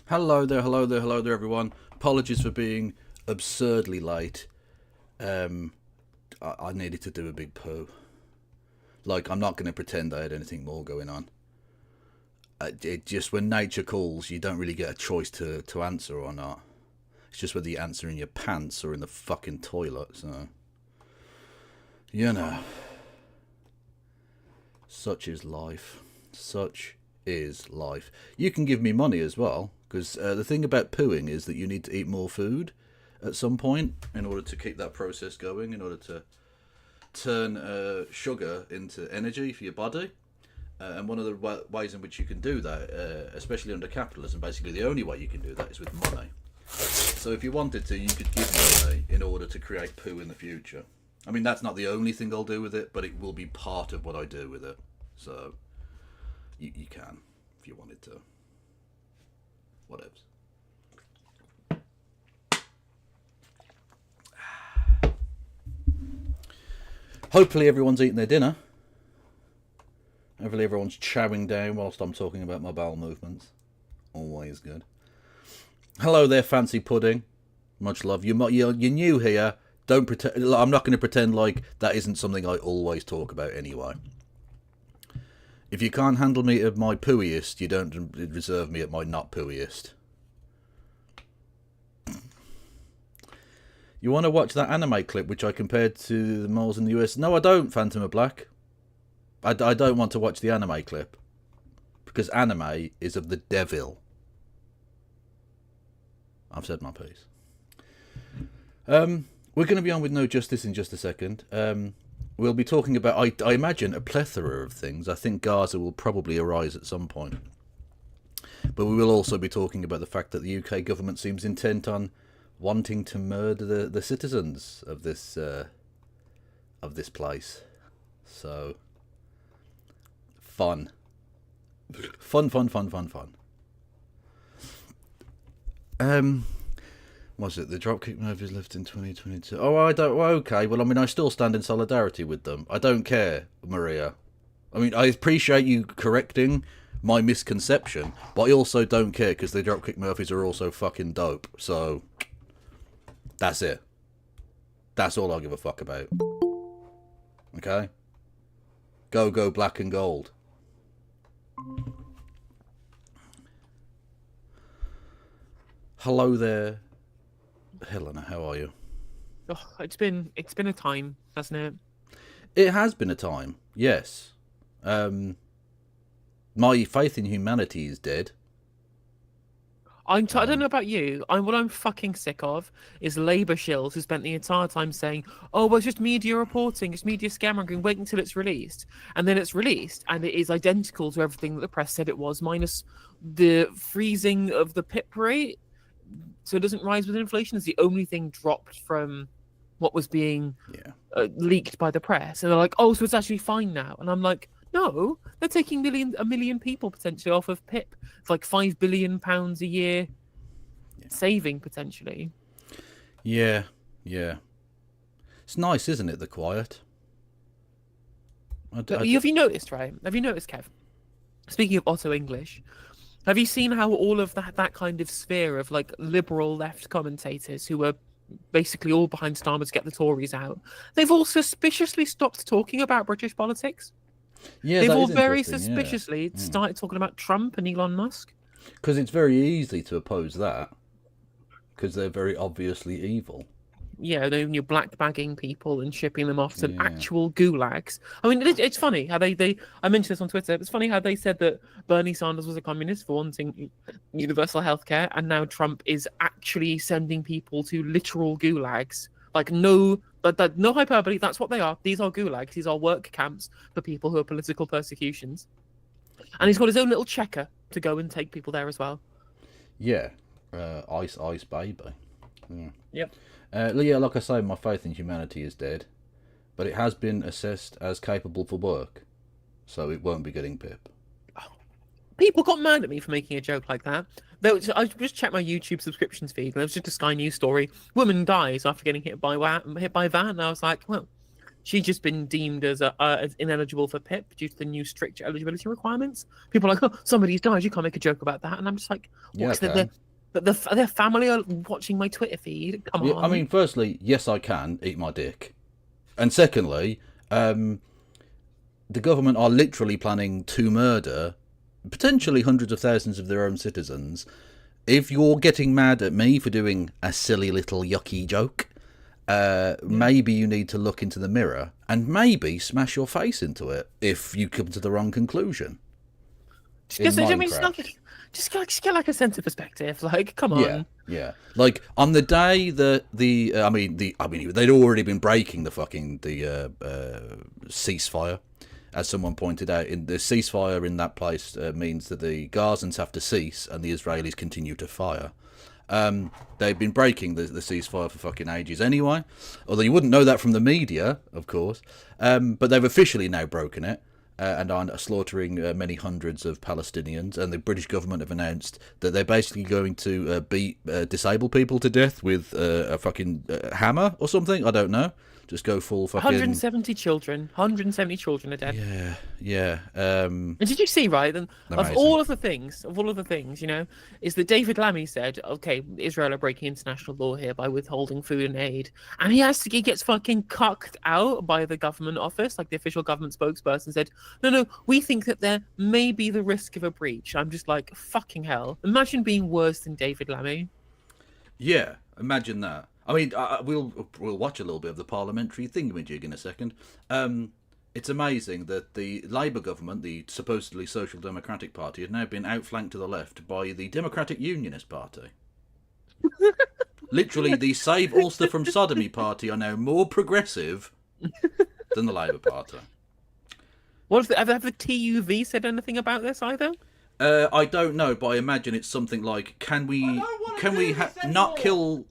Hello there, hello there, hello there, everyone. Apologies for being absurdly late. I needed to do a big poo. Like, I'm not going to pretend I had anything more going on. It just, when nature calls, you don't really get a choice to answer or not. It's just whether you answer in your pants or in the fucking toilet, so... You know. Such is life. Such is life. You can give me money as well, because the thing about pooing is that you need to eat more food at some point in order to keep that process going, in order to turn sugar into energy for your body. And one of the ways in which you can do that, especially under capitalism, basically the only way you can do that is with money. So if you wanted to, you could give me money in order to create poo in the future. I mean, that's not the only thing I'll do with it, but it will be part of what I do with it. So you can, if you wanted to. Whatevs. Hopefully everyone's eating their dinner. Hopefully everyone's chowing down whilst I'm talking about my bowel movements. Always good. Hello there, fancy pudding. Much love. You're new here. Don't pretend. I'm not going to pretend like that isn't something I always talk about anyway. If you can't handle me at my pooiest, you don't reserve me at my not pooiest. You want to watch that anime clip which I compared to the moles in the US? No, I don't, Phantom of Black. I don't want to watch the anime clip. Because anime is of the devil. I've said my piece. We're going to be on with No Justice in just a second. We'll be talking about, I imagine, a plethora of things. I think Gaza will probably arise at some point. But we will also be talking about the fact that the UK government seems intent on wanting to murder the citizens of this place. So, fun. Fun. Was it the Dropkick movies left in 2022? Oh, I don't. Well, okay. Well, I mean, I still stand in solidarity with them. I don't care, Maria. I mean, I appreciate you correcting my misconception, but I also don't care because the Dropkick Murphys are also fucking dope. So, that's it. That's all I give a fuck about. Okay? Go black and gold. Hello there, Helena. How are you? Oh, it's been a time, hasn't it? It has been a time, yes. My faith in humanity is dead. I don't know about you. What I'm fucking sick of is Labour shills who spent the entire time saying, "Oh, well, it's just media reporting, it's media scammongering. Wait until it's released," and then it's released, and it is identical to everything that the press said it was, minus the freezing of the PIP rate, so it doesn't rise with inflation. Is the only thing dropped from what was being leaked by the press, and they're like, "Oh, so it's actually fine now," and I'm like, no, they're taking a million people potentially off of PIP. It's like £5 billion a year saving potentially. Yeah. It's nice, isn't it, the quiet? Have you noticed, right? Have you noticed, Kev? Speaking of Otto English, have you seen how all of that kind of sphere of like liberal left commentators who were basically all behind Starmer to get the Tories out, they've all suspiciously stopped talking about British politics? Yeah, they've all very suspiciously started talking about Trump and Elon Musk. Because it's very easy to oppose that. Because they're very obviously evil. Yeah, you're black bagging people and shipping them off to actual gulags. I mean, it's funny how they I mentioned this on Twitter. It's funny how they said that Bernie Sanders was a communist for wanting universal healthcare, and now Trump is actually sending people to literal gulags. Like, no hyperbole. That's what they are. These are gulags. These are work camps for people who are political persecutions. And he's got his own little checker to go and take people there as well. Yeah, ice baby. Yep. Like I say, my faith in humanity is dead, but it has been assessed as capable for work, so it won't be getting PIP. People got mad at me for making a joke like that. I just checked my YouTube subscriptions feed, and there was just a Sky News story. Woman dies after getting hit by a van. And I was like, well, she's just been deemed as ineligible for PIP due to the new strict eligibility requirements. People are like, oh, somebody's died. You can't make a joke about that. And I'm just like, Yeah, what's okay. their family are watching my Twitter feed. Come on. I mean, firstly, yes, I can eat my dick, and secondly, the government are literally planning to murder potentially hundreds of thousands of their own citizens. If you're getting mad at me for doing a silly little yucky joke, maybe you need to look into the mirror and maybe smash your face into it if you come to the wrong conclusion. Just get like a sense of perspective. Like, come on. Yeah. Like on the day that they'd already been breaking the ceasefire, as someone pointed out. In the ceasefire in that place means that the Gazans have to cease and the Israelis continue to fire. They've been breaking the ceasefire for fucking ages anyway, although you wouldn't know that from the media, of course. But they've officially now broken it. And are slaughtering many hundreds of Palestinians, and the British government have announced that they're basically going to beat disabled people to death with a fucking hammer or something. I don't know. Just go full fucking. 170 children. 170 children are dead. Yeah. And did you see, right? And of all of the things, you know, is that David Lammy said, okay, Israel are breaking international law here by withholding food and aid, and he gets fucking cucked out by the government office, like the official government spokesperson said, no, we think that there may be the risk of a breach. I'm just like, fucking hell. Imagine being worse than David Lammy. Yeah, imagine that. I mean, we'll watch a little bit of the parliamentary thingamajig in a second. It's amazing that the Labour government, the supposedly Social Democratic Party, had now been outflanked to the left by the Democratic Unionist Party. Literally, the Save Ulster from Sodomy Party are now more progressive than the Labour Party. Have the TUV said anything about this either? I don't know, but I imagine it's something like, can we not kill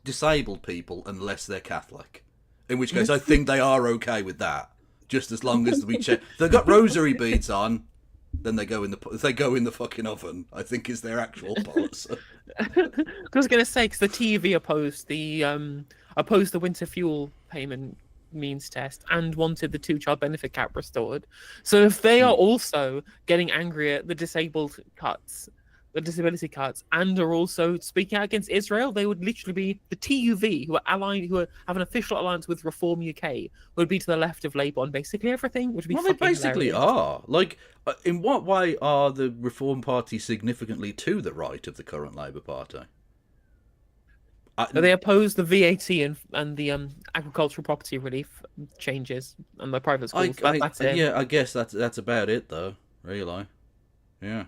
disabled people unless they're Catholic? In which case, I think they are okay with that. Just as long as we check, if they've got rosary beads on, then they go in the fucking oven. I think is their actual policy. I was going to say, because the TUV opposed the winter fuel payment means test and wanted the 2-child benefit cap restored. So if they are also getting angry at the disability cuts, and are also speaking out against Israel, they would literally be the TUV, who have an official alliance with Reform UK, would be to the left of Labour on basically everything, which would be well, they basically hilarious. are. Like, in what way are the Reform Party significantly to the right of the current Labour Party? They oppose the VAT and the agricultural property relief changes and the private schools. That's it. Yeah, I guess that's about it, though. Really, yeah.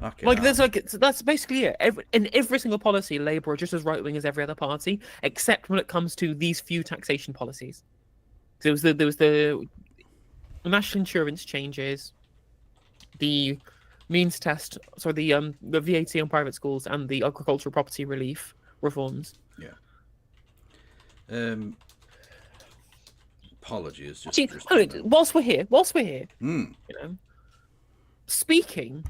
That's basically it. In every single policy, Labour are just as right wing as every other party, except when it comes to these few taxation policies. There was the national insurance changes, the means test, the VAT on private schools, and the agricultural property relief reforms. Yeah. Apologies. Whilst we're here, you know, speaking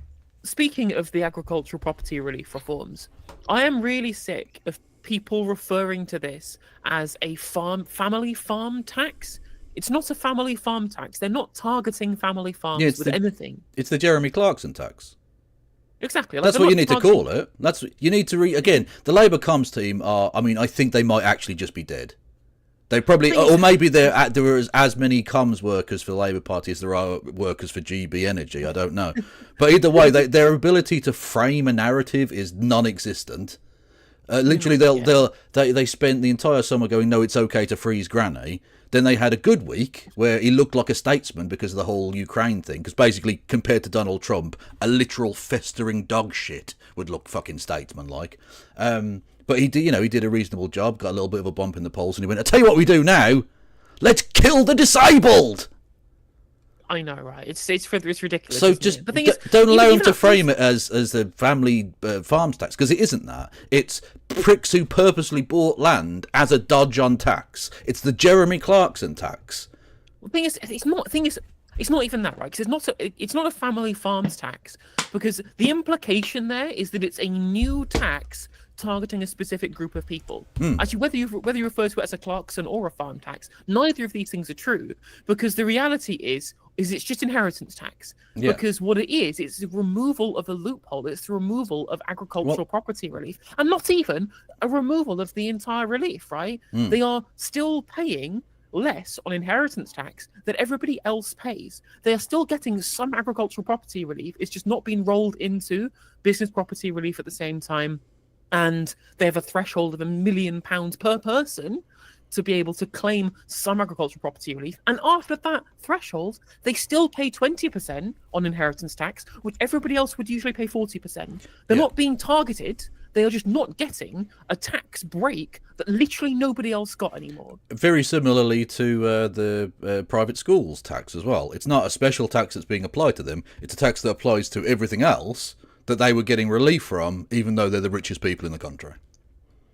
of the agricultural property relief reforms, I am really sick of people referring to this as a family farm tax. It's not a family farm tax. They're not targeting family farms with anything. It's the Jeremy Clarkson tax. Exactly. That's what you need to call it. That's what you need to again. The Labour comms team are. I mean, I think they might actually just be dead. They probably, or maybe there are as many comms workers for the Labour Party as there are workers for GB Energy. I don't know, but either way, their ability to frame a narrative is non-existent. Literally, they spent the entire summer going, "No, it's okay to freeze Granny." Then they had a good week where he looked like a statesman because of the whole Ukraine thing. Because basically, compared to Donald Trump, a literal festering dog shit would look fucking statesman-like. But he did a reasonable job, got a little bit of a bump in the polls, and he went, "I'll tell you what we do now. Let's kill the disabled." I know, right? It's ridiculous. So just don't allow him to frame it as a family farms tax, because it isn't that. It's pricks who purposely bought land as a dodge on tax. It's the Jeremy Clarkson tax. The thing is, it's not even that, right? Because it's not a family farms tax, because the implication there is that it's a new tax targeting a specific group of people. Actually, whether you refer to it as a Clarkson or a farm tax, neither of these things are true, because the reality is it's just inheritance tax. Yeah. Because what it is, it's the removal of a loophole. It's the removal of agricultural property relief, and not even a removal of the entire relief, right? They are still paying less on inheritance tax that everybody else pays. They are still getting some agricultural property relief. It's just not being rolled into business property relief at the same time. And they have a threshold of £1 million per person to be able to claim some agricultural property relief. And after that threshold, they still pay 20% on inheritance tax, which everybody else would usually pay 40%. They're not being targeted. They are just not getting a tax break that literally nobody else got anymore. Very similarly to the private schools tax as well. It's not a special tax that's being applied to them. It's a tax that applies to everything else that they were getting relief from, even though they're the richest people in the country.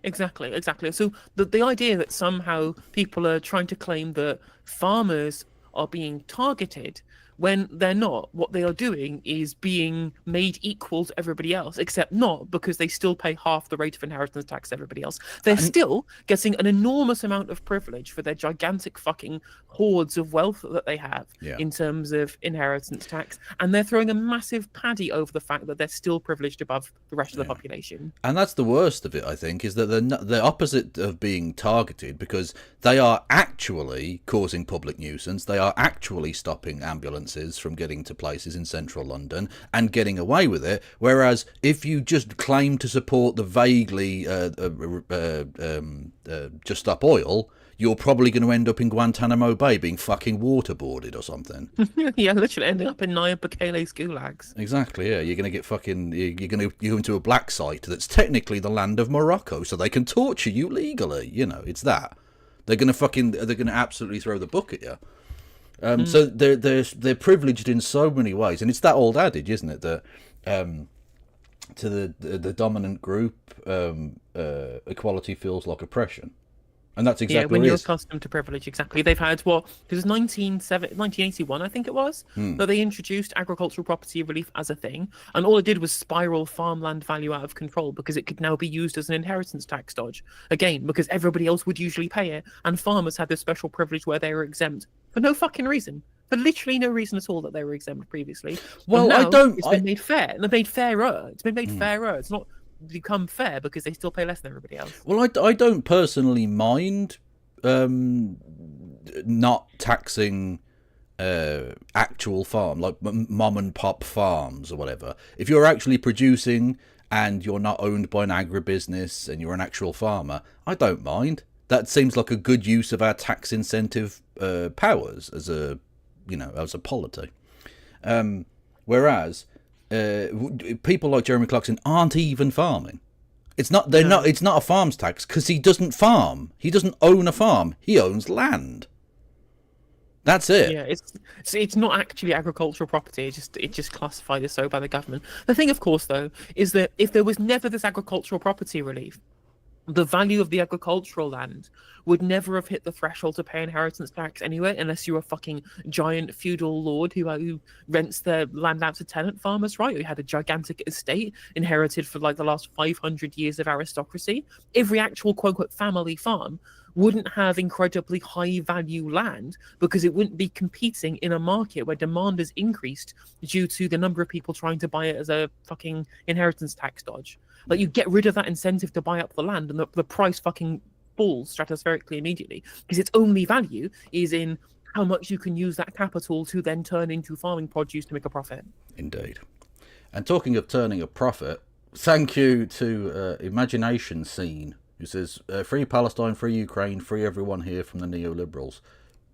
Exactly. So the idea that somehow people are trying to claim that farmers are being targeted when they're not. What they are doing is being made equal to everybody else, except not, because they still pay half the rate of inheritance tax to everybody else. They're still getting an enormous amount of privilege for their gigantic fucking hordes of wealth that they have in terms of inheritance tax, and they're throwing a massive paddy over the fact that they're still privileged above the rest of the population. And that's the worst of it, I think, is that the opposite of being targeted, because they are actually causing public nuisance. They are actually stopping ambulances from getting to places in central London and getting away with it. Whereas if you just claim to support the vaguely just stop oil, you're probably going to end up in Guantanamo Bay being fucking waterboarded or something. Yeah, literally ending up in Nayib Bukele's gulags. Exactly, yeah. You're going to get fucking... You're going to go into a black site that's technically the land of Morocco, so they can torture you legally. You know, it's that. They're going to absolutely throw the book at you. So they're privileged in so many ways, and it's that old adage, isn't it, that to the dominant group, equality feels like oppression. And that's exactly when what it you're is. accustomed to privilege, exactly. They've had it was 1981, I think it was, that they introduced agricultural property relief as a thing, and all it did was spiral farmland value out of control because it could now be used as an inheritance tax dodge. Again, because everybody else would usually pay it, and farmers had this special privilege where they were exempt for no fucking reason. For literally no reason at all that they were exempt previously. Well, now, it's been made fair, and they've made fairer. It's been made fairer. It's not become fair because they still pay less than everybody else. Well, I don't personally mind not taxing actual farm, like mom and pop farms or whatever. If you're actually producing and you're not owned by an agribusiness and you're an actual farmer, I don't mind. That seems like a good use of our tax incentive powers as a polity. Whereas people like Jeremy Clarkson aren't even farming. It's not a farms tax because he doesn't farm. He doesn't own a farm. He owns land. That's it. Yeah, it's not actually agricultural property. It just classified as so by the government. The thing, of course, though, is that if there was never this agricultural property relief, the value of the agricultural land would never have hit the threshold to pay inheritance tax anyway, unless you're a fucking giant feudal lord who rents their land out to tenant farmers, right? Who had a gigantic estate inherited for like the last 500 years of aristocracy. Every actual quote-unquote family farm wouldn't have incredibly high value land because it wouldn't be competing in a market where demand has increased due to the number of people trying to buy it as a fucking inheritance tax dodge. Like, you get rid of that incentive to buy up the land and the price fucking falls stratospherically immediately because its only value is in how much you can use that capital to then turn into farming produce to make a profit. Indeed. And talking of turning a profit, thank you to Imagination Scene, who says, free Palestine, free Ukraine, free everyone here from the neoliberals.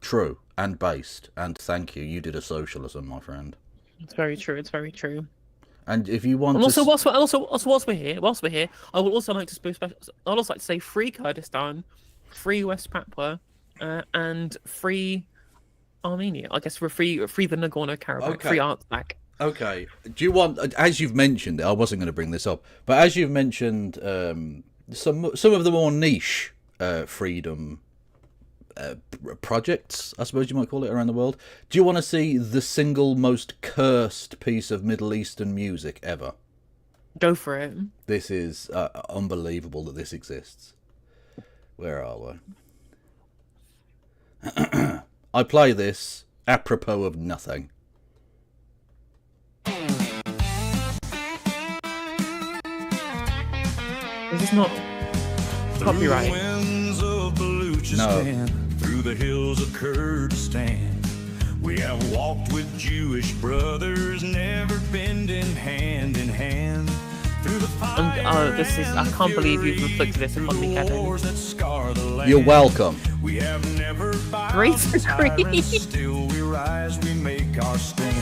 True and based, and thank you. You did a socialism, my friend. It's very true. It's very true. And if you want, and also, whilst we're here, I would also like to say free Kurdistan, free West Papua, and free Armenia. I guess we're free the Nagorno-Karabakh, free Artsakh. Okay. Do you want, as you've mentioned, I wasn't going to bring this up, but as you've mentioned, some of the more niche freedom projects, I suppose you might call it, around the world. Do you want to see the single most cursed piece of Middle Eastern music ever? Go for it. This is unbelievable that this exists. Where are we? I play this apropos of nothing. Is this not copyright? No. Through the hills of Kurdistan, we have walked with Jewish brothers, never bending hand in hand. Through the fire This is. I can't believe you've inflicted this upon me, Kevin. that scar the land. You're welcome. We have never bowed Great to tyrants, agree. still we rise, we make our stand.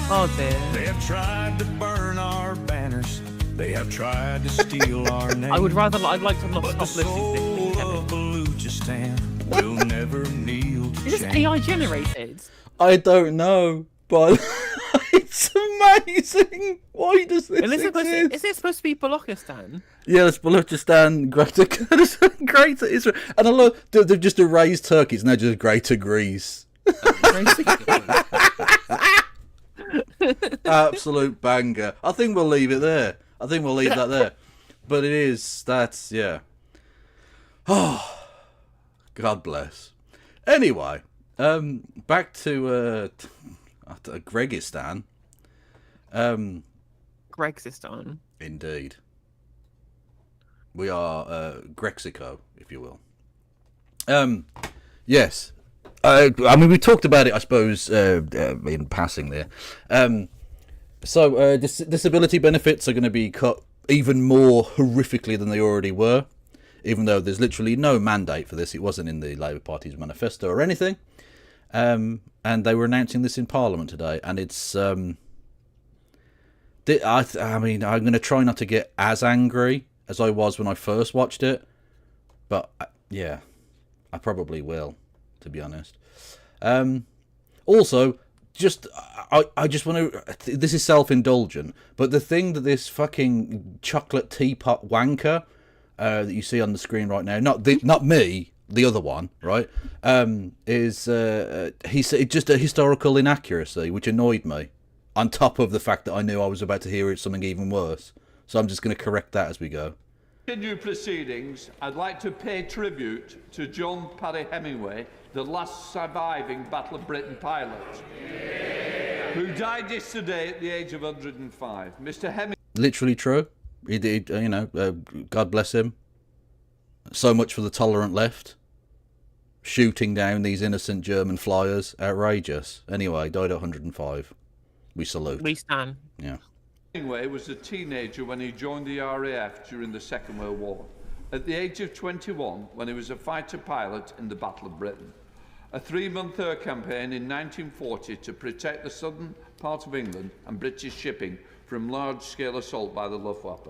Oh dear. They have tried to burn our banners. They have tried to steal our name. I'd like to not But the stop listening to soul this, of Kevin. Baluchistan will never kneel to Is this shame. AI generated? I don't know, but it's amazing. Why does this And is exist? it supposed to be Balochistan? Yeah, it's Balochistan, Greater Kurdistan, Greater Israel. And I love, they've just erased Turkey, it's now just Greater Greece. Absolute banger. I think we'll leave it there. I think we'll leave that there. But yeah. Oh, God bless. Anyway, back to Gregistan. Gregsistan. Indeed. We are Grexico, if you will. Yes. I mean, we talked about it, I suppose, in passing there. So disability benefits are going to be cut even more horrifically than they already were, even though there's literally no mandate for this. It wasn't in the Labour Party's manifesto or anything. And they were announcing this in Parliament today, and it's... I mean, I'm going to try not to get as angry as I was when I first watched it, but yeah, I probably will, to be honest. Also, I just want to... This is self-indulgent, but the thing that this fucking chocolate teapot wanker that you see on the screen right now, not me, the other one, right, is just a historical inaccuracy, which annoyed me, on top of the fact that I knew I was about to hear something even worse. So I'm just going to correct that as we go. Continue proceedings, I'd like to pay tribute to John Parry Hemingway, the last surviving Battle of Britain pilot, who died yesterday at the age of 105. Mr. Hemingway... Literally true. He did, God bless him. So much for the tolerant left. Shooting down these innocent German flyers. Outrageous. Anyway, died at 105. We salute. We stand. Yeah. Hemingway was a teenager when he joined the RAF during the Second World War. At the age of 21, when he was a fighter pilot in the Battle of Britain. A 3-month air campaign in 1940 to protect the southern part of England and British shipping from large-scale assault by the Luftwaffe.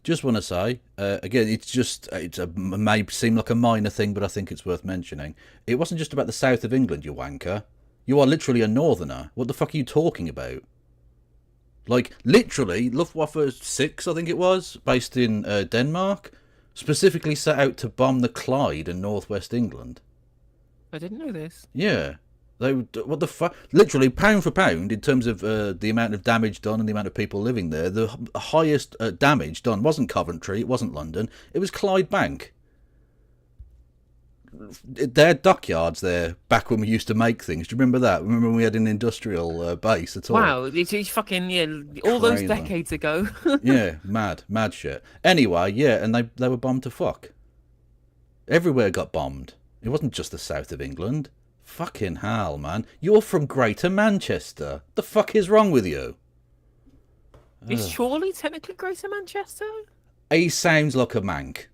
Just want to say, again, it may seem like a minor thing, but I think it's worth mentioning. It wasn't just about the south of England, you wanker. You are literally a northerner. What the fuck are you talking about? Like, literally, Luftwaffe 6, I think it was, based in Denmark, specifically set out to bomb the Clyde in northwest England. I didn't know this. Yeah. What the fuck? Literally, pound for pound, in terms of the amount of damage done and the amount of people living there, the highest damage done wasn't Coventry, it wasn't London, it was Clyde Bank. Their dockyards there, back when we used to make things. Do you remember that? Remember when we had an industrial base at all? Wow, it's fucking, yeah, all those Crazy. decades ago. Yeah, mad shit. Anyway, yeah, and they were bombed to fuck. Everywhere got bombed. It wasn't just the south of England. Fucking hell, man. You're from Greater Manchester. The fuck is wrong with you? Is Chorley technically Greater Manchester? He sounds like a mank.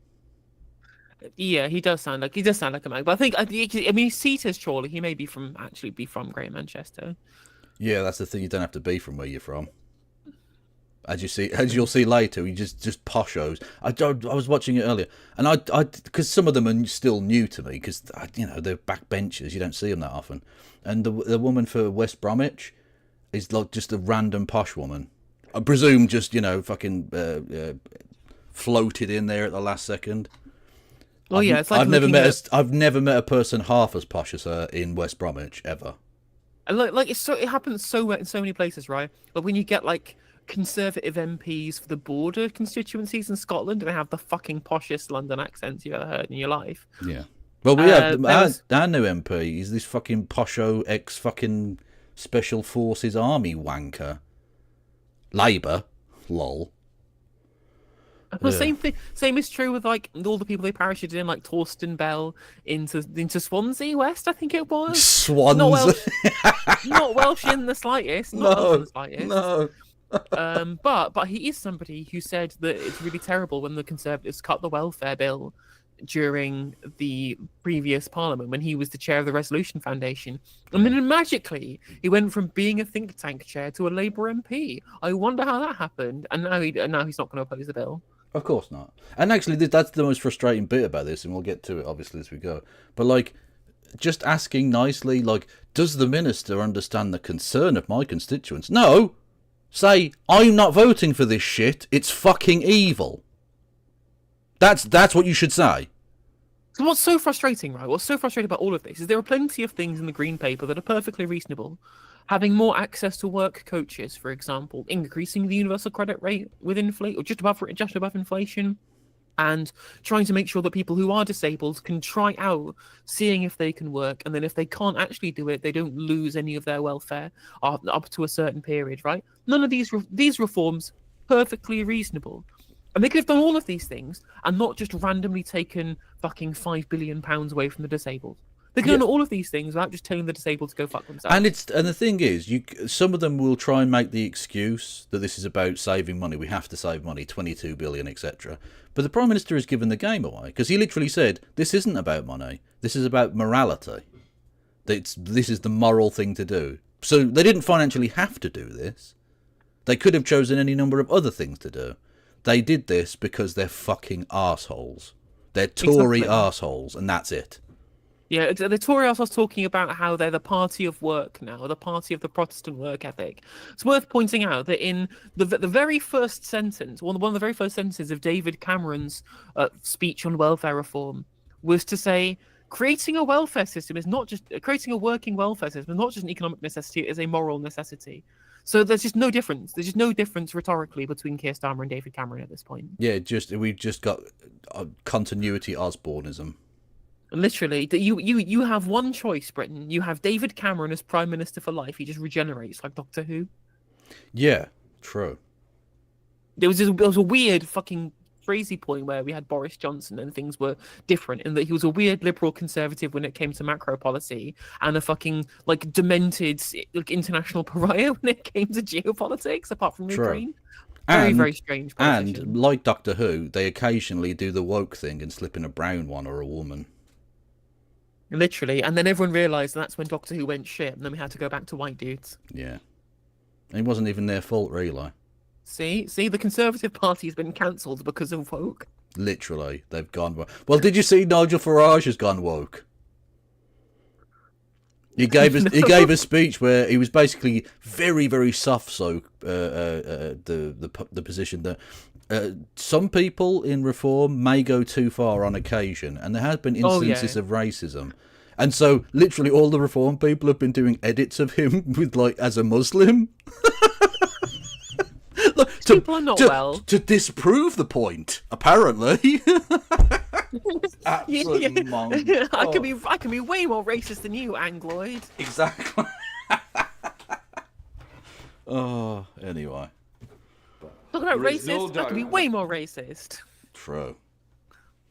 Yeah, he does sound like a man. But I mean, Cetus Chorley, he may be from Greater Manchester. Yeah, that's the thing. You don't have to be from where you're from. As you'll see later, you just poshos. I was watching it earlier, and I because some of them are still new to me because they're backbenchers. You don't see them that often. And the woman for West Bromwich is like just a random posh woman. I presume just fucking floated in there at the last second. Well, yeah, it's like I've never met a person half as posh as her in West Bromwich ever. And like it happens in so many places, right? Like when you get like Conservative MPs for the border constituencies in Scotland, and they have the fucking poshest London accents you've ever heard in your life. Yeah. Well, we have was- our new MP. He's this fucking posho ex fucking special forces army wanker. Labour, lol. Well, same thing. Same is true with like all the people they parachuted in, like Torsten Bell into Swansea West, I think it was. Swans. Not Welsh, not Welsh in the slightest. Not Welsh in the slightest. No. But he is somebody who said that it's really terrible when the Conservatives cut the welfare bill during the previous Parliament when he was the chair of the Resolution Foundation, and then magically he went from being a think tank chair to a Labour MP. I wonder how that happened, and now he's not going to oppose the bill. Of course not. And actually, that's the most frustrating bit about this, and we'll get to it obviously as we go. But like, just asking nicely, like, does the minister understand the concern of my constituents? No. Say, I'm not voting for this shit. It's fucking evil. That's what you should say. So what's so frustrating, right? What's so frustrating about all of this is there are plenty of things in the Green Paper that are perfectly reasonable. Having more access to work coaches, for example, increasing the universal credit rate with inflation, or just above inflation, and trying to make sure that people who are disabled can try out seeing if they can work, and then if they can't actually do it, they don't lose any of their welfare up to a certain period, right? None of these reforms perfectly reasonable. And they could have done all of these things and not just randomly taken fucking £5 billion away from the disabled. They could have done all of these things without just telling the disabled to go fuck themselves. And the thing is, some of them will try and make the excuse that this is about saving money. We have to save money, 22 billion, etc. But the Prime Minister has given the game away because he literally said, this isn't about money. This is about morality. This is the moral thing to do. So they didn't financially have to do this. They could have chosen any number of other things to do. They did this because they're fucking arseholes. They're Tory arseholes, and that's it. Yeah, the Tory also was talking about how they're the party of work now, the party of the Protestant work ethic. It's worth pointing out that in the very first sentence, one of the very first sentences of David Cameron's speech on welfare reform was to say, creating a welfare system is not just creating a working welfare system is not just an economic necessity; it is a moral necessity. So there's just no difference. There's just no difference rhetorically between Keir Starmer and David Cameron at this point. Yeah, we've just got continuity Osborneism. Literally, that you have one choice, Britain. You have David Cameron as Prime Minister for life. He just regenerates like Doctor Who. Yeah, true. There was a weird fucking crazy point where we had Boris Johnson and things were different in that he was a weird liberal conservative when it came to macro policy and a fucking like demented like international pariah when it came to geopolitics, apart from Ukraine. Very strange politician. And like Doctor Who, they occasionally do the woke thing and slip in a brown one or a woman. Literally, and then everyone realised that's when Doctor Who went shit, and then we had to go back to white dudes. Yeah. And it wasn't even their fault, really. See, the Conservative Party has been cancelled because of woke. Literally, they've gone woke. Well, did you see Nigel Farage has gone woke? He gave a speech where he was basically very, very soft. So the position that some people in reform may go too far on occasion, and there have been instances of racism. And so, literally, all the reform people have been doing edits of him with like as a Muslim. People are not well. To disprove the point, apparently. Absolute monk. I can be way more racist than you, Angloid. Exactly. Oh, anyway. Talk about There is racist. no I can be doubt. way more racist. True.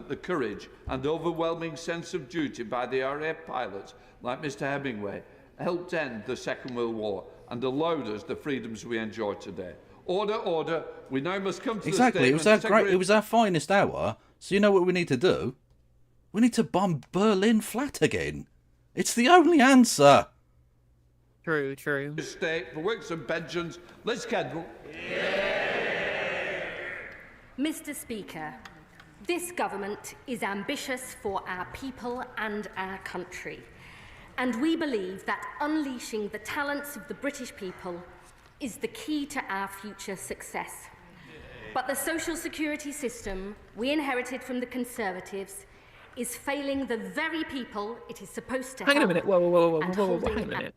The courage and overwhelming sense of duty by the RAF pilots like Mr. Hemingway helped end the Second World War and allowed us the freedoms we enjoy today. Order, order. We now must come to Exactly. the statement. It was our finest hour. So you know what we need to do? We need to bomb Berlin flat again. It's the only answer. True. State for works and pensions. Let's schedule. Mr. Speaker, this government is ambitious for our people and our country, and we believe that unleashing the talents of the British people is the key to our future success. But the social security system we inherited from the Conservatives is failing the very people it is supposed to help. Hang on a minute. Whoa. and Hang on a holding minute.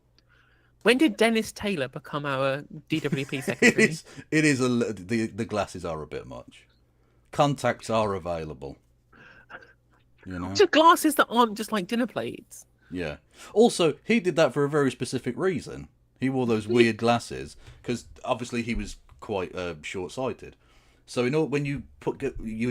When did Dennis Taylor become our DWP secretary? It is the glasses are a bit much. Contacts are available. You know? Just glasses that aren't just like dinner plates. Yeah. Also, he did that for a very specific reason. He wore those weird glasses because obviously he was quite short-sighted. So when you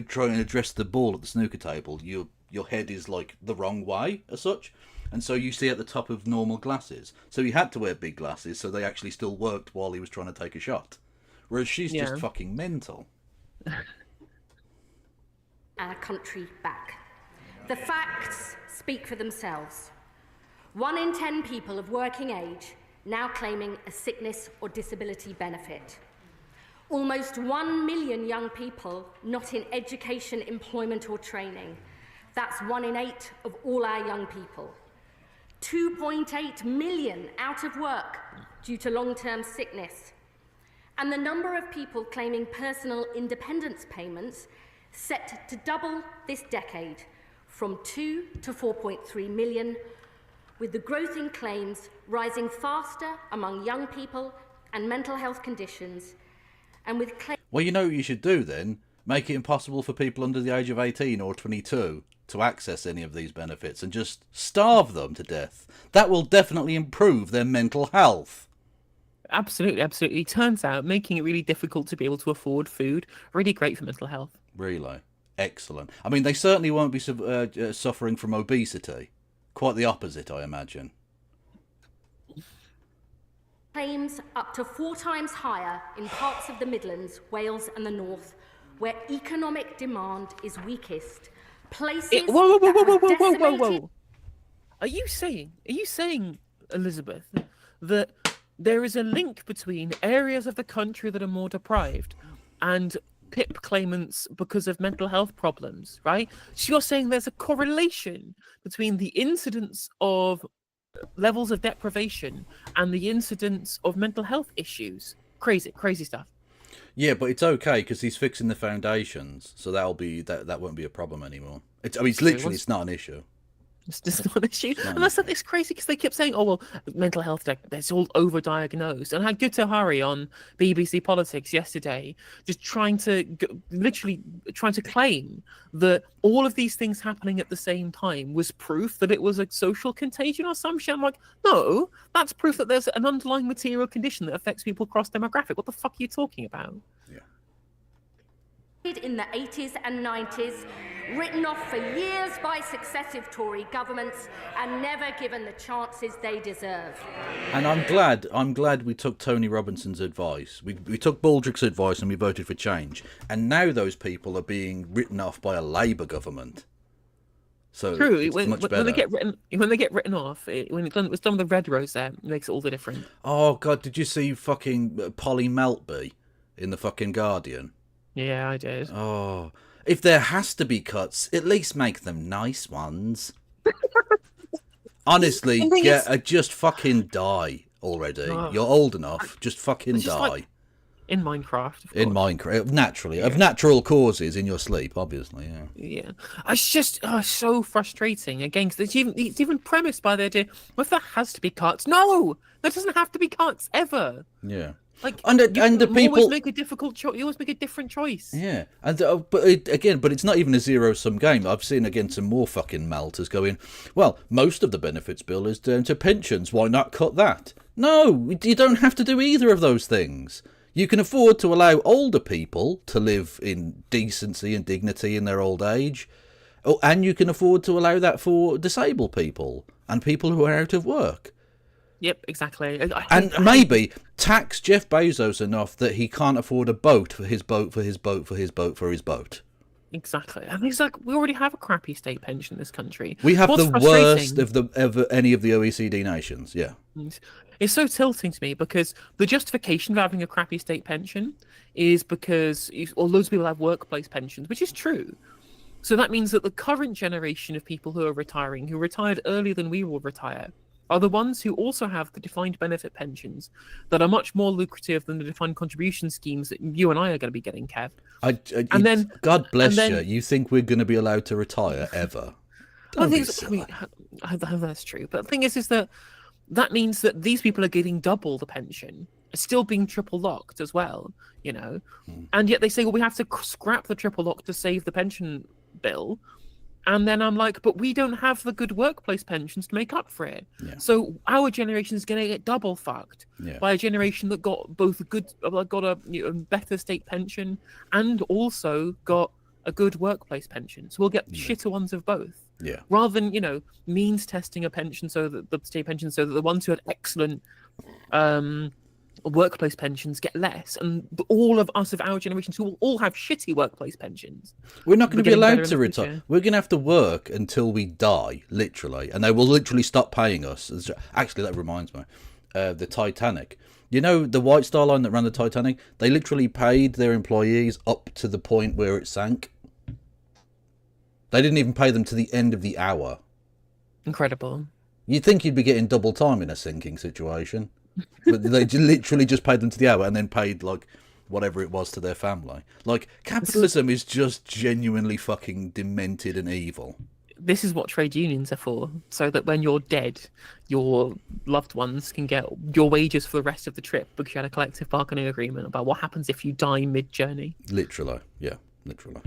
try and address the ball at the snooker table, your head is like the wrong way as such, and so you see at the top of normal glasses. So he had to wear big glasses so they actually still worked while he was trying to take a shot. Whereas she's just fucking mental. Our country back. The facts speak for themselves. 1 in 10 people of working age now claiming a sickness or disability benefit. Almost 1 million young people not in education, employment or training. That's 1 in 8 of all our young people. 2.8 million out of work due to long-term sickness. And the number of people claiming personal independence payments set to double this decade from 2 to 4.3 million, with the growth in claims rising faster among young people and mental health conditions, and with claims... Well, you know what you should do then? Make it impossible for people under the age of 18 or 22 to access any of these benefits and just starve them to death. That will definitely improve their mental health. Absolutely, absolutely. Turns out making it really difficult to be able to afford food, really great for mental health. Really. Excellent. I mean, they certainly won't be suffering from obesity. Quite the opposite, I imagine. Claims up to 4 times higher in parts of the Midlands, Wales and the North, where economic demand is weakest. Places Whoa. Are you saying, Elizabeth, that there is a link between areas of the country that are more deprived and PIP claimants because of mental health problems, right? So you're saying there's a correlation between the incidence of levels of deprivation and the incidence of mental health issues. Crazy stuff. Yeah, but it's okay because he's fixing the foundations, so that won't be a problem anymore. It's not an issue. It's just not an issue. And that's it's crazy because they kept saying, oh, well, mental health, it's all overdiagnosed. And I had Gutta Hari on BBC Politics yesterday, just literally trying to claim that all of these things happening at the same time was proof that it was a social contagion or some shit. I'm like, no, that's proof that there's an underlying material condition that affects people cross demographic. What the fuck are you talking about? Yeah. In the 80s and 90s, written off for years by successive Tory governments and never given the chances they deserve. And I'm glad we took Tony Robinson's advice. We took Baldrick's advice and we voted for change. And now those people are being written off by a Labour government. So true. It's When they get written off, when it's done with the red rose there, it makes it all the different. Oh God, did you see fucking Polly Meltby in the fucking Guardian? Yeah, I did. Oh, if there has to be cuts, at least make them nice ones. Honestly, just fucking die already. Oh. You're old enough. Just fucking die. Like in Minecraft. Of in course. Minecraft, naturally, of natural causes in your sleep, obviously. Yeah. Yeah, it's just so frustrating. Again, 'cause it's even premised by the idea, well, if there has to be cuts, no, there doesn't have to be cuts ever. Yeah. Like, and the you people always make a difficult choice. You always make a different choice. Yeah, and but it's not even a zero-sum game. I've seen again some more fucking melters going, well, most of the benefits bill is down to pensions. Why not cut that? No, you don't have to do either of those things. You can afford to allow older people to live in decency and dignity in their old age, and you can afford to allow that for disabled people and people who are out of work. Yep, exactly. Maybe tax Jeff Bezos enough that he can't afford a boat for his boat. Exactly. I mean, it's like we already have a crappy state pension in this country. We have What's the worst of any of the OECD nations. Yeah. It's so tilting to me because the justification for having a crappy state pension is because loads of people have workplace pensions, which is true. So that means that the current generation of people who are retiring, who retired earlier than we will retire, are the ones who also have the defined benefit pensions that are much more lucrative than the defined contribution schemes that you and I are going to be getting, Kev. God bless you. You think we're going to be allowed to retire ever? I think that's true. But the thing is that that means that these people are getting double the pension, still being triple locked as well, you know. And yet they say, well, we have to scrap the triple lock to save the pension bill. And then I'm like, but we don't have the good workplace pensions to make up for it. Yeah. So our generation is going to get double fucked by a generation that got both a better state pension and also got a good workplace pension. So we'll get shitter ones of both. Yeah. Rather than, you know, means testing a pension so that the state pension, so that the ones who had excellent workplace pensions get less, and all of us of our generations who will all have shitty workplace pensions. We're not going to be allowed to retire. future. We're going to have to work until we die, literally, and they will literally stop paying us. Actually, that reminds me, the Titanic. You know, the White Star Line that ran the Titanic, they literally paid their employees up to the point where it sank. They didn't even pay them to the end of the hour. Incredible. You'd think you'd be getting double time in a sinking situation. But they literally just paid them to the hour and then paid, like, whatever it was to their family. Like, capitalism is just genuinely fucking demented and evil. This is what trade unions are for, so that when you're dead, your loved ones can get your wages for the rest of the trip because you had a collective bargaining agreement about what happens if you die mid-journey. Literally, yeah, literally.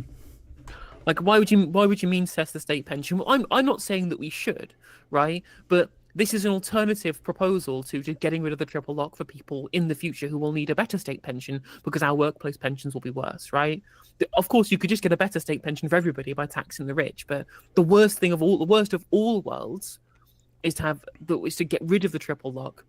Like, why would you means test the state pension? Well, I'm not saying that we should, right? But this is an alternative proposal to getting rid of the triple lock for people in the future who will need a better state pension because our workplace pensions will be worse, right? Of course, you could just get a better state pension for everybody by taxing the rich, but the worst of all worlds is to get rid of the triple lock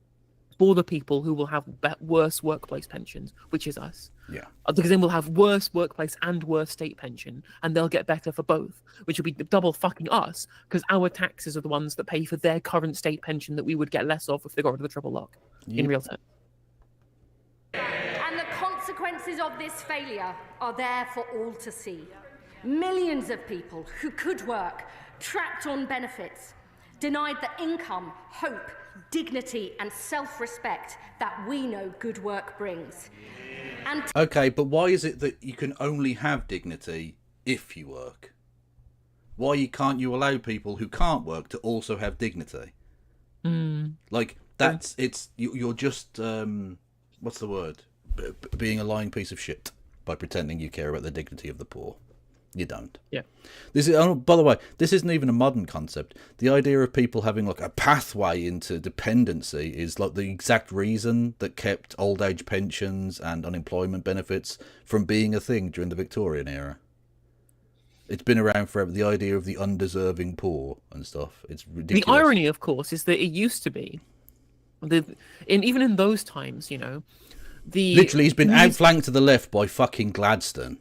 for the people who will have worse workplace pensions, which is us. Yeah. Because then we'll have worse workplace and worse state pension, and they'll get better for both, which will be double fucking us, because our taxes are the ones that pay for their current state pension that we would get less of if they got rid of the triple lock, in real terms. And the consequences of this failure are there for all to see. Millions of people who could work, trapped on benefits, denied the income, hope, dignity and self-respect that we know good work brings. And Okay, but why is it that you can only have dignity if you work? Why can't you allow people who can't work to also have dignity? Like, you're just, what's the word? Being a lying piece of shit by pretending you care about the dignity of the poor. You don't. Yeah. This is, oh, by the way, this isn't even a modern concept. The idea of people having like a pathway into dependency is like the exact reason that kept old age pensions and unemployment benefits from being a thing during the Victorian era. It's been around forever. The idea of the undeserving poor and stuff. It's ridiculous. The irony, of course, is that it used to be, even in those times, you know, literally he's been outflanked to the left by fucking Gladstone.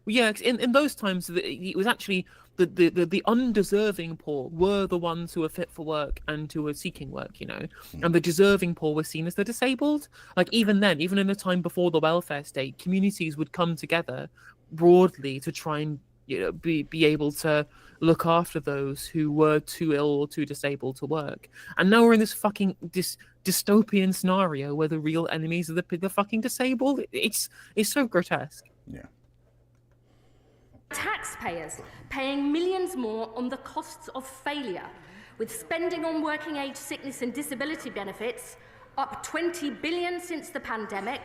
Yeah, in those times, it was actually the undeserving poor were the ones who were fit for work and who were seeking work, you know, and the deserving poor were seen as the disabled. Like, even then, even in a time before the welfare state, communities would come together broadly to try and, you know, be able to look after those who were too ill or too disabled to work. And now we're in this fucking dystopian scenario where the real enemies are the fucking disabled. It's so grotesque. Yeah. taxpayers paying millions more on the costs of failure, with spending on working age sickness and disability benefits up 20 billion since the pandemic,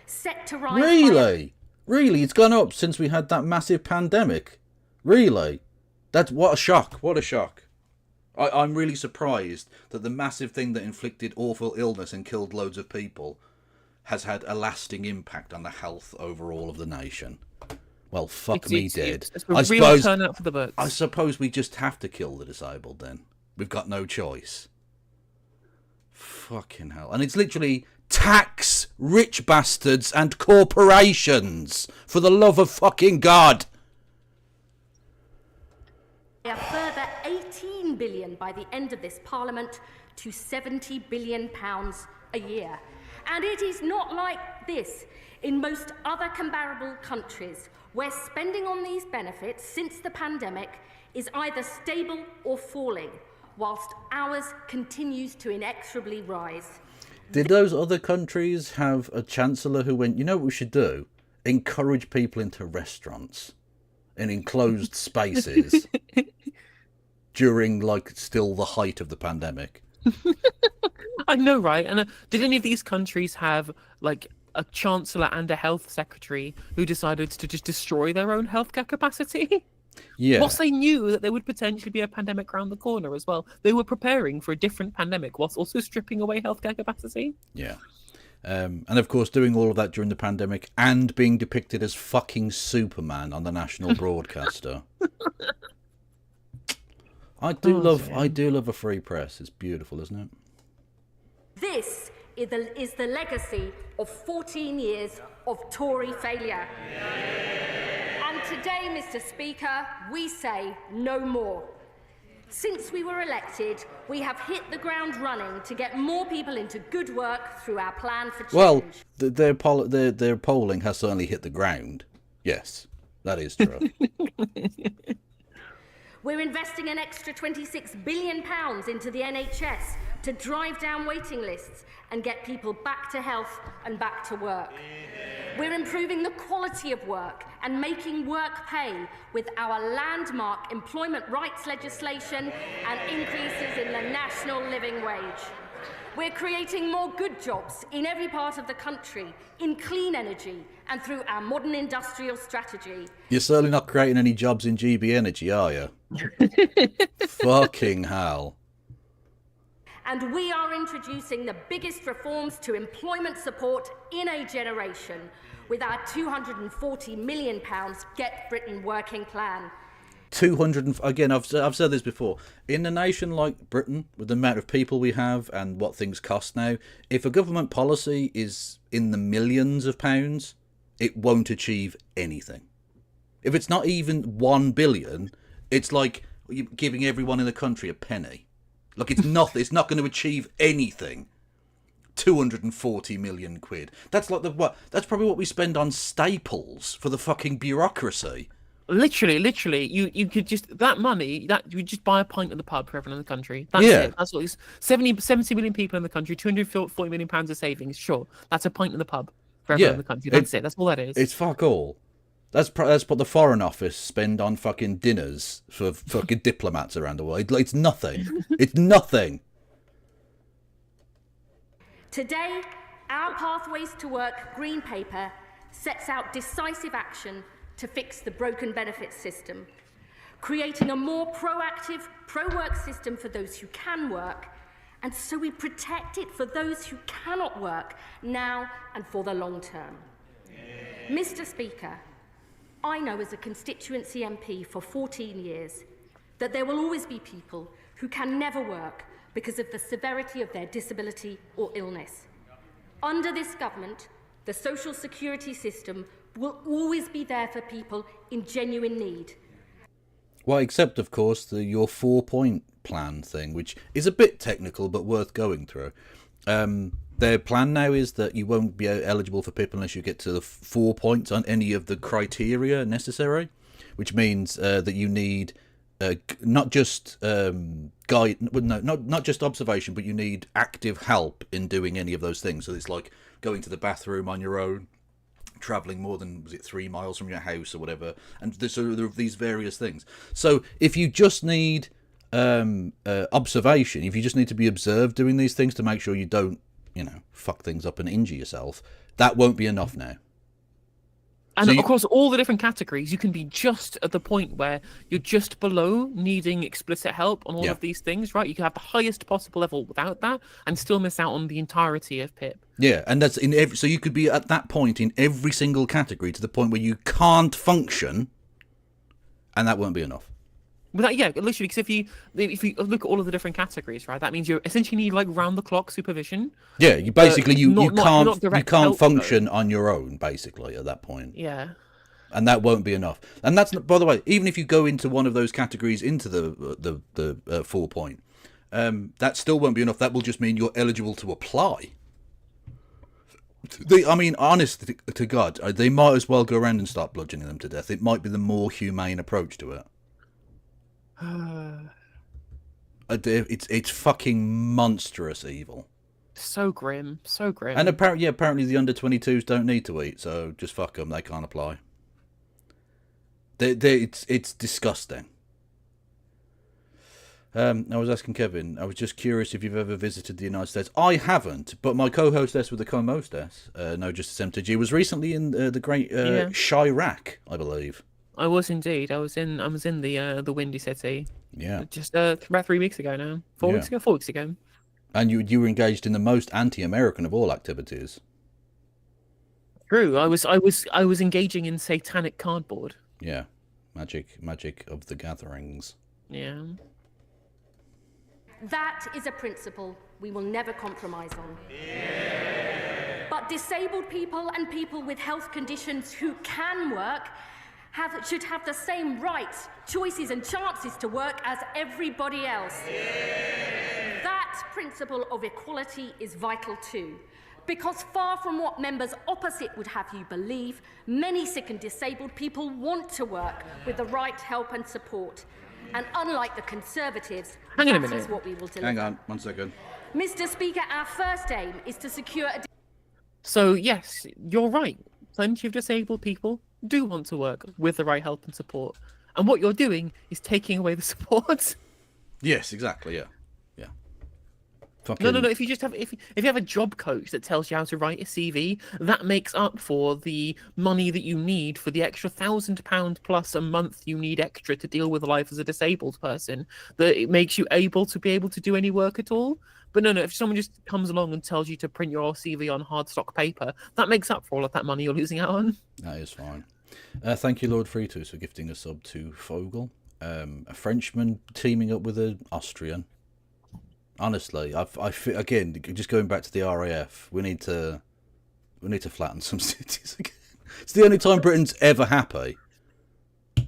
set to rise. Really? It's gone up since we had that massive pandemic? Really? What a shock. What a shock. I'm really surprised that the massive thing that inflicted awful illness and killed loads of people has had a lasting impact on the health overall of the nation. Well, fuck me dead. It's a real turnout for the books. I suppose we just have to kill the disabled then. We've got no choice. Fucking hell. And it's literally tax rich bastards and corporations. For the love of fucking God. A further 18 billion by the end of this Parliament to 70 billion pounds a year. And it is not like this in most other comparable countries, where spending on these benefits since the pandemic is either stable or falling, whilst ours continues to inexorably rise. Did those other countries have a chancellor who went, you know what we should do? Encourage people into restaurants in enclosed spaces during, like, still the height of the pandemic. I know, right? And did any of these countries have like a chancellor and a health secretary who decided to just destroy their own healthcare capacity? Yeah. Whilst they knew that there would potentially be a pandemic around the corner as well, they were preparing for a different pandemic whilst also stripping away healthcare capacity. Yeah. And of course, doing all of that during the pandemic and being depicted as fucking Superman on the national broadcaster. I do love a free press. It's beautiful, isn't it? This is the legacy of 14 years of Tory failure. And today, Mr. Speaker, we say no more. Since we were elected, we have hit the ground running to get more people into good work through our plan for change. Well, their polling has certainly hit the ground. Yes, that is true. We're investing an extra £26 billion into the NHS to drive down waiting lists and get people back to health and back to work. We're improving the quality of work and making work pay with our landmark employment rights legislation and increases in the national living wage. We're creating more good jobs in every part of the country, in clean energy and through our modern industrial strategy. You're certainly not creating any jobs in GB Energy, are you? Fucking hell. And we are introducing the biggest reforms to employment support in a generation with our £240 million Get Britain Working plan. 200 again, I've said this before. In a nation like Britain, with the amount of people we have and what things cost now, if a government policy is in the millions of pounds, it won't achieve anything. If it's not even 1 billion, it's like giving everyone in the country a penny. Like, it's nothing. It's not going to achieve anything. 240 million quid. That's like that's probably what we spend on staples for the fucking bureaucracy. Literally, you could just, that money, that you would just buy a pint at the pub for everyone in the country. That's Yeah. it. That's what it's 70 million people in the country, £240 million of savings. Sure, that's a pint in the pub for everyone in the country. That's it. That's all that is. It's fuck all. That's what the Foreign Office spend on fucking dinners for fucking diplomats around the world. It's nothing. It's nothing. Today, our Pathways to Work Green Paper sets out decisive action to fix the broken benefits system, creating a more proactive, pro-work system for those who can work, and so we protect it for those who cannot work now and for the long term. Mr. Speaker, I know as a constituency MP for 14 years that there will always be people who can never work because of the severity of their disability or illness. Under this government, the social security system will always be there for people in genuine need. Well, except, of course, your 4-point plan thing, which is a bit technical but worth going through. Their plan now is that you won't be eligible for PIP unless you get to the 4 points on any of the criteria necessary, which means that you need not just not just observation, but you need active help in doing any of those things. So it's like going to the bathroom on your own, travelling more than 3 miles from your house or whatever, and there are these various things. So if you just need observation, if you just need to be observed doing these things to make sure you don't, fuck things up and injure yourself, that won't be enough now. And across all the different categories, you can be just at the point where you're just below needing explicit help on all of these things, right? You can have the highest possible level without that and still miss out on the entirety of PIP. Yeah, and that's in every. So you could be at that point in every single category to the point where you can't function, and that won't be enough. But literally, because if you look at all of the different categories, right, that means you essentially need like round the clock supervision. Yeah, you basically you can't function on your own basically at that point. Yeah, and that won't be enough. And that's, by the way, even if you go into one of those categories into the 4 point, that still won't be enough. That will just mean you're eligible to apply. I mean, honest to God, they might as well go around and start bludgeoning them to death. It might be the more humane approach to it. It's fucking monstrous evil. So grim. And apparently the under 22s don't need to eat, so just fuck them. They can't apply. It's disgusting. I was asking Kevin, I was just curious if you've ever visited the United States. I haven't, but my co-hostess with the co-mostess, No Justice MTG, was recently in the great Chirac, I believe. I was indeed. I was in the Windy City. Yeah. Just about 3 weeks ago now. 4 weeks ago. 4 weeks ago. And you were engaged in the most anti-American of all activities. True. I was engaging in satanic cardboard. Yeah. Magic of the gatherings. Yeah. That is a principle we will never compromise on. Yeah. But disabled people and people with health conditions who can work should have the same rights, choices and chances to work as everybody else. Yeah. That principle of equality is vital too, because far from what members opposite would have you believe, many sick and disabled people want to work with the right help and support. And unlike the Conservatives, Hang on a that minute. is what we will deliver. Hang on, 1 second. Mr. Speaker, our first aim is to secure a... So yes, you're right. Plenty of disabled people do want to work with the right help and support. And what you're doing is taking away the support. Yes, exactly, yeah. No. If you have a job coach that tells you how to write a CV, that makes up for the money that you need for the extra £1,000 plus a month you need extra to deal with life as a disabled person. That it makes you able to do any work at all. But no, if someone just comes along and tells you to print your CV on hard stock paper, that makes up for all of that money you're losing out on. That is fine. Thank you, Lord Fritus, for gifting a sub to Fogel. A Frenchman teaming up with an Austrian. Honestly, I feel, again, just going back to the RAF, we need to flatten some cities again. It's the only time Britain's ever happy.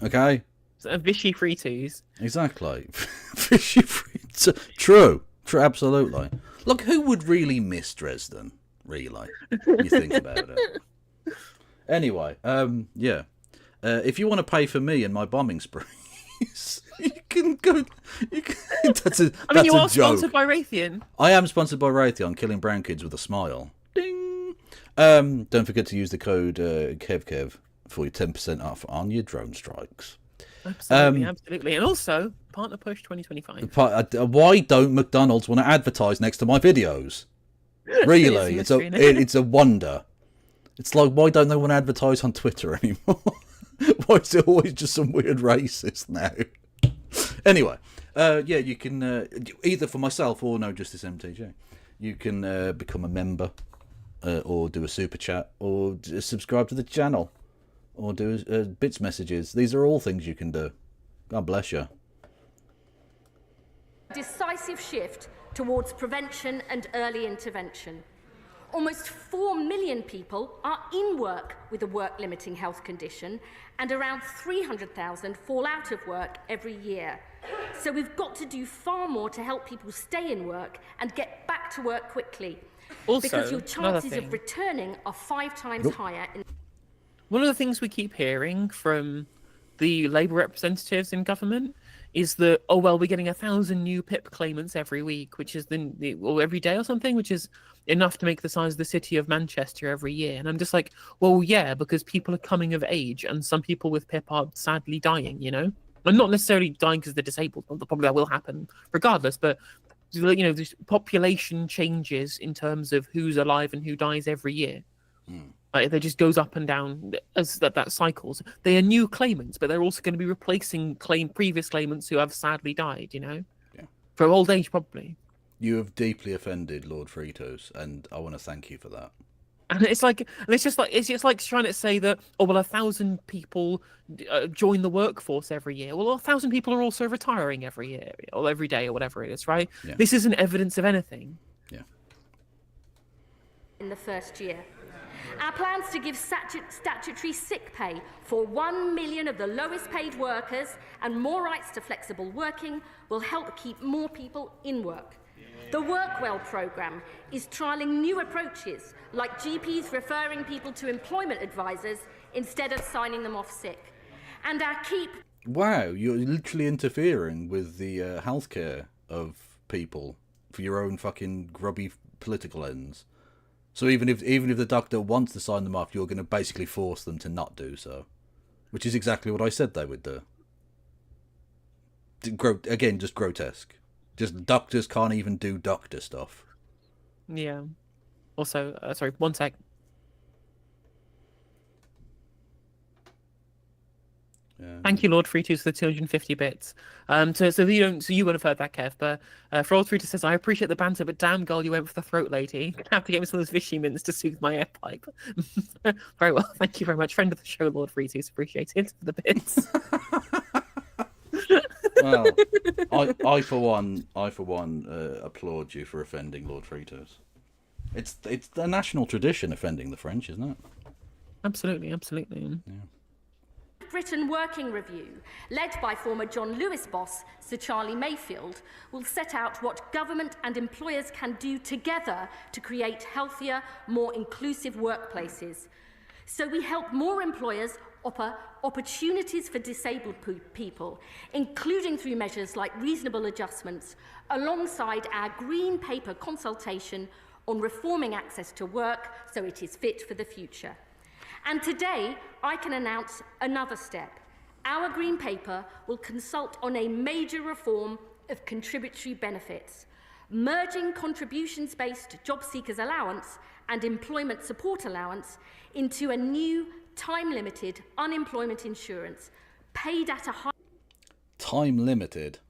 Okay? So, Vichy Fritus. Exactly. Vichy Fritus. True, absolutely. Look, who would really miss Dresden, really? You think about it. Anyway, yeah. If you want to pay for me and my bombing sprees, you can go. That's a you are joke. sponsored by Raytheon. I am sponsored by Raytheon, killing brown kids with a smile. Ding. Don't forget to use the code KevKev for your 10% off on your drone strikes. Absolutely. And also, Partner Push 2025. Why don't McDonald's want to advertise next to my videos? Really, it's a wonder. It's like, why don't they want to advertise on Twitter anymore? Why is it always just some weird racist now? Anyway, yeah, you can, either for myself or No Justice MTJ, you can become a member, or do a super chat, or subscribe to the channel, or do bits messages. These are all things you can do. God bless you. Decisive shift towards prevention and early intervention. Almost 4 million people are in work with a work-limiting health condition, and around 300,000 fall out of work every year. So we've got to do far more to help people stay in work and get back to work quickly. Also, because your chances of returning are 5 times higher. One of the things we keep hearing from the Labour representatives in government is that, oh, well, we're getting 1,000 new PIP claimants every week, which is or every day or something, which is enough to make the size of the city of Manchester every year. And I'm just like, well, yeah, because people are coming of age and some people with PIP are sadly dying, you know? And not necessarily dying because they're disabled, probably that will happen regardless, but, you know, this population changes in terms of who's alive and who dies every year. Like, it just goes up and down as that cycles. They are new claimants, but they're also going to be replacing previous claimants who have sadly died, you know? Yeah. From old age, probably. You have deeply offended Lord Fritos, and I want to thank you for that. And it's just like trying to say that, oh, well, 1,000 people join the workforce every year. Well, 1,000 people are also retiring every year or every day or whatever it is, right? Yeah. This isn't evidence of anything. Yeah. In the first year. Our plans to give statutory sick pay for 1 million of the lowest paid workers and more rights to flexible working will help keep more people in work. The Workwell programme is trialling new approaches, like GPs referring people to employment advisors instead of signing them off sick. And our keep... Wow, you're literally interfering with the healthcare of people for your own fucking grubby political ends. So even if the doctor wants to sign them off, you're going to basically force them to not do so. Which is exactly what I said they would do. Again, just grotesque. Just doctors can't even do doctor stuff. Yeah. Also, sorry, one sec. Thank you, Lord Fritus, for the 250 bits. So you wouldn't have heard that, Kev, but Lord Fritus says, I appreciate the banter, but damn girl, you went for the throat lady. I have to get me some of those Vichy mints to soothe my air pipe. Very well, thank you very much. Friend of the show, Lord Fritus, appreciate it for the bits. Well, I for one applaud you for offending Lord Fritos. It's the national tradition offending the French, isn't it? Absolutely. Yeah. Britain Working Review, led by former John Lewis boss Sir Charlie Mayfield, will set out what government and employers can do together to create healthier, more inclusive workplaces. So we help more employers offer opportunities for disabled people, including through measures like reasonable adjustments, alongside our Green Paper consultation on reforming access to work so it is fit for the future. And today, I can announce another step. Our Green Paper will consult on a major reform of contributory benefits, merging contributions-based job seekers allowance and employment support allowance into a new time-limited unemployment insurance paid at a high... Time-limited?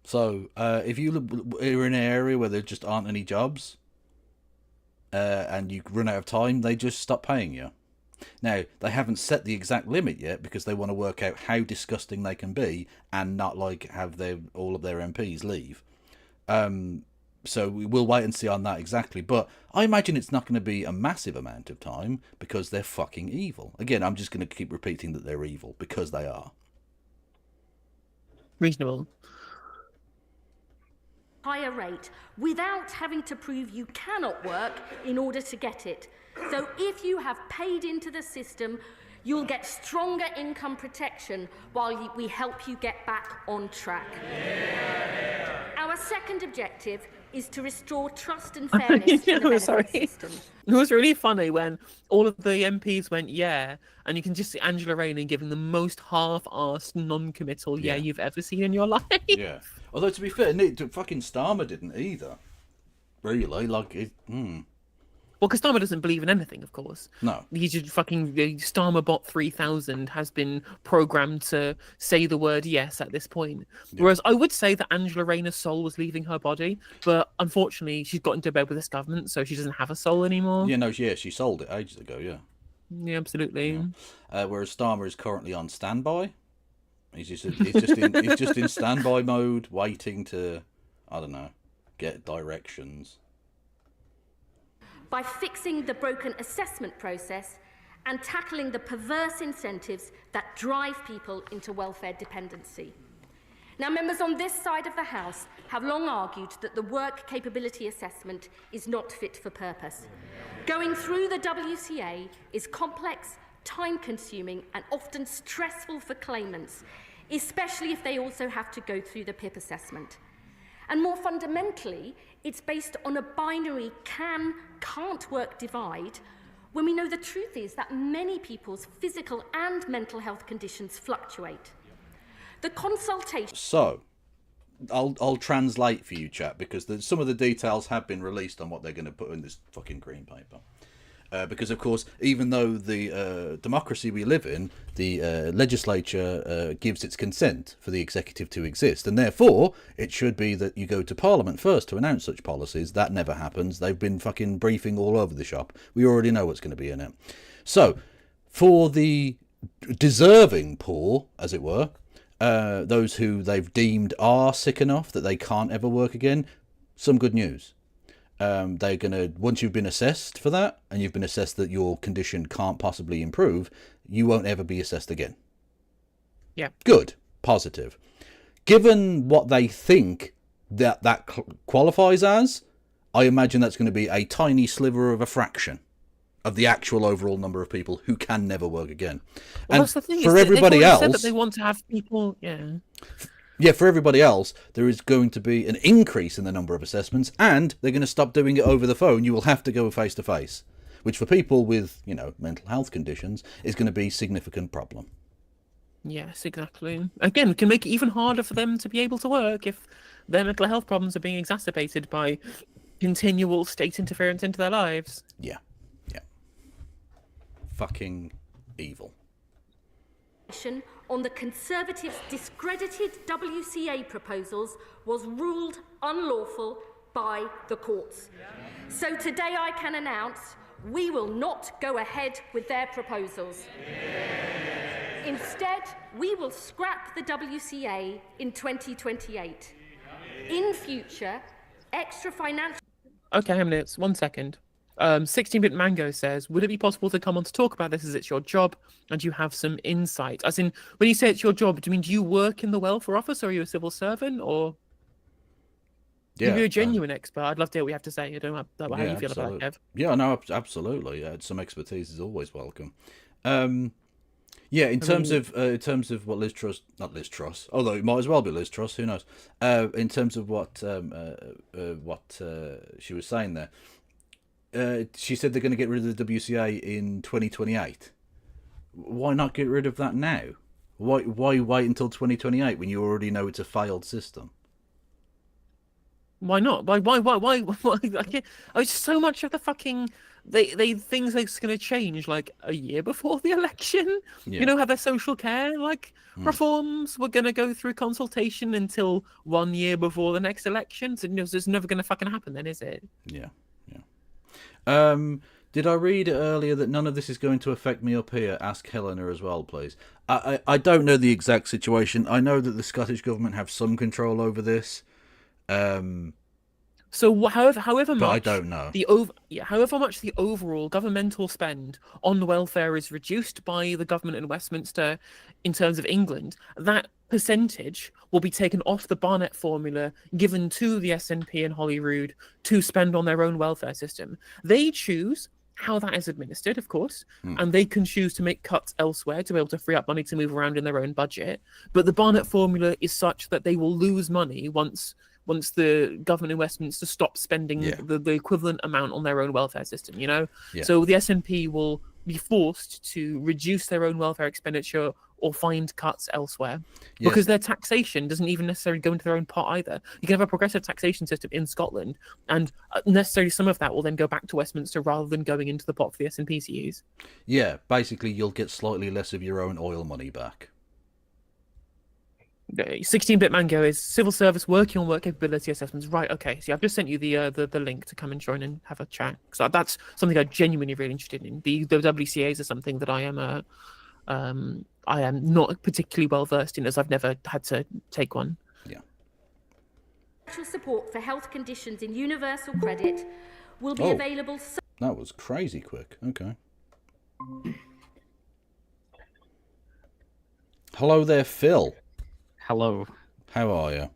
So, if you're in an area where there just aren't any jobs, and you run out of time, they just stop paying you. Now, they haven't set the exact limit yet because they want to work out how disgusting they can be and not have all of their MPs leave. So we will wait and see on that exactly. But I imagine it's not going to be a massive amount of time because they're fucking evil. Again, I'm just going to keep repeating that they're evil because they are. Reasonable. Higher rate without having to prove you cannot work in order to get it. So if you have paid into the system, you'll get stronger income protection while we help you get back on track. Yeah. Our second objective is to restore trust and fairness in the benefit system. It was really funny when all of the MPs went, yeah, and you can just see Angela Rayner giving the most half-arsed, non-committal yeah you've ever seen in your life. Yeah. Although, to be fair, fucking Starmer didn't either. Really? Well, because Starmer doesn't believe in anything, of course. No. He's just fucking... Starmer bot 3000 has been programmed to say the word yes at this point. Yeah. Whereas I would say that Angela Rayner's soul was leaving her body, but unfortunately she's got into bed with this government, so she doesn't have a soul anymore. She sold it ages ago, yeah. Yeah, absolutely. Yeah. Whereas Starmer is currently on standby. He's just in standby mode, waiting to, I don't know, get directions. By fixing the broken assessment process and tackling the perverse incentives that drive people into welfare dependency. Now, members on this side of the House have long argued that the work capability assessment is not fit for purpose. Going through the WCA is complex, time-consuming, and often stressful for claimants, especially if they also have to go through the PIP assessment. And more fundamentally, it's based on a binary can't work divide, when we know the truth is that many people's physical and mental health conditions fluctuate. The consultation... So, I'll translate for you, chat, because some of the details have been released on what they're going to put in this fucking Green Paper. Because, of course, even though the democracy we live in, the legislature gives its consent for the executive to exist, and therefore it should be that you go to Parliament first to announce such policies. That never happens. They've been fucking briefing all over the shop. We already know what's going to be in it. So, for the deserving poor, as it were, those who they've deemed are sick enough that they can't ever work again, some good news. They're going to, once you've been assessed for that, and you've been assessed that your condition can't possibly improve, you won't ever be assessed again. Yeah. Good. Positive. Given what they think that qualifies as, I imagine that's going to be a tiny sliver of a fraction of the actual overall number of people who can never work again. Well, and that's the thing, for everybody else, said that they want to have people, Yeah, for everybody else, there is going to be an increase in the number of assessments, and they're going to stop doing it over the phone. You will have to go face to face, which for people with, mental health conditions is going to be a significant problem. Yes, exactly. Again, it can make it even harder for them to be able to work if their mental health problems are being exacerbated by continual state interference into their lives. Yeah. Yeah. Fucking evil. On the Conservatives' discredited WCA proposals was ruled unlawful by the courts. So today I can announce we will not go ahead with their proposals. Instead, we will scrap the WCA in 2028. In future, extra financial... Okay, minutes. 1 second. 16-bit Mango says, would it be possible to come on to talk about this as it's your job and you have some insight? As in, when you say it's your job, do you mean do you work in the welfare office or are you a civil servant or... Yeah, if you're a genuine expert, I'd love to hear what you have to say. I don't know how you feel about it, Kev. Yeah, no, absolutely. Some expertise is always welcome. Yeah, in terms of what Liz Truss, not Liz Truss, although it might as well be Liz Truss, who knows? In terms of what she was saying there, she said they're going to get rid of the WCA in 2028. Why not get rid of that now? Why wait until 2028 when you already know it's a failed system? Why not? Why? I can't, so much of the fucking they things that's going to change like a year before the election. Yeah. You know how their social care reforms were going to go through consultation until 1 year before the next election. So it's never going to fucking happen then, is it? Yeah, yeah. Did I read earlier that none of this is going to affect me up here? Ask Helena as well, please. I don't know the exact situation. I know that the Scottish government have some control over this. So however much, but I don't know. However much the overall governmental spend on welfare is reduced by the government in Westminster in terms of England, that percentage will be taken off the Barnett formula given to the SNP and Holyrood to spend on their own welfare system. They choose how that is administered, of course, and they can choose to make cuts elsewhere to be able to free up money to move around in their own budget. But the Barnett formula is such that they will lose money once the government in Westminster stops spending the equivalent amount on their own welfare system, you know? Yeah. So the SNP will be forced to reduce their own welfare expenditure or find cuts elsewhere because their taxation doesn't even necessarily go into their own pot either. You can have a progressive taxation system in Scotland and necessarily some of that will then go back to Westminster rather than going into the pot for the SNP to use. Yeah, basically you'll get slightly less of your own oil money back. 16-bit Mango is civil service working on work capability assessments. Right, okay. So I've just sent you the link to come and join and have a chat. So that's something I'm genuinely really interested in. The WCAs are something that I am not particularly well versed in as I've never had to take one. Yeah. Support for health conditions in universal credit will be available. That was crazy quick. Okay. Hello there, Phil. Hello. How are you?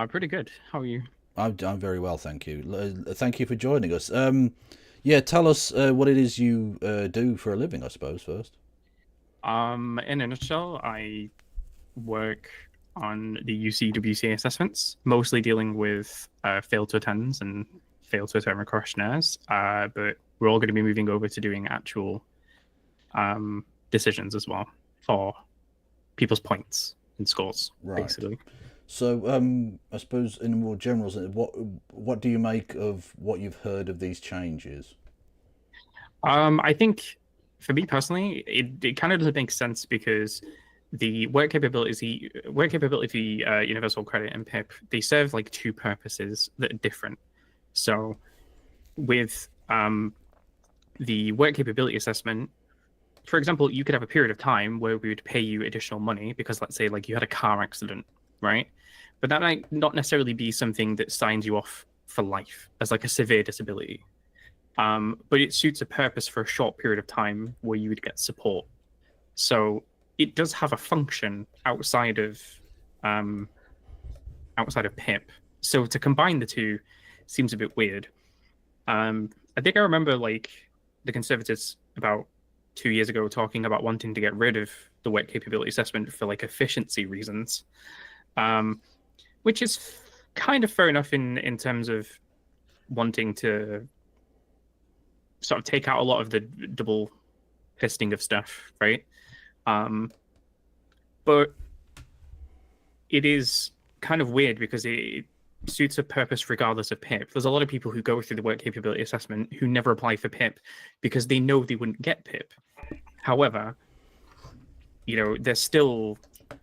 Pretty good. How are you? I'm very well, thank you. Thank you for joining us. Yeah, tell us what it is you do for a living, I suppose, first. In a nutshell, I work on the UC WCA assessments, mostly dealing with failed to attend and failed to attend questionnaires. But we're all going to be moving over to doing actual decisions as well for people's points and scores, basically. So, I suppose in more general sense, what do you make of what you've heard of these changes? I think, for me personally, it kind of doesn't make sense because the work capability, universal credit and PIP, they serve like two purposes that are different. So, with the work capability assessment, for example, you could have a period of time where we would pay you additional money because, let's say, like you had a car accident, right? But that might not necessarily be something that signs you off for life as like a severe disability. But it suits a purpose for a short period of time where you would get support. So it does have a function outside of PIP. So to combine the two seems a bit weird. I think I remember like the Conservatives about 2 years ago talking about wanting to get rid of the work capability assessment for like efficiency reasons, which is kind of fair enough in terms of wanting to sort of take out a lot of the double fisting of stuff, right? But it is kind of weird because it suits a purpose regardless of PIP. There's a lot of people who go through the work capability assessment who never apply for PIP because they know they wouldn't get PIP. However, they're still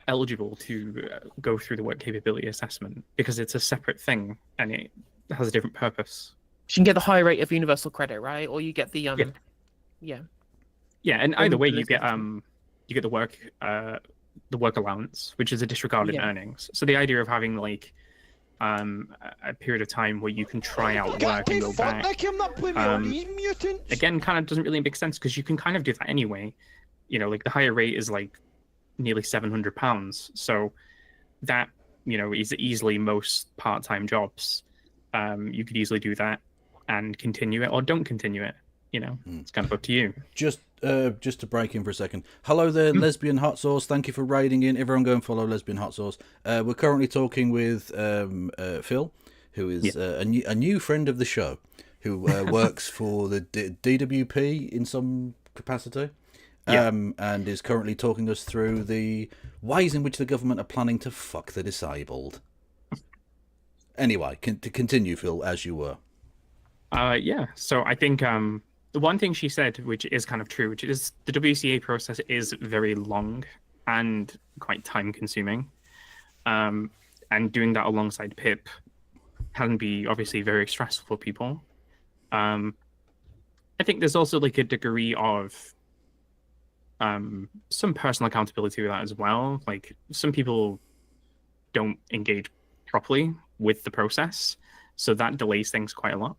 eligible to go through the work capability assessment because it's a separate thing and it has a different purpose. You can get the high rate of universal credit, right? Or you get the yeah, and either way you get the work allowance, which is a disregarded earnings. So the idea of having like a period of time where you can try out work and go back again kind of doesn't really make sense because you can kind of do that anyway. Like the higher rate is like nearly £700, so that is easily most part-time jobs. You could easily do that and continue it or don't continue it. It's kind of up to you. Just to break in for a second. Hello there, Lesbian Hot Sauce. Thank you for raiding in. Everyone go and follow Lesbian Hot Sauce. We're currently talking with Phil, who is a new friend of the show, who works for the DWP in some capacity, and is currently talking us through the ways in which the government are planning to fuck the disabled. Anyway, to continue, Phil, as you were. So I think the one thing she said, which is kind of true, which is the WCA process is very long and quite time consuming. And doing that alongside PIP can be obviously very stressful for people. I think there's also like a degree of some personal accountability with that as well. Like some people don't engage properly with the process, so that delays things quite a lot.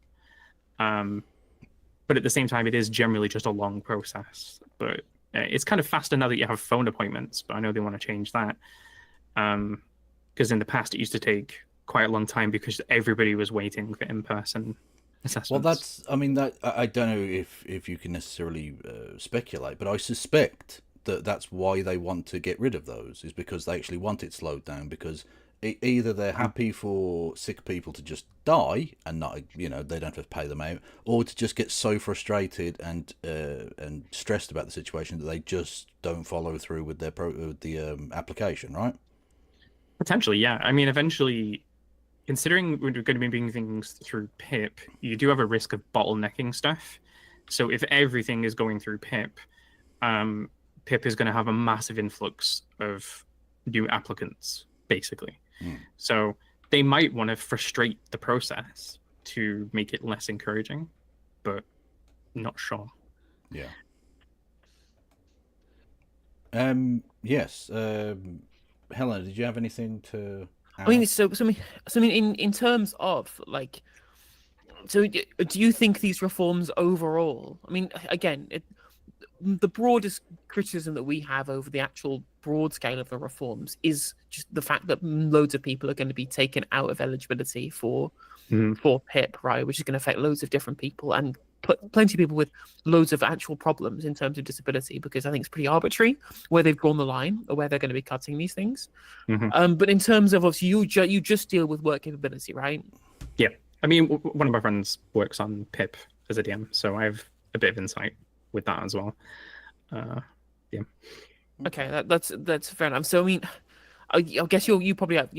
But at the same time, it is generally just a long process. But it's kind of faster now that you have phone appointments, but I know they want to change that. Because in the past, it used to take quite a long time because everybody was waiting for in-person assessments. Well, I don't know if you can necessarily speculate, but I suspect that's why they want to get rid of those, is because they actually want it slowed down, because either they're happy for sick people to just die and not, they don't have to pay them out, or to just get so frustrated and stressed about the situation that they just don't follow through with the application, right? Potentially, yeah. I mean, eventually, considering we're going to be doing things through PIP, you do have a risk of bottlenecking stuff. So if everything is going through PIP, PIP is going to have a massive influx of new applicants, basically. So they might want to frustrate the process to make it less encouraging, but not sure. Yeah. Yes. Helena, did you have anything to add? I mean, so in terms of like, so do you think these reforms overall? I mean, again, the broadest criticism that we have over the actual broad scale of the reforms is just the fact that loads of people are going to be taken out of eligibility for PIP, right? Which is going to affect loads of different people and plenty of people with loads of actual problems in terms of disability, because I think it's pretty arbitrary where they've drawn the line or where they're going to be cutting these things. But in terms of, obviously, you just deal with work capability, right? Yeah. I mean, one of my friends works on PIP as a DM, so I have a bit of insight with that as well. Okay, that's fair enough. So I mean, I guess you're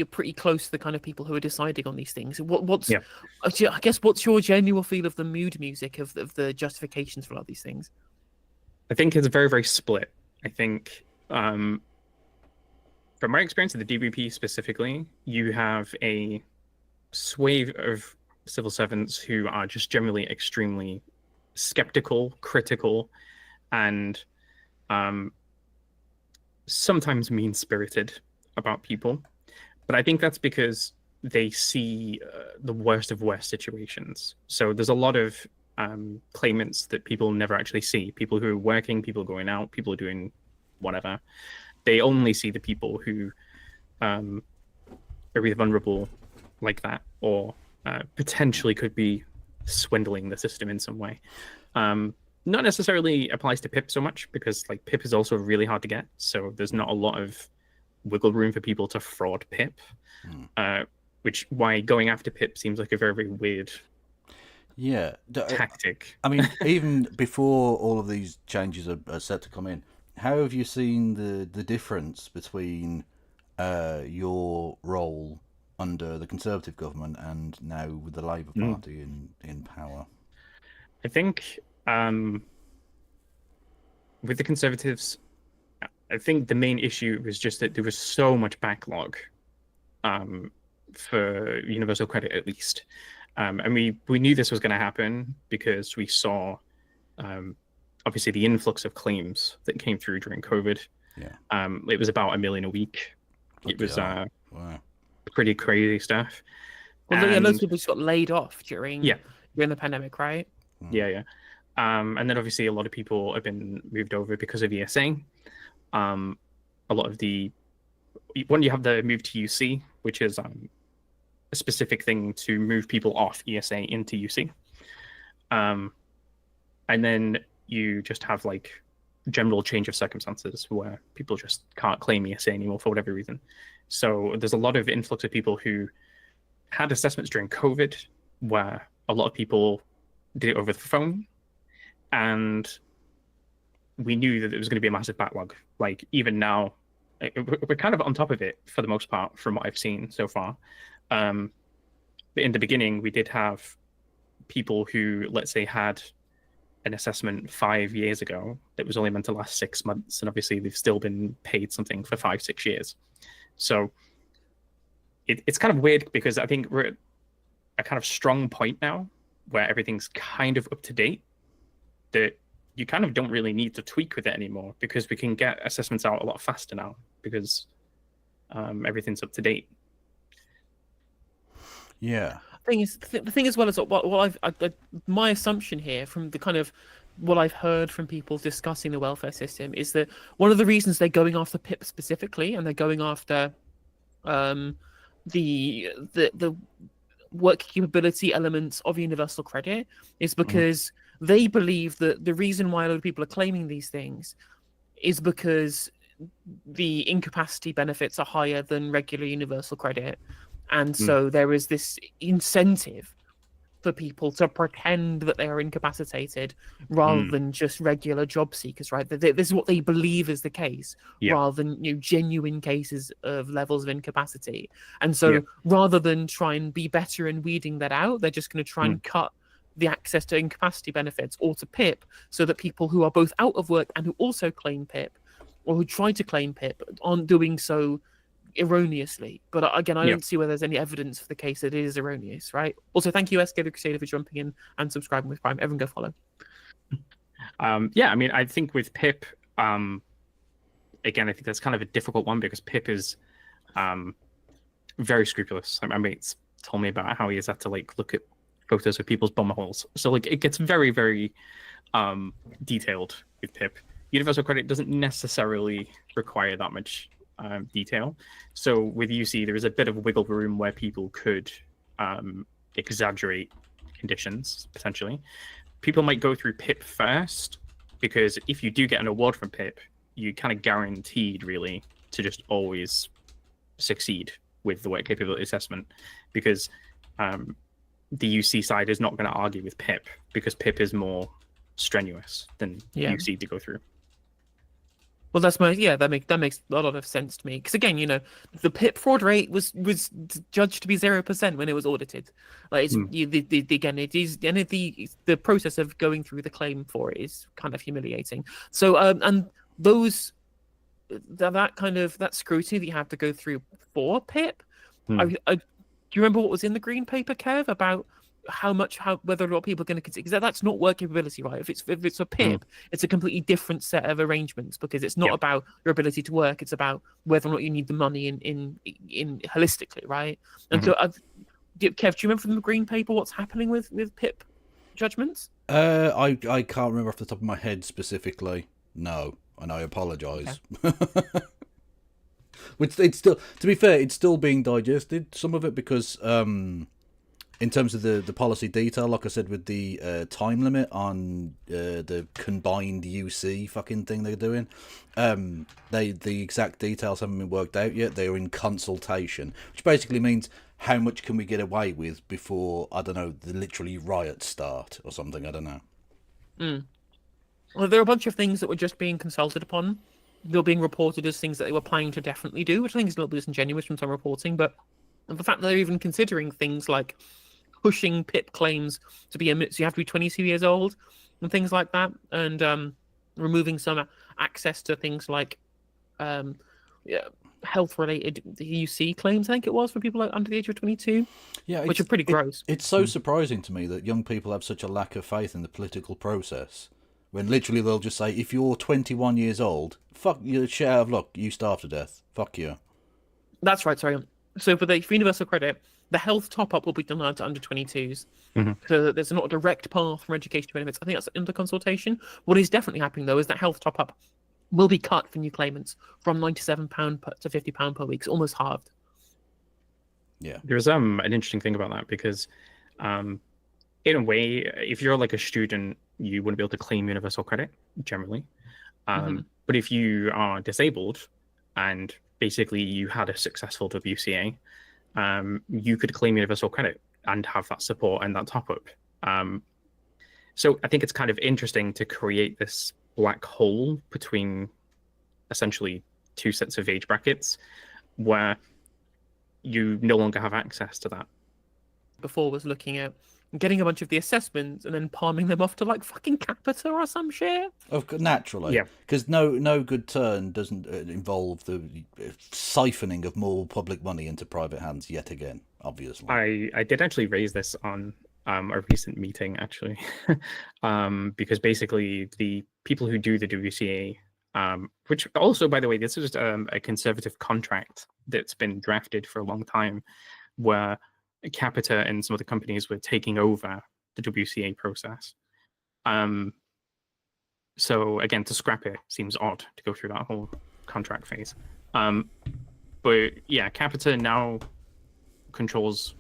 pretty close to the kind of people who are deciding on these things. I guess what's your genuine feel of the mood music of the justifications for a lot of these things? I think it's very, very split. I think from my experience of the DVP specifically, you have a swathe of civil servants who are just generally extremely skeptical, critical, and sometimes mean-spirited about people. But I think that's because they see the worst of worst situations. So there's a lot of claimants that people never actually see. People who are working, people going out, people doing whatever. They only see the people who are either vulnerable like that or potentially could be swindling the system in some way. Not necessarily applies to PIP so much, because like PIP is also really hard to get. So there's not a lot of wiggle room for people to fraud PIP, which why going after PIP seems like a very, very weird tactic. I mean, even before all of these changes are set to come in, how have you seen the difference between your role under the Conservative government and now with the Labour Party in power? I think with the Conservatives, I think the main issue was just that there was so much backlog for universal credit, at least. And we knew this was going to happen because we saw, obviously, the influx of claims that came through during COVID. Yeah. It was about 1 million a week. It was wow. pretty crazy stuff. Well, and, loads of people just got laid off during the pandemic, right? Yeah. And then obviously a lot of people have been moved over because of ESA. A lot of when you have the move to UC, which is a specific thing to move people off ESA into UC. And then you just have like general change of circumstances where people just can't claim ESA anymore for whatever reason. So there's a lot of influx of people who had assessments during COVID where a lot of people did it over the phone, and we knew that there was going to be a massive backlog. Like even now, we're kind of on top of it for the most part from what I've seen so far. But in the beginning, we did have people who, let's say, had an assessment 5 years ago that was only meant to last 6 months, and obviously they've still been paid something for 5-6 years. So it's kind of weird because I think we're at a kind of strong point now where everything's kind of up to date, that you kind of don't really need to tweak with it anymore because we can get assessments out a lot faster now because everything's up to date. Yeah. The thing as well is what my assumption here from the kind of what I've heard from people discussing the welfare system is that one of the reasons they're going after PIP specifically, and they're going after the work capability elements of universal credit, is because they believe that the reason why a lot of people are claiming these things is because the incapacity benefits are higher than regular universal credit. And so there is this incentive for people to pretend that they are incapacitated rather than just regular job seekers, right? This is what they believe is the case, rather than genuine cases of levels of incapacity. And so rather than try and be better in weeding that out, they're just going to try and cut the access to incapacity benefits or to PIP so that people who are both out of work and who also claim PIP or who try to claim PIP aren't doing so erroneously. But again, I don't see where there's any evidence for the case that it is erroneous, right? Also, thank you, SK the Crusader, for jumping in and subscribing with Prime. Everyone go follow. I mean, I think with PIP, again, I think that's kind of a difficult one because PIP is very scrupulous. My mate's told me about how he has had to like look at photos of people's bum holes. So like it gets very, very detailed with PIP. Universal credit doesn't necessarily require that much detail. So with UC, there is a bit of wiggle room where people could exaggerate conditions, potentially. People might go through PIP first, because if you do get an award from PIP, you kind of guaranteed, really, to just always succeed with the work capability assessment, because the UC side is not going to argue with PIP, because PIP is more strenuous than UC to go through. Well, that makes a lot of sense to me. Because again, the PIP fraud rate was judged to be 0% when it was audited. Like it's, again, it is, and the process of going through the claim for it is kind of humiliating. So, and that scrutiny that you have to go through for PIP. Do you remember what was in the green paper, Kev, about whether or not people are going to consider, because that's not work capability, right? If it's a PIP, it's a completely different set of arrangements, because it's not about your ability to work, it's about whether or not you need the money in holistically, right? And so Kev, do you remember from the green paper what's happening with PIP judgments? I can't remember off the top of my head specifically, no, and I apologize. Okay. It's still, to be fair, it's still being digested, some of it, because in terms of the policy detail, like I said, with the time limit on the combined UC fucking thing they're doing, the exact details haven't been worked out yet. They are in consultation, which basically means how much can we get away with before, I don't know, the literally riots start or something. I don't know. Well, there are a bunch of things that were just being consulted upon. They were being reported as things that they were planning to definitely do, which I think is a little bit disingenuous from some reporting. But the fact that they're even considering things like pushing PIP claims to be so you have to be 22 years old and things like that, and removing some access to things like health-related UC claims, I think it was, for people like under the age of 22. Yeah, which are pretty gross. It's so surprising to me that young people have such a lack of faith in the political process. When literally they'll just say, if you're 21 years old, fuck you, shit out of luck, you starve to death. Fuck you. That's right, sorry. So for universal credit, the health top-up will be denied to under 22s. So that there's not a direct path from education to benefits. I think that's in the consultation. What is definitely happening, though, is that health top-up will be cut for new claimants from £97 to £50 per week. It's almost halved. Yeah. There's an interesting thing about that, because in a way, if you're like a student, you wouldn't be able to claim universal credit generally. But if you are disabled and basically you had a successful WCA, you could claim universal credit and have that support and that top up. So I think it's kind of interesting to create this black hole between essentially two sets of age brackets where you no longer have access to that. Before was looking at getting a bunch of the assessments and then palming them off to like fucking Capita or some shit. Naturally. Yeah. Because no good turn doesn't involve the siphoning of more public money into private hands yet again, obviously. I did actually raise this on a recent meeting, actually, because basically the people who do the WCA, which also, by the way, this is a conservative contract that's been drafted for a long time, where Capita and some other companies were taking over the WCA process. So again, to scrap it seems odd to go through that whole contract phase. But yeah, Capita now controls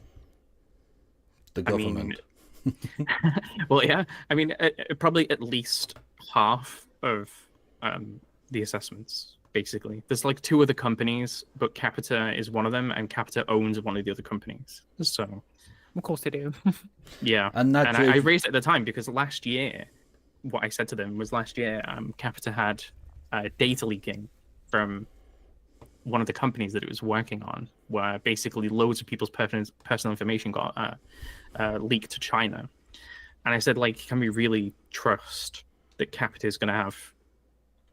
the government. Well, yeah, I mean, probably at least half of the assessments. Basically, there's like two other companies, but Capita is one of them, and Capita owns one of the other companies. So, of course they do. Yeah, and I raised it at the time because last year, what I said to them was Capita had data leaking from one of the companies that it was working on, where basically loads of people's personal information got leaked to China. And I said, like, can we really trust that Capita is going to have,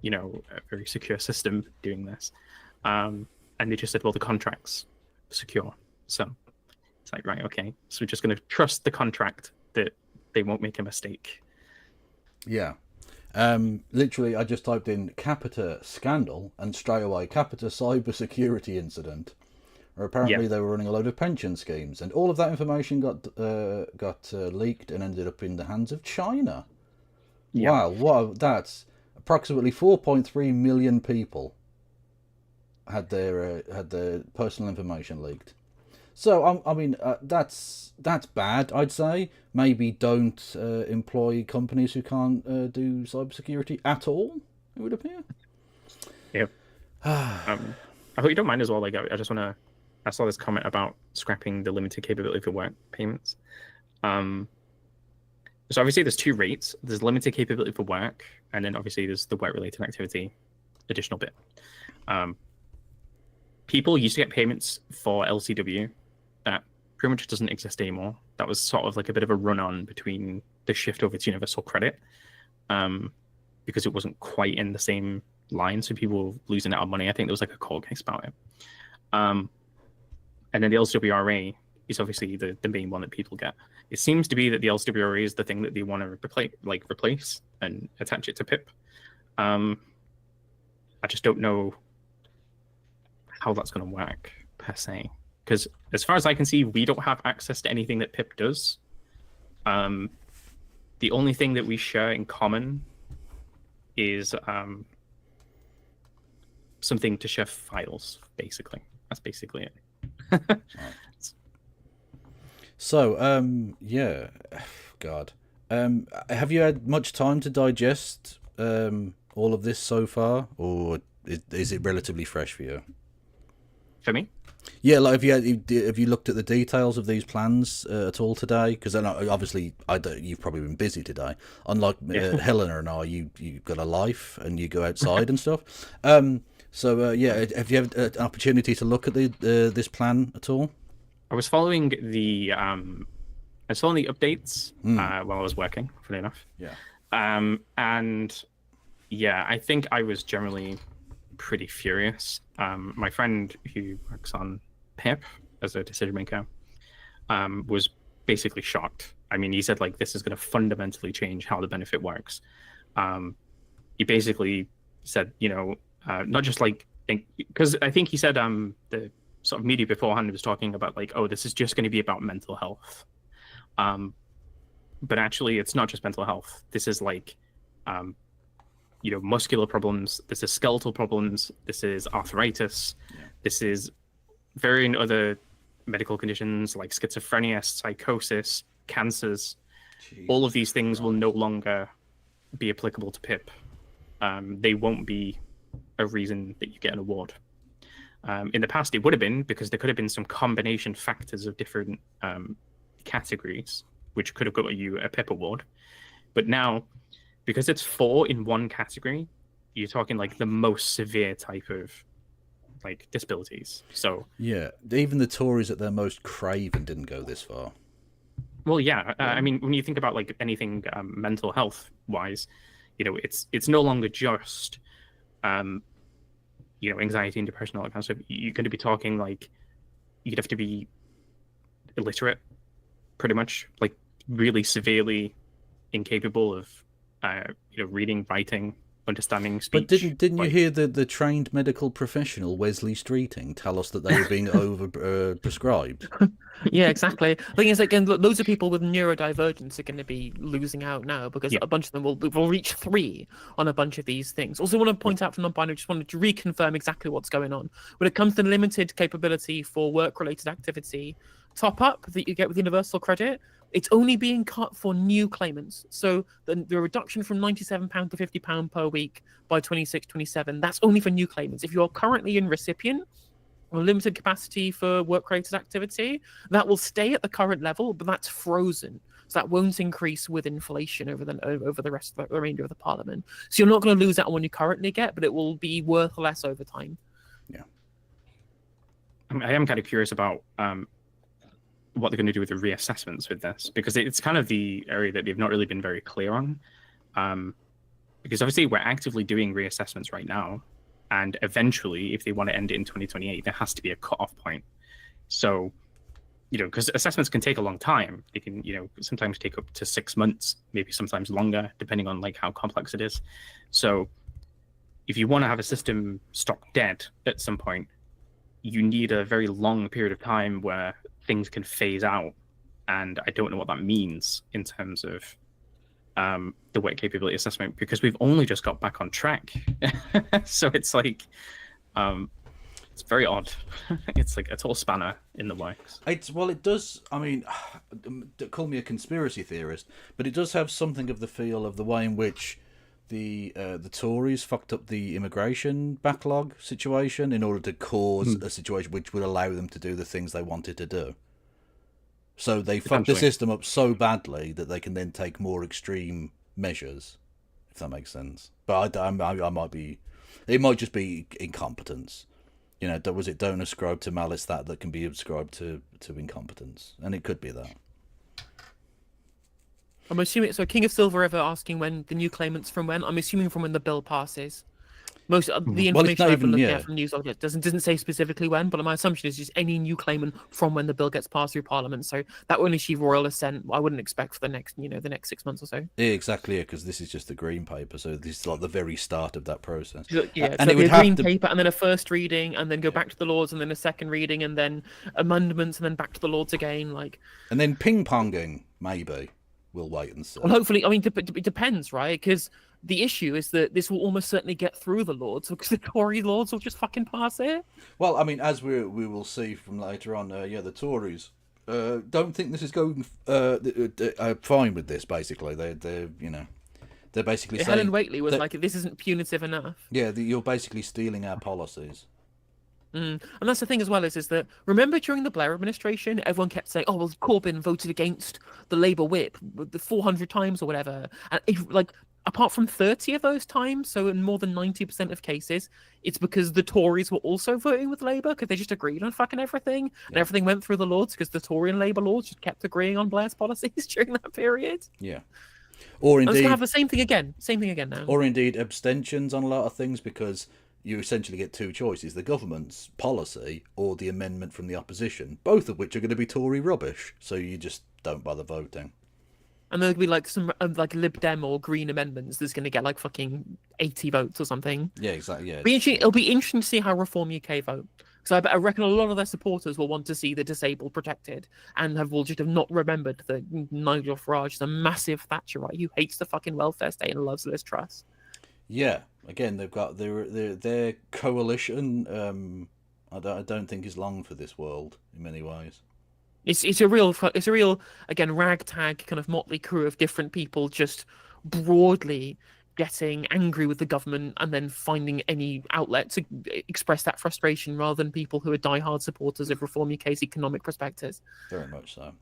you know, a very secure system doing this? And they just said, well, the contract's secure. So it's like, right, okay. So we're just going to trust the contract that they won't make a mistake. Yeah. Literally, I just typed in Capita scandal and straight away Capita cybersecurity incident. Or apparently they were running a load of pension schemes, and all of that information got leaked and ended up in the hands of China. Yeah. Wow, that's approximately 4.3 million people had their personal information leaked. So I mean that's bad. I'd say maybe don't employ companies who can't do cybersecurity at all. It would appear. Yeah. I hope you don't mind as well. Like I just want to. I saw this comment about scrapping the limited capability for work payments. So obviously there's two rates. There's limited capability for work, and then obviously there's the work-related activity additional bit. People used to get payments for LCW that pretty much doesn't exist anymore. That was sort of like a bit of a run-on between the shift over to universal credit, because it wasn't quite in the same line, so people were losing out on money. I think there was like a court case about it. And then the LCWRA is obviously the main one that people get. It seems to be that the LCWRA is the thing that they want to replace and attach it to PIP. I just don't know how that's going to work per se, because as far as I can see, we don't have access to anything that PIP does. The only thing that we share in common is something to share files, basically. That's basically it. So, yeah, God. Have you had much time to digest all of this so far, or is it relatively fresh for you? For me? Yeah, like have you looked at the details of these plans at all today? Because obviously you've probably been busy today. Unlike Helena and I, you've got a life and you go outside and stuff. Have you had an opportunity to look at this plan at all? I was following the updates while I was working, funny enough. Yeah. And yeah, I think I was generally pretty furious. My friend who works on PIP as a decision maker was basically shocked. I mean, he said like this is going to fundamentally change how the benefit works. He basically said, not just like, because I think he said the sort of media beforehand was talking about like, oh, this is just going to be about mental health. But actually, it's not just mental health. This is like, muscular problems. This is skeletal problems. This is arthritis. Yeah. This is varying other medical conditions like schizophrenia, psychosis, cancers. Jeez. All of these things will no longer be applicable to PIP. They won't be a reason that you get an award. In the past, it would have been because there could have been some combination factors of different categories, which could have got you a PIP award. But now, because it's 4 in one category, you're talking like the most severe type of like disabilities. So yeah, even the Tories at their most craven didn't go this far. Well, yeah. I mean, when you think about like anything mental health wise, it's no longer just anxiety and depression, all that kind of stuff. You're going to be talking like you'd have to be illiterate, pretty much, like really severely incapable of reading, writing, understanding speech. But didn't you hear the trained medical professional Wesley Streeting tell us that they were being over prescribed? Yeah, exactly. I think it's again, loads of people with neurodivergence are going to be losing out now because a bunch of them will reach 3 on a bunch of these things. Also, want to point out for non-binary, just wanted to reconfirm exactly what's going on when it comes to limited capability for work-related activity. Top up that you get with universal credit, it's only being cut for new claimants. So the reduction from £97 to £50 per week by 26-27, that's only for new claimants. If you're currently in recipient or limited capacity for work-related activity, that will stay at the current level, but that's frozen. So that won't increase with inflation over the rest of the remainder of the Parliament. So you're not going to lose that one you currently get, but it will be worth less over time. Yeah. I am kind of curious about what they're going to do with the reassessments with this, because it's kind of the area that they've not really been very clear on. Because obviously we're actively doing reassessments right now, and eventually, if they want to end it in 2028, there has to be a cutoff point. So, because assessments can take a long time. They can, sometimes take up to 6 months, maybe sometimes longer, depending on like how complex it is. So, if you want to have a system stop dead at some point, you need a very long period of time where things can phase out, and I don't know what that means in terms of the work capability assessment, because we've only just got back on track. So it's like it's very odd. It's like a total spanner in the works. It does. I mean, call me a conspiracy theorist, but it does have something of the feel of the way in which the Tories fucked up the immigration backlog situation in order to cause a situation which would allow them to do the things they wanted to do. So they fucked the system up so badly that they can then take more extreme measures, if that makes sense. But I might be, it might just be incompetence. Don't ascribe to malice that can be ascribed to incompetence, and it could be that. I'm assuming so. King of Silver River asking when the new claimants from when. I'm assuming from when the bill passes. Most of the information I've been looking at from news outlets doesn't say specifically when, but my assumption is just any new claimant from when the bill gets passed through Parliament. So that will achieve royal assent. I wouldn't expect for the next 6 months or so. Yeah, exactly. Because this is just the Green Paper, so this is like the very start of that process. Yeah, and so it would have paper, and then a first reading, and then go back to the Lords, and then a second reading, and then amendments, and then back to the Lords again, and then ping ponging. Maybe we'll wait and see. Well, hopefully, I mean, it depends, right? Because the issue is that this will almost certainly get through the Lords, because the Tory Lords will just fucking pass it. Well, I mean, as we will see from later on, the Tories don't think this is going fine with this. Basically, they're basically saying Helen Whately was like, "This isn't punitive enough." Yeah, you're basically stealing our policies. And that's the thing as well is that remember during the Blair administration, everyone kept saying, "Oh well, Corbyn voted against the Labour whip the 400 times or whatever," and like apart from 30 of those times, so in more than 90% of cases, it's because the Tories were also voting with Labour because they just agreed on fucking everything, and everything went through the Lords because the Tory and Labour Lords just kept agreeing on Blair's policies during that period. Yeah. Or And it's indeed, gonna have the same thing again. Same thing again now. or indeed abstentions on a lot of things, because you essentially get two choices: the government's policy or the amendment from the opposition, both of which are going to be Tory rubbish. So you just don't bother voting. And there'll be like some like Lib Dem or Green amendments that's going to get like fucking 80 votes or something. Yeah, exactly. Yeah. It'll be interesting to see how Reform UK vote. Because I reckon a lot of their supporters will want to see the disabled protected and will just have not remembered that Nigel Farage is a massive Thatcherite who hates the fucking welfare state and loves Liz Truss. Yeah. Again, they've got their coalition. I don't think is long for this world in many ways. It's a real again ragtag kind of motley crew of different people just broadly getting angry with the government and then finding any outlet to express that frustration rather than people who are diehard supporters of Reform UK's economic perspectives. Very much so.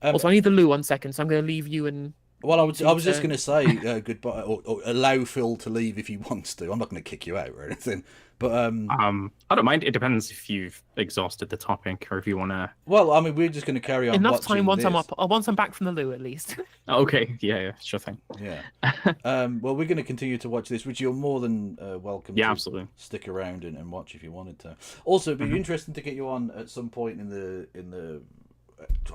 Also, I need the loo 1 second, so I'm going to leave you and. Well, I was just going to say goodbye, or allow Phil to leave if he wants to. I'm not going to kick you out or anything, but I don't mind. It depends if you've exhausted the topic or if you want to. Well, I mean, we're just going to carry on. Enough time once this. once I'm back from the loo, at least. Okay, yeah, sure thing. Yeah. Well, we're going to continue to watch this, which you're more than welcome. Yeah, to absolutely. Stick around and watch if you wanted to. Also, it'd be interesting to get you on at some point in the.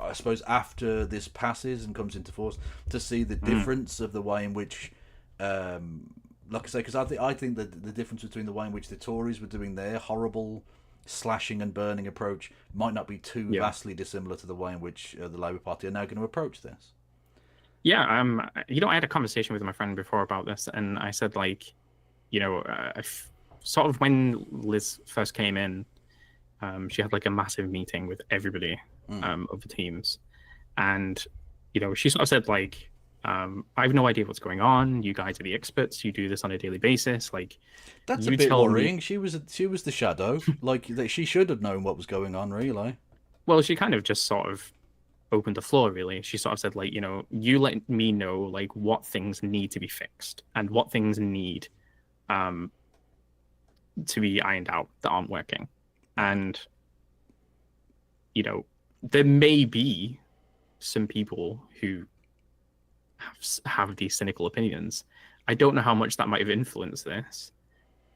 I suppose after this passes and comes into force, to see the difference of the way in which, like I say, because I think that the difference between the way in which the Tories were doing their horrible slashing and burning approach might not be too vastly dissimilar to the way in which the Labour Party are now going to approach this. Yeah, I had a conversation with my friend before about this, and I said, like, sort of when Liz first came in, she had like a massive meeting with everybody of the teams, and she sort of said, like, I have no idea what's going on. You guys are the experts. You do this on a daily basis. Like, that's a bit worrying. She was the shadow. Like, she should have known what was going on, really. Well, she kind of just sort of opened the floor, really. She sort of said, like, you let me know, like, what things need to be fixed and what things need to be ironed out that aren't working. And there may be some people who have these cynical opinions. I don't know how much that might have influenced this.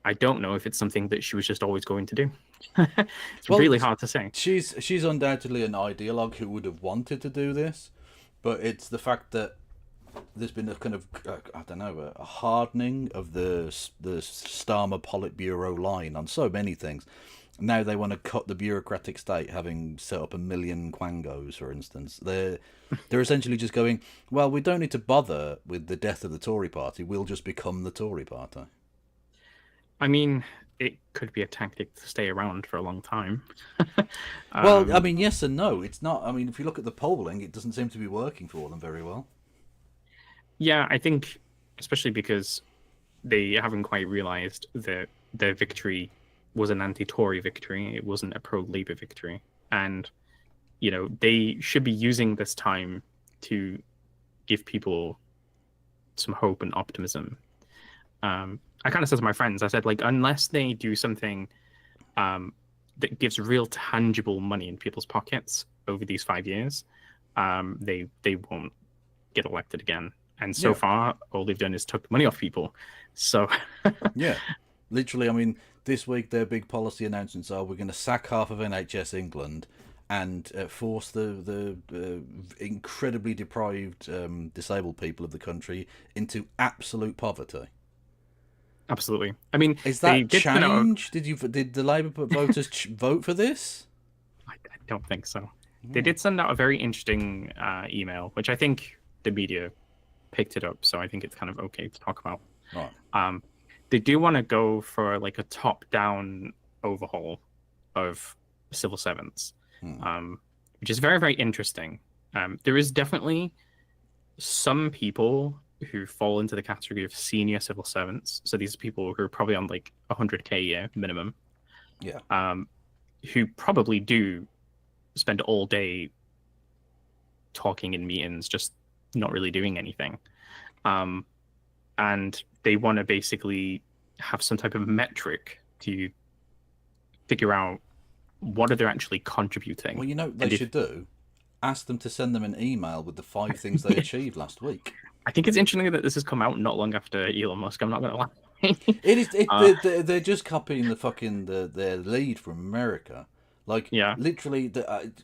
I don't know if it's something that she was just always going to do. It's really hard to say. She's undoubtedly an ideologue who would have wanted to do this, but it's the fact that there's been a kind of a hardening of the Starmer Politburo line on so many things. Now they want to cut the bureaucratic state, having set up 1 million quangos, for instance. They're essentially just going, well, we don't need to bother with the death of the Tory party. We'll just become the Tory party. I mean, it could be a tactic to stay around for a long time. Well, I mean, yes and no. It's not. I mean, if you look at the polling, it doesn't seem to be working for them very well. Yeah, I think, especially because they haven't quite realised that their victory was an anti-Tory victory. It wasn't a pro-Labour victory. And, they should be using this time to give people some hope and optimism. I kind of said to my friends, I said, like, unless they do something that gives real tangible money in people's pockets over these 5 years, they won't get elected again. And so far, all they've done is took the money off people. So yeah, literally. I mean, this week their big policy announcements are: we're going to sack half of NHS England and force the incredibly deprived disabled people of the country into absolute poverty. Absolutely. I mean, is that change? Did the Labour voters vote for this? I don't think so. They did send out a very interesting email, which I think the media picked it up, so I think it's kind of okay to talk about. Right. They do want to go for like a top-down overhaul of civil servants, which is very, very interesting. There is definitely some people who fall into the category of senior civil servants. So these are people who are probably on like 100K a year minimum. Yeah. who probably do spend all day talking in meetings, just not really doing anything. And they want to basically have some type of metric to figure out what are they actually contributing. Well, you know what they should do? Ask them to send them an email with the 5 things they achieved last week. I think it's interesting that this has come out not long after Elon Musk. I'm not going to lie. It is. They're just copying the fucking their lead from America. Like, literally,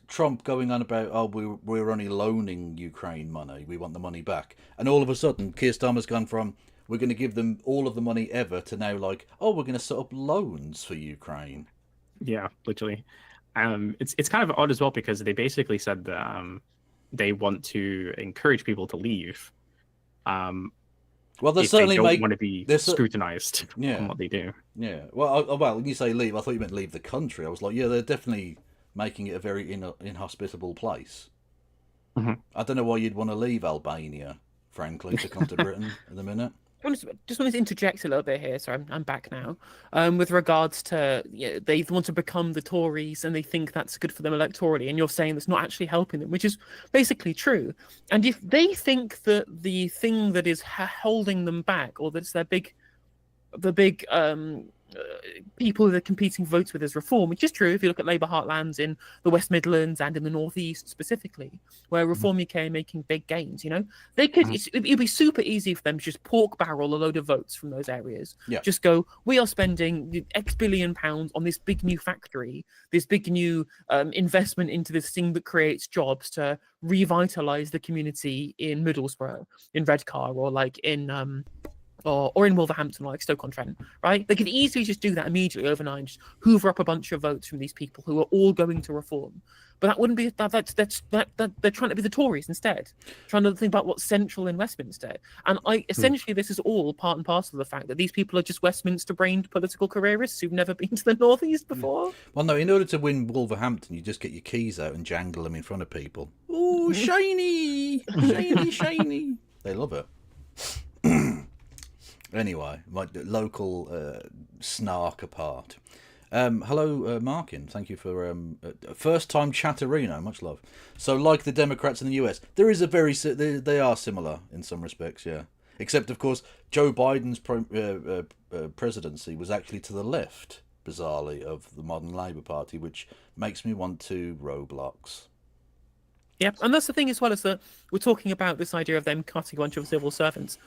Trump going on about, oh, we're only loaning Ukraine money. We want the money back. And all of a sudden, Keir Starmer's gone from, we're going to give them all of the money ever, to now like, oh, we're going to set up loans for Ukraine. Yeah, literally. It's kind of odd as well, because they basically said that they want to encourage people to leave. Well, they certainly don't want to be scrutinized on what they do. Yeah. Well, when you say leave, I thought you meant leave the country. I was like, yeah, they're definitely making it a very inhospitable place. Mm-hmm. I don't know why you'd want to leave Albania, frankly, to come to Britain at the minute. Just wanted to interject a little bit here. So I'm back now. With regards to they want to become the Tories and they think that's good for them electorally, and you're saying that's not actually helping them, which is basically true. And if they think that the thing that is holding them back, or that's the big people they're competing votes with is reform, which is true if you look at Labour heartlands in the West Midlands and in the North East specifically, where Reform UK are making big gains, they could, it'd be super easy for them to just pork barrel a load of votes from those areas. Just go, we are spending X billion pounds on this big new factory, this big new investment into this thing that creates jobs to revitalise the community in Middlesbrough, in Redcar, or like in or in Wolverhampton, like Stoke-on-Trent, right? They could easily just do that immediately overnight and just hoover up a bunch of votes from these people who are all going to reform. But that wouldn't be that. They're trying to be the Tories instead, trying to think about what's central in Westminster. And essentially this is all part and parcel of the fact that these people are just Westminster-brained political careerists who've never been to the North East before. Well, no, in order to win Wolverhampton, you just get your keys out and jangle them in front of people. Ooh, shiny, shiny, shiny. They love it. Anyway, my local snark apart. Hello, Markin. Thank you for first-time chatterino. Much love. So, like the Democrats in the US, there is they are similar in some respects, yeah. Except, of course, Joe Biden's presidency was actually to the left, bizarrely, of the modern Labour Party, which makes me want to Roblox. Yeah, and that's the thing as well, is that we're talking about this idea of them cutting a bunch of civil servants.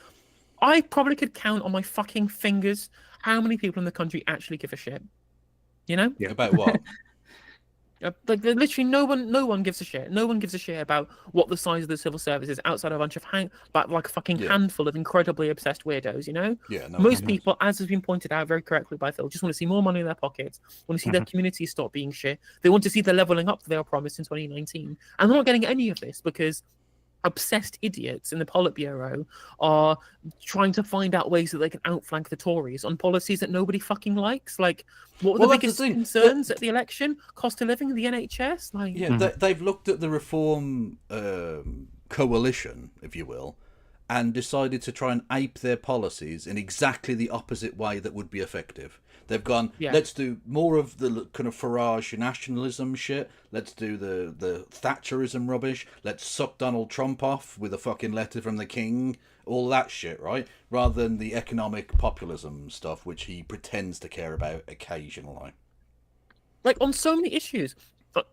I probably could count on my fucking fingers how many people in the country actually give a shit. Yeah. About what? Like literally no one gives a shit. No one gives a shit about what the size of the civil service is outside of a bunch of handful of incredibly obsessed weirdos, Yeah. No, most people, as has been pointed out very correctly by Phil, just want to see more money in their pockets, want to see their communities stop being shit. They want to see the levelling up that they were promised in 2019. And they're not getting any of this because obsessed idiots in the Politburo are trying to find out ways that they can outflank the Tories on policies that nobody fucking likes. Like, what were the biggest concerns at the election? Cost of living, the NHS? Like, they've looked at the Reform coalition, if you will, and decided to try and ape their policies in exactly the opposite way that would be effective. They've gone, let's do more of the kind of Farage nationalism shit. Let's do the Thatcherism rubbish. Let's suck Donald Trump off with a fucking letter from the king. All that shit, right? Rather than the economic populism stuff, which he pretends to care about occasionally. Like, on so many issues.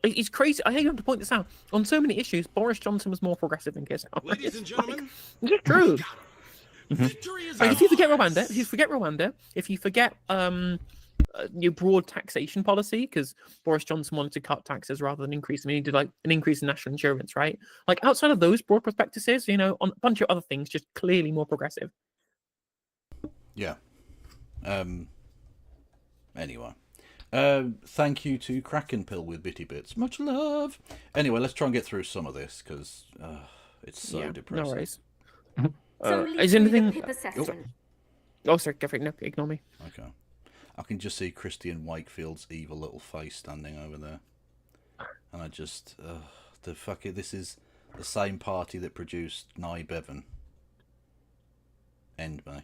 It's crazy. I hate to have to point this out. On so many issues, Boris Johnson was more progressive than Keir Starmer. Ladies and gentlemen, it's true. Victory is Like, if you forget Rwanda, if you forget your broad taxation policy, because Boris Johnson wanted to cut taxes rather than increase them, he did like an increase in national insurance, right? Like, outside of those broad prospectuses, on a bunch of other things, just clearly more progressive. Yeah. Anyway. Thank you to Kraken Pill with Bitty Bits. Much love. Anyway, let's try and get through some of this, because it's so depressing. No worries. Is anything? Sorry, Geoffrey, no, ignore me. Okay. I can just see Christian Wakefield's evil little face standing over there. And I just... this is the same party that produced Nye Bevan. End me.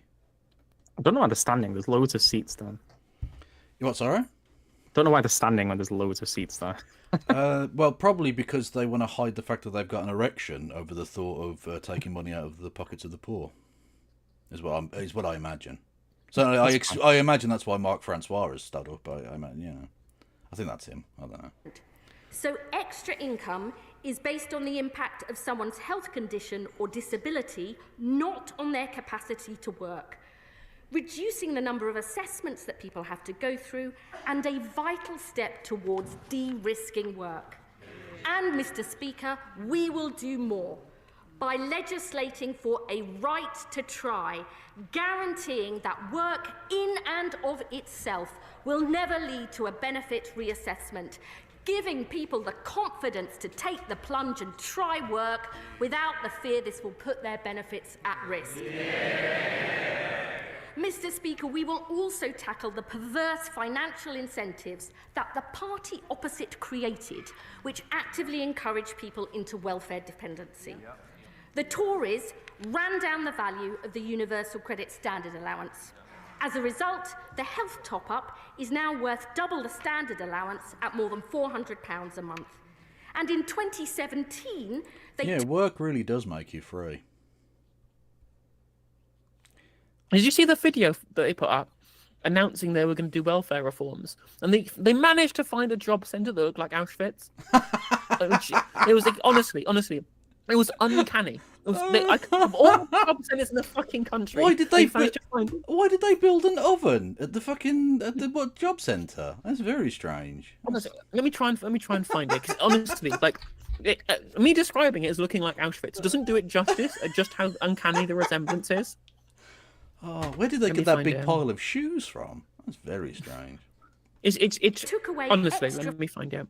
I don't know understanding. There's loads of seats then. You what, sorry? Don't know why they're standing when there's loads of seats there. Well, probably because they want to hide the fact that they've got an erection over the thought of taking money out of the pockets of the poor. Is what I imagine. So I imagine that's why Mark Francois has stood up. I think that's him. I don't know. So extra income is based on the impact of someone's health condition or disability, not on their capacity to work, reducing the number of assessments that people have to go through, and a vital step towards de-risking work. And, Mr. Speaker, we will do more by legislating for a right to try, guaranteeing that work in and of itself will never lead to a benefit reassessment, giving people the confidence to take the plunge and try work without the fear this will put their benefits at risk. Mr. Speaker, we will also tackle the perverse financial incentives that the party opposite created, which actively encourage people into welfare dependency. The Tories ran down the value of the Universal Credit Standard Allowance. As a result, the health top-up is now worth double the standard allowance at more than £400 a month. And in 2017, work really does make you free. Did you see the video that they put up announcing they were going to do welfare reforms? And they managed to find a job centre that looked like Auschwitz. It was like, honestly, it was uncanny. It was, of all the job centres in the fucking country, Why did they build an oven at the what job centre? That's very strange. Honestly, let me try and find it. Because honestly, me describing it as looking like Auschwitz doesn't do it justice at just how uncanny the resemblance is. Oh, where did they get that big pile of shoes from? That's very strange. It took away honestly, extra let me find out.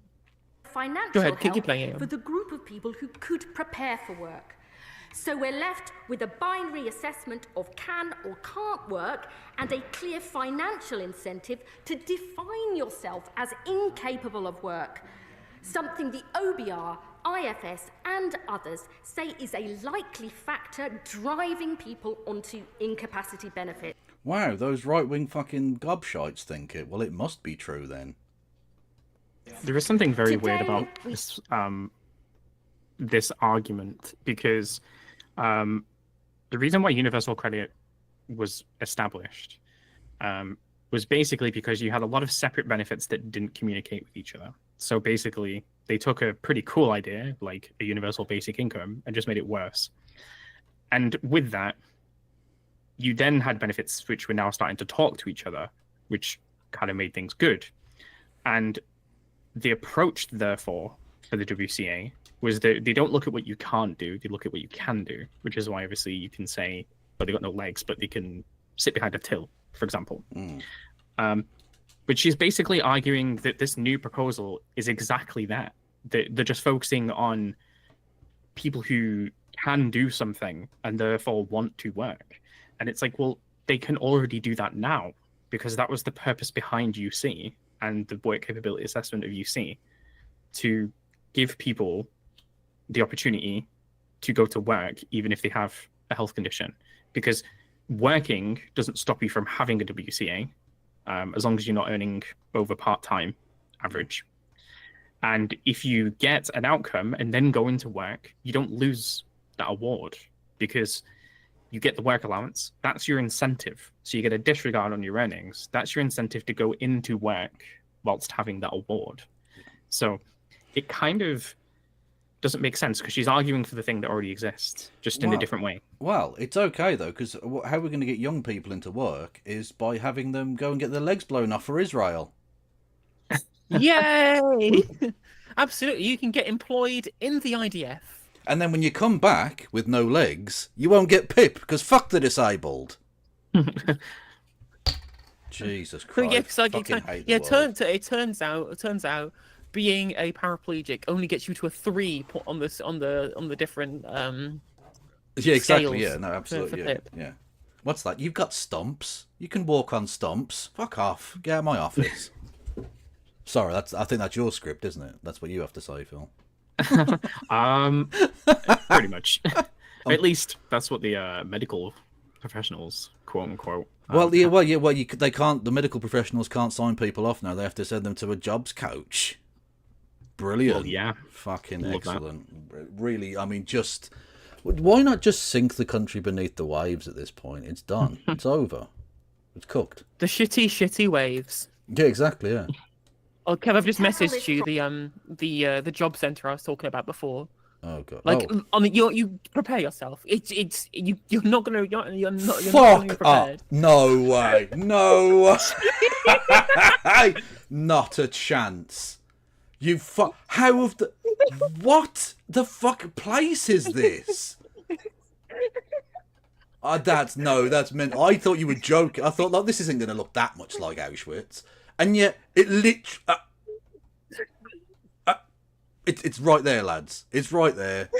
Financial Go ahead, keep help playing it. for the group of people who could prepare for work. So we're left with a binary assessment of can or can't work and a clear financial incentive to define yourself as incapable of work, something the OBR, IFS and others say is a likely factor driving people onto incapacity benefit. Wow, those right-wing fucking gobshites think it. Well, it must be true then. There is something very weird about this argument, because the reason why universal credit was established was basically because you had a lot of separate benefits that didn't communicate with each other. So basically, they took a pretty cool idea, like a universal basic income, and just made it worse. And with that, you then had benefits which were now starting to talk to each other, which kind of made things good. And the approach, therefore, for the WCA was that they don't look at what you can't do, they look at what you can do, which is why obviously you can say, well, they've got no legs, but they can sit behind a till, for example. But she's basically arguing that this new proposal is exactly that. They're just focusing on people who can do something and therefore want to work. And it's like, well, they can already do that now, because that was the purpose behind UC and the work capability assessment of UC, to give people the opportunity to go to work even if they have a health condition. Because working doesn't stop you from having a WCA, as long as you're not earning over part-time average. And if you get an outcome and then go into work, you don't lose that award, because you get the work allowance. That's your incentive. So you get a disregard on your earnings. That's your incentive to go into work whilst having that award. So it kind of doesn't make sense, because she's arguing for the thing that already exists, just in a different way. Well, it's okay, though, because how we're going to get young people into work is by having them go and get their legs blown off for Israel. Yay! Absolutely, you can get employed in the IDF. And then when you come back with no legs, you won't get PIP, because fuck the disabled. Jesus Christ! It turns out being a paraplegic only gets you to a 3 on the different yeah, exactly. scales Yeah, no, absolutely. Yeah, PIP. yeah. What's that? You've got stumps. You can walk on stumps. Fuck off. Get out of my office. Sorry, I think that's your script, isn't it? That's what you have to say, Phil. Pretty much. At least that's what the medical professionals, quote unquote. They can't. The medical professionals can't sign people off now. They have to send them to a jobs coach. Brilliant. Well, yeah. Fucking Love excellent. Really, I mean, why not just sink the country beneath the waves at this point? It's done. It's over. It's cooked. The shitty waves. Yeah, exactly. Yeah. Oh, Kev, I've just messaged you the job centre I was talking about before. Oh god. Like, you prepare yourself. You're not gonna you're not Fuck prepared. up! No way! No way! Not a chance. You fuck. How have the? What the fuck place is this? That's meant. I thought you were joking. I thought, like, this isn't going to look that much like Auschwitz, and yet it literally. It's right there, lads. It's right there.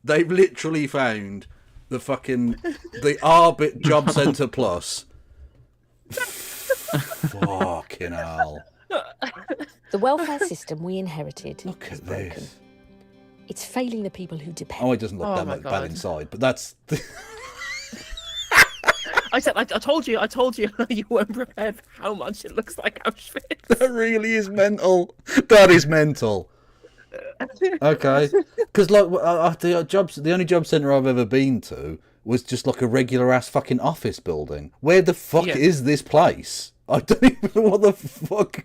They've literally found the Arbit Job Centre Plus. Fucking hell. The welfare system we inherited Look is at broken. this. It's failing the people who depend. Oh, it doesn't look Oh that my much bad God. inside, but that's. I told you you weren't prepared for how much it looks like Auschwitz. That really is mental. That is mental. Okay, because like the only job centre I've ever been to was just like a regular ass fucking office building. Where the fuck is this place? I don't even know what the fuck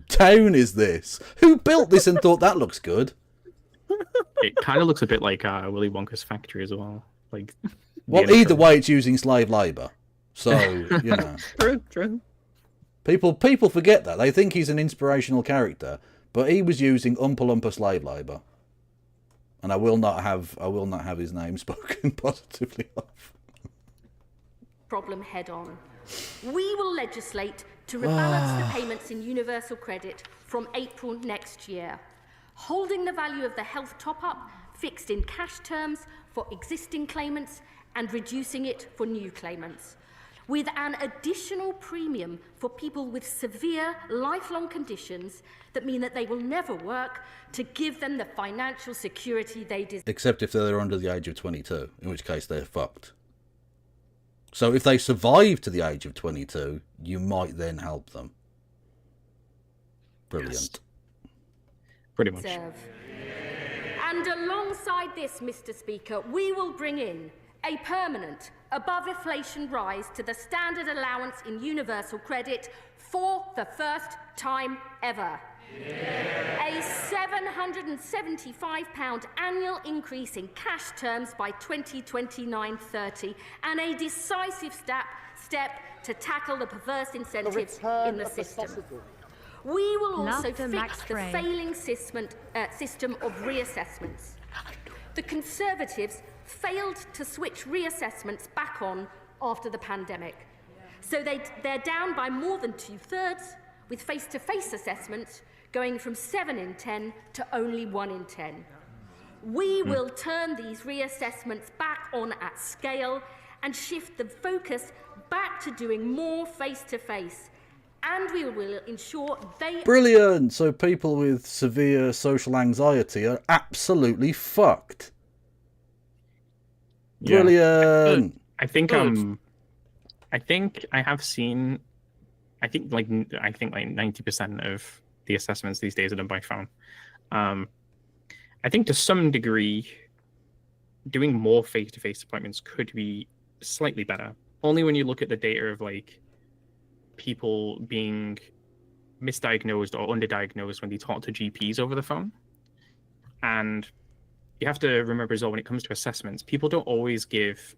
town is this. Who built this and thought that looks good? It kind of looks a bit like Willy Wonka's factory as well. Like, Well, either way, it's using slave labour. So, you know. True. People forget that. They think he's an inspirational character, but he was using Oompa Loompa slave labour. And I will not have his name spoken positively of. Problem head on. We will legislate to rebalance the payments in universal credit from April next year, holding the value of the health top-up fixed in cash terms for existing claimants and reducing it for new claimants, with an additional premium for people with severe lifelong conditions that mean that they will never work, to give them the financial security they deserve. Except if they're under the age of 22, in which case they're fucked. So if they survive to the age of 22, you might then help them. Brilliant. Yes. Pretty much. And alongside this, Mr. Speaker, we will bring in a permanent, above-inflation rise to the standard allowance in universal credit for the first time ever. A £775 annual increase in cash terms by 2029-30, and a decisive step to tackle the perverse incentives in the system. We will also fix the failing system of reassessments. The Conservatives failed to switch reassessments back on after the pandemic, so they're down by more than 2/3, with face-to-face assessments going from 7 in 10 to only 1 in 10. We will turn these reassessments back on at scale and shift the focus back to doing more face-to-face. And we will ensure they... Brilliant! So people with severe social anxiety are absolutely fucked. Yeah. Brilliant! I think I have seen. I think like 90% of the assessments these days are done by phone. I think to some degree, doing more face-to-face appointments could be slightly better. Only when you look at the data of like people being misdiagnosed or underdiagnosed when they talk to GPs over the phone. And you have to remember as well, when it comes to assessments, people don't always give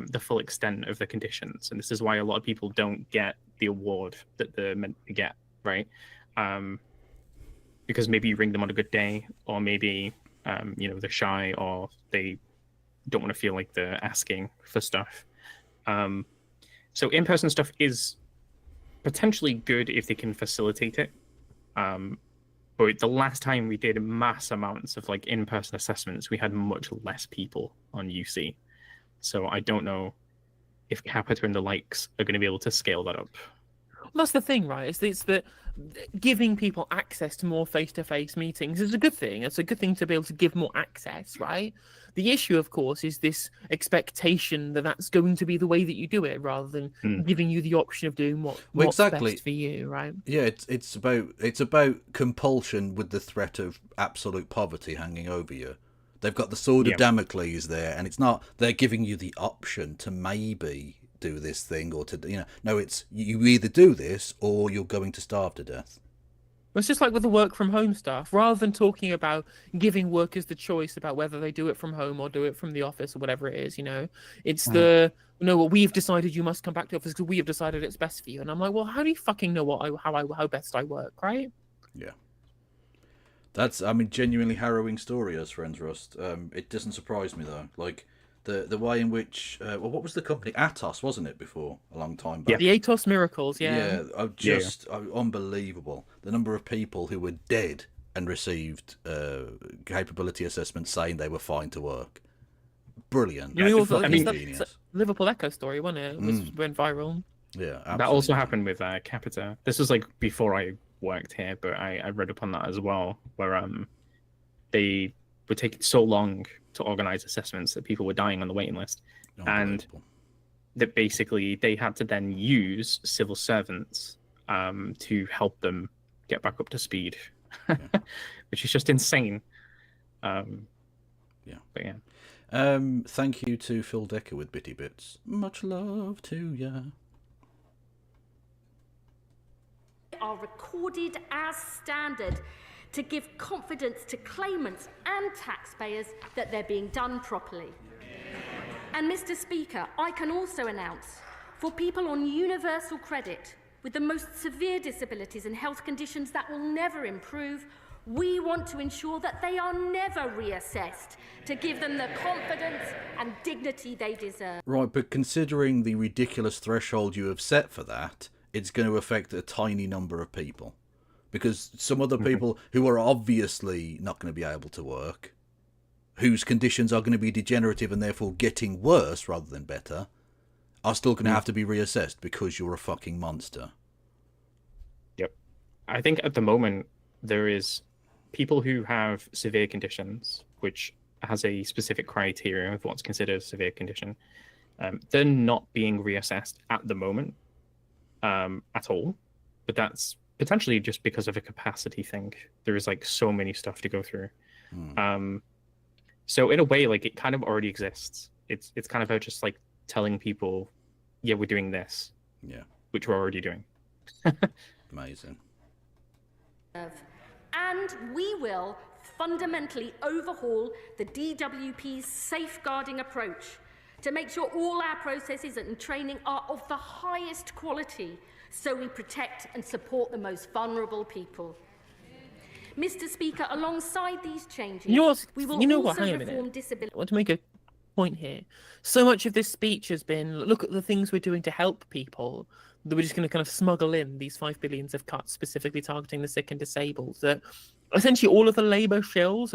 the full extent of the conditions. And this is why a lot of people don't get the award that they're meant to get, right? Because maybe you ring them on a good day, or maybe, they're shy, or they don't want to feel like they're asking for stuff. So in-person stuff is potentially good if they can facilitate it. But the last time we did mass amounts of like in-person assessments, we had much less people on UC. So I don't know if Capita and the likes are going to be able to scale that up. That's the thing, right? It's that giving people access to more face-to-face meetings is a good thing. It's a good thing to be able to give more access, right? The issue, of course, is this expectation that that's going to be the way that you do it, rather than giving you the option of doing what's best for you, right? Yeah, it's about compulsion with the threat of absolute poverty hanging over you. They've got the sword of Damocles there, and it's not they're giving you the option to maybe do this thing or to no, it's you either do this or you're going to starve to death. It's just like with the work from home stuff. Rather than talking about giving workers the choice about whether they do it from home or do it from the office or whatever it is, it's well, we've decided you must come back to the office because we have decided it's best for you. And I'm like, well, how do you fucking know how best I work, right? Yeah. That's, genuinely harrowing story, as friends Rust. It doesn't surprise me though. Like the way in which, what was the company? Atos, wasn't it, before a long time back? Yeah, the Atos miracles. Yeah, unbelievable. The number of people who were dead and received capability assessments saying they were fine to work. Brilliant. Genius. Liverpool Echo story, wasn't it? It went viral. Yeah, absolutely. That also happened with Capita. This was like before I worked here, but I read upon that as well, where they were taking so long to organize assessments that people were dying on the waiting list, and that basically they had to then use civil servants to help them get back up to speed, which is just insane. But yeah. Thank you to Phil Decker with Bitty Bits. Much love to ya. Are recorded as standard to give confidence to claimants and taxpayers that they're being done properly. And Mr. Speaker, I can also announce for people on universal credit with the most severe disabilities and health conditions that will never improve, we want to ensure that they are never reassessed to give them the confidence and dignity they deserve. Right, but considering the ridiculous threshold you have set for that, it's going to affect a tiny number of people. Because some other people who are obviously not going to be able to work, whose conditions are going to be degenerative and therefore getting worse rather than better, are still going to have to be reassessed because you're a fucking monster. Yep. I think at the moment there is people who have severe conditions, which has a specific criteria of what's considered a severe condition. They're not being reassessed at the moment at all, but that's potentially just because of a capacity thing. There is like so many stuff to go through. So in a way, like it kind of already exists. It's kind of about just like telling people, yeah, we're doing this, which we're already doing. Amazing. And we will fundamentally overhaul the DWP's safeguarding approach to make sure all our processes and training are of the highest quality, so we protect and support the most vulnerable people. Mr. Speaker, alongside these changes, we will also reform disability. I want to make a point here. So much of this speech has been, look at the things we're doing to help people, that we're just going to kind of smuggle in these 5 billion of cuts specifically targeting the sick and disabled. That essentially all of the Labour shills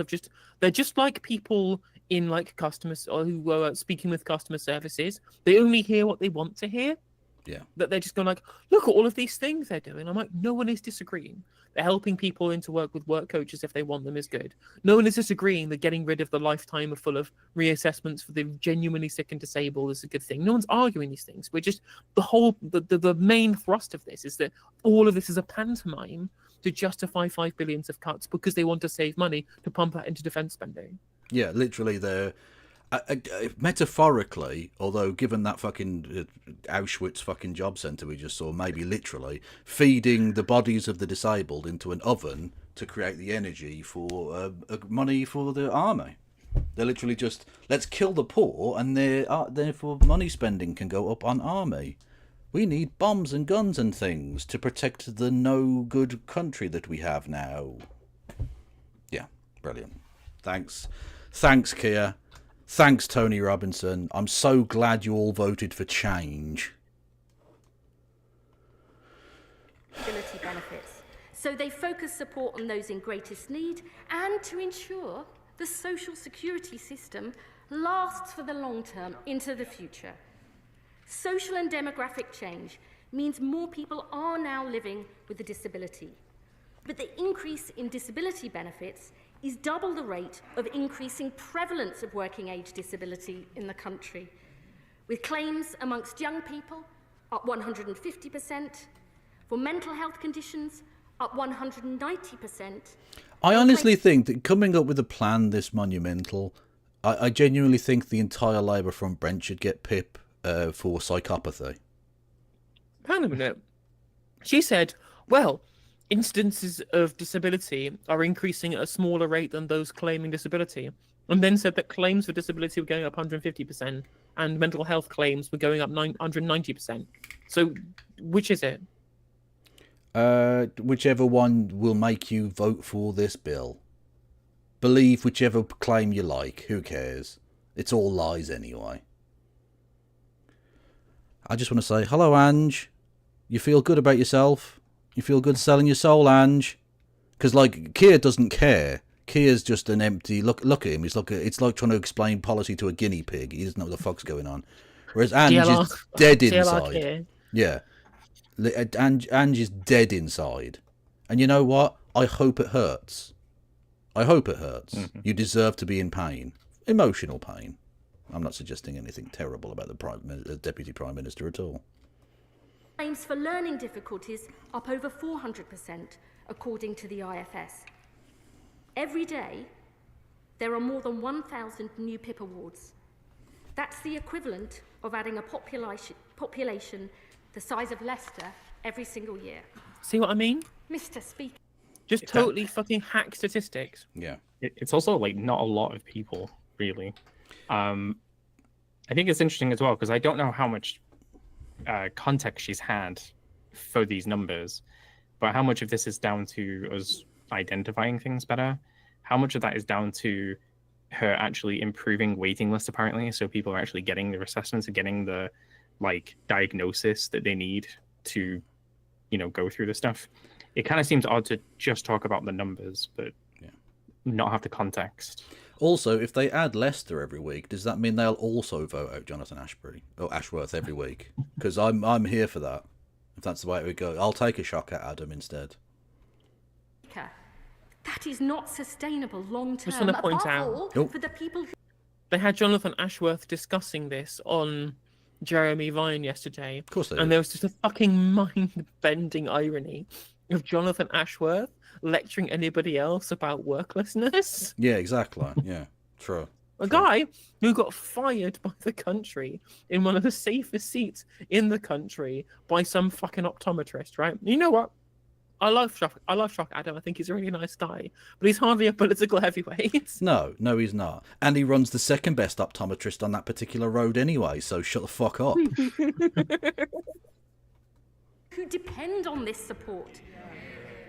they're just like people in like customers or who are speaking with customer services. They only hear what they want to hear. Yeah. That they're just going like, look at all of these things they're doing. I'm like, no one is disagreeing. They're helping people into work with work coaches if they want them is good. No one is disagreeing that getting rid of the lifetime full of reassessments for the genuinely sick and disabled is a good thing. No one's arguing these things. We're just the main thrust of this is that all of this is a pantomime to justify 5 billion of cuts because they want to save money to pump that into defence spending. Yeah, literally they're metaphorically, although given that fucking Auschwitz fucking job centre we just saw, maybe literally feeding the bodies of the disabled into an oven to create the energy for money for the army. They're literally just, let's kill the poor and therefore money spending can go up on army. We need bombs and guns and things to protect the no good country that we have now. Yeah, brilliant. Thanks, Keir. Thanks, Tony Robinson. I'm so glad you all voted for change. Benefits. So they focus support on those in greatest need and to ensure the social security system lasts for the long term into the future. Social and demographic change means more people are now living with a disability. But the increase in disability benefits is double the rate of increasing prevalence of working age disability in the country, with claims amongst young people up 150%, for mental health conditions up 190%. I honestly think that coming up with a plan this monumental, I genuinely think the entire Labour front bench should get PIP for psychopathy. Hang on a minute. She said, well, instances of disability are increasing at a smaller rate than those claiming disability, and then said that claims for disability were going up 150% and mental health claims were going up 190%. So which is it? Whichever one will make you vote for this bill. Believe whichever claim you like. Who cares? It's all lies anyway. I just want to say, hello, Ange. You feel good about yourself? You feel good selling your soul, Ange? Because, like, Keir doesn't care. Keir's just an empty... Look at him. It's like trying to explain policy to a guinea pig. He doesn't know what the fuck's going on. Whereas Ange is dead inside. Yeah. Ange is dead inside. And you know what? I hope it hurts. I hope it hurts. Mm-hmm. You deserve to be in pain. Emotional pain. I'm not suggesting anything terrible about the Deputy Prime Minister at all. Claims for learning difficulties up over 400%, according to the IFS. Every day, there are more than 1,000 new PIP awards. That's the equivalent of adding a population the size of Leicester every single year. See what I mean? Mr. Speaker. Just totally fucking hack statistics. Yeah. It's also, like, not a lot of people, really. I think it's interesting as well, because I don't know how much context she's had for these numbers, but how much of this is down to us identifying things better? How much of that is down to her actually improving waiting lists, apparently, so people are actually getting the assessments and getting the, like, diagnosis that they need to, go through this stuff? It kind of seems odd to just talk about the numbers, but not have the context. Also, if they add Leicester every week, does that mean they'll also vote out Jonathan Ashworth every week? Because I'm here for that. If that's the way it would go, I'll take a shot at Adam instead. That is not sustainable long term. Just want to point out for the people who... They had Jonathan Ashworth discussing this on Jeremy Vine yesterday. Of course they did. And there was just a fucking mind-bending irony of Jonathan Ashworth lecturing anybody else about worklessness. Yeah, exactly. Yeah, true. A guy who got fired by the country in one of the safest seats in the country by some fucking optometrist, right? You know what? I love Shock Adam. I think he's a really nice guy, but he's hardly a political heavyweight. No, he's not. And he runs the second best optometrist on that particular road anyway, so shut the fuck up. Who depend on this support.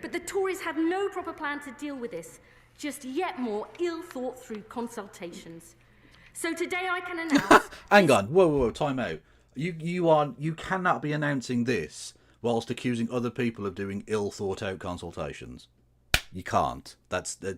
But the Tories have no proper plan to deal with this, just yet more ill-thought-through consultations. So today I can announce... Hang on, whoa, time out. You cannot be announcing this whilst accusing other people of doing ill-thought-out consultations. You can't. That's the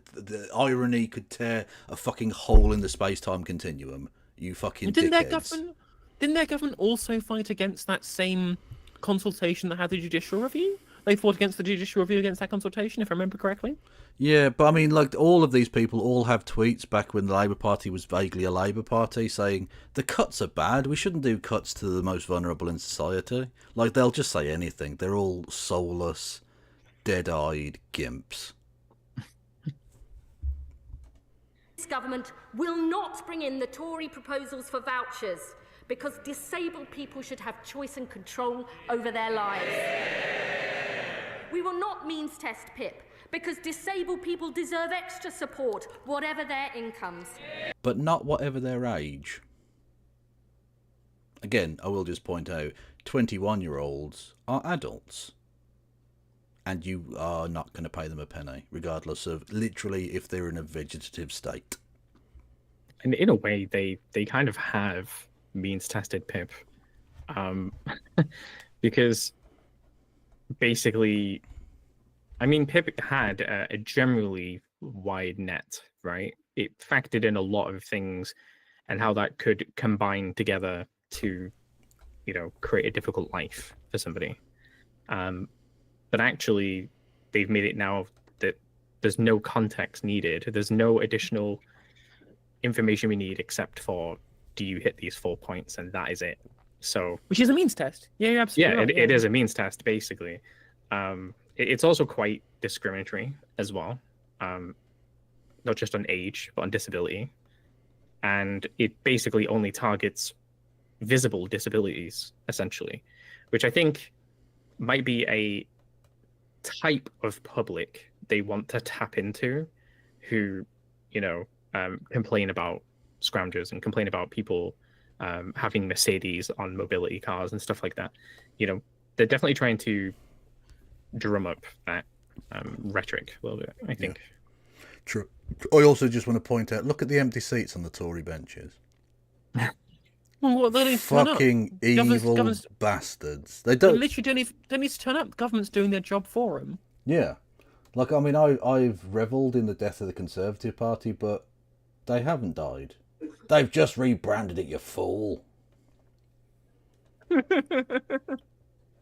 irony could tear a fucking hole in the space-time continuum. You fucking dickheads. Didn't their government also fight against that same consultation that had the judicial review? They fought against the judicial review against that consultation, if I remember correctly. Yeah, but I mean, like, all of these people all have tweets back when the Labour Party was vaguely a Labour Party saying, the cuts are bad, we shouldn't do cuts to the most vulnerable in society. Like, they'll just say anything. They're all soulless, dead-eyed gimps. This government will not bring in the Tory proposals for vouchers because disabled people should have choice and control over their lives. We will not means test PIP because disabled people deserve extra support, whatever their incomes. But not whatever their age. Again, I will just point out, 21-year-olds are adults. And you are not going to pay them a penny, regardless of literally if they're in a vegetative state. And in a way, they kind of have means-tested PIP. Because... basically, I mean, PIP had a generally wide net, right? It factored in a lot of things and how that could combine together to create a difficult life for somebody. But actually, they've made it now that there's no context needed. There's no additional information we need except for, do you hit these 4 points, and that is it. So, which is a means test. Yeah, you're absolutely right. It is a means test, basically. It's also quite discriminatory as well, not just on age, but on disability. And it basically only targets visible disabilities, essentially, which I think might be a type of public they want to tap into, who, complain about scroungers and complain about people having Mercedes on mobility cars and stuff like that. They're definitely trying to drum up that rhetoric a little bit, I think. Yeah. True. I also just want to point out, look at the empty seats on the Tory benches. Well, they fucking evil bastards. They literally don't need to turn up. The government's doing their job for them. Yeah. Like, I mean, I've revelled in the death of the Conservative Party, but they haven't died. They've just rebranded it, you fool.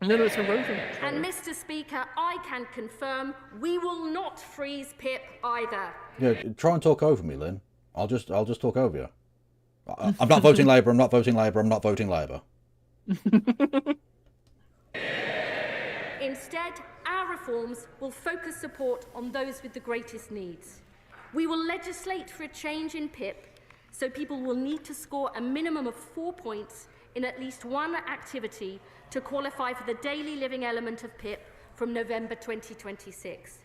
No, it's a roving. And Mr. Speaker, I can confirm we will not freeze PIP either. Yeah, try and talk over me, Lynn. I'll just talk over you. I'm not voting Labour, I'm not voting Labour, I'm not voting Labour. Instead, our reforms will focus support on those with the greatest needs. We will legislate for a change in PIP so people will need to score a minimum of 4 points in at least one activity to qualify for the daily living element of PIP from November 2026.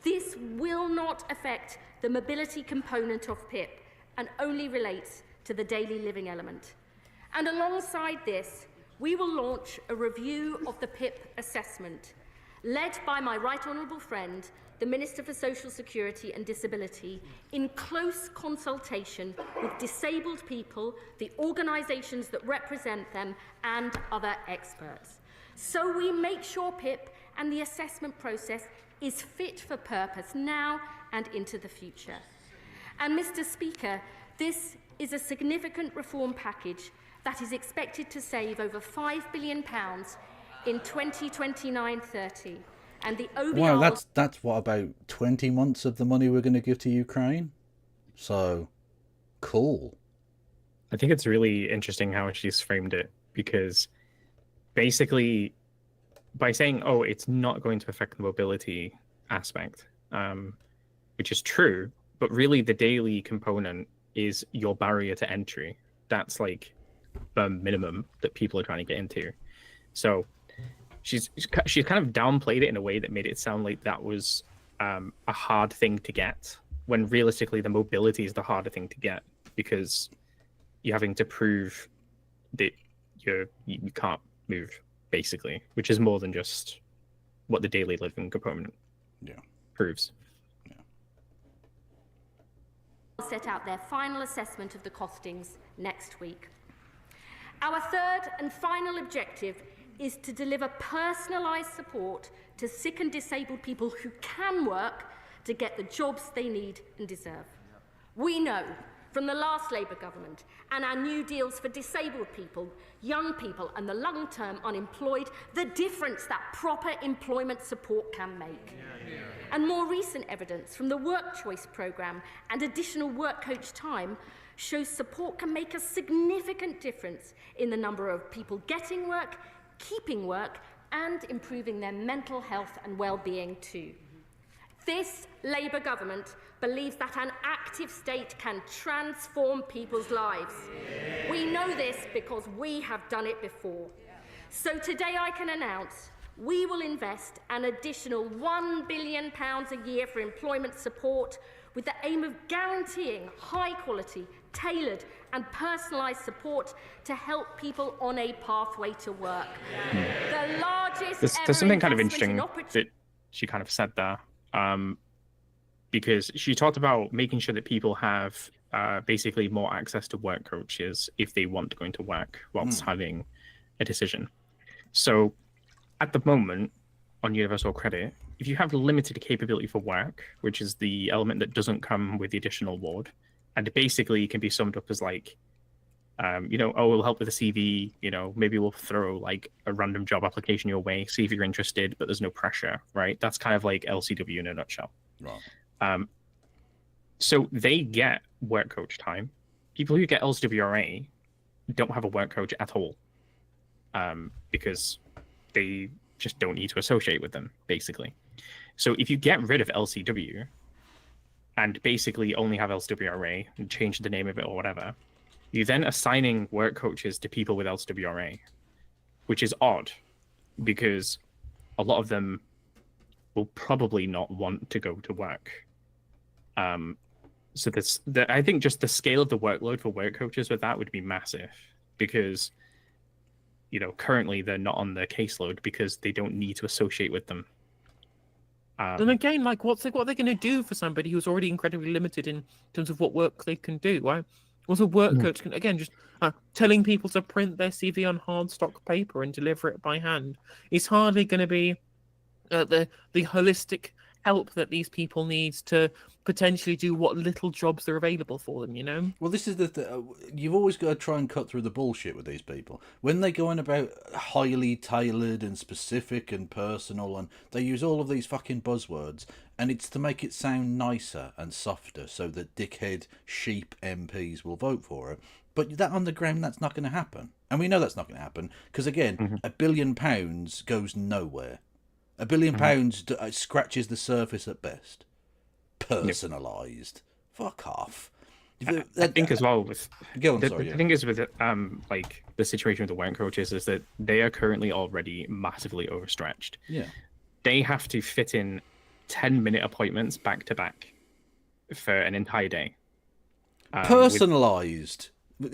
This will not affect the mobility component of PIP and only relates to the daily living element. And alongside this, we will launch a review of the PIP assessment, led by my right honourable friend, the Minister for Social Security and Disability, in close consultation with disabled people, the organisations that represent them, and other experts. So we make sure PIP and the assessment process is fit for purpose now and into the future. And Mr. Speaker, this is a significant reform package that is expected to save over £5 billion in 2029-30. And the OBR... Wow, that's what, about 20 months of the money we're going to give to Ukraine? So, cool. I think it's really interesting how she's framed it, because basically by saying, oh, it's not going to affect the mobility aspect, which is true, but really the daily component is your barrier to entry. That's like the minimum that people are trying to get into. So she's kind of downplayed it in a way that made it sound like that was a hard thing to get, when realistically the mobility is the harder thing to get, because you're having to prove that you can't move, basically, which is more than just what the daily living component proves. Set out their final assessment of the costings next week. Our third and final objective is to deliver personalised support to sick and disabled people who can work to get the jobs they need and deserve. We know from the last Labour government and our new deals for disabled people, young people and the long-term unemployed, the difference that proper employment support can make. And more recent evidence from the Work Choice programme and additional work coach time shows support can make a significant difference in the number of people getting work, keeping work, and improving their mental health and well-being too. This Labour government believes that an active state can transform people's lives. We know this because we have done it before. So today I can announce we will invest an additional £1 billion a year for employment support, with the aim of guaranteeing high-quality, tailored and personalised support to help people on a pathway to work. The largest There's something kind of interesting that she kind of said there, because she talked about making sure that people have basically more access to work coaches if they want to go into work whilst having a decision. So at the moment, on universal credit, if you have limited capability for work, which is the element that doesn't come with the additional award, and it basically can be summed up as like, We'll help with the CV, maybe we'll throw like a random job application your way, see if you're interested, but there's no pressure, right? That's kind of like LCW in a nutshell. Right. So they get work coach time. People who get LCWRA don't have a work coach at all, because they just don't need to associate with them, basically. So if you get rid of LCW and basically only have LCWRA and change the name of it or whatever, you're then assigning work coaches to people with LCWRA, which is odd because a lot of them will probably not want to go to work. So I think just the scale of the workload for work coaches with that would be massive because, currently they're not on the caseload because they don't need to associate with them. And again, like, what are they going to do for somebody who's already incredibly limited in terms of what work they can do? Right? What's a work coach can, again, just telling people to print their CV on hard stock paper and deliver it by hand. It's hardly going to be the holistic help that these people need to potentially do what little jobs are available for them, Well, this is you've always got to try and cut through the bullshit with these people. When they go on about highly tailored and specific and personal, and they use all of these fucking buzzwords, and it's to make it sound nicer and softer so that dickhead sheep MPs will vote for it. But that on the ground, that's not going to happen. And we know that's not going to happen because, again, £1 billion goes nowhere. £1 billion scratches the surface at best. Personalised. Fuck off. I think as well with Go on, the sorry. thing is with like the situation with the work coaches is that they are currently already massively overstretched. Yeah. They have to fit in 10-minute appointments back to back for an entire day. Personalised.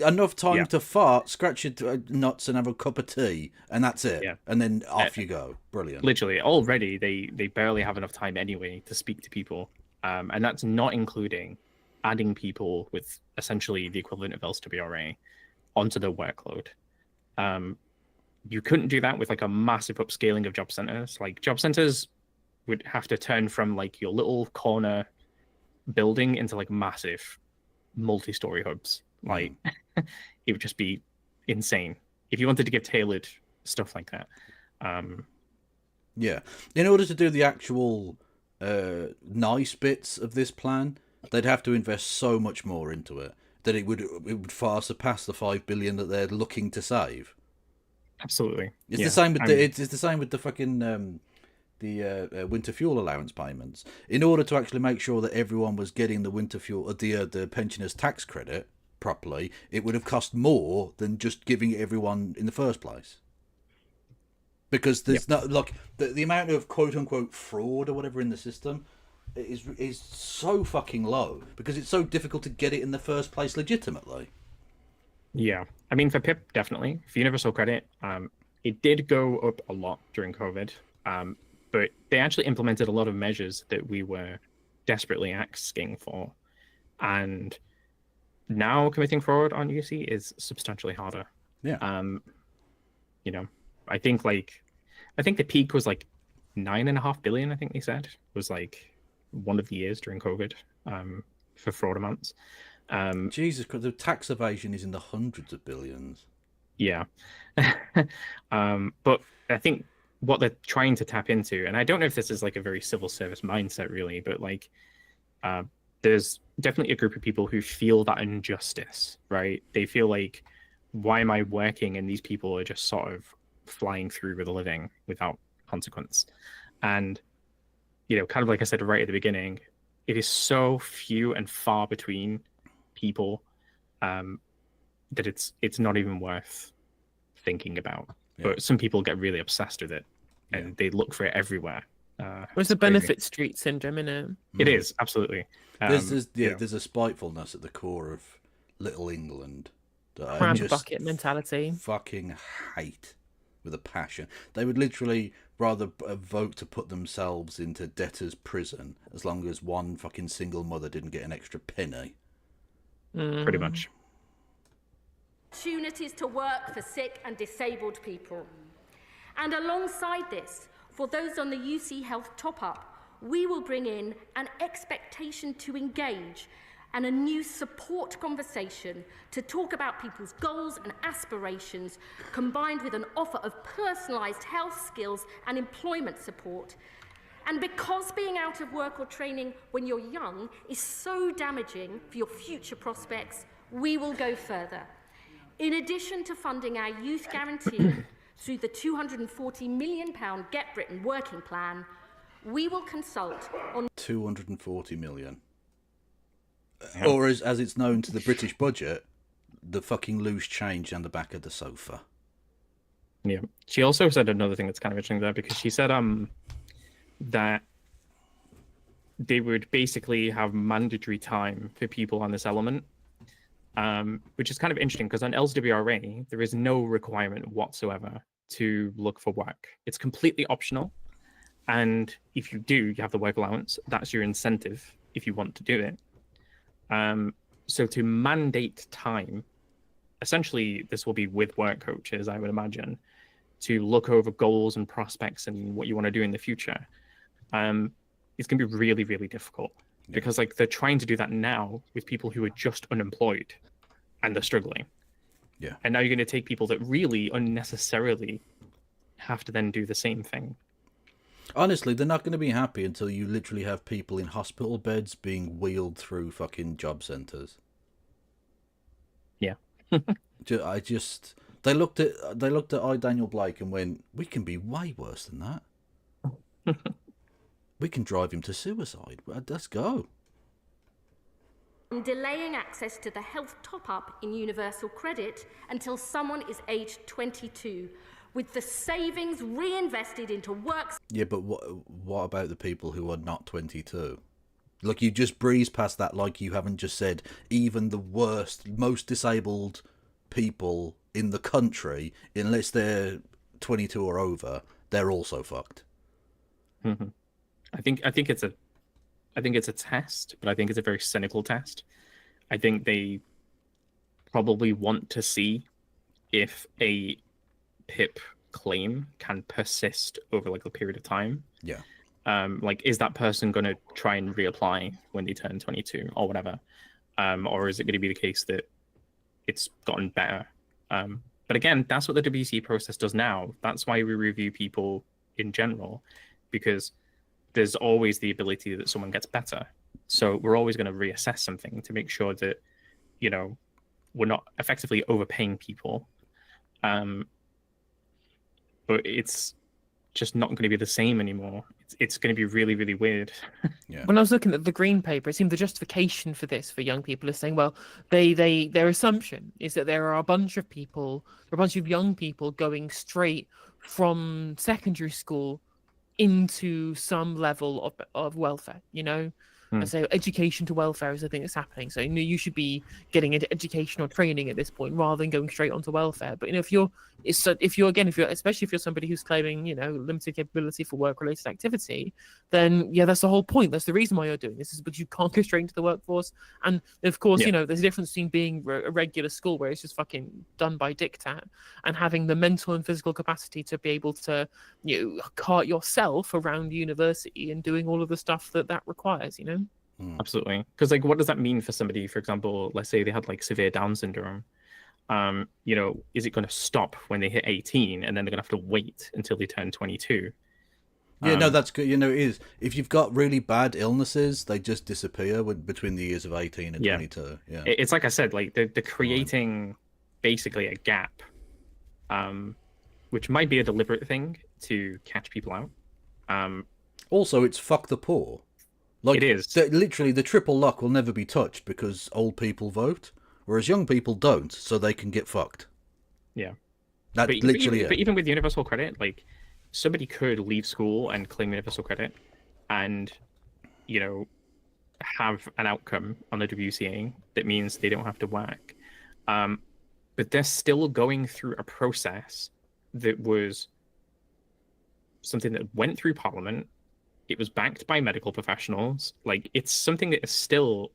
Enough time to fart, scratch your nuts, and have a cup of tea, and that's it. Yeah. And then off you go. Brilliant. Literally, already they barely have enough time anyway to speak to people, and that's not including adding people with essentially the equivalent of LCWRA onto the workload. You couldn't do that with like a massive upscaling of job centers. Like job centers would have to turn from like your little corner building into like massive multi-story hubs. Like it would just be insane if you wanted to get tailored stuff like that. Yeah. In order to do the actual nice bits of this plan, they'd have to invest so much more into it that it would far surpass the $5 billion that they're looking to save. Absolutely. It's the same with it's the same with the fucking the winter fuel allowance payments. In order to actually make sure that everyone was getting the winter fuel, the pensioners' tax credit properly, it would have cost more than just giving everyone in the first place. Because there's not like the amount of quote unquote fraud or whatever in the system is so fucking low because it's so difficult to get it in the first place legitimately. Yeah, I mean for PIP definitely for universal credit, it did go up a lot during COVID, but they actually implemented a lot of measures that we were desperately asking for, and now committing fraud on UC is substantially harder. Yeah. I think the peak was like 9.5 billion. I think they said was like one of the years during COVID for fraud amounts. Jesus Christ, the tax evasion is in the hundreds of billions. Yeah. But I think what they're trying to tap into, and I don't know if this is like a very civil service mindset really, but like there's definitely a group of people who feel that injustice, right? They feel like, why am I working and these people are just sort of flying through with a living without consequence? And, kind of like I said right at the beginning, it is so few and far between people that it's not even worth thinking about. Yeah. But some people get really obsessed with it and they look for it everywhere. It's a benefit street syndrome, isn't it? It is, absolutely. There's a spitefulness at the core of Little England that Crab I just bucket mentality. Fucking hate with a passion. They would literally rather vote to put themselves into debtor's prison as long as one fucking single mother didn't get an extra penny. Pretty much. Opportunities to work for sick and disabled people. And alongside this, for those on the UC Health top-up, we will bring in an expectation to engage and a new support conversation to talk about people's goals and aspirations, combined with an offer of personalised health, skills and employment support. And because being out of work or training when you're young is so damaging for your future prospects, we will go further. In addition to funding our youth guarantee through the £240 million Get Britain working plan, we will consult on 240 million. Or as it's known to the British budget, the fucking loose change on the back of the sofa. Yeah. She also said another thing that's kind of interesting there, because she said that they would basically have mandatory time for people on this element, which is kind of interesting because on LWRA, there is no requirement whatsoever to look for work. It's completely optional. And if you do, you have the work allowance. That's your incentive if you want to do it. So to mandate time, essentially this will be with work coaches, I would imagine, to look over goals and prospects and what you want to do in the future. It's going to be really, really difficult because like they're trying to do that now with people who are just unemployed and they're struggling. Yeah. And now you're going to take people that really unnecessarily have to then do the same thing. Honestly, they're not going to be happy until you literally have people in hospital beds being wheeled through fucking job centres. Yeah. They looked at I, Daniel Blake, and went, we can be way worse than that. We can drive him to suicide. Let's go. Delaying access to the health top-up in universal credit until someone is aged 22, with the savings reinvested into work. Yeah, but what about the people who are not 22? Like, you just breeze past that like you haven't just said even the worst, most disabled people in the country, unless they're 22 or over, they're also fucked. Mm-hmm. I think it's a test, but I think it's a very cynical test. I think they probably want to see if a PIP claim can persist over like a period of time. Yeah. Like, is that person going to try and reapply when they turn 22 or whatever? Or is it going to be the case that it's gotten better? But again, that's what the WC process does now. That's why we review people in general, because there's always the ability that someone gets better. So we're always going to reassess something to make sure that, you know, we're not effectively overpaying people. But it's just not going to be the same anymore. It's going to be really, really weird. Yeah. When I was looking at the Green Paper, it seemed the justification for this for young people is saying, well, their assumption is that there are a bunch of young people going straight from secondary school into some level of welfare, you know? And so education to welfare is the thing that's happening. So, you know, you should be getting into educational training at this point rather than going straight onto welfare. But, you know, especially if you're somebody who's claiming, you know, limited capability for work-related activity, then, yeah, that's the whole point. That's the reason why you're doing this, is because you can't go straight into the workforce. And, of course, you know, there's a difference between being a regular school where it's just fucking done by diktat and having the mental and physical capacity to be able to, you know, cart yourself around university and doing all of the stuff that requires, you know? Absolutely. Because, like, what does that mean for somebody, for example, let's say they had, like, severe Down syndrome? You know, is it going to stop when they hit 18 and then they're going to have to wait until they turn 22? Yeah, no, that's good. You know, it is. If you've got really bad illnesses, they just disappear between the years of 18 and 22. Yeah. It's like I said, like, they're creating basically a gap, which might be a deliberate thing to catch people out. Also, it's fuck the poor. Like, it is. Literally, the triple lock will never be touched because old people vote, whereas young people don't, so they can get fucked. Yeah. That's literally it. But even with universal credit, like, somebody could leave school and claim universal credit and, you know, have an outcome on the WCA that means they don't have to work. But they're still going through a process that was something that went through Parliament. It was backed by medical professionals. Like, it's something that is still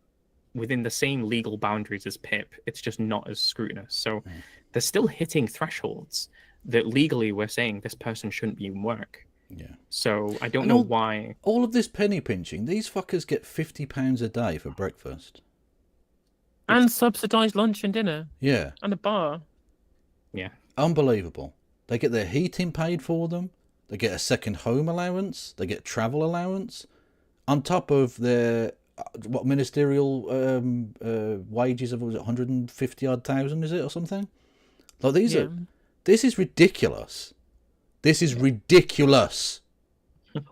within the same legal boundaries as PIP. It's just not as scrutinous. So they're still hitting thresholds that legally we're saying this person shouldn't be in work. Yeah. So I don't know why. All of this penny pinching, these fuckers get £50 a day for breakfast. And subsidised lunch and dinner. Yeah. And a bar. Yeah. Unbelievable. They get their heating paid for them. They get a second home allowance. They get travel allowance. On top of their ministerial wages of, was it 150 odd thousand, is it, or something? Like this is ridiculous. This is ridiculous.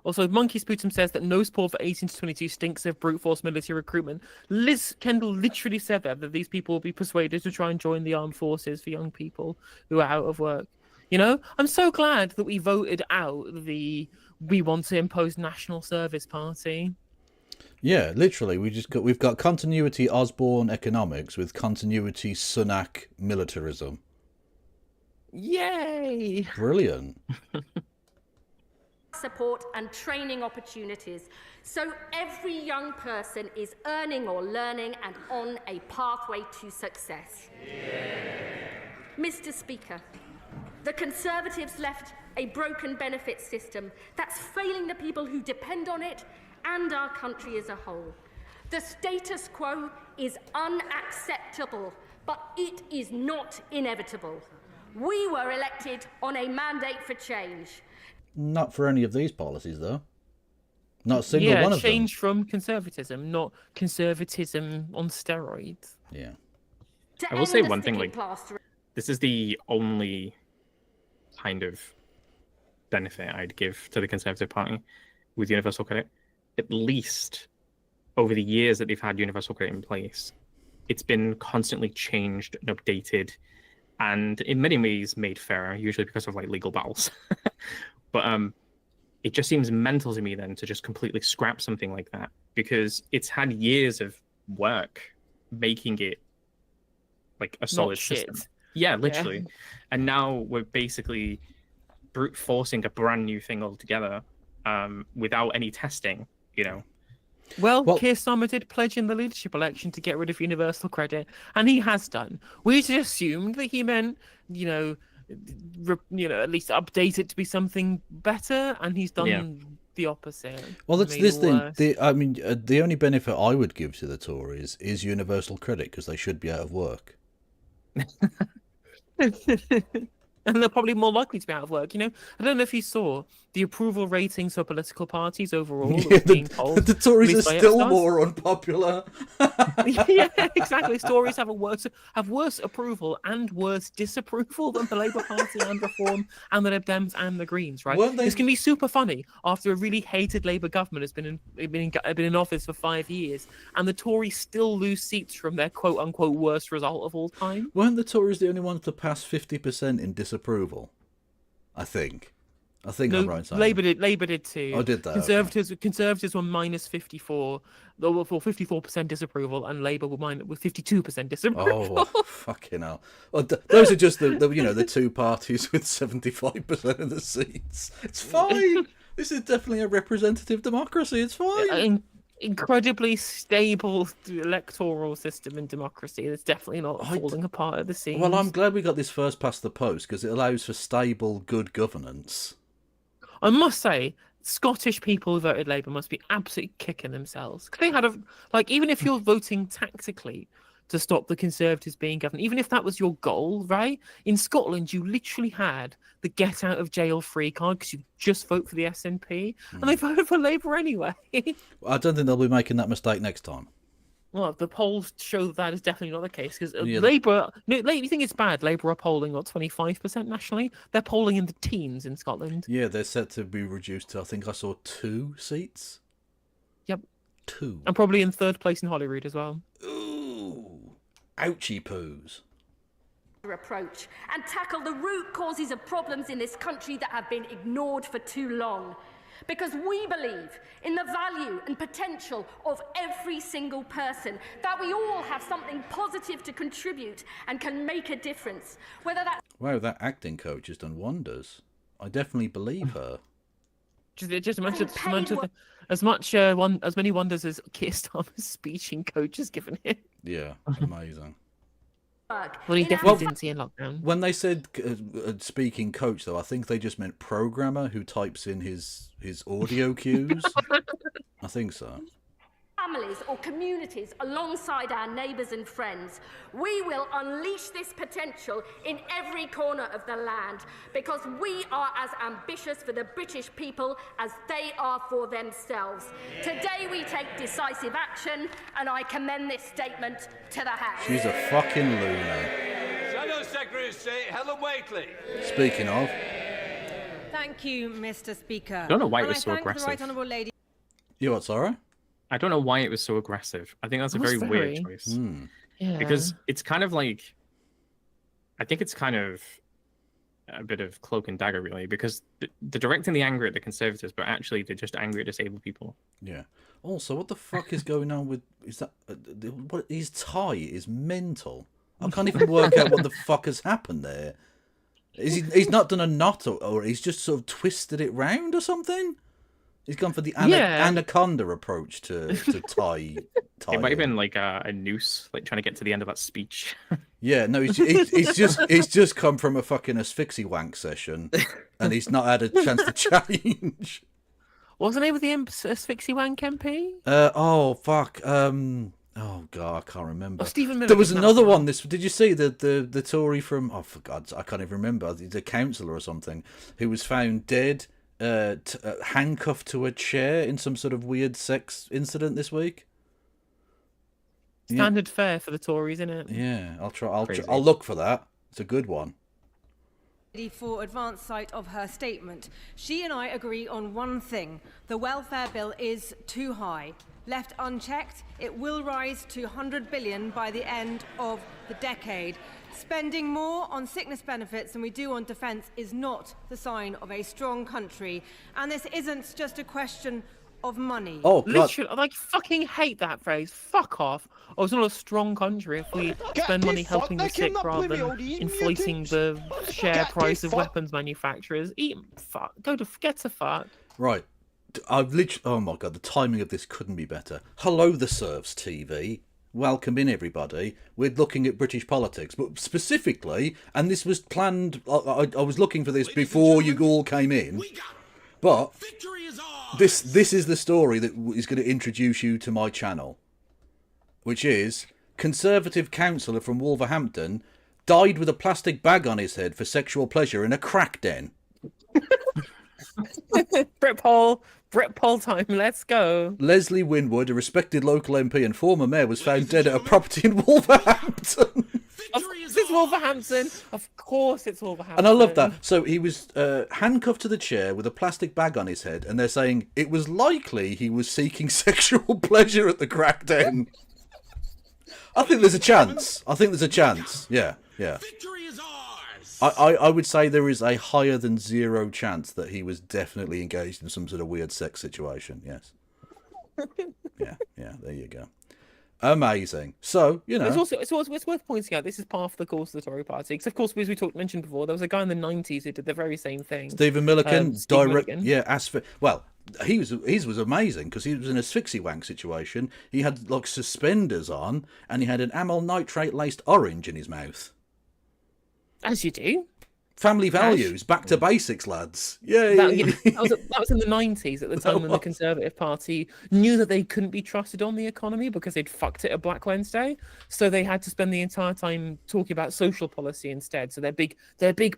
Also, Monkey Sputum says that no sport for 18 to 22 stinks of brute force military recruitment. Liz Kendall literally said that these people will be persuaded to try and join the armed forces for young people who are out of work. You know, I'm so glad that we voted out we want to impose national service party. Yeah, literally, we've got continuity Osborne economics with continuity Sunak militarism. Yay! Brilliant. Support and training opportunities so every young person is earning or learning and on a pathway to success. Mr. Speaker, the Conservatives left a broken benefit system that's failing the people who depend on it and our country as a whole. The status quo is unacceptable, but it is not inevitable. We were elected on a mandate for change. Not for any of these policies, though. Not a single one of them. Change from conservatism, not conservatism on steroids. Yeah. I will say one thing, like, this is the only kind of benefit I'd give to the Conservative Party with universal credit. At least over the years that they've had universal credit in place, it's been constantly changed and updated, and in many ways made fairer, usually because of like legal battles. But it just seems mental to me then to just completely scrap something like that, because it's had years of work making it like a solid system. Yeah, literally. Yeah. And now we're basically brute forcing a brand new thing altogether without any testing, you know. Well, Keir Starmer did pledge in the leadership election to get rid of universal credit, and he has done. We just assumed that he meant, at least update it to be something better, and he's done the opposite. Well, that's this thing. The only benefit I would give to the Tories is universal credit, because they should be out of work. And they're probably more likely to be out of work. You know, I don't know if you saw the approval ratings for political parties overall. Yeah, the Tories are still more unpopular. Yeah, exactly. Tories have worse approval and worse disapproval than the Labour Party and Reform and the Lib Dems and the Greens. Right? It's gonna be super funny after a really hated Labour government has been in office for 5 years, and the Tories still lose seats from their quote unquote worst result of all time. Weren't the Tories the only ones to pass 50% in disapproval? I think I'm right saying. Labour did too. Oh, did that? Conservatives were minus 54, for 54% disapproval, and Labour were with 52% disapproval. Oh, fucking hell! Well, those are just the two parties with 75% of the seats. It's fine. This is definitely a representative democracy. It's fine. Incredibly stable electoral system in democracy. It's definitely not falling apart at the seams. Well, I'm glad we got this first past the post, because it allows for stable, good governance. I must say, Scottish people who voted Labour must be absolutely kicking themselves. They had even if you're voting tactically to stop the Conservatives being governed, even if that was your goal, right? In Scotland, you literally had the get out of jail free card because you just vote for the SNP, and they voted for Labour anyway. I don't think they'll be making that mistake next time. Well, the polls show that is definitely not the case, because Labour. You think it's bad? Labour are polling 25% nationally. They're polling in the teens in Scotland. Yeah, they're set to be reduced to, I think I saw 2 seats. Yep. 2. And probably in 3rd place in Holyrood as well. Ooh, ouchie poos. Approach and tackle the root causes of problems in this country that have been ignored for too long. Because we believe in the value and potential of every single person, that we all have something positive to contribute and can make a difference. Whether that's... Wow, that acting coach has done wonders. I definitely believe her. As many wonders as Keir Starmer's speeching coach has given him. Yeah, amazing. Well, he definitely didn't see in lockdown. When they said speaking coach, though, I think they just meant programmer who types in his audio cues. I think so. families or communities alongside our neighbours and friends. We will unleash this potential in every corner of the land because we are as ambitious for the British people as they are for themselves. Today we take decisive action, and I commend this statement to the House. She's a fucking loony. Shadow Secretary of State Helen Whately. Speaking of, Thank you, Mr. Speaker. I don't know why it And was I so thank aggressive. The right honourable lady. you what, Sarah? I don't know why it was so aggressive. I think that's a It was very very. weird choice. Yeah. Because it's kind of like, I think it's kind of a bit of cloak and dagger, really, because they're directing the anger at the Conservatives, but actually they're just angry at disabled people. Yeah. Also, what the fuck is going on with... Is that... what his tie is mental. I can't even work out what the fuck has happened there. He's not done a knot, or he's just sort of twisted it round or something? He's gone for the Yeah. anaconda approach to tie. It might have been like a noose, like trying to get to the end of that speech. Yeah, no, he's just come from a fucking asphyxie wank session, and he's not had a chance to change. What's the name of the asphyxie wank MP? Oh fuck. Oh god, I can't remember. Oh, Stephen Miller There was did that another as well. one. Did you see the Tory from? Oh, for God, I can't even remember. The councillor or something who was found dead, handcuffed to a chair in some sort of weird sex incident this week. Yeah. Standard fare for the Tories, isn't it? Yeah, I'll try. Crazy. I'll look for that. It's a good one. For advance sight of her statement. She and I agree on one thing. The welfare bill is too high. Left unchecked, it will rise to 100 billion by the end of the decade. Spending more on sickness benefits than we do on defence is not the sign of a strong country. And this isn't just a question of money. Oh God. Literally, I fucking hate that phrase. Fuck off. Oh, it's not a strong country if we spend money helping the sick rather than inflating the share price of weapons manufacturers. Get to fuck. Right. I've literally. Oh my God, the timing of this couldn't be better. Hello, the Serfs TV. Welcome in, everybody. We're looking at British politics, but specifically, and this was planned. I was looking for this before you all came in. But Victory is ours. this is the story that is going to introduce you to my channel, which is Conservative councillor from Wolverhampton died with a plastic bag on his head for sexual pleasure in a crack den. Brit time, let's go. Leslie Winwood, a respected local MP and former mayor, was found dead at a property in Wolverhampton. It's Wolverhampton. Of course it's Wolverhampton. And I love that. So he was handcuffed to the chair with a plastic bag on his head, and they're saying it was likely he was seeking sexual pleasure at the crack den. I think there's a chance. Yeah. Victory is ours. I would say there is a higher than zero chance that he was definitely engaged in some sort of weird sex situation. Yes. Yeah. There you go. Amazing. So It's worth pointing out this is part of the course of the Tory party. Because of course, as we mentioned before, there was a guy in the 90s who did the very same thing. Stephen Milliken, Steve Milliken. His was amazing because he was in a asphyxie wank situation. He had like suspenders on, and he had an amyl nitrate laced orange in his mouth. As you do. Family values, back to basics, lads. Yay! That was in the 90s at the time when the Conservative Party knew that they couldn't be trusted on the economy because they'd fucked it at Black Wednesday. So they had to spend the entire time talking about social policy instead. So their big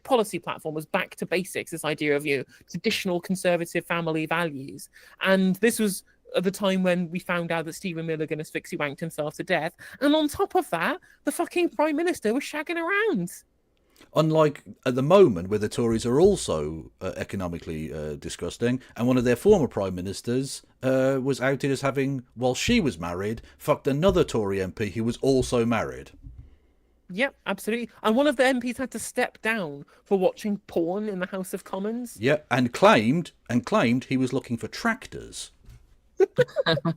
policy platform was back to basics, this idea of traditional conservative family values. And this was at the time when we found out that Stephen Milligan asphyxie wanked himself to death. And on top of that, the fucking Prime Minister was shagging around. Unlike at the moment, where the Tories are also economically disgusting, and one of their former prime ministers was outed as having, while she was married, fucked another Tory MP who was also married. Yep, absolutely. And one of the MPs had to step down for watching porn in the House of Commons. Yeah, and claimed he was looking for tractors. The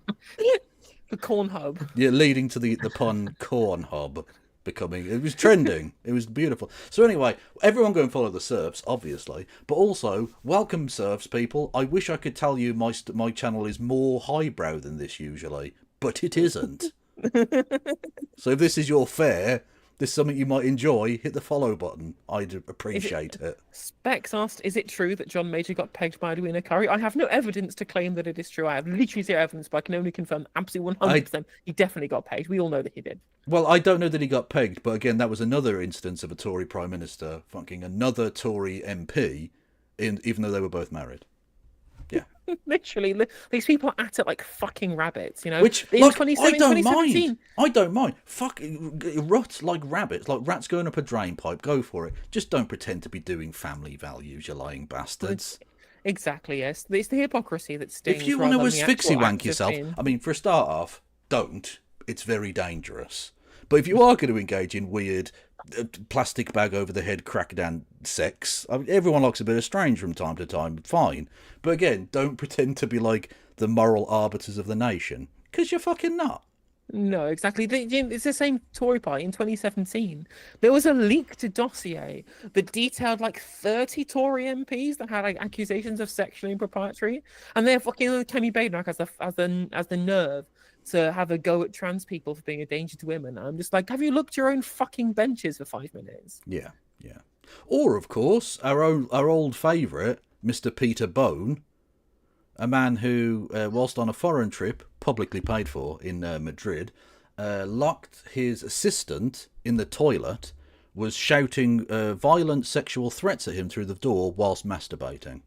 corn hub. Yeah, leading to the pun corn hub. It was trending. It was beautiful. So anyway, everyone go and follow the Serfs, obviously, but also welcome Serfs people. I wish I could tell you my channel is more highbrow than this usually, but it isn't. So if this is your fare, this is something you might enjoy, hit the follow button. I'd appreciate it. Specs asked, is it true that John Major got pegged by Edwina Curry? I have no evidence to claim that it is true. I have literally zero evidence, but I can only confirm absolutely 100% he definitely got pegged. We all know that he did. Well, I don't know that he got pegged, but again, that was another instance of a Tory Prime Minister fucking another Tory MP, even though they were both married. Yeah. Literally, these people at it like fucking rabbits, you know? Which, in like, 2017. I don't mind. Fuck, rut like rabbits, like rats going up a drain pipe, go for it. Just don't pretend to be doing family values, you lying bastards. Exactly, yes. It's the hypocrisy that stings. If you want to rather than the asphyxie actual wank act of yourself, being- I mean, for a start off, don't. It's very dangerous. But if you are going to engage in weird plastic bag over the head crackdown sex, I mean, everyone likes a bit of strange from time to time, fine. But again, don't pretend to be like the moral arbiters of the nation, because you're fucking not. No, exactly. It's the same Tory party in 2017. There was a leaked dossier that detailed like 30 Tory MPs that had like accusations of sexually impropriety, and they're fucking Kemi Badenoch as the nerve to have a go at trans people for being a danger to women. I'm just like, have you looked your own fucking benches for 5 minutes? Yeah, yeah. Or of course, our old favourite, Mr. Peter Bone, a man who, whilst on a foreign trip, publicly paid for in Madrid, locked his assistant in the toilet, was shouting violent sexual threats at him through the door whilst masturbating.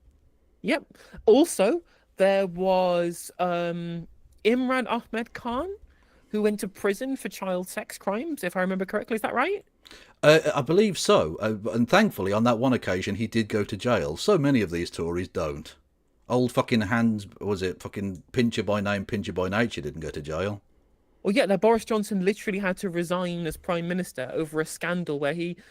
Yep. Also, there was Imran Ahmed Khan, who went to prison for child sex crimes, if I remember correctly. Is that right? I believe so. And thankfully, on that one occasion, he did go to jail. So many of these Tories don't. Old fucking Hans, was it fucking Pincher by name, Pincher by nature, didn't go to jail. Well, yeah, now Boris Johnson literally had to resign as Prime Minister over a scandal where he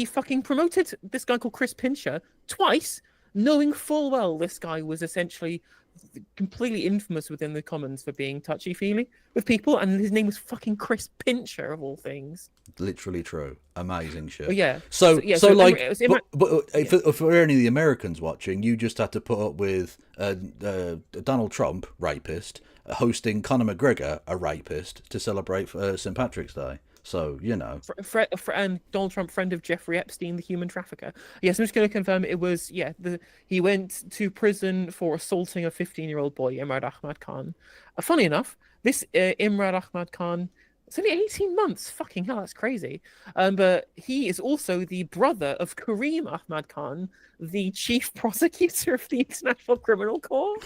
fucking promoted this guy called Chris Pincher twice, knowing full well this guy was essentially completely infamous within the Commons for being touchy-feely with people, and his name was fucking Chris Pincher, of all things. Literally true. Amazing shit. Well, yeah. So like, yeah. for any of the Americans watching, you just had to put up with Donald Trump, rapist, hosting Conor McGregor, a rapist, to celebrate St. Patrick's Day. So, you know. And Donald Trump, friend of Jeffrey Epstein, the human trafficker. Yes, I'm just going to confirm it was, he went to prison for assaulting a 15-year-old boy, Imran Ahmed Khan. Funny enough, this Imran Ahmed Khan, it's only 18 months. Fucking hell, that's crazy. But he is also the brother of Kareem Ahmed Khan, the chief prosecutor of the International Criminal Court.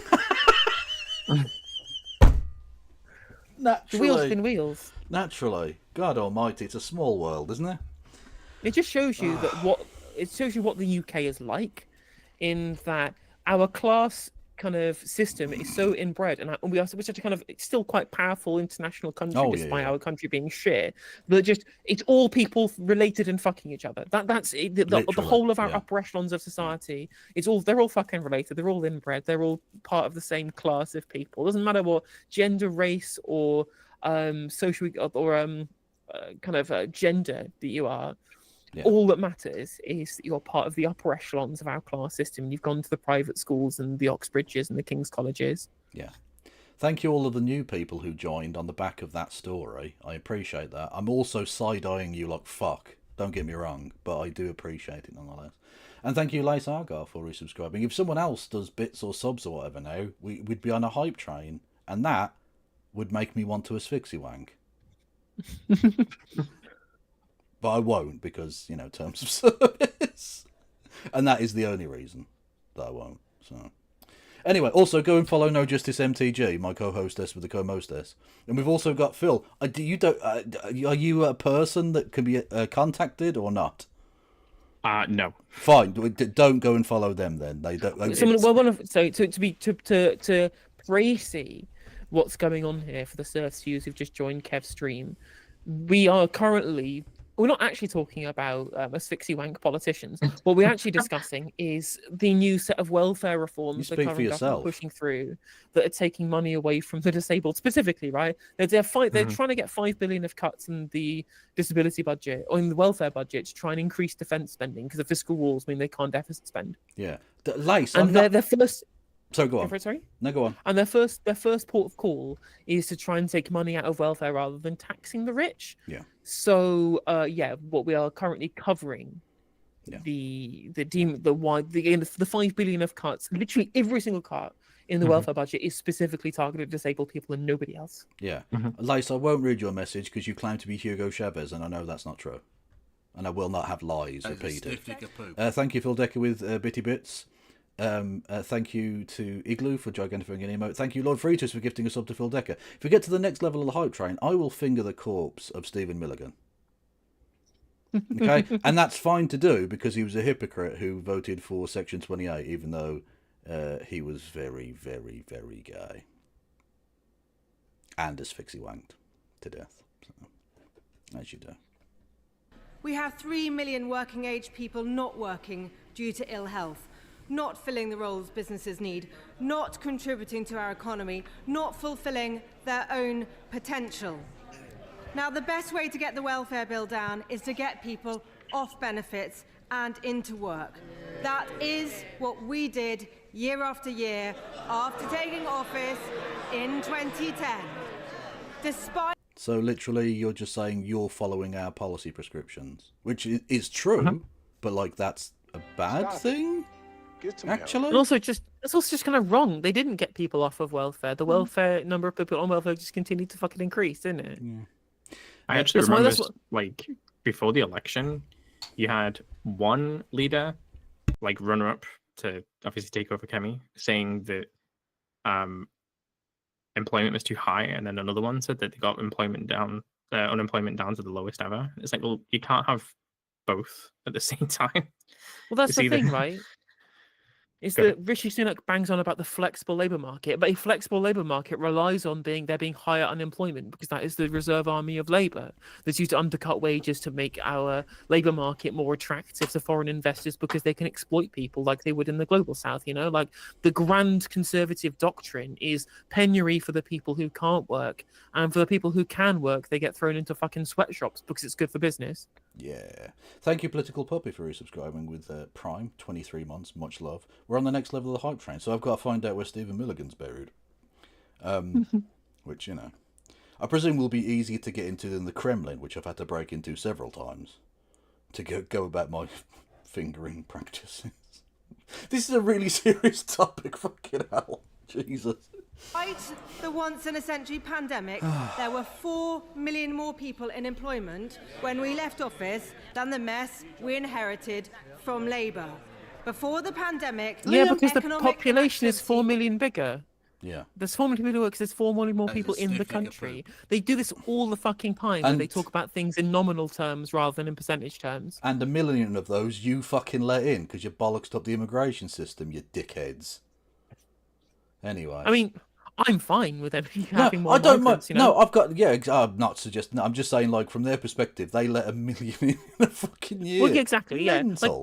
Naturally. Wheels spin wheels. Naturally. God almighty, it's a small world, isn't it? It just shows you that what the UK is like, in that our class kind of system is so inbred, and we're such a kind of still quite powerful international country, despite our country being shit. But just it's all people related and fucking each other. That's the whole of our upper echelons of society. They're all fucking related. They're all inbred. They're all part of the same class of people. It doesn't matter what gender, race, or social or gender that you are. Yeah. All that matters is that you're part of the upper echelons of our class system. You've gone to the private schools and the Oxbridges and the King's Colleges. Yeah. Thank you all of the new people who joined on the back of that story. I appreciate that. I'm also side-eyeing you like fuck. Don't get me wrong, but I do appreciate it nonetheless. And thank you, Lace Argar, for resubscribing. If someone else does bits or subs or whatever now, we'd be on a hype train, and that would make me want to asphyxie wank. But I won't, because, terms of service. And that is the only reason that I won't. So, anyway, also go and follow No Justice MTG, my co-hostess with the co-mostess. And we've also got Phil. Are you a person that can be contacted or not? No. Fine. Don't go and follow them then. They don't. To pre-see what's going on here for the serfs who've just joined Kev's stream, we are currently. We're not actually talking about asphyxie wank politicians. What we're actually discussing is the new set of welfare reforms the current government pushing through that are taking money away from the disabled specifically, right? They're trying to get $5 billion of cuts in the disability budget or in the welfare budget to try and increase defence spending because the fiscal rules mean they can't deficit spend. Yeah. Lace, and they're first... So go on. Sorry. No, go on. And their first port of call is to try and take money out of welfare rather than taxing the rich. Yeah. So what we are currently covering, the 5 billion of cuts, literally every single cut in the welfare budget is specifically targeted at disabled people and nobody else. Yeah. Lace, I won't read your message because you claim to be Hugo Chavez, and I know that's not true. And I will not have lies repeated. Thank you, Phil Decker, with Bitty Bits. Thank you to Igloo for Gigantifying an emote. Thank you, Lord Fritus, for gifting us up to Phil Decker. If we get to the next level of the hype train, I will finger the corpse of Stephen Milligan. Okay? And that's fine to do because he was a hypocrite who voted for Section 28, even though he was very, very, very gay. And asphyxie-wanked to death. So, as you do. We have 3 million working-age people not working due to ill health, not filling the roles businesses need, not contributing to our economy, not fulfilling their own potential. Now, the best way to get the welfare bill down is to get people off benefits and into work. That is what we did year after year after taking office in 2010. Despite So literally, you're just saying you're following our policy prescriptions, which is true, but like that's a bad thing, actually. And also, it's also just kind of wrong. They didn't get people off of welfare. The welfare number of people on welfare just continued to fucking increase, didn't it? Yeah. I actually remember, like, before the election, you had one leader, like, runner-up to obviously take over Kemi, saying that employment was too high, and then another one said that they got unemployment down to the lowest ever. It's like, well, you can't have both at the same time. Well, that's It's the either- thing, right? Is that Rishi Sunak bangs on about the flexible labour market, but a flexible labour market relies on there being higher unemployment because that is the reserve army of labour that's used to undercut wages to make our labour market more attractive to foreign investors because they can exploit people like they would in the global south, you know? Like, the grand conservative doctrine is penury for the people who can't work, and for the people who can work, they get thrown into fucking sweatshops because it's good for business. Yeah. Thank you, Political Puppy, for resubscribing with Prime, 23 months, much love. We're on the next level of the hype train, so I've got to find out where Stephen Milligan's buried. Which, you know, I presume will be easier to get into than the Kremlin, which I've had to break into several times to go about my fingering practices. This is a really serious topic, fucking hell. Jesus. Despite the once-in-a-century pandemic, there were 4 million more people in employment when we left office than the mess we inherited from Labour. Before the pandemic, Yeah, because the economic population is activity- 4 million bigger. Yeah. There's 4 million people because there's 4 million more people in the country. They do this all the fucking time when they talk about things in nominal terms rather than in percentage terms. And 1 million of those you fucking let in because you bollocksed up the immigration system, you dickheads. Anyway. I mean, I'm fine with them having more I don't migrants, mind. you know? No, I've got. Yeah, I'm not suggesting that. I'm just saying, like, from their perspective, they let 1 million in a fucking year. Well, yeah, exactly. Yeah, Mental.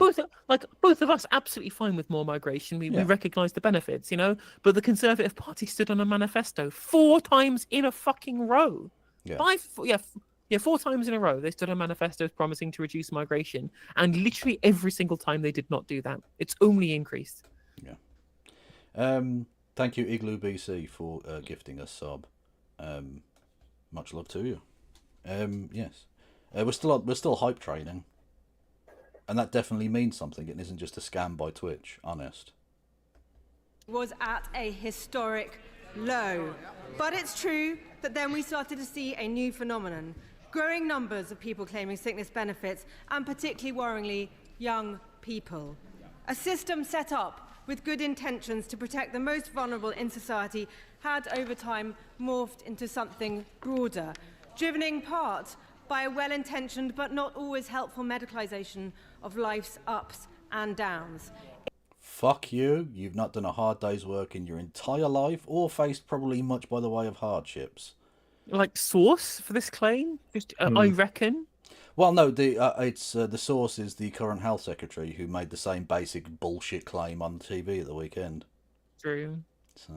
like both of us, absolutely fine with more migration. We recognise the benefits, you know. But the Conservative Party stood on a manifesto 4 times in a fucking row. Yeah. 4 times in a row they stood on manifestos promising to reduce migration, and literally every single time they did not do that. It's only increased. Yeah. Thank you, Igloo BC, for gifting us sub. Much love to you. Yes, we're still hype training, and that definitely means something. It isn't just a scam by Twitch. Honest. Was at a historic low. But it's true that then we started to see a new phenomenon. Growing numbers of people claiming sickness benefits, and particularly worryingly, young people. A system set up with good intentions to protect the most vulnerable in society had over time morphed into something broader, driven in part by a well-intentioned but not always helpful medicalization of life's ups and downs. Fuck you. You've not done a hard day's work in your entire life, or faced probably much by the way of hardships. Like, source for this claim? Just, I reckon. Well, no, the source is the current health secretary who made the same basic bullshit claim on TV at the weekend. True. So,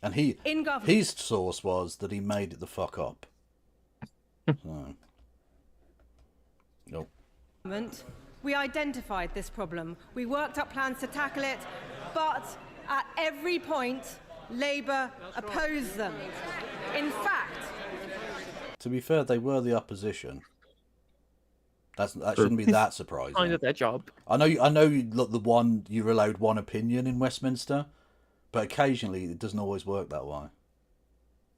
and his source was that he made it the fuck up. So, nope. We identified this problem. We worked up plans to tackle it, But at every point, Labour opposed them. In fact, To be fair, they were the opposition. That shouldn't be that surprising. Kind of their job. I know. You're allowed one opinion in Westminster, but occasionally it doesn't always work that way.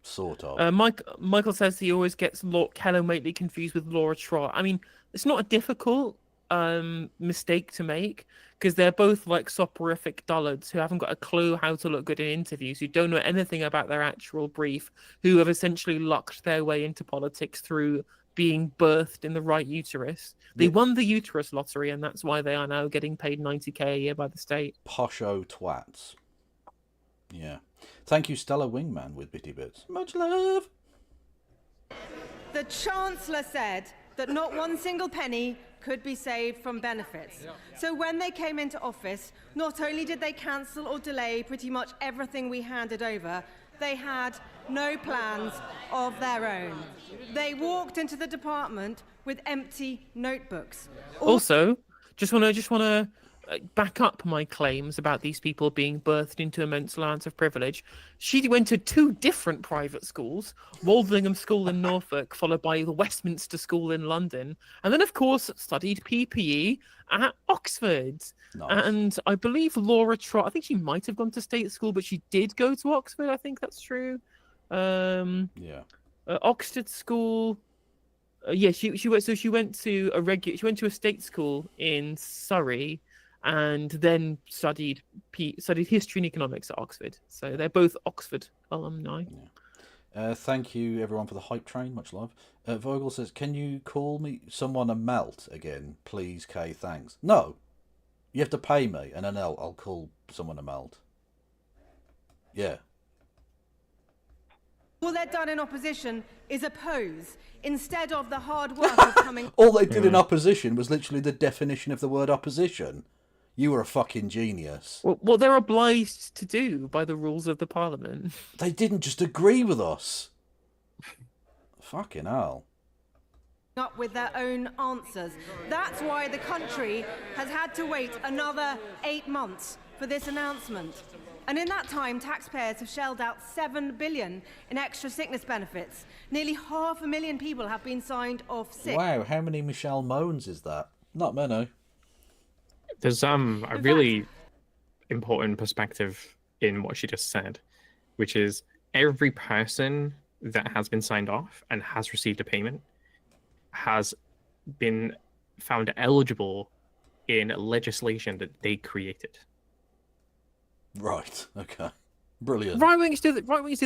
Sort of. Michael says he always gets Helen Whately confused with Laura Trott. I mean, it's not a difficult mistake to make because they're both like soporific dullards who haven't got a clue how to look good in interviews, who don't know anything about their actual brief, who have essentially lucked their way into politics through being birthed in the right uterus. They won the uterus lottery, and that's why they are now getting paid 90k a year by the state. Posho twats. Yeah. Thank you, Stella Wingman, with bitty bits. Much love. the Chancellor said that not one single penny could be saved from benefits. So when they came into office, not only did they cancel or delay pretty much everything we handed over, they had no plans of their own. They walked into the department with empty notebooks. Also, just want to back up my claims about these people being birthed into immense lands of privilege. She went to 2 different private schools, Waldingham School in Norfolk, followed by the Westminster School in London, and then, of course, studied PPE at Oxford. Nice. And I believe Laura Trott, I think she might have gone to state school, but she did go to Oxford. I think that's true. Oxford School. She went to a state school in Surrey, and then studied history and economics at Oxford. So they're both Oxford alumni. Yeah. Thank you, everyone, for the hype train. Much love. Vogel says, can you call me someone a melt again? Please, Kay, thanks. No. You have to pay me, and then I'll call someone a melt. Yeah. All they've done in opposition is oppose, instead of the hard work of coming... All they did in opposition was literally the definition of the word opposition. You were a fucking genius. Well, what they're obliged to do by the rules of the Parliament. They didn't just agree with us. Fucking hell. up with their own answers. That's why the country has had to wait another 8 months for this announcement. And in that time, taxpayers have shelled out $7 billion in extra sickness benefits. Nearly 500,000 people have been signed off sick. Wow, how many Michelle Moans is that? Not many. There's a really important perspective in what she just said, which is every person that has been signed off and has received a payment has been found eligible in legislation that they created. Right, okay. Brilliant. Right-wingers do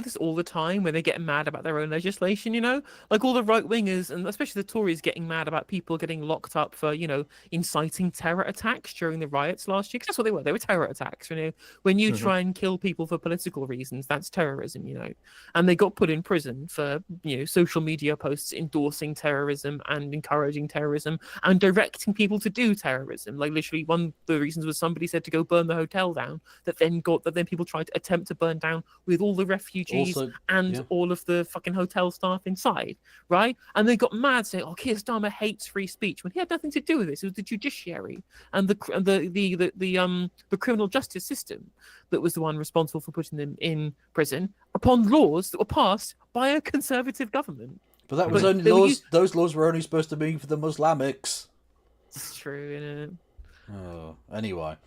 this all the time when they get mad about their own legislation, you know? Like all the right-wingers, and especially the Tories, getting mad about people getting locked up for, you know, inciting terror attacks during the riots last year. Because that's what they were. They were terror attacks, you know? When you try and kill people for political reasons, that's terrorism, you know? And they got put in prison for, you know, social media posts endorsing terrorism and encouraging terrorism and directing people to do terrorism. Like, literally, one of the reasons was somebody said to go burn the hotel down, that then people tried to attempt to burn down with all the refugees all of the fucking hotel staff inside, right? And they got mad saying, "Oh, Keir Starmer hates free speech," when he had nothing to do with this. It was the judiciary and the criminal justice system that was the one responsible for putting them in prison upon laws that were passed by a conservative government. But that was only laws. Those laws were only supposed to be for the Muslimics. It's true, isn't it? Oh, anyway.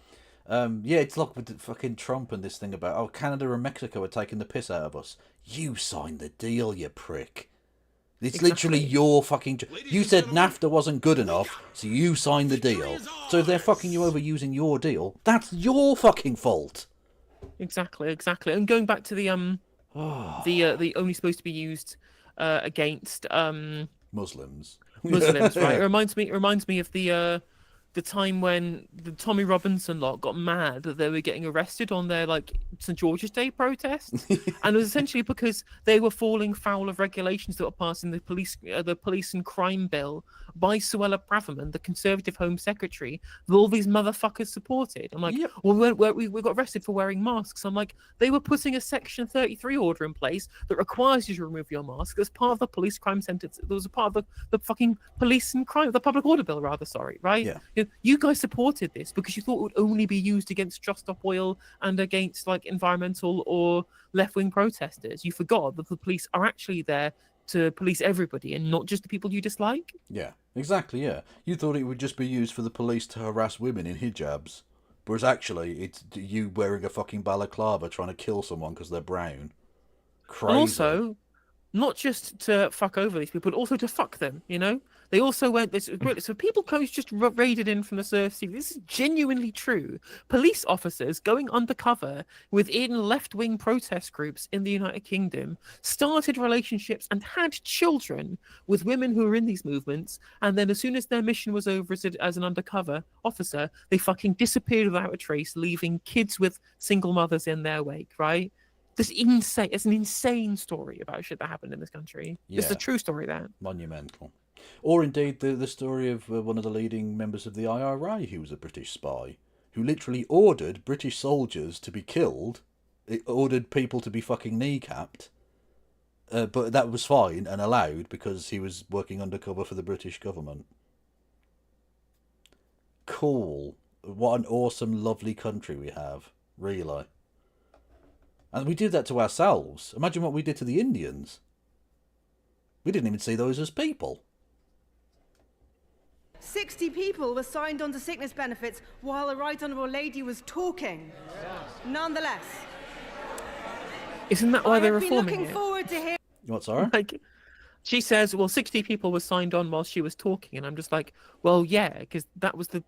It's like with the fucking Trump and this thing about, Canada and Mexico are taking the piss out of us. You signed the deal, you prick. It's literally your fucking... You said NAFTA wasn't good enough, so you signed the deal. So if they're fucking you over using your deal, that's your fucking fault. Exactly. And going back to the only supposed to be used against Muslims, right? It reminds me of the time when the Tommy Robinson lot got mad that they were getting arrested on their St. George's Day protest, and it was essentially because they were falling foul of regulations that were passed in the police and crime bill by Suella Braverman, the Conservative Home Secretary, that all these motherfuckers supported. I'm like, well, we got arrested for wearing masks. I'm like, they were putting a Section 33 order in place that requires you to remove your mask as part of the police crime sentence. That was a part of the fucking police and crime, the public order bill, rather. Sorry, right? Yeah. You You guys supported this because you thought it would only be used against Just Stop Oil and against like environmental or left-wing protesters. You forgot that the police are actually there to police everybody and not just the people you dislike. Yeah, exactly, yeah. You thought it would just be used for the police to harass women in hijabs. Whereas actually, it's you wearing a fucking balaclava trying to kill someone because they're brown. Crazy. And also, not just to fuck over these people, but also to fuck them, you know? They also went this. So people just raided in from the surf sea. This is genuinely true. Police officers going undercover within left-wing protest groups in the United Kingdom started relationships and had children with women who were in these movements. And then as soon as their mission was over as an undercover officer, they fucking disappeared without a trace, leaving kids with single mothers in their wake, right? This insane. It's an insane story about shit that happened in this country. Yeah. It's a true story, that. Monumental. Or indeed the story of one of the leading members of the IRA who was a British spy, who literally ordered British soldiers to be killed, it ordered people to be fucking kneecapped, but that was fine and allowed because he was working undercover for the British government. Cool. What an awesome, lovely country we have, really. And we do that to ourselves. Imagine what we did to the Indians. We didn't even see those as people. 60 people were signed on to sickness benefits while the Right Honourable Lady was talking. Nonetheless, isn't that why they're reforming looking forward to hear. What's sorry? Like, she says, well, 60 people were signed on while she was talking, and I'm just like, well, yeah, because that was the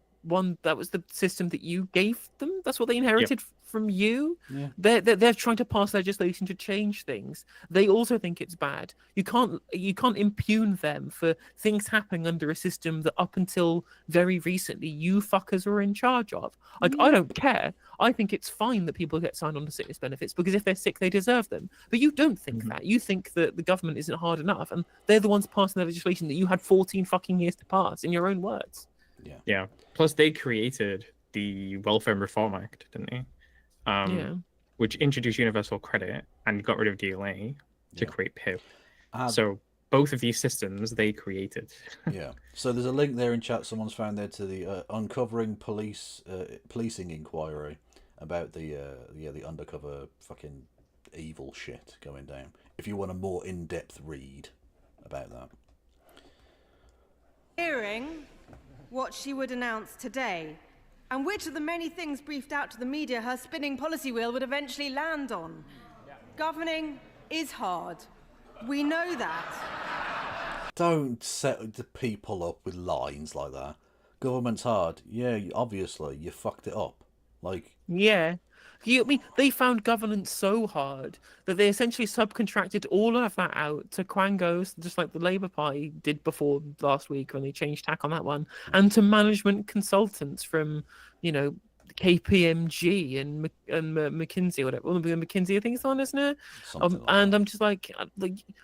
system that you gave them. That's what they inherited from you. Yeah. They're trying to pass legislation to change things. They also think it's bad. You can't impugn them for things happening under a system that up until very recently you fuckers were in charge of. Like, I don't care. I think it's fine that people get signed on to sickness benefits because if they're sick, they deserve them. But you don't think that. You think that the government isn't hard enough, and they're the ones passing the legislation that you had 14 fucking years to pass, in your own words. Yeah. Plus, they created the Welfare Reform Act, didn't they? Which introduced universal credit and got rid of DLA to create PIP. So both of these systems they created. Yeah. So there's a link there in chat. Someone's found there to the uncovering policing inquiry about the undercover fucking evil shit going down. If you want a more in-depth read about that. Hearing what she would announce today, and which of the many things briefed out to the media her spinning policy wheel would eventually land on. Governing is hard. We know that. Don't set the people up with lines like that. Government's hard. Yeah, obviously, you fucked it up. Like... Yeah. I mean, they found governance so hard that they essentially subcontracted all of that out to Quangos, just like the Labour Party did before last week when they changed tack on that one, and to management consultants from, you know, KPMG and McKinsey, whatever. Well, McKinsey, I think it's the one, isn't it? And I'm just like,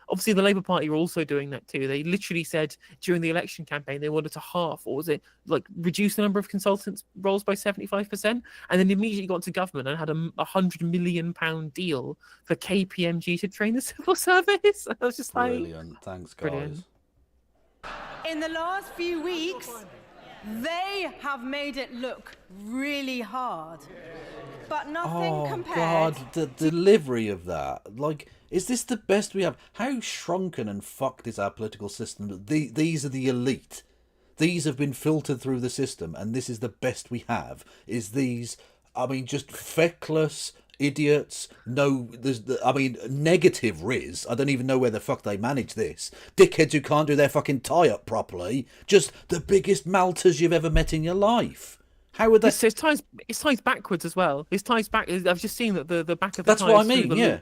obviously the Labour Party are also doing that too. They literally said during the election campaign they wanted to half, or was it like reduce the number of consultants roles by 75%, and then immediately got to government and had a £100 million deal for KPMG to train the civil service. I was just like, brilliant. Thanks, guys. Brilliant. In the last few weeks, they have made it look really hard, but nothing compared. Oh God, the delivery of that! Like, is this the best we have? How shrunken and fucked is our political system? These are the elite. These have been filtered through the system, and this is the best we have. Is these? I mean, just feckless idiots. No, negative Riz. I don't even know where the fuck they manage this. Dickheads who can't do their fucking tie up properly. Just the biggest malters you've ever met in your life. How would that? It ties backwards as well. It ties back. I've just seen that the back of the. That's what I mean. Yeah.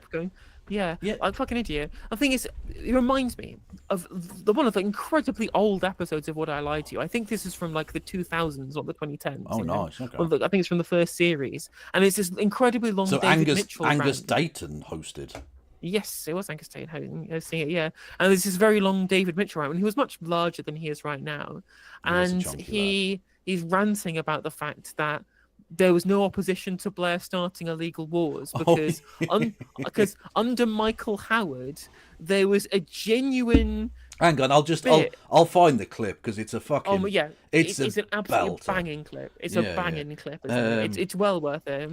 Yeah, I'm a fucking idiot. The thing is, it reminds me of one of the incredibly old episodes of What I Lied to You. I think this is from like the 2000s or the 2010s. Oh, nice. Okay. I think it's from the first series, and it's this incredibly long. So David Mitchell Angus rant. Dayton hosted. Yes, it was Angus Dayton hosting it. Yeah, and there's this very long David Mitchell rant when he was much larger than he is right now, and he's ranting about the fact that there was no opposition to Blair starting illegal wars because under Michael Howard there was a genuine Hang on, I'll find the clip because it's a fucking. Oh yeah, it's an absolutely belter. banging clip. It's a banging clip. Isn't it? It's well worth it.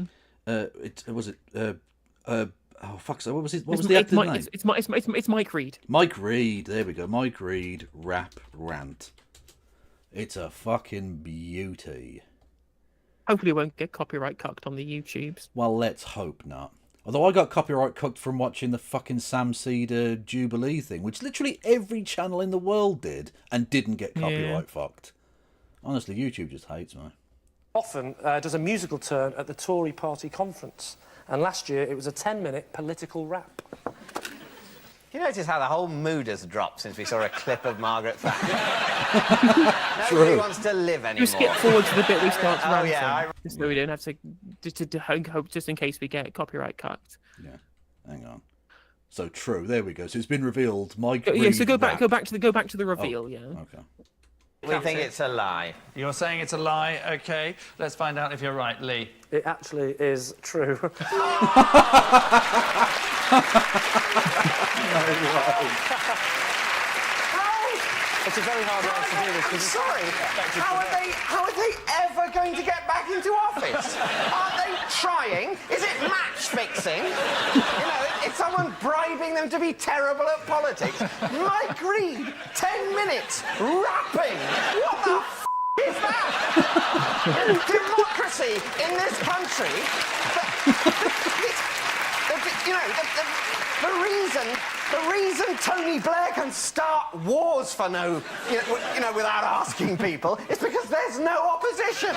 Oh fuck! So what was it? What was the actor's name? It's Mike Reed. Mike Reed. There we go. Mike Reed rap rant. It's a fucking beauty. Hopefully, it won't get copyright cucked on the YouTubes. Well, let's hope not. Although I got copyright cooked from watching the fucking Sam Cedar Jubilee thing, which literally every channel in the world did and didn't get copyright fucked. Honestly, YouTube just hates me. Often does a musical turn at the Tory party conference, and last year it was a 10-minute political rap. You notice how the whole mood has dropped since we saw a clip of Margaret Thatcher? Nobody wants to live anymore. Just skip forward to the bit we start ranting, yeah, just so we don't have to hope just in case we get copyright cucked. Yeah, hang on. So true. There we go. So it's been revealed. Mike. Yeah. So go back to the reveal. Oh, Yeah. Okay. We think it's a lie. You're saying it's a lie? Okay. Let's find out if you're right, Lee. It actually is true. It's a very hard one to do this. Sorry, how are they ever going to get back into office? Aren't they trying? Is it match fixing? Is someone bribing them to be terrible at politics? Mike Reed, 10 minutes, rapping. What the is that? Democracy in this country. The reason Tony Blair can start wars for without asking people is because there's no opposition.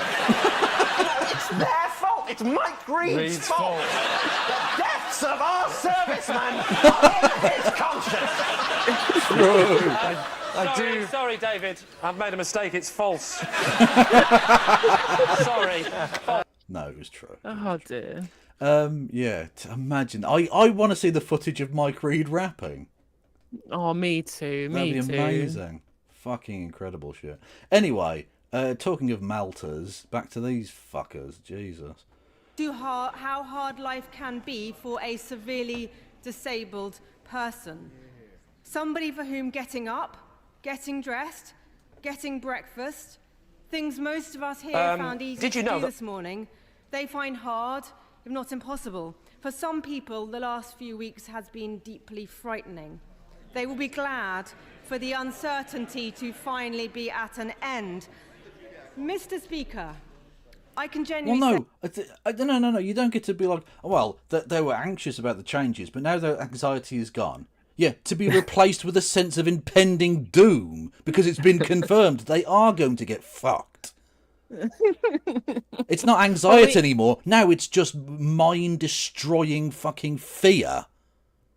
It's their fault. It's Mike Reed's fault. The deaths of our servicemen are in his conscience. Sorry, David. I've made a mistake. It's false. Sorry. No, it was true. Oh dear. Yeah. Imagine. I want to see the footage of Mike Reed rapping. Oh, me too. Me That'd be amazing. Fucking incredible shit. Anyway, talking of Maltas, back to these fuckers. Jesus. How hard life can be for a severely disabled person. Somebody for whom getting up, getting dressed, getting breakfast, things most of us here found easy to do this morning, they find hard, if not impossible. For some people, the last few weeks has been deeply frightening. They will be glad for the uncertainty to finally be at an end. Mr. Speaker, I can genuinely no. You don't get to be like, they were anxious about the changes, but now their anxiety is gone. Yeah, to be replaced with a sense of impending doom because it's been confirmed they are going to get fucked. It's not anxiety anymore. Now it's just mind-destroying fucking fear.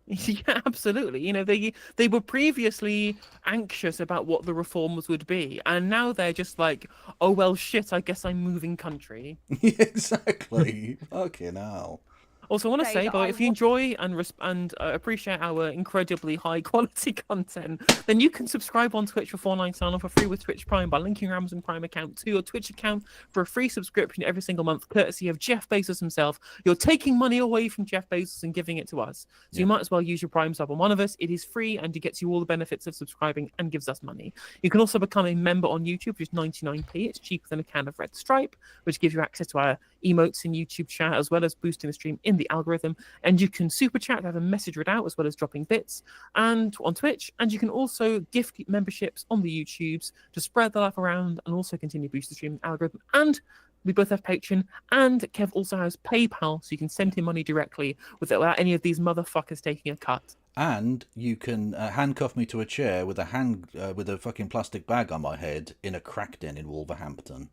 Yeah, absolutely. They were previously anxious about what the reforms would be, and now they're just like, oh well, shit. I guess I'm moving country. Yeah, exactly. Fucking hell. Also, I want to say, but if you enjoy and appreciate our incredibly high quality content, then you can subscribe on Twitch for $4.99 for free with Twitch Prime by linking your Amazon Prime account to your Twitch account for a free subscription every single month, courtesy of Jeff Bezos himself. You're taking money away from Jeff Bezos and giving it to us, so you might as well use your Prime sub on one of us. It is free and it gets you all the benefits of subscribing and gives us money. You can also become a member on YouTube, which is 99p. It's cheaper than a can of Red Stripe, which gives you access to our emotes in YouTube chat, as well as boosting the stream in the algorithm. And you can super chat to have a message read out, as well as dropping bits and on Twitch. And you can also gift memberships on the YouTubes to spread the life around and also continue to boost the stream algorithm. And we both have Patreon, and Kev also has PayPal, so you can send him money directly without any of these motherfuckers taking a cut. And you can handcuff me to a chair with a fucking plastic bag on my head in a crack den in Wolverhampton.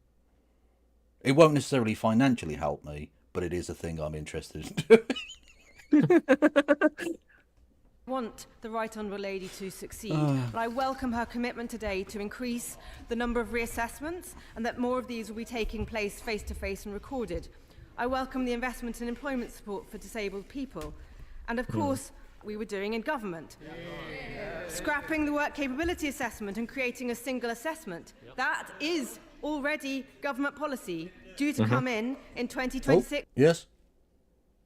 It won't necessarily financially help me, but it is a thing I'm interested in doing. Want the Right Honourable Lady to succeed, but I welcome her commitment today to increase the number of reassessments and that more of these will be taking place face-to-face and recorded. I welcome the investment in employment support for disabled people. And of course, we were doing in government. Scrapping the work capability assessment and creating a single assessment. That is already government policy due to come in 2026. Yes.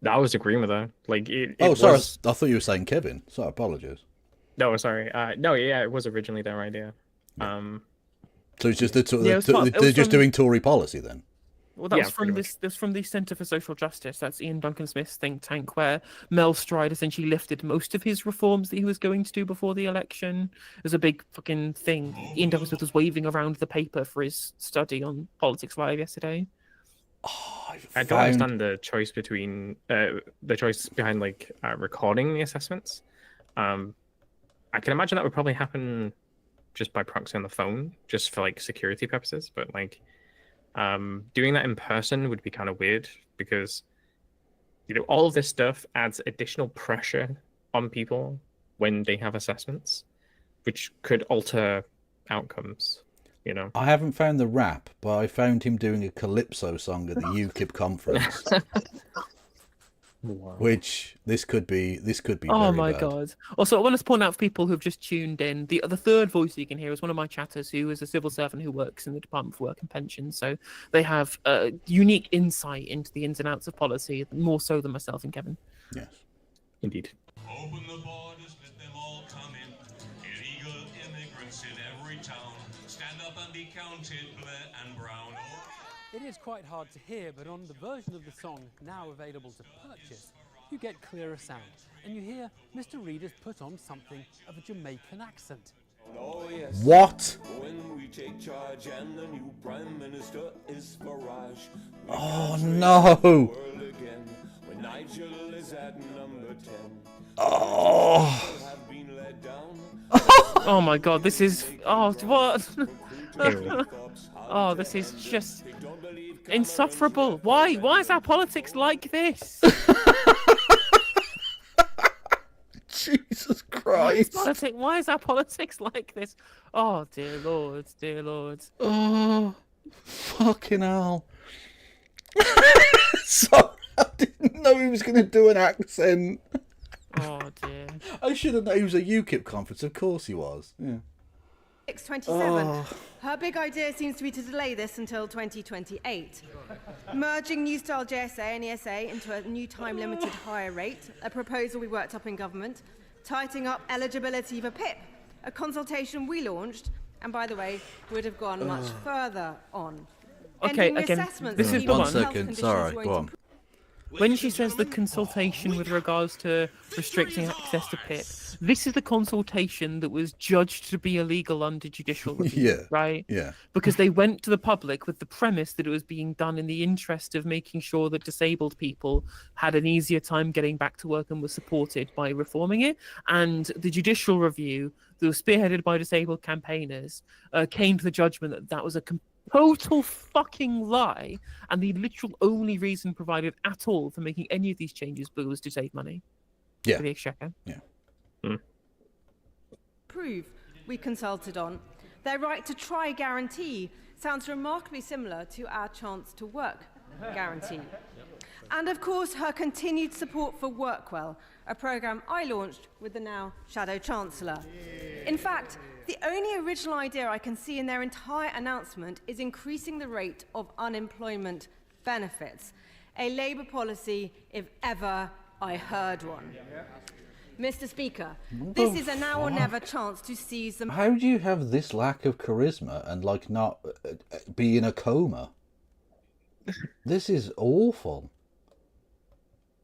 I was agreeing with her. Like, sorry. I thought you were saying Kevin. Sorry, apologies. No, sorry. No, yeah, it was originally their idea. So it's just they're was just from- doing Tory policy then. Well, that Yeah, was from pretty this. This was from the Centre for Social Justice. That's Ian Duncan Smith's think tank, where Mel Stride essentially lifted most of his reforms that he was going to do before the election. It was a big fucking thing. Ian Duncan Smith was waving around the paper for his study on Politics Live yesterday. I don't understand the choice between the choice behind like recording the assessments. I can imagine that would probably happen just by proxy on the phone, just for like security purposes. But like doing that in person would be kind of weird because all of this stuff adds additional pressure on people when they have assessments, which could alter outcomes. I haven't found the rap, but I found him doing a calypso song at the UKIP conference. Wow. Which this could be Oh very my bad. god! Also, I want to point out for people who've just tuned in, the third voice you can hear is one of my chatters who is a civil servant who works in the Department for Work and Pensions. So they have unique insight into the ins and outs of policy, more so than myself and Kevin. Yes, indeed. Open the borders, let them all come in. Illegal immigrants in every town. Stand up and be counted, Blair and Brown. It is quite hard to hear, but on the version of the song now available to purchase, you get clearer sound, and you hear Mr. Reader's put on something of a Jamaican accent. Oh, yes. What? When we take charge and the new Prime Minister is Farage. Oh no! World again, when Nigel is at number 10. Oh! Have been let down. Oh my god, this is what? Oh, this is just insufferable. Why is our politics like this? Jesus Christ! Why is our politics like this? Oh dear lord, dear lord. Oh, fucking hell! Sorry, I didn't know he was going to do an accent. Oh dear. I should have known he was a UKIP conference. Of course he was. Yeah. 627. Her big idea seems to be to delay this until 2028. Merging New Style JSA and ESA into a new time-limited higher rate, a proposal we worked up in government, tightening up eligibility for PIP, a consultation we launched, and by the way, would have gone much further on. Okay, Ending again, reassessments this of is people's one health second. conditions Sorry, won't go on. improve. When she says the consultation with regards to restricting access to PIP, this is the consultation that was judged to be illegal under judicial review, Yeah, right? yeah. Because they went to the public with the premise that it was being done in the interest of making sure that disabled people had an easier time getting back to work and was supported by reforming it. And the judicial review that was spearheaded by disabled campaigners came to the judgment that that was a total fucking lie, and the literal only reason provided at all for making any of these changes was to save money. Yeah. For the exchequer. Yeah. Prove we consulted on. Their right to try guarantee sounds remarkably similar to our chance to work guarantee. And of course, her continued support for Workwell, a programme I launched with the now Shadow Chancellor. In fact, the only original idea I can see in their entire announcement is increasing the rate of unemployment benefits, a Labour policy if ever I heard one. Mr. Speaker, this is a now or never chance to seize the... How do you have this lack of charisma and like not be in a coma? This is awful.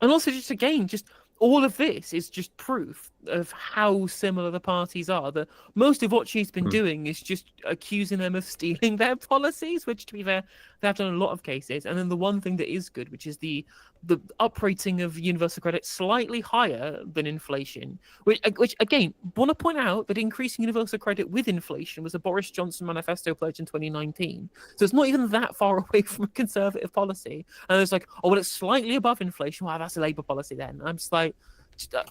And also, just again, just all of this is just proof of how similar the parties are. That most of what she's been doing is just accusing them of stealing their policies, which, to be fair, they have done in a lot of cases. And then the one thing that is good, which is the uprating of universal credit slightly higher than inflation, which again, want to point out that increasing universal credit with inflation was a Boris Johnson manifesto pledge in 2019. So it's not even that far away from a conservative policy. And it's like, oh, well, it's slightly above inflation. Wow, that's a Labour policy then. And I'm just like,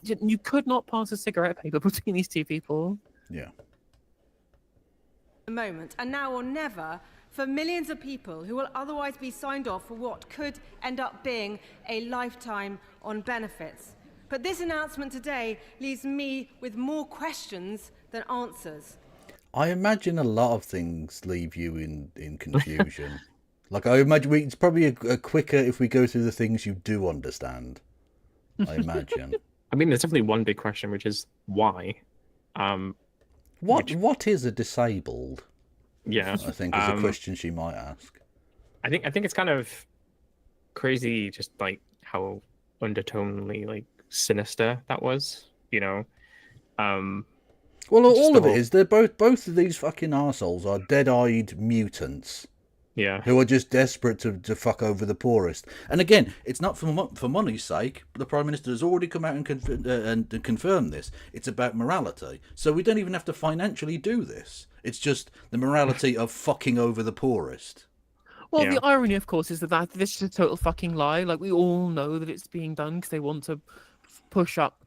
you could not pass a cigarette paper between these two people. Yeah. moment, and now or never, for millions of people who will otherwise be signed off for what could end up being a lifetime on benefits. But this announcement today leaves me with more questions than answers. I imagine a lot of things leave you in confusion. Like, I imagine it's probably a quicker if we go through the things you do understand. I imagine. I mean, there's definitely one big question, which is why? What is a disabled? Yeah, I think is a question she might ask. I think it's kind of crazy, just like how undertonely like sinister that was. Well, all of it is they're both of these fucking arseholes are dead-eyed mutants. Yeah. Who are just desperate to fuck over the poorest. And again, it's not for money's sake. The Prime Minister has already come out and confirmed this. It's about morality. So we don't even have to financially do this. It's just the morality of fucking over the poorest. Well, the irony, of course, is that this is a total fucking lie. Like, we all know that it's being done because they want to push up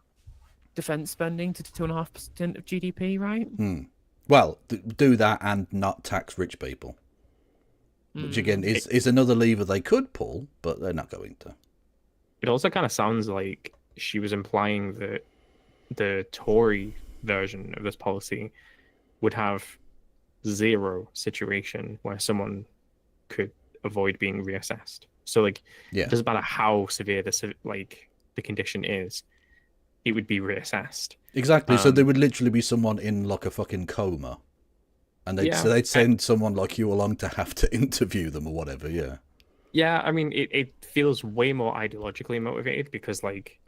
defence spending to 2.5% of GDP, right? Well, do that and not tax rich people. Which again is another lever they could pull, but they're not going to. It also kind of sounds like she was implying that the Tory version of this policy would have zero situation where someone could avoid being reassessed. So like, it doesn't matter how severe the condition is, it would be reassessed. Exactly. So there would literally be someone in like a fucking coma. And they'd send someone like you along to have to interview them or whatever, yeah. Yeah, I mean, it feels way more ideologically motivated because, like,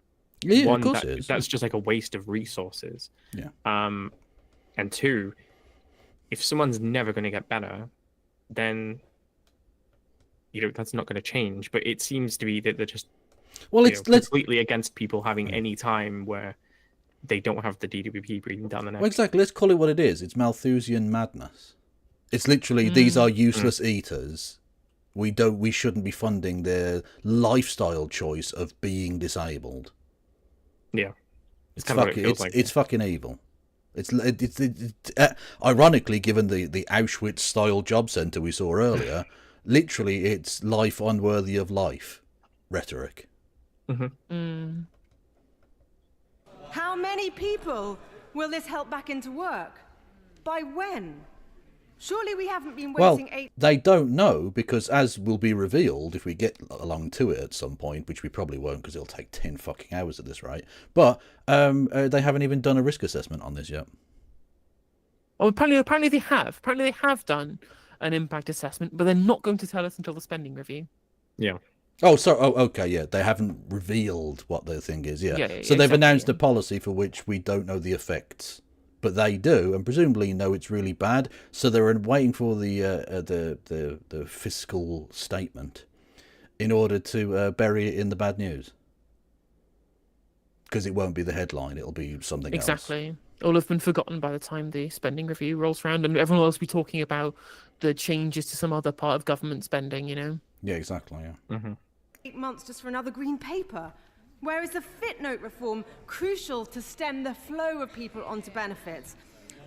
of course it is. That's just like a waste of resources. Yeah. And two, if someone's never going to get better, then, that's not going to change. But it seems to be that they're just completely against people having any time where they don't have the DWP breathing down the neck. Well, exactly. Let's call it what it is. It's Malthusian madness. It's literally these are useless eaters. We shouldn't be funding their lifestyle choice of being disabled. Yeah, it's fucking evil. It's ironically, given the Auschwitz style job centre we saw earlier, literally it's life unworthy of life rhetoric. How many people will this help back into work? By when? Surely we haven't been waiting They don't know, because as will be revealed if we get along to it at some point, which we probably won't because it'll take 10 fucking hours at this rate, but they haven't even done a risk assessment on this yet. Oh, apparently they have. Apparently they have done an impact assessment, but they're not going to tell us until the spending review. Yeah. Oh, sorry. Oh, okay, yeah. They haven't revealed what their thing is, yeah. So they've exactly, announced a policy for which we don't know the effects, but they do, and presumably know it's really bad. So they're waiting for the fiscal statement in order to bury it in the bad news, because it won't be the headline; it'll be something else. Exactly. All have been forgotten by the time the spending review rolls around, and everyone else will be talking about the changes to some other part of government spending. Yeah, exactly. Yeah. 8 months just for another green paper. Where is the footnote reform crucial to stem the flow of people onto benefits?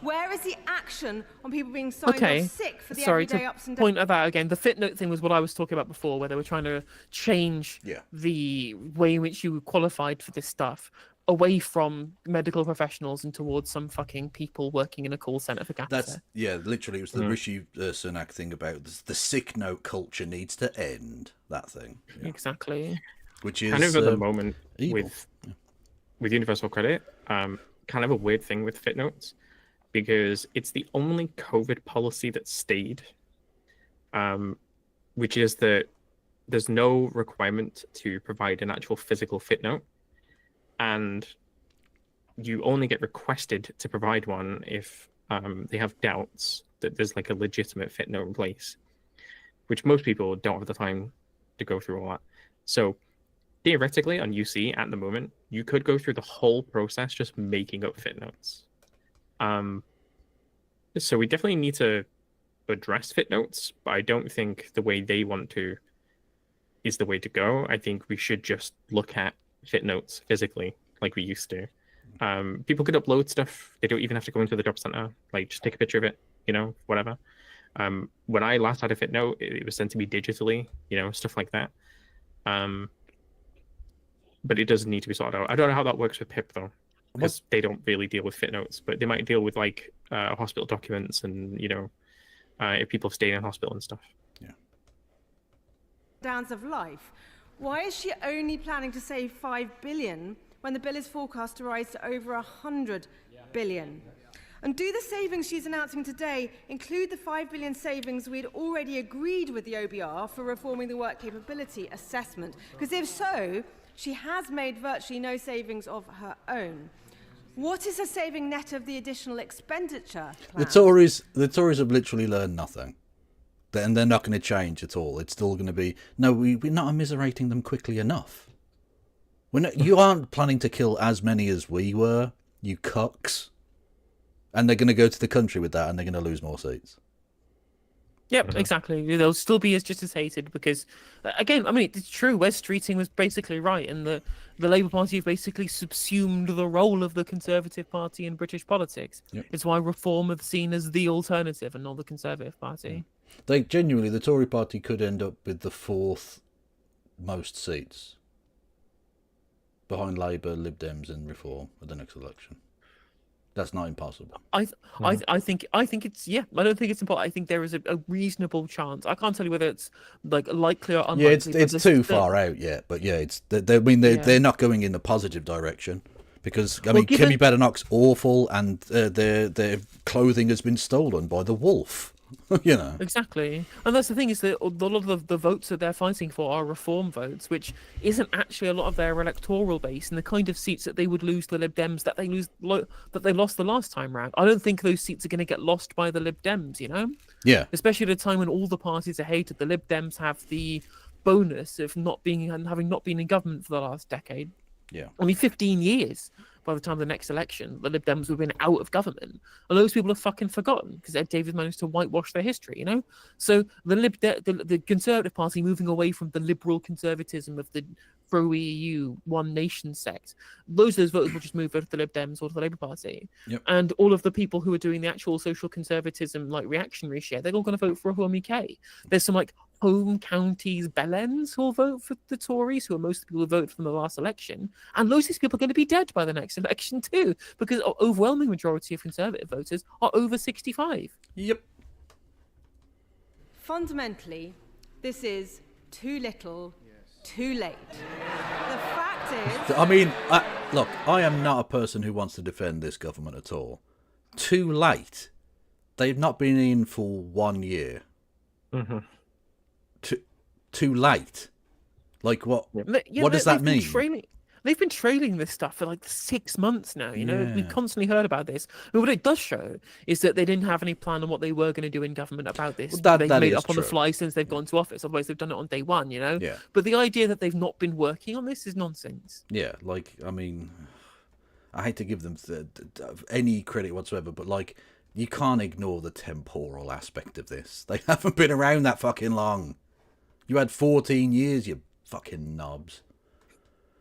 Where is the action on people being signed off sick for the everyday ups and downs? Point about again, the footnote thing was what I was talking about before, where they were trying to change the way in which you qualified for this stuff away from medical professionals and towards some fucking people working in a call centre for cancer. Literally, it was the Rishi Sunak thing about the sick note culture needs to end. That thing. Yeah. Exactly. Which is kind of at the moment evil. with universal credit, kind of a weird thing with footnotes, because it's the only COVID policy that stayed, which is that there's no requirement to provide an actual physical footnote, and you only get requested to provide one if they have doubts that there's like a legitimate footnote in place, which most people don't have the time to go through all that. So theoretically on UC at the moment, you could go through the whole process just making up footnotes. So we definitely need to address footnotes, but I don't think the way they want to is the way to go. I think we should just look at footnotes physically like we used to. People could upload stuff. They don't even have to go into the job center. Like, just take a picture of it, whatever. When I last had a footnote, it was sent to me digitally, stuff like that. But it does need to be sorted out. I don't know how that works with PIP though, because they don't really deal with footnotes, but they might deal with like hospital documents and if people stay in hospital and stuff. Yeah. Downs of life. Why is she only planning to save $5 billion when the bill is forecast to rise to over $100 billion? And do the savings she's announcing today include the 5 billion savings we'd already agreed with the OBR for reforming the work capability assessment? Because if so, she has made virtually no savings of her own. What is the saving net of the additional expenditure plan? The Tories have literally learned nothing. And they're not going to change at all. It's still going to be, no, we're not immiserating them quickly enough. You aren't planning to kill as many as we were, you cucks. And they're going to go to the country with that, and they're going to lose more seats. Yep, exactly. They'll still be just as hated because, again, I mean, it's true. Wes Streeting was basically right, and the Labour Party have basically subsumed the role of the Conservative Party in British politics. Yep. It's why Reform is seen as the alternative and not the Conservative Party. Genuinely, the Tory Party could end up with the 4th most seats behind Labour, Lib Dems, and Reform at the next election. That's not impossible. I think it's I don't think it's impossible. I think there is a reasonable chance. I can't tell you whether it's likely or unlikely. Yeah, it's too far out yet, but yeah, they're not going in the positive direction because Kimmy Badenoch's awful and their clothing has been stolen by the wolf. Exactly, and that's the thing is that a lot of the votes that they're fighting for are Reform votes, which isn't actually a lot of their electoral base and the kind of seats that they would lose to the Lib Dems that they lost the last time round. I don't think those seats are going to get lost by the Lib Dems, Yeah. Especially at a time when all the parties are hated. The Lib Dems have the bonus of having not been in government for the last decade. Yeah. I mean, 15 years. By the time of the next election, the Lib Dems would have been out of government. And those people have fucking forgotten because Ed Davis managed to whitewash their history, So the Conservative Party moving away from the liberal conservatism of the pro-EU One Nation sect, those voters will just move over to the Lib Dems or to the Labour Party. Yep. And all of the people who are doing the actual social conservatism, reactionary shit, they're all going to vote for Reform UK. There's some home counties bellends who will vote for the Tories, who are most of the people who voted for the last election, and loads of these people are going to be dead by the next election too, because an overwhelming majority of Conservative voters are over 65. Yep. Fundamentally, this is too little, too late. The fact is... I mean, look, I am not a person who wants to defend this government at all. Too late. They've not been in for 1 year. Mm-hmm. Too late. What? Yeah, what does that mean? They've been trailing this stuff for 6 months now. We've constantly heard about this. But what it does show is that they didn't have any plan on what they were going to do in government about this. Well, they've that made is up on the true. fly since they've gone to office. Otherwise, they've done it on day one. Yeah. But the idea that they've not been working on this is nonsense. Yeah, I mean, I hate to give them any credit whatsoever, but you can't ignore the temporal aspect of this. They haven't been around that fucking long. You had 14 years, you fucking knobs.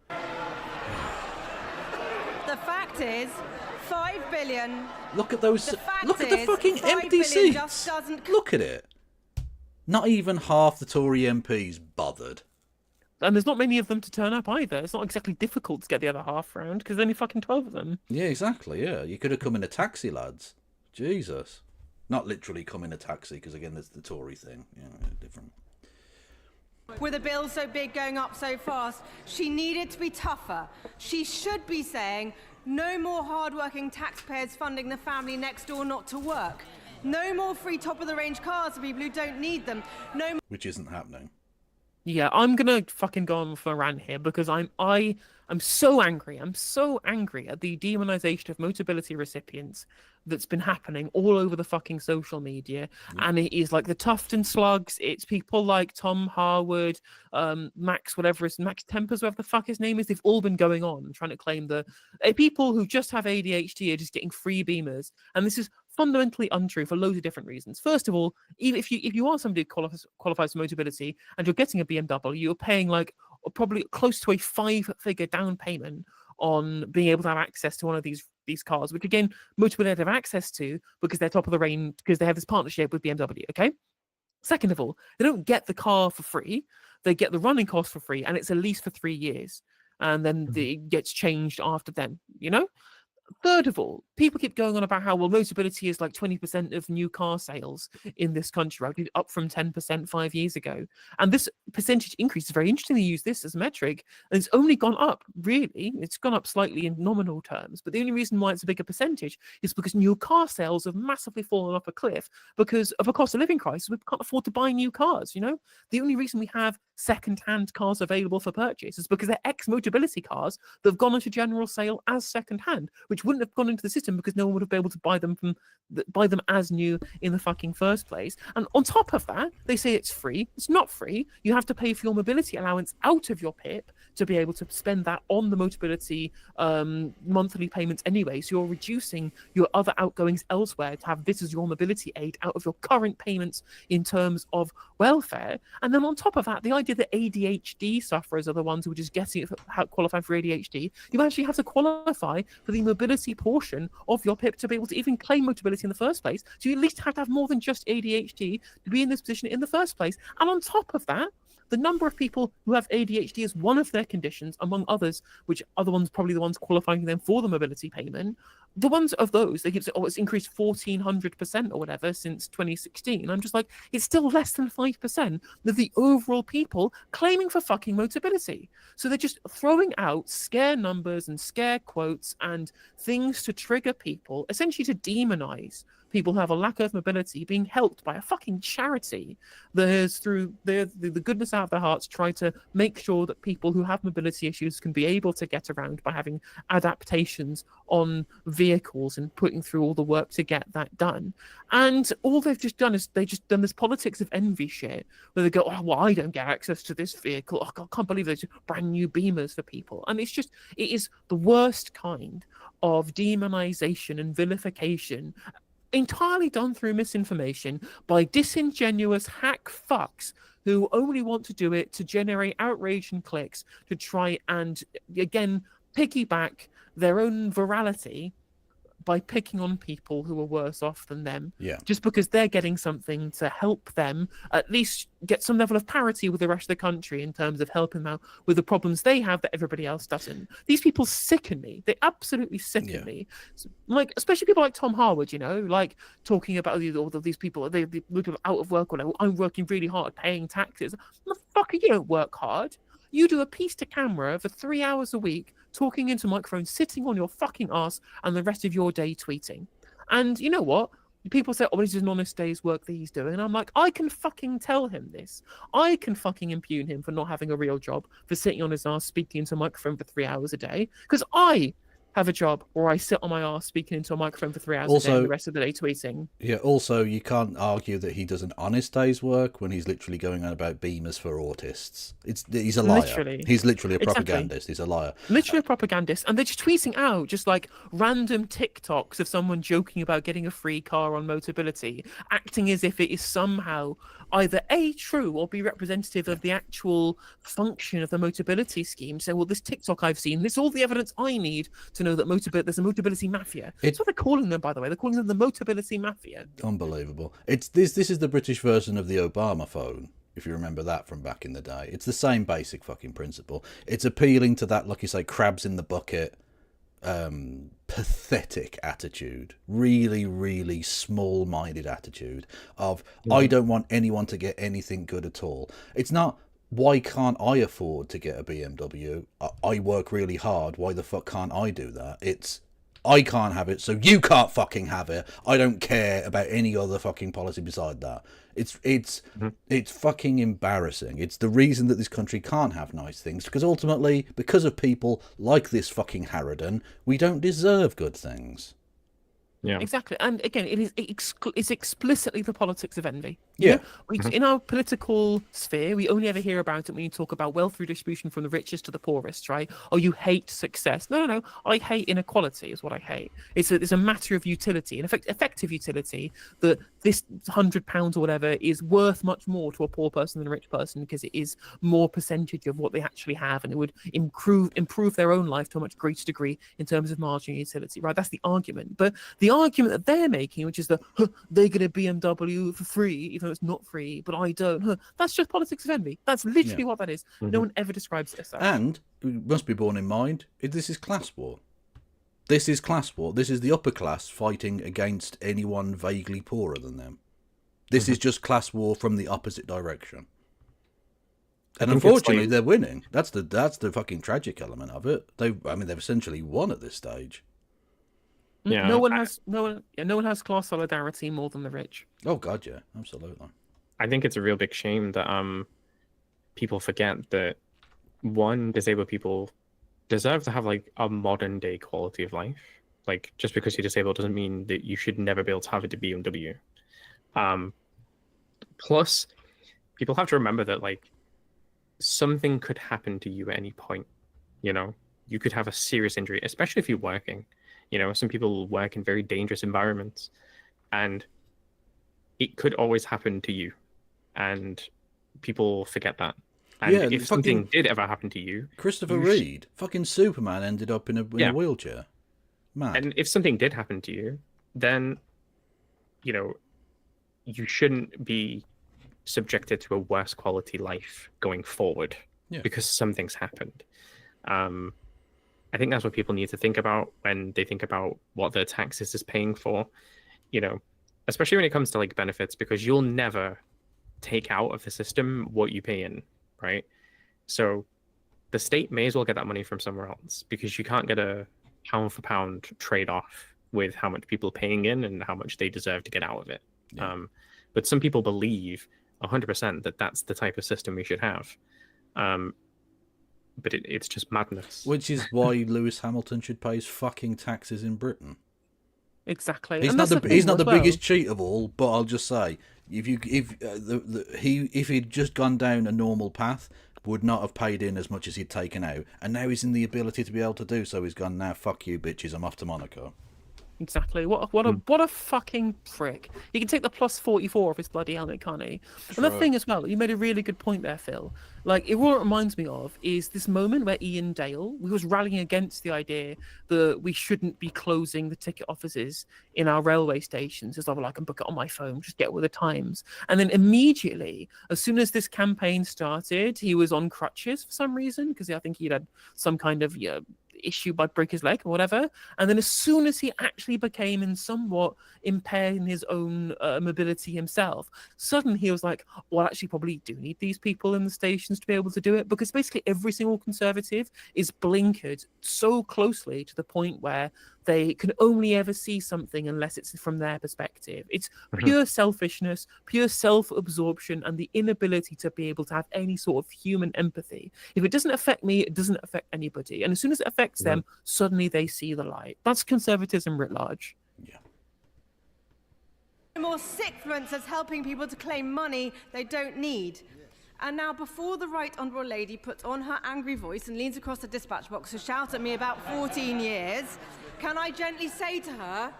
The fact is, 5 billion... Look at those... Look at the fucking 5 empty billion seats. just doesn't... Look at it. Not even half the Tory MPs bothered. And there's not many of them to turn up either. It's not exactly difficult to get the other half round because there's only fucking 12 of them. Yeah, exactly, yeah. You could have come in a taxi, lads. Jesus. Not literally come in a taxi, because again, there's the Tory thing. Yeah, different. With a bill so big going up so fast, she needed to be tougher. She should be saying, no more hard-working taxpayers funding the family next door not to work. No more free top-of-the-range cars for people who don't need them. Which isn't happening. Yeah, I'm gonna fucking go on for a rant here because I'm so angry. I'm so angry at the demonization of motability recipients that's been happening all over the fucking social media. Yeah. And it is the Tufton slugs. It's people like Tom Harwood, Max Tempers, whatever the fuck his name is. They've all been going on and trying to claim people who just have ADHD are just getting free beamers. And this is fundamentally untrue for loads of different reasons. First of all, even if you are somebody who qualifies for motability and you're getting a BMW, you're paying probably close to a 5-figure down payment on being able to have access to one of these cars, which again, motability have access to because they're top of the range, because they have this partnership with BMW, okay? Second of all, they don't get the car for free. They get the running cost for free, and it's a lease for 3 years. And then it gets changed after then, Third of all, people keep going on about how, well, motability is like 20% of new car sales in this country, right? Up from 10% 5 years ago. And this percentage increase is very interesting to use this as a metric. And it's only gone up, really. It's gone up slightly in nominal terms. But the only reason why it's a bigger percentage is because new car sales have massively fallen off a cliff because of a cost of living crisis. We can't afford to buy new cars, you know? The only reason we have second-hand cars available for purchase is because they're ex-motability cars that have gone into general sale as second-hand, which wouldn't have gone into the system because no one would have been able to buy them as new in the fucking first place. And on top of that, they say it's free. It's not free. You have to pay for your mobility allowance out of your PIP to be able to spend that on the motability monthly payments anyway. So you're reducing your other outgoings elsewhere to have this as your mobility aid out of your current payments in terms of welfare. And then on top of that, the idea that ADHD sufferers are the ones who are just getting it qualify for ADHD, you actually have to qualify for the mobility portion of your PIP to be able to even claim mobility in the first place. So you at least have to have more than just ADHD to be in this position in the first place. And on top of that, the number of people who have ADHD as one of their conditions, among others, which are the ones probably the ones qualifying them for the mobility payment, the ones of those, they keep saying, oh, it's increased 1,400% or whatever since 2016. I'm just like, it's still less than 5% of the overall people claiming for fucking motability. So they're just throwing out scare numbers and scare quotes and things to trigger people, essentially to demonize people who have a lack of mobility being helped by a fucking charity that has, through the goodness out of their hearts, try to make sure that people who have mobility issues can be able to get around by having adaptations on vehicles and putting through all the work to get that done. And all they've just done is they've just done this politics of envy shit where they go, oh, well, I don't get access to this vehicle. Oh, I can't believe there's brand new Beamers for people. And it is the worst kind of demonization and vilification, entirely done through misinformation by disingenuous hack fucks who only want to do it to generate outrage and clicks to try and, again, piggyback their own virality by picking on people who are worse off than them, just because they're getting something to help them at least get some level of parity with the rest of the country in terms of helping them out with the problems they have that everybody else doesn't. These people sicken me. They absolutely sicken me. Like, especially people like Tom Harwood, you know, like talking about all of these people, they look out of work or like, I'm working really hard, paying taxes. Motherfucker, you don't work hard. You do a piece to camera for 3 hours a week, talking into a microphone, sitting on your fucking ass, and the rest of your day tweeting. And you know what? People say, oh, this is an honest day's work that he's doing. And I'm like, I can fucking tell him this. I can fucking impugn him for not having a real job, for sitting on his ass, speaking into a microphone for 3 hours a day. Because I have a job where I sit on my ass speaking into a microphone for 3 hours a day and the rest of the day tweeting. Yeah, also, you can't argue that he does an honest day's work when he's literally going on about Beamers for autists. He's a liar. Literally. He's literally a propagandist. Exactly. He's a liar. Literally a propagandist. And they're just tweeting out just like random TikToks of someone joking about getting a free car on Motability, acting as if it is somehow either A, true, or B, representative of the actual function of the Motability scheme. So, well, this TikTok I've seen, this is all the evidence I need to know that there's a Motability mafia. That's what they're calling them, by the way. They're calling them the Motability mafia. Unbelievable. This is the British version of the Obama phone, if you remember that from back in the day. It's the same basic fucking principle. It's appealing to that, like you say, crabs in the bucket, pathetic attitude, really, really small-minded attitude of, I don't want anyone to get anything good at all. It's not, why can't I afford to get a BMW? I work really hard. Why the fuck can't I do that? It's, I can't have it, so you can't fucking have it. I don't care about any other fucking policy beside that. It's fucking embarrassing. It's the reason that this country can't have nice things, because ultimately, because of people like this fucking Harridan, we don't deserve good things. Yeah, exactly. And again, it's explicitly the politics of envy. Yeah. In our political sphere, we only ever hear about it when you talk about wealth redistribution from the richest to the poorest, right? Oh, you hate success. No. I hate inequality is what I hate. It's a matter of utility, an effective utility, that this £100 or whatever is worth much more to a poor person than a rich person because it is more percentage of what they actually have, and it would improve their own life to a much greater degree in terms of marginal utility, right? That's the argument. But the argument that they're making, which is they get a BMW for free, even though it's not free, but I don't. That's just politics of envy. That's literally what that is. No one ever describes it as that. And we must be borne in mind, this is class war. This is class war. This is the upper class fighting against anyone vaguely poorer than them. This is just class war from the opposite direction. And unfortunately, they're winning. That's the fucking tragic element of it. They've essentially won at this stage. Yeah. No one has class solidarity more than the rich. Oh God, yeah, absolutely. I think it's a real big shame that people forget that disabled people deserve to have like a modern day quality of life. Like, just because you're disabled doesn't mean that you should never be able to have a BMW. Plus, people have to remember that like something could happen to you at any point. You know, you could have a serious injury, especially if you're working. You know, some people work in very dangerous environments, and it could always happen to you. And people forget that. And if something did ever happen to you, Christopher Reed, fucking Superman, ended up in a wheelchair. Mad. And if something did happen to you, then, you know, you shouldn't be subjected to a worse quality life going forward because something's happened. I think that's what people need to think about when they think about what their taxes is paying for, you know, especially when it comes to like benefits, because you'll never take out of the system what you pay in, right? So the state may as well get that money from somewhere else, because you can't get a pound for pound trade-off with how much people are paying in and how much they deserve to get out of it. Yeah. But some people believe 100% that that's the type of system we should have. But it's just madness. Which is why Lewis Hamilton should pay his fucking taxes in Britain. Exactly. He's not the biggest cheat of all, but I'll just say, if he'd just gone down a normal path, would not have paid in as much as he'd taken out, and now he's in the ability to be able to do so. He's gone, now fuck you bitches, I'm off to Monaco. Exactly. What a fucking prick. He can take the plus 44 off his bloody helmet, can't he? And the thing as well, you made a really good point there, Phil. Like, what it reminds me of is this moment where Ian Dale was rallying against the idea that we shouldn't be closing the ticket offices in our railway stations. It's like, well, I can book it on my phone, just get with the times. And then immediately, as soon as this campaign started, he was on crutches for some reason, because I think he'd had some kind of issue by break his leg or whatever. And then as soon as he actually became in somewhat impaired in his own mobility himself, suddenly he was like, well, I actually probably do need these people in the stations to be able to do it, because basically every single Conservative is blinkered so closely to the point where they can only ever see something unless it's from their perspective. It's pure selfishness, pure self-absorption, and the inability to be able to have any sort of human empathy. If it doesn't affect me, it doesn't affect anybody. And as soon as it affects them, suddenly they see the light. That's conservatism writ large. Yeah. More sickness as helping people to claim money they don't need. And now, before the right honourable lady puts on her angry voice and leans across the dispatch box to shout at me about 14 years, can I gently say to her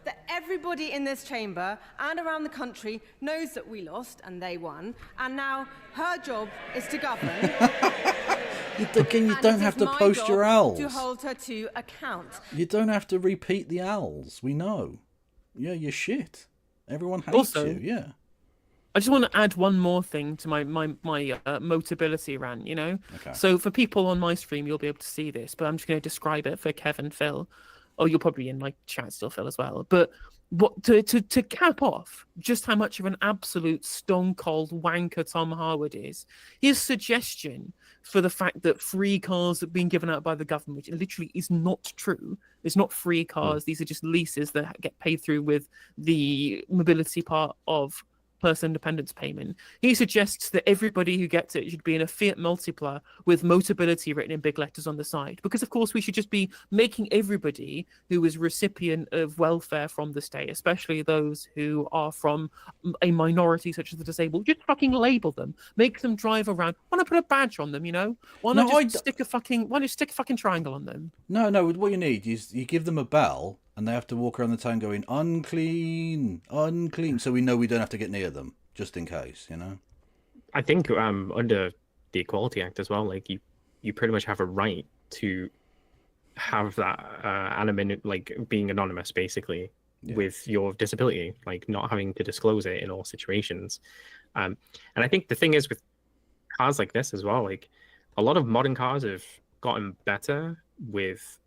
that everybody in this chamber and around the country knows that we lost and they won, and now her job is to govern. You don't have to post your owls. To hold her to account. You don't have to repeat the owls. We know. Yeah, you're shit. Everyone hates you. Yeah. I just want to add one more thing to my motability rant, you know? Okay. So for people on my stream, you'll be able to see this, but I'm just going to describe it for Kev and Phil. Oh, you're probably in my chat still, Phil, as well. But what to cap off just how much of an absolute stone-cold wanker Tom Harwood is, his suggestion for the fact that free cars have been given out by the government, which literally is not true. It's not free cars. These are just leases that get paid through with the mobility part of person independence payment. He suggests that everybody who gets it should be in a Fiat multiplier with motability written in big letters on the side, because of course we should just be making everybody who is recipient of welfare from the state, especially those who are from a minority such as the disabled, just fucking label them, make them drive around. Why not put a badge on them, you know? Why not stick a fucking triangle on them? No, what you need is you give them a bell and they have to walk around the town going, unclean, unclean, so we know we don't have to get near them, just in case, you know? I think under the Equality Act as well, like you pretty much have a right to have that anonymity, like being anonymous, basically, with your disability, like not having to disclose it in all situations. And I think the thing is with cars like this as well, like a lot of modern cars have gotten better with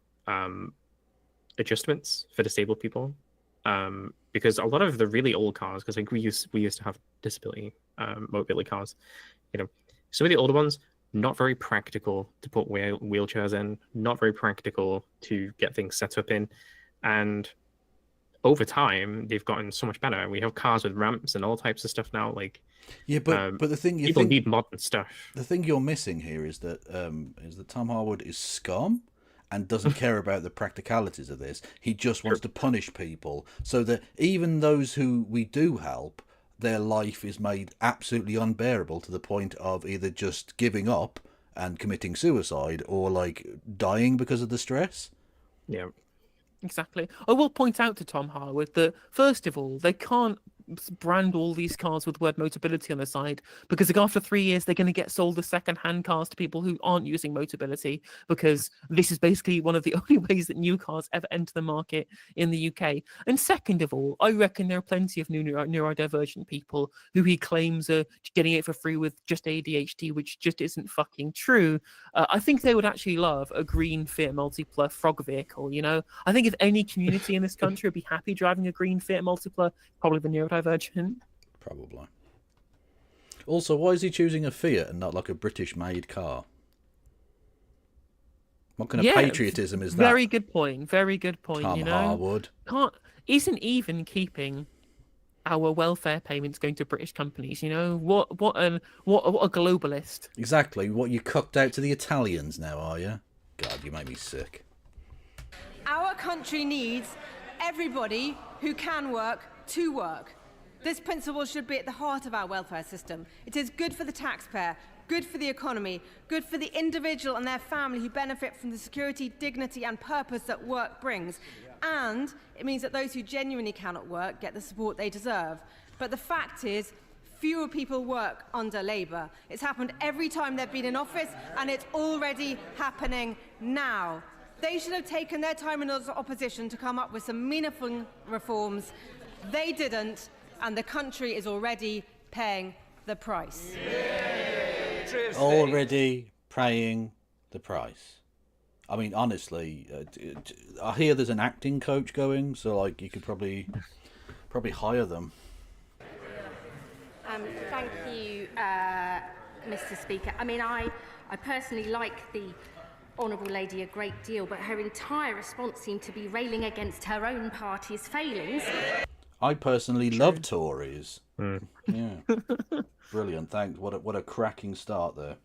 adjustments for disabled people, because a lot of the really old cars, because like we used to have disability mobility cars, some of the older ones not very practical to put wheelchairs in, not very practical to get things set up in, and over time they've gotten so much better. We have cars with ramps and all types of stuff now. Like, yeah, but the thing people need modern stuff. The thing you're missing here is that Tom Harwood is scum and doesn't care about the practicalities of this. He just wants to punish people so that even those who we do help, their life is made absolutely unbearable to the point of either just giving up and committing suicide or like dying because of the stress. Yeah. Exactly. I will point out to Tom Harwood that, first of all, they can't brand all these cars with the word motability on the side, because like, after 3 years they're going to get sold as second-hand cars to people who aren't using motability, because this is basically one of the only ways that new cars ever enter the market in the UK. And second of all, I reckon there are plenty of new neurodivergent people who he claims are getting it for free with just ADHD, which just isn't fucking true. I think they would actually love a green Fiat Multipla frog vehicle, I think if any community in this country would be happy driving a green Fiat Multipla, probably the neurodivergent. Probably. Also, why is he choosing a Fiat and not like a British-made car? What kind of patriotism is that? Very good point. Very good point. Tom Harwood isn't even keeping our welfare payments going to British companies. What a globalist. Exactly. What, you cooked out to the Italians now, are you? God, you make me sick. Our country needs everybody who can work to work. This principle should be at the heart of our welfare system. It is good for the taxpayer, good for the economy, good for the individual and their family who benefit from the security, dignity and purpose that work brings. And it means that those who genuinely cannot work get the support they deserve. But the fact is, fewer people work under Labour. It's happened every time they've been in office, and it's already happening now. They should have taken their time in opposition to come up with some meaningful reforms. They didn't, and the country is already paying the price. Already paying the price. I mean, honestly, I hear there's an acting coach going, so like you could probably hire them. Thank you, Mr. Speaker. I mean, I personally like the Honourable Lady a great deal, but her entire response seemed to be railing against her own party's failings. I personally love Tories. Yeah, brilliant. Thanks. What a cracking start there.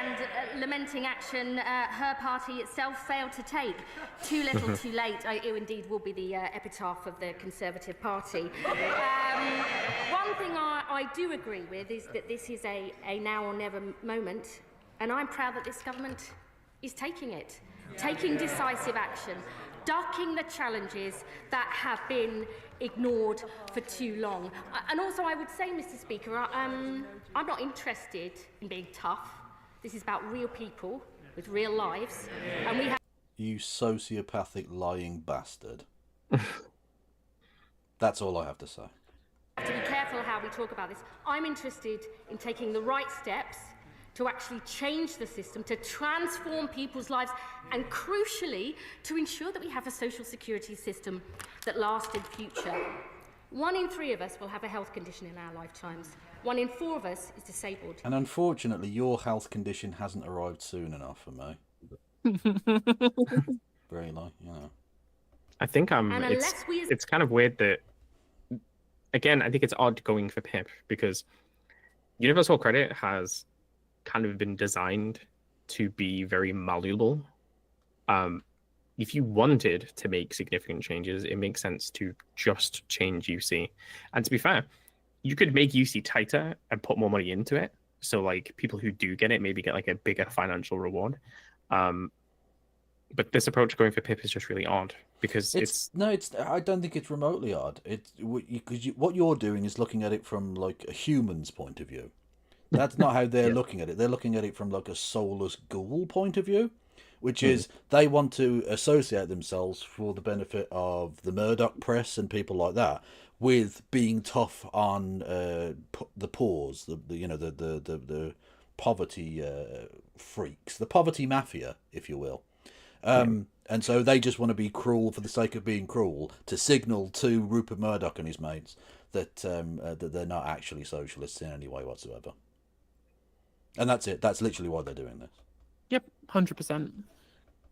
And lamenting action her party itself failed to take. Too little, too late. It indeed will be the epitaph of the Conservative Party. One thing I do agree with is that this is a now or never moment, and I'm proud that this government is taking it, taking decisive action, ducking the challenges that have been ignored for too long. And also, I would say, Mr. Speaker, I'm not interested in being tough. This is about real people with real lives, and we have... You sociopathic lying bastard. That's all I have to say. We have to be careful how we talk about this. I'm interested in taking the right steps to actually change the system, to transform people's lives, and crucially, to ensure that we have a social security system that lasts in future. 1 in 3 of us will have a health condition in our lifetimes. 1 in 4 of us is disabled. And unfortunately, your health condition hasn't arrived soon enough for me. Really, I think it's kind of weird that, again, I think it's odd going for PIP, because universal credit has kind of been designed to be very malleable. If you wanted to make significant changes, it makes sense to just change UC. And to be fair, you could make UC tighter and put more money into it. So like people who do get it maybe get like a bigger financial reward. But this approach going for PIP is just really odd, because I don't think it's remotely odd. It's because what you're doing is looking at it from like a human's point of view. That's not how they're looking at it. They're looking at it from like a soulless ghoul point of view, which is they want to associate themselves for the benefit of the Murdoch press and people like that with being tough on the poors, the poverty freaks, the poverty mafia, if you will. And And so they just want to be cruel for the sake of being cruel, to signal to Rupert Murdoch and his mates that that they're not actually socialists in any way whatsoever. And that's it. That's literally why they're doing this. Yep, 100%.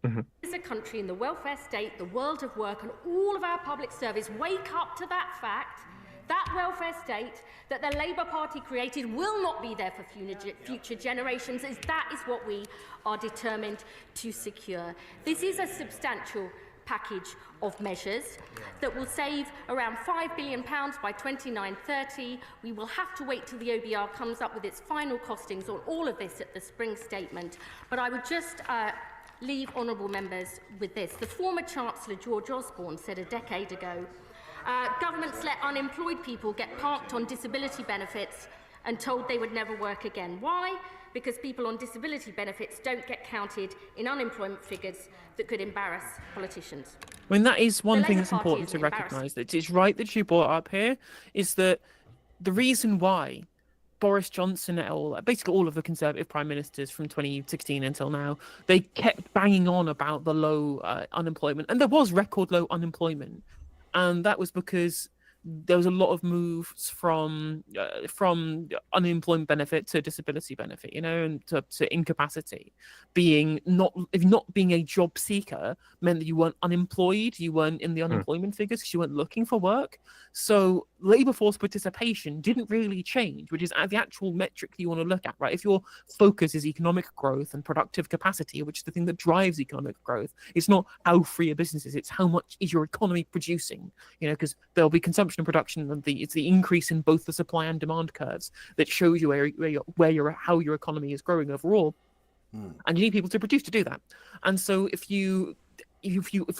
As a country in the welfare state, the world of work, and all of our public service wake up to that fact, that welfare state that the Labour Party created will not be there for future generations. That is what we are determined to secure. This is a substantial package of measures that will save around £5 billion by 29-30. We will have to wait till the OBR comes up with its final costings on all of this at the spring statement. But I would just leave honourable members with this. The former Chancellor George Osborne said a decade ago, governments let unemployed people get parked on disability benefits and told they would never work again. Why? Because people on disability benefits don't get counted in unemployment figures that could embarrass politicians. I mean, that is one The thing Labour that's Party important is to an recognise. That it's right that you brought up here is that the reason why Boris Johnson et al., basically all of the Conservative prime ministers from 2016 until now, they kept banging on about the low unemployment. And there was record low unemployment. And that was because there was a lot of moves from unemployment benefit to disability benefit, you know, and to incapacity. If not being a job seeker meant that you weren't unemployed, you weren't in the unemployment figures because you weren't looking for work. So labour force participation didn't really change, which is the actual metric you want to look at, right? If your focus is economic growth and productive capacity, which is the thing that drives economic growth, it's not how free a business is, it's how much is your economy producing, you know, because there'll be consumption and production, and it's the increase in both the supply and demand curves that shows you how your economy is growing overall. And you need people to produce to do that. And so if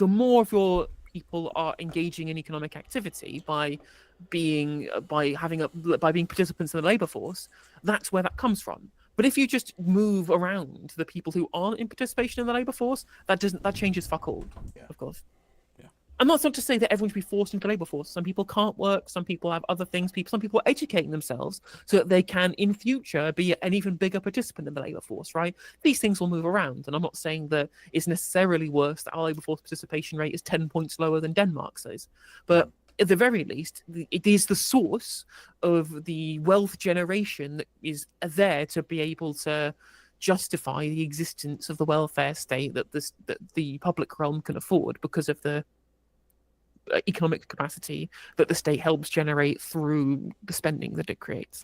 more of your people are engaging in economic activity by being participants in the labour force, that's where that comes from. But if you just move around the people who aren't in participation in the labour force, that changes fuck all, of course. And that's not to say that everyone should be forced into the labour force. Some people can't work, some people have other things, some people are educating themselves so that they can, in future, be an even bigger participant in the labour force, right? These things will move around, and I'm not saying that it's necessarily worse that our labour force participation rate is 10 points lower than Denmark's is. But at the very least, it is the source of the wealth generation that is there to be able to justify the existence of the welfare state that the public realm can afford because of the economic capacity that the state helps generate through the spending that it creates.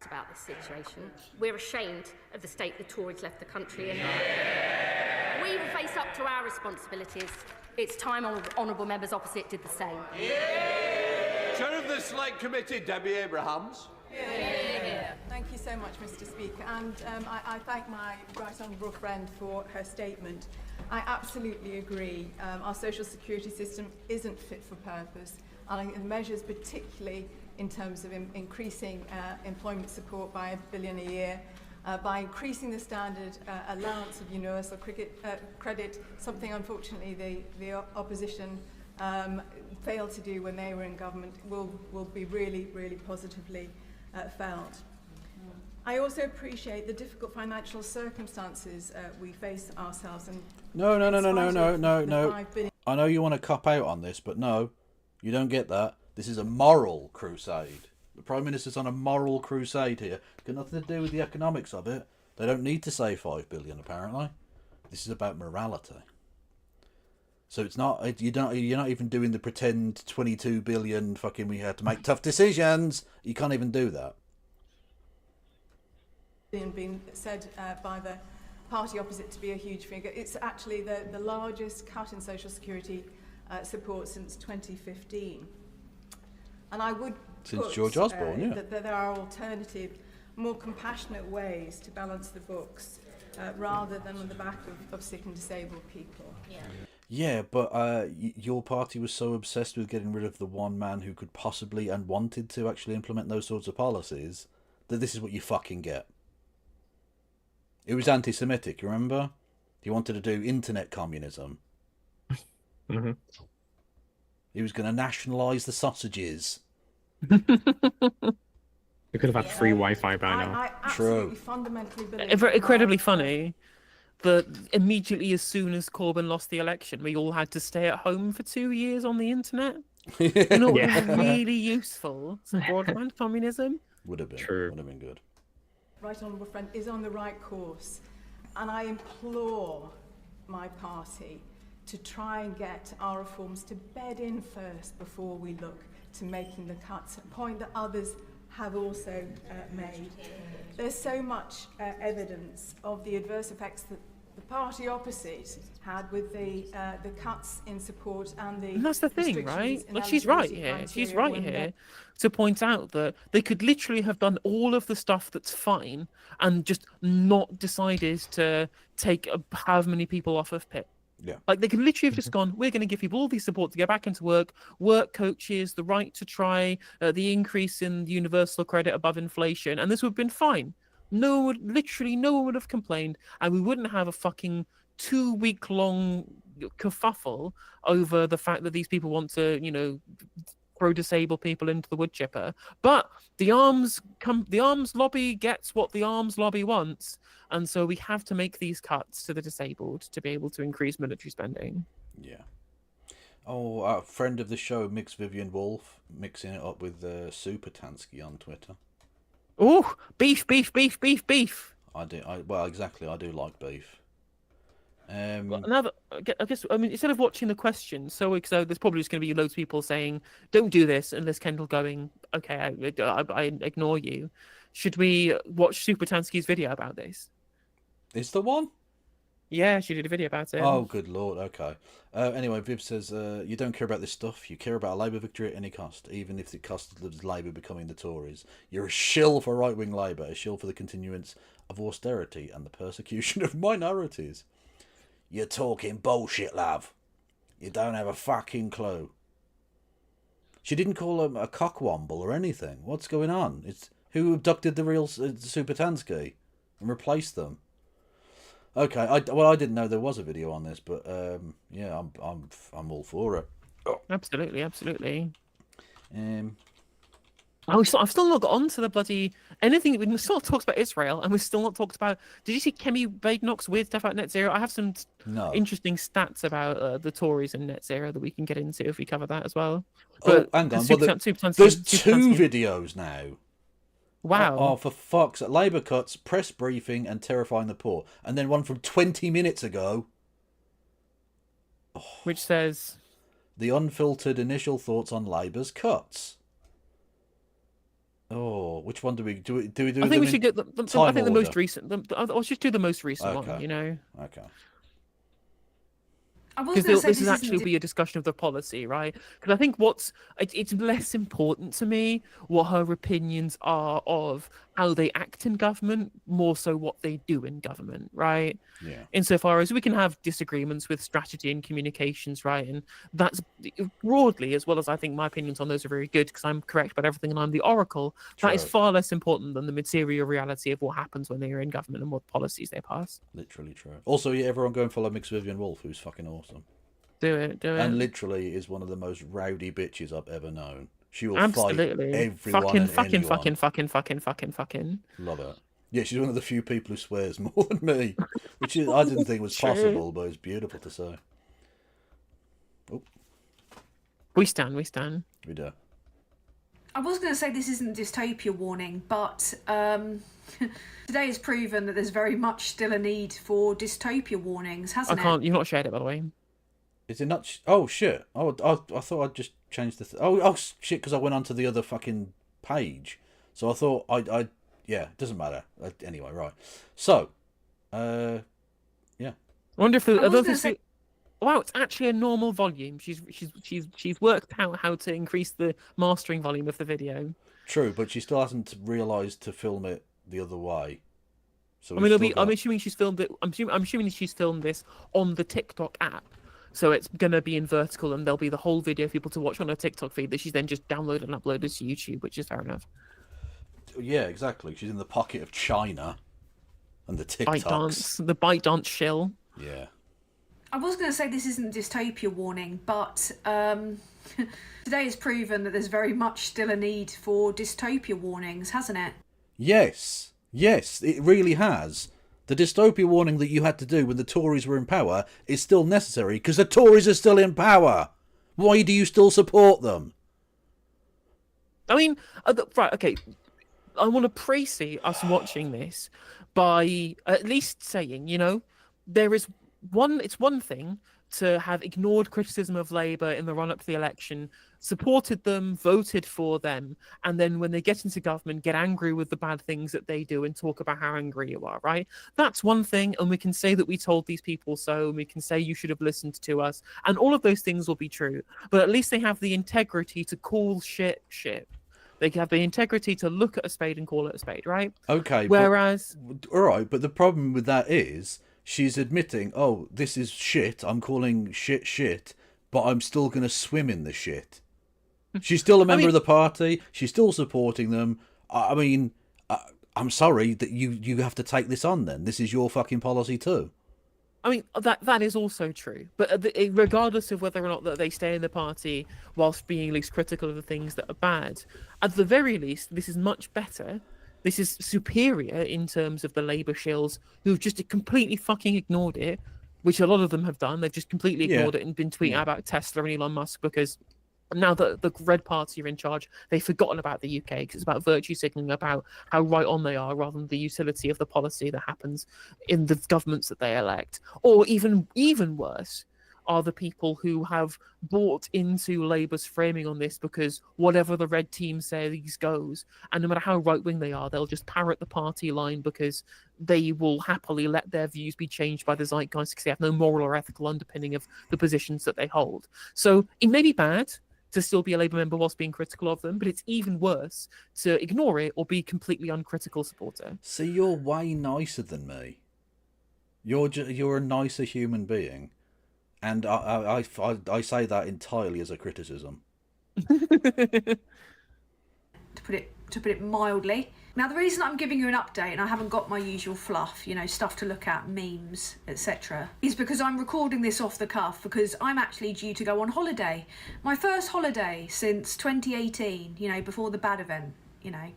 About this situation, we're ashamed of the state the Tories left the country in. We will face up to our responsibilities. It's time honourable members opposite did the same. Chair of the Select Committee, Debbie Abrahams. Thank you so much, Mr. Speaker, and I thank my right honourable friend for her statement. I absolutely agree. Our social security system isn't fit for purpose, and I think the measures, particularly in terms of increasing employment support by £1 billion a year, by increasing the standard allowance of universal credit, something unfortunately the opposition failed to do when they were in government, will be really, really positively felt. I also appreciate the difficult financial circumstances we face ourselves. And No. I know you want to cop out on this, but no, you don't get that. This is a moral crusade. The Prime Minister's on a moral crusade here. It's got nothing to do with the economics of it. They don't need to save $5 billion, apparently. This is about morality. So it's not, you're not even doing the pretend 22 billion fucking we had to make tough decisions. You can't even do that. Being said by the party opposite to be a huge figure. It's actually the largest cut in social security support since 2015. And I would since George Osborne, that there are alternative, more compassionate ways to balance the books rather than on the back of sick and disabled people. Yeah, but your party was so obsessed with getting rid of the one man who could possibly and wanted to actually implement those sorts of policies that this is what you fucking get. It was anti-Semitic, you remember? He wanted to do internet communism. Mm-hmm. He was going to nationalise the sausages. We could have had free Wi-Fi by now. I absolutely fundamentally believe... Incredibly funny. that immediately as soon as Corbyn lost the election, we all had to stay at home for 2 years on the internet. You know what would be really useful? Some broadband communism. Would have been. True. Would have been good. Right Honourable Friend is on the right course, and I implore my party to try and get our reforms to bed in first before we look to making the cuts, a point that others have also made. There's so much evidence of the adverse effects that the party opposite had with the cuts in support and the. And that's the thing, right? Like, she's right here. She's right here to point out that they could literally have done all of the stuff that's fine and just not decided to take however many people off of PIP. Yeah. Like, they could literally have just gone, we're going to give people all the support to get back into work coaches, the right to try, the increase in universal credit above inflation, and this would have been fine. No one would have complained, and we wouldn't have a fucking 2-week-long kerfuffle over the fact that these people want to, throw disabled people into the wood chipper. But the arms lobby gets what the arms lobby wants, and so we have to make these cuts to the disabled to be able to increase military spending. Yeah. Oh, a friend of the show, Mix Vivian Wolf, mixing it up with Super Tansky on Twitter. Oh, beef. I do. Well, exactly. I do like beef. Now, I guess, instead of watching the questions, so there's probably just going to be loads of people saying, "Don't do this," and there's Kendall going, "Okay, I ignore you." Should we watch Super Tansky's video about this? Is there one? Yeah, she did a video about it. Oh, good lord. Okay. Anyway, Viv says, you don't care about this stuff. You care about a Labour victory at any cost, even if it costs Labour becoming the Tories. You're a shill for right-wing Labour, a shill for the continuance of austerity and the persecution of minorities. You're talking bullshit, love. You don't have a fucking clue. She didn't call him a cockwomble or anything. What's going on? It's who abducted the real Super Tansky and replaced them. Okay, I didn't know there was a video on this, but yeah, I'm all for it. Oh. Absolutely. I've still not got on to the bloody anything. We still talked about Israel, and we've still not talked about. Did you see Kemi Badenoch's weird stuff about net zero? I have some interesting stats about the Tories and net zero that we can get into if we cover that as well. But hang on. There's two videos now. Wow. Oh, for fuck's sake. Labour cuts, press briefing, and terrifying the poor. And then one from 20 minutes ago. Which says... The unfiltered initial thoughts on Labour's cuts. Oh, which one do we do? I think we should get the most recent. I'll just do the most recent one, Okay. Because this is actually be a discussion of the policy, right? Because I think it's less important to me what her opinions are of how they act in government, more so what they do in government, right? Yeah. Insofar as we can have disagreements with strategy and communications, right? And that's broadly, as well as I think my opinions on those are very good because I'm correct about everything and I'm the oracle. True. That is far less important than the material reality of what happens when they are in government and what policies they pass. Literally true. Also, yeah, everyone go and follow Mix Vivian Wolf, who's fucking awesome. Do it. And literally is one of the most rowdy bitches I've ever known. She will Absolutely. fight everyone and anyone. Fucking. Love it. Yeah, she's one of the few people who swears more than me, which I didn't think was possible, but it's beautiful to say. Oh. We stand. We do. I was going to say this isn't dystopia warning, but today has proven that there's very much still a need for dystopia warnings, hasn't it? You've not shared it, by the way. Is it not? Oh shit! Oh, I thought I'd just changed the. Oh shit! Because I went onto the other fucking page, so I thought yeah, it doesn't matter. Anyway, right. So, yeah. I wonder if wow, it's actually a normal volume. She's worked out how to increase the mastering volume of the video. True, but she still hasn't realised to film it the other way. So I'm assuming she's filmed it. I'm assuming she's filmed this on the TikTok app. So it's going to be in vertical and there'll be the whole video for people to watch on her TikTok feed that she's then just downloaded and uploaded to YouTube, which is fair enough. Yeah, exactly. She's in the pocket of China and the TikToks. The bite dance shill. Yeah. I was going to say this isn't dystopia warning, but today has proven that there's very much still a need for dystopia warnings, hasn't it? Yes, it really has. The dystopia warning that you had to do when the Tories were in power is still necessary because the Tories are still in power. Why do you still support them? I mean, right, okay. I want to precede us watching this by at least saying, there is it's one thing to have ignored criticism of Labour in the run-up to the election, supported them, voted for them, and then when they get into government, get angry with the bad things that they do and talk about how angry you are, right? That's one thing, and we can say that we told these people so, and we can say you should have listened to us, and all of those things will be true. But at least they have the integrity to call shit. They have the integrity to look at a spade and call it a spade, right? Okay. Whereas... all right, but the problem with that is she's admitting, oh, this is shit, I'm calling shit, but I'm still going to swim in the shit. She's still a member of the party. She's still supporting them. I mean, I'm sorry that you have to take this on then. This is your fucking policy too. I mean, that is also true. But regardless of whether or not that they stay in the party whilst being at least critical of the things that are bad, at the very least, this is much better. This is superior in terms of the Labour shills who've just completely fucking ignored it, which a lot of them have done. They've just completely ignored it and been tweeting about Tesla and Elon Musk because now that the Red Party are in charge, they've forgotten about the UK because it's about virtue signalling about how right on they are rather than the utility of the policy that happens in the governments that they elect. Or even worse are the people who have bought into Labour's framing on this because whatever the red team says goes, and no matter how right-wing they are, they'll just parrot the party line because they will happily let their views be changed by the zeitgeist because they have no moral or ethical underpinning of the positions that they hold. So it may be bad to still be a Labour member whilst being critical of them, but it's even worse to ignore it or be completely uncritical supporter. See, you're way nicer than me. You're a nicer human being, and I say that entirely as a criticism. To put it mildly. Now, the reason I'm giving you an update and I haven't got my usual fluff, stuff to look at, memes, etc., is because I'm recording this off the cuff because I'm actually due to go on holiday. My first holiday since 2018, before the bad event,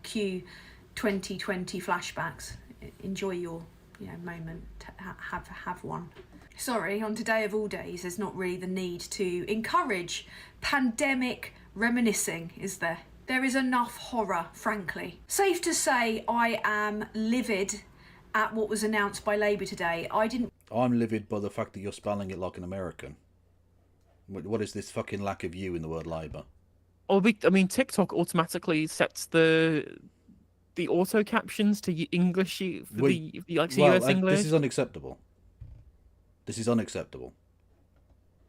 cue 2020 flashbacks. Enjoy your, moment, have one. Sorry, on today of all days, there's not really the need to encourage pandemic reminiscing, is there? There is enough horror, frankly. Safe to say I am livid at what was announced by Labour today. I'm livid by the fact that you're spelling it like an American. What is this fucking lack of you in the word Labour? TikTok automatically sets the auto captions to English, US English. This is unacceptable.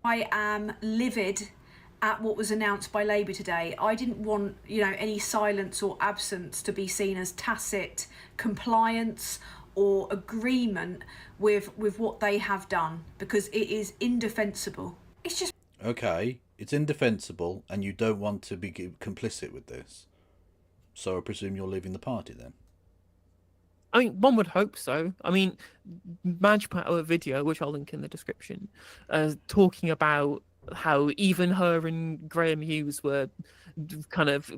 I am livid at what was announced by Labour today. I didn't want, any silence or absence to be seen as tacit compliance or agreement with what they have done, because it is indefensible. It's just... Okay, it's indefensible, and you don't want to be complicit with this. So I presume you're leaving the party then? I mean, one would hope so. I mean, Madge put out a video, which I'll link in the description, talking about how even her and Graham Hughes were kind of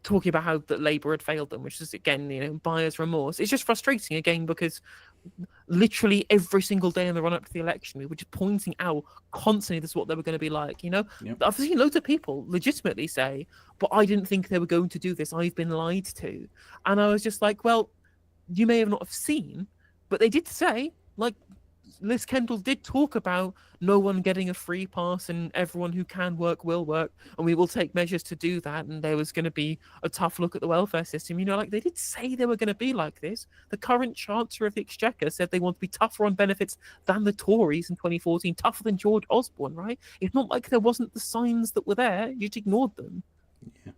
talking about how that Labour had failed them, which is, again, buyer's remorse. It's just frustrating, again, because literally every single day in the run-up to the election, we were just pointing out constantly this is what they were going to be like, Yep. I've seen loads of people legitimately say, but I didn't think they were going to do this. I've been lied to. And I was just like, well, you may have not have seen, but they did say, Liz Kendall did talk about no one getting a free pass and everyone who can work will work, and we will take measures to do that, and there was going to be a tough look at the welfare system. They did say they were going to be like this. The current Chancellor of the Exchequer said they want to be tougher on benefits than the Tories in 2014, tougher than George Osborne, right? It's not like there wasn't the signs that were there, you just ignored them. Yeah.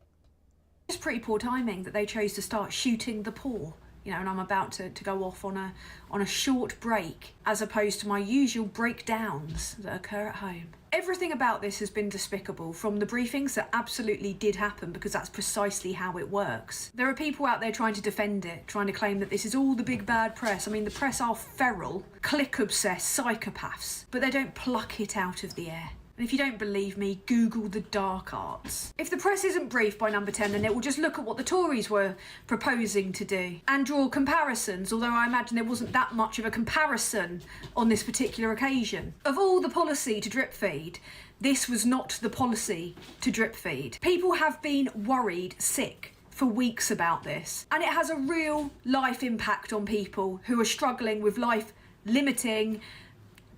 It's pretty poor timing that they chose to start shooting the poor. And I'm about to go off on a short break, as opposed to my usual breakdowns that occur at home. Everything about this has been despicable, from the briefings that absolutely did happen, because that's precisely how it works. There are people out there trying to defend it, trying to claim that this is all the big bad press. I mean, the press are feral, click-obsessed psychopaths, but they don't pluck it out of the air. And if you don't believe me, Google the dark arts. If the press isn't briefed by number 10, then it will just look at what the Tories were proposing to do and draw comparisons, although I imagine there wasn't that much of a comparison on this particular occasion. Of all the policy to drip feed, this was not the policy to drip feed. People have been worried, sick, for weeks about this, and it has a real life impact on people who are struggling with life limiting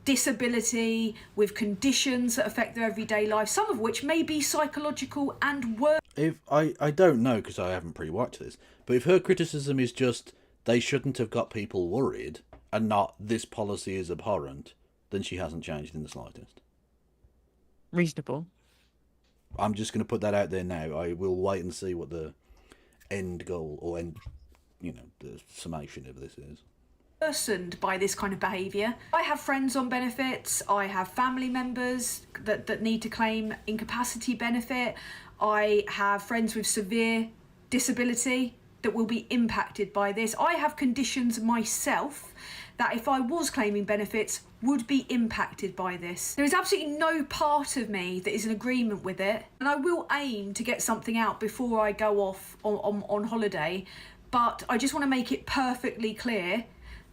disability, with conditions that affect their everyday life, some of which may be psychological and worse. If I don't know, because I haven't pre-watched this, but if her criticism is just they shouldn't have got people worried and not this policy is abhorrent, then she hasn't changed in the slightest. Reasonable. I'm just going to put that out there now. I will wait and see what the end goal or the summation of this is. Worsened by this kind of behaviour. I have friends on benefits, I have family members that need to claim incapacity benefit, I have friends with severe disability that will be impacted by this. I have conditions myself that if I was claiming benefits would be impacted by this. There is absolutely no part of me that is in agreement with it, and I will aim to get something out before I go off on holiday, but I just want to make it perfectly clear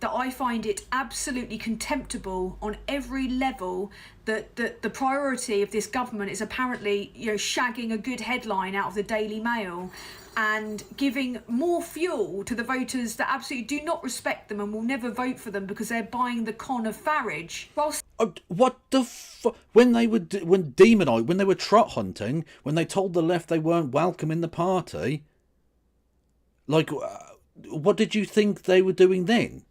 that I find it absolutely contemptible on every level that the priority of this government is apparently, shagging a good headline out of the Daily Mail and giving more fuel to the voters that absolutely do not respect them and will never vote for them because they're buying the con of Farage. Whilst What the when they were when they were trot hunting, when they told the left they weren't welcome in the party, like, what did you think they were doing then?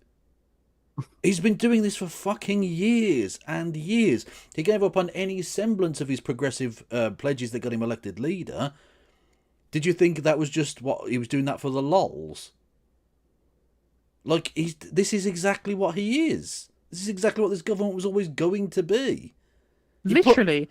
He's been doing this for fucking years and years. He gave up on any semblance of his progressive pledges that got him elected leader. Did you think that was just what he was doing that for the lols? Like, this is exactly what he is. This is exactly what this government was always going to be. Literally.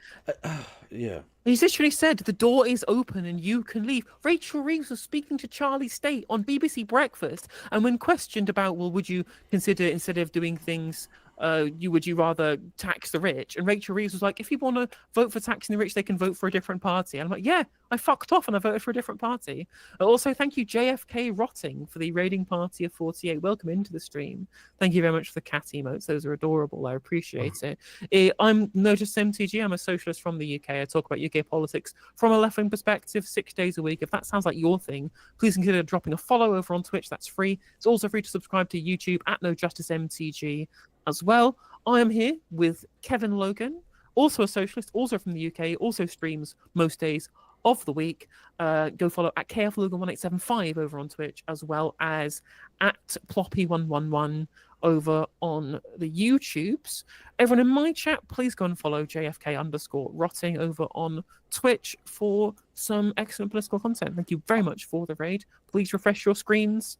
Yeah. He's literally said the door is open and you can leave. Rachel Reeves was speaking to Charlie State on BBC Breakfast, and when questioned about, well, would you consider, instead of doing things, would you rather tax the rich? And Rachel Reeves was like, if people want to vote for taxing the rich, they can vote for a different party. And I'm like, yeah, I fucked off and I voted for a different party. Also, thank you, JFK Rotting, for the raiding party of 48. Welcome into the stream. Thank you very much for the cat emotes. Those are adorable. I appreciate it. I'm Notice MTG. I'm a socialist from the UK. I talk about UK politics from a left-wing perspective 6 days a week. If that sounds like your thing, please consider dropping a follow over on Twitch. That's free. It's also free to subscribe to YouTube at NoJusticeMTG as well. I am here with Kevin Logan, also a socialist, also from the UK, also streams most days of the week. Go follow at KFLogan1875 over on Twitch, as well as at Ploppy111 over on the YouTubes. Everyone in my chat, please go and follow JFK_rotting over on Twitch for some excellent political content. Thank you very much for the raid. Please refresh your screens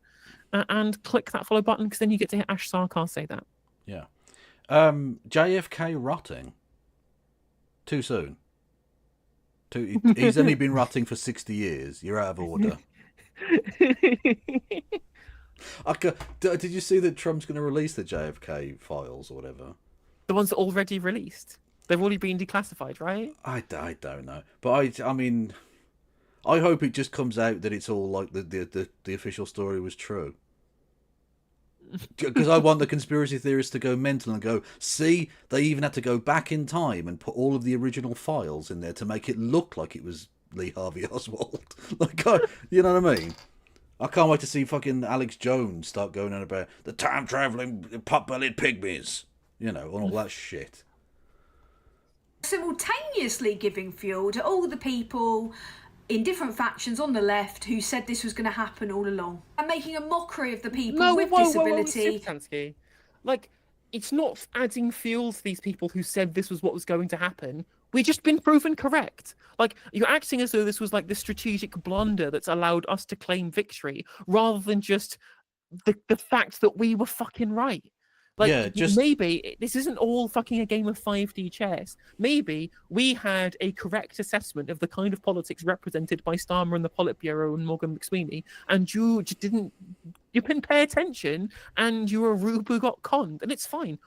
and click that follow button, because then you get to hear Ash Sarkar say that. Yeah. JFK rotting. Too soon. He's only been rotting for 60 years. You're out of order. Did you see that Trump's going to release the JFK files or whatever? The ones that are already released. They've already been declassified, right? I don't know. But I mean, I hope it just comes out that it's all like the official story was true. Because I want the conspiracy theorists to go mental and go, see, they even had to go back in time and put all of the original files in there to make it look like it was Lee Harvey Oswald. Like, you know what I mean? I can't wait to see fucking Alex Jones start going on about the time-travelling pot-bellied pygmies, and all that shit. Simultaneously giving fuel to all the people in different factions on the left who said this was going to happen all along, and making a mockery of the people with disability. Siptansky. Like, it's not adding fuel to these people who said this was what was going to happen. We've just been proven correct. Like, you're acting as though this was like the strategic blunder that's allowed us to claim victory, rather than just the fact that we were fucking right. Like, Yeah, just- maybe this isn't all fucking a game of 5D chess. Maybe we had a correct assessment of the kind of politics represented by Starmer and the Politburo and Morgan McSweeney, and you just didn't pay attention, and you're a rube who got conned, and it's fine.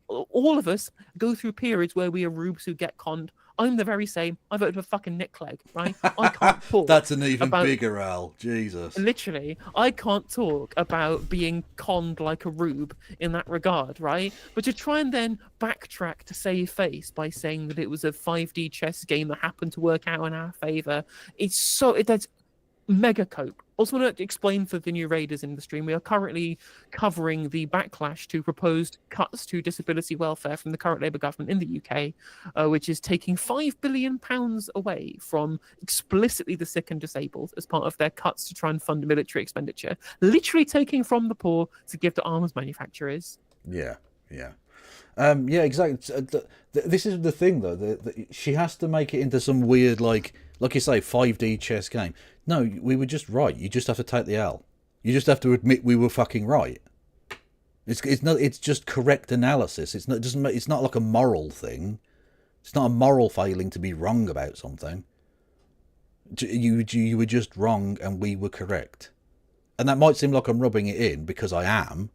All of us go through periods where we are rubes who get conned. I'm the very same. I voted for fucking Nick Clegg, right? I can't talk. That's an even bigger Al. Jesus. Literally, I can't talk about being conned like a rube in that regard, right? But to try and then backtrack to save face by saying that it was a 5D chess game that happened to work out in our favour, that's mega cope. Also want to explain for the new raiders in the stream, we are currently covering the backlash to proposed cuts to disability welfare from the current Labour government in the UK, which is taking £5 billion away from explicitly the sick and disabled as part of their cuts to try and fund military expenditure, literally taking from the poor to give to arms manufacturers. Yeah. Yeah, exactly. This is the thing, though. She has to make it into some weird, like you say, 5D chess game. No, we were just right. You just have to take the L. You just have to admit we were fucking right. It's just correct analysis. It's not like a moral thing. It's not a moral failing to be wrong about something. You were just wrong and we were correct. And that might seem like I'm rubbing it in because I am.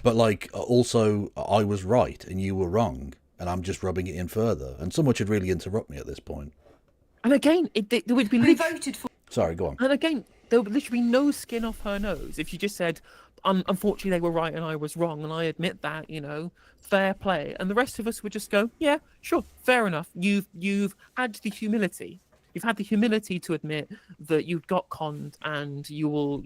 But, like, also, I was right and you were wrong, and I'm just rubbing it in further. And someone should really interrupt me at this point. And again, there would be... voted for... Sorry, go on. And again, there would literally be no skin off her nose if you just said, unfortunately, they were right and I was wrong, and I admit that, fair play. And the rest of us would just go, yeah, sure, fair enough. You've had the humility. You've had the humility to admit that you got conned, and you will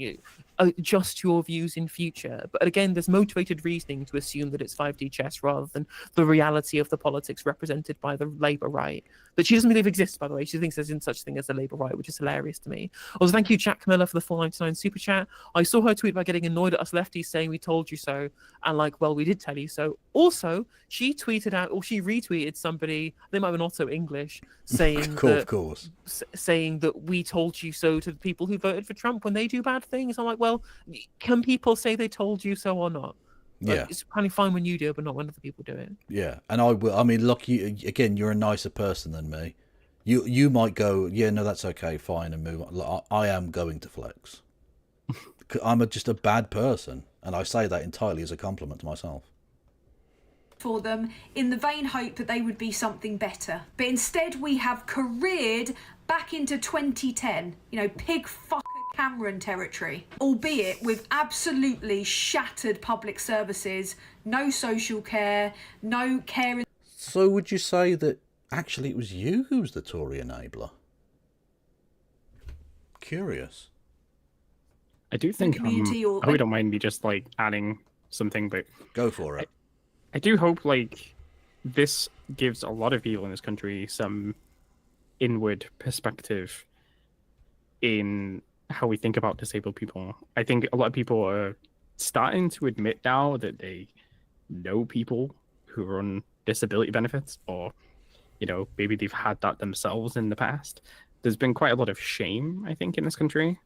adjust your views in future. But again, there's motivated reasoning to assume that it's 5D chess rather than the reality of the politics represented by the Labour right. That she doesn't believe exists, by the way. She thinks there's such thing as the Labour right, which is hilarious to me. Also, thank you, Jack Camilla, for the $4.99 super chat. I saw her tweet about getting annoyed at us lefties saying we told you so, and well, we did tell you so. Also, she tweeted out, or she retweeted somebody, they might have been Otto English, saying of course. Saying that we told you so to the people who voted for Trump when they do bad things. I'm like, well, can people say they told you so or not? Yeah, it's kind of fine when you do it, but not when other people do it. Yeah, and I will. I mean, look, you're a nicer person than me. You might go, yeah, no, that's okay, fine, and move on. Look, I am going to flex. I'm just a bad person, and I say that entirely as a compliment to myself. For them in the vain hope that they would be something better. But instead we have careered back into 2010, pig fucker Cameron territory, albeit with absolutely shattered public services, no social care, no care. So would you say that actually it was you who was the Tory enabler? Curious. I do think, I hope you don't mind me just adding something, but go for it. I do hope this gives a lot of people in this country some inward perspective in how we think about disabled people. I think a lot of people are starting to admit now that they know people who are on disability benefits, or maybe they've had that themselves in the past. There's been quite a lot of shame, I think, in this country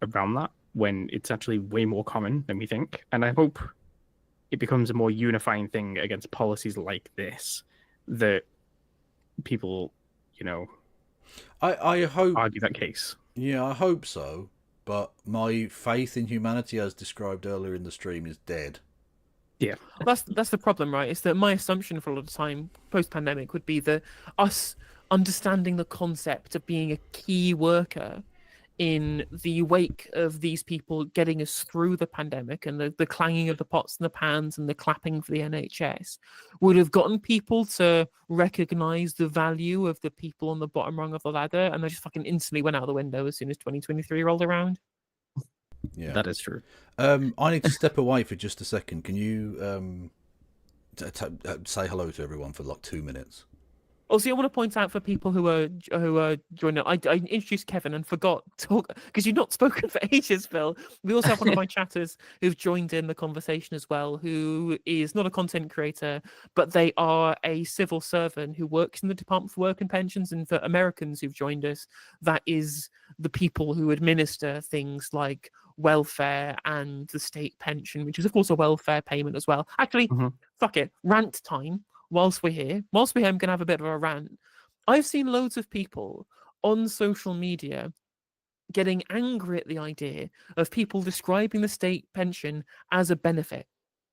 around that, when it's actually way more common than we think. And I hope it becomes a more unifying thing against policies like this, that people, I hope argue that case. Yeah, I hope so. But my faith in humanity, as described earlier in the stream, is dead. Yeah, that's the problem, right? Is that my assumption for a lot of time post-pandemic would be that us understanding the concept of being a key worker in the wake of these people getting us through the pandemic and the clanging of the pots and the pans and the clapping for the NHS would have gotten people to recognize the value of the people on the bottom rung of the ladder, and they just fucking instantly went out the window as soon as 2023 rolled around. Yeah, that is true. I need to step away for just a second. Can you say hello to everyone for 2 minutes? Also, I want to point out for people who are joining, I introduced Kevin and forgot to talk because you've not spoken for ages, Phil. We also have one of my chatters who've joined in the conversation as well, who is not a content creator, but they are a civil servant who works in the Department for Work and Pensions. And for Americans who've joined us, that is the people who administer things like welfare and the state pension, which is of course a welfare payment as well. Actually, fuck it, rant time. Whilst we're here, I'm going to have a bit of a rant. I've seen loads of people on social media getting angry at the idea of people describing the state pension as a benefit,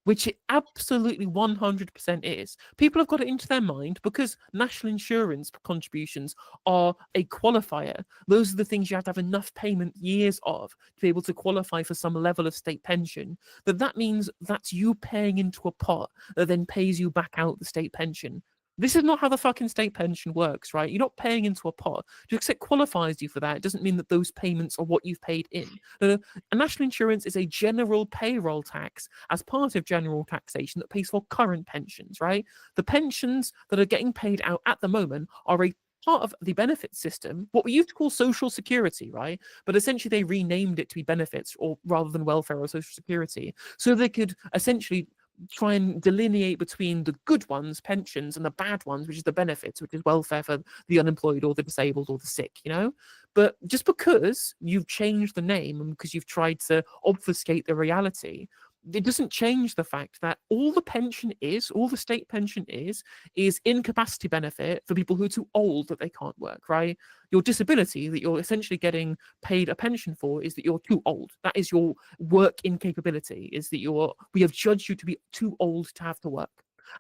which it absolutely 100% is. People have got it into their mind because national insurance contributions are a qualifier. Those are the things you have to have enough payment years of to be able to qualify for some level of state pension. That means that's you paying into a pot that then pays you back out the state pension. This is not how the fucking state pension works, right? You're not paying into a pot. Just because it qualifies you for that, it doesn't mean that those payments are what you've paid in. A national insurance is a general payroll tax as part of general taxation that pays for current pensions, right? The pensions that are getting paid out at the moment are a part of the benefit system, what we used to call social security, right? But essentially they renamed it to be benefits or rather than welfare or social security. So they could essentially try and delineate between the good ones, pensions, and the bad ones, which is the benefits, which is welfare for the unemployed or the disabled or the sick, you know? But just because you've changed the name and because you've tried to obfuscate the reality, it doesn't change the fact that all the state pension is incapacity benefit for people who are too old that they can't work, right? Your disability that you're essentially getting paid a pension for is that you're too old. That is your work incapability, is that we have judged you to be too old to have to work.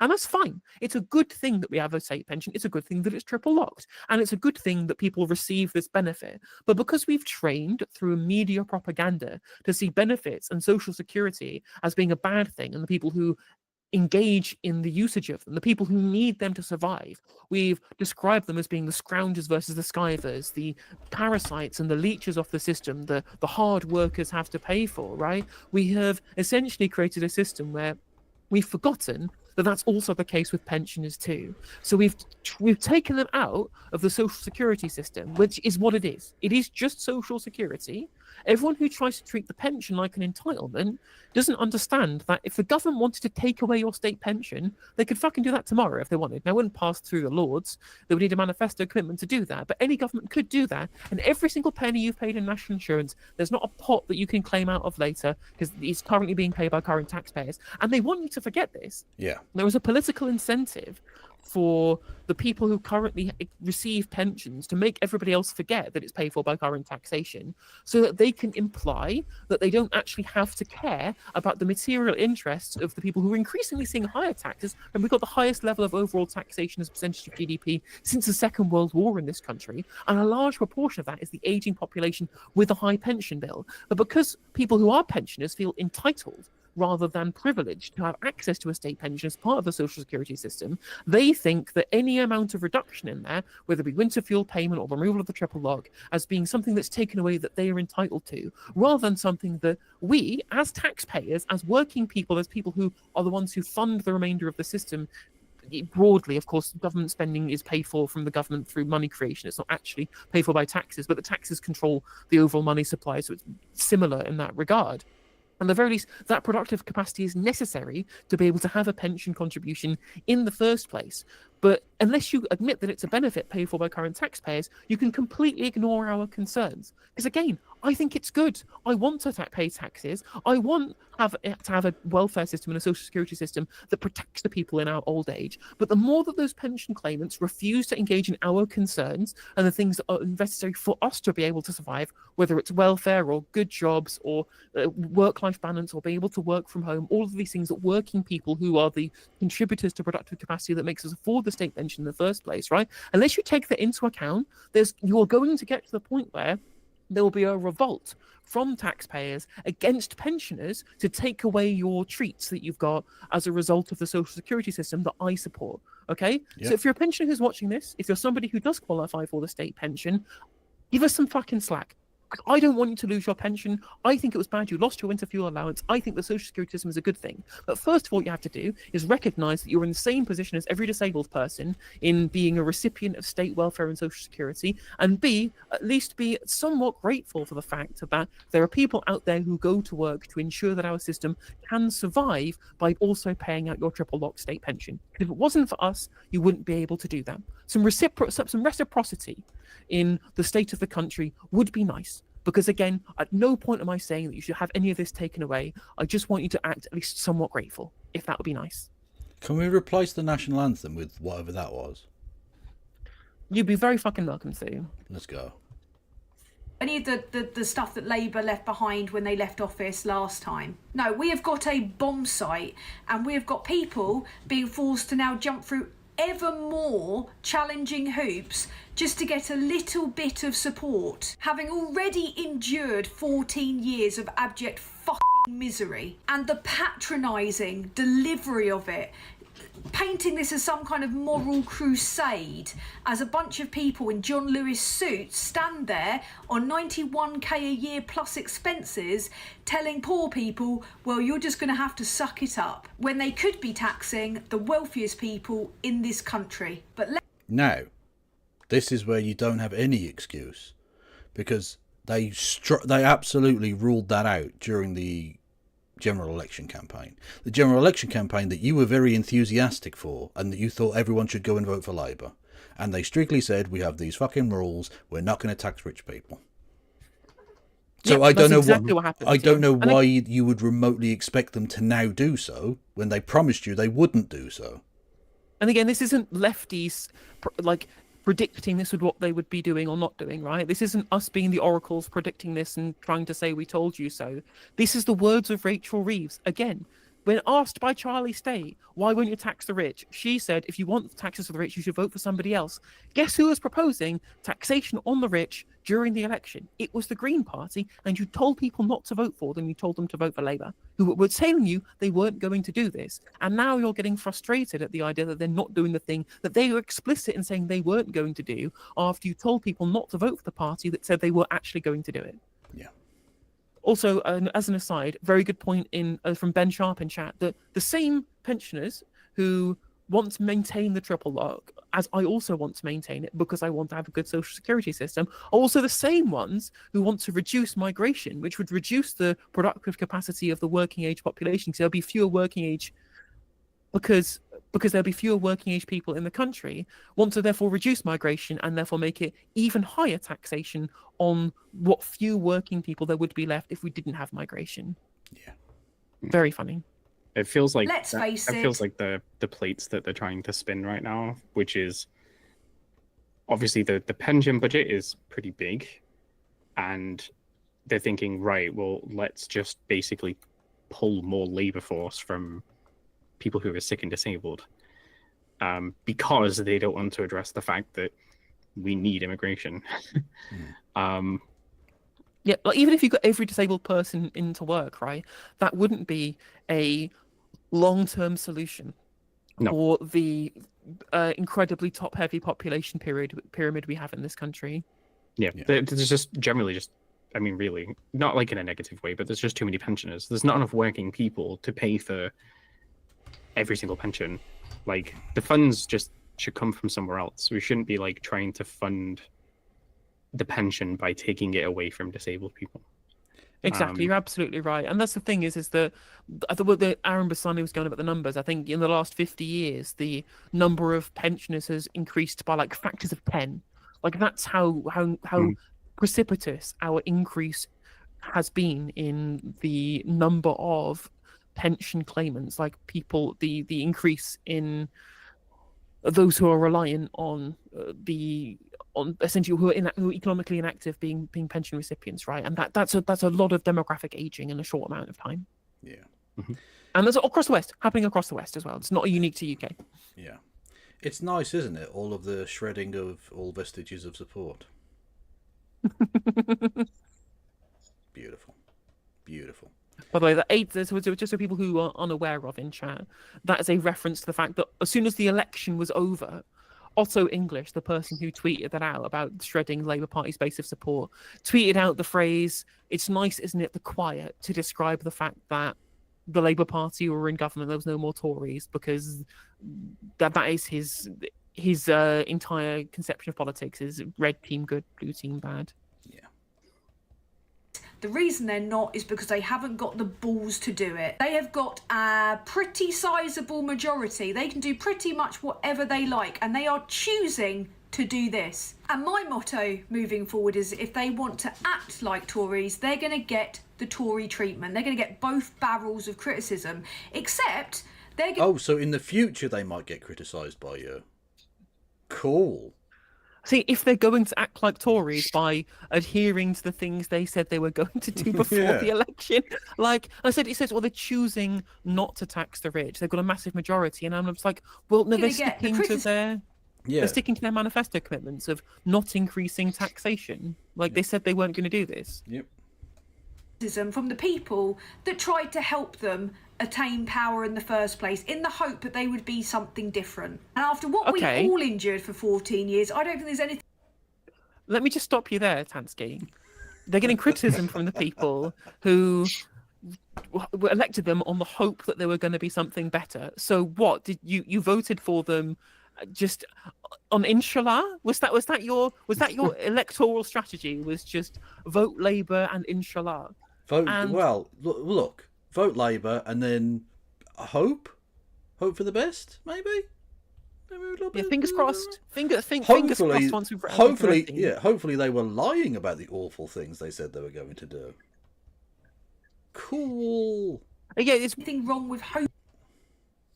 And that's fine. It's a good thing that we have a state pension. It's a good thing that it's triple locked. And it's a good thing that people receive this benefit. But because we've trained through media propaganda to see benefits and social security as being a bad thing, and the people who engage in the usage of them, the people who need them to survive, we've described them as being the scroungers versus the skivers, the parasites and the leeches of the system, the hard workers have to pay for, right? We have essentially created a system where we've forgotten that that's also the case with pensioners too. So we've taken them out of the social security system, which is what it is. It is just social security. Everyone who tries to treat the pension like an entitlement doesn't understand that if the government wanted to take away your state pension, they could fucking do that tomorrow if they wanted. Now, it wouldn't pass through the Lords. They would need a manifesto commitment to do that. But any government could do that. And every single penny you've paid in national insurance, there's not a pot that you can claim out of later because it's currently being paid by current taxpayers. And they want you to forget this. Yeah. There is a political incentive for the people who currently receive pensions to make everybody else forget that it's paid for by current taxation, so that they can imply that they don't actually have to care about the material interests of the people who are increasingly seeing higher taxes. And we've got the highest level of overall taxation as a percentage of GDP since the Second World War in this country, and a large proportion of that is the aging population with a high pension bill. But because people who are pensioners feel entitled rather than privileged to have access to a state pension as part of the social security system, they think that any amount of reduction in there, whether it be winter fuel payment or removal of the triple lock, as being something that's taken away that they are entitled to, rather than something that we, as taxpayers, as working people, as people who are the ones who fund the remainder of the system, broadly, of course, government spending is paid for from the government through money creation. It's not actually paid for by taxes, but the taxes control the overall money supply, so it's similar in that regard. At the very least, that productive capacity is necessary to be able to have a pension contribution in the first place. But unless you admit that it's a benefit paid for by current taxpayers, you can completely ignore our concerns. Because again, I think it's good. I want to pay taxes. I want to have a welfare system and a social security system that protects the people in our old age. But the more that those pension claimants refuse to engage in our concerns and the things that are necessary for us to be able to survive, whether it's welfare or good jobs or work-life balance or being able to work from home, all of these things that working people who are the contributors to productive capacity that makes us afford the state pension in the first place, right? Unless you take that into account, you're going to get to the point where there will be a revolt from taxpayers against pensioners to take away your treats that you've got as a result of the social security system that I support, okay? Yep. So if you're a pensioner who's watching this, if you're somebody who does qualify for the state pension, give us some fucking slack. I don't want you to lose your pension. I think it was bad you lost your winter fuel allowance. I think the social security system is a good thing. But first of all, what you have to do is recognise that you're in the same position as every disabled person in being a recipient of state welfare and social security, and B, at least be somewhat grateful for the fact that there are people out there who go to work to ensure that our system can survive by also paying out your triple lock state pension. If it wasn't for us, you wouldn't be able to do that. Some reciprocity in the state of the country would be nice. Because again, at no point am I saying that you should have any of this taken away. I just want you to act at least somewhat grateful, if that would be nice. Can we replace the national anthem with whatever that was? You'd be very fucking welcome to. Let's go. Any of the stuff that Labour left behind when they left office last time. No, we have got a bomb site, and we have got people being forced to now jump through ever more challenging hoops just to get a little bit of support, having already endured 14 years of abject fucking misery, and the patronising delivery of it, painting this as some kind of moral crusade, as a bunch of people in John Lewis suits stand there on 91k a year plus expenses telling poor people, well, you're just going to have to suck it up, when they could be taxing the wealthiest people in this country. But now, this is where you don't have any excuse, because they absolutely ruled that out during the general election campaign. The general election campaign that you were very enthusiastic for, and that you thought everyone should go and vote for Labour. And they strictly said, we have these fucking rules, we're not going to tax rich people. So I don't know I don't know why you would remotely expect them to now do so when they promised you they wouldn't do so. And again, this isn't lefties like predicting this would what they would be doing or not doing, right? This isn't us being the oracles predicting this and trying to say we told you so. This is the words of Rachel Reeves. Again, when asked by Charlie State, why won't you tax the rich? She said, if you want taxes for the rich, you should vote for somebody else. Guess who was proposing taxation on the rich during the election? It was the Green Party, and you told people not to vote for them. You told them to vote for Labour, who were telling you they weren't going to do this. And now you're getting frustrated at the idea that they're not doing the thing that they were explicit in saying they weren't going to do after you told people not to vote for the party that said they were actually going to do it. Yeah. Also, as an aside, very good point from Ben Sharp in chat, that the same pensioners who want to maintain the triple lock, as I also want to maintain it because I want to have a good social security system, are also the same ones who want to reduce migration, which would reduce the productive capacity of the working age population, because there'll be fewer working age, because there'll be fewer working age people in the country, want to therefore reduce migration and therefore make it even higher taxation on what few working people there would be left if we didn't have migration. Yeah. Very funny. It feels like Let's face it it. feels like the plates that they're trying to spin right now, which is obviously the pension budget is pretty big, and they're thinking, right, well, let's just basically pull more labor force from people who are sick and disabled, because they don't want to address the fact that we need immigration. Yeah, like even if you got every disabled person into work, right, that wouldn't be a long-term solution for the incredibly top-heavy population pyramid we have in this country. Yeah, there's just generally just, I mean, really, not like in a negative way, but there's just too many pensioners. There's not enough working people to pay for every single pension. Like, the funds just should come from somewhere else. We shouldn't be like trying to fund the pension by taking it away from disabled people. Exactly, you're absolutely right. And that's the thing is that I thought that Aaron Bassani was going about the numbers. I think in the last 50 years, the number of pensioners has increased by like factors of 10. Like that's how precipitous our increase has been in the number of pension claimants, like people, the increase in those who are reliant on essentially who are economically inactive being pension recipients, right? And that's a lot of demographic aging in a short amount of time. Yeah. And that's across the West, happening across the West as well. It's not unique to UK. Yeah. It's nice, isn't it? All of the shredding of all vestiges of support. Beautiful. Beautiful. By the way, just so people who are unaware of in chat, that is a reference to the fact that as soon as the election was over, Otto English, the person who tweeted that out about shredding Labour Party's base of support, tweeted out the phrase, "It's nice, isn't it, the quiet," to describe the fact that the Labour Party were in government, there was no more Tories, because that is his entire conception of politics is red team good, blue team bad. The reason they're not is because they haven't got the balls to do it. They have got a pretty sizable majority. They can do pretty much whatever they like, and they are choosing to do this. And my motto moving forward is if they want to act like Tories, they're going to get the Tory treatment. They're going to get both barrels of criticism, except they're going Oh, so in the future they might get criticised by you. Cool. See, if they're going to act like Tories by adhering to the things they said they were going to do before Yeah. the election, like I said, it says, well, they're choosing not to tax the rich. They've got a massive majority, and I'm just like, well, no, they're get the sticking to their. Yeah. They're sticking to their manifesto commitments of not increasing taxation. Like they said they weren't going to do this. Yep. criticism from the people that tried to help them attain power in the first place, in the hope that they would be something different. And after what we all endured for 14 years, I don't think there's anything. Let me just stop you there, Tansky. They're getting criticism from the people who elected them on the hope that they were going to be something better. So what did you voted for them just on inshallah? Was that your electoral strategy? Was just vote Labour and inshallah? Well, look, vote Labour and then hope for the best, maybe. Yeah, fingers crossed. Fingers crossed. Once we've hopefully they were lying about the awful things they said they were going to do. Cool. Yeah, there's nothing wrong with hope.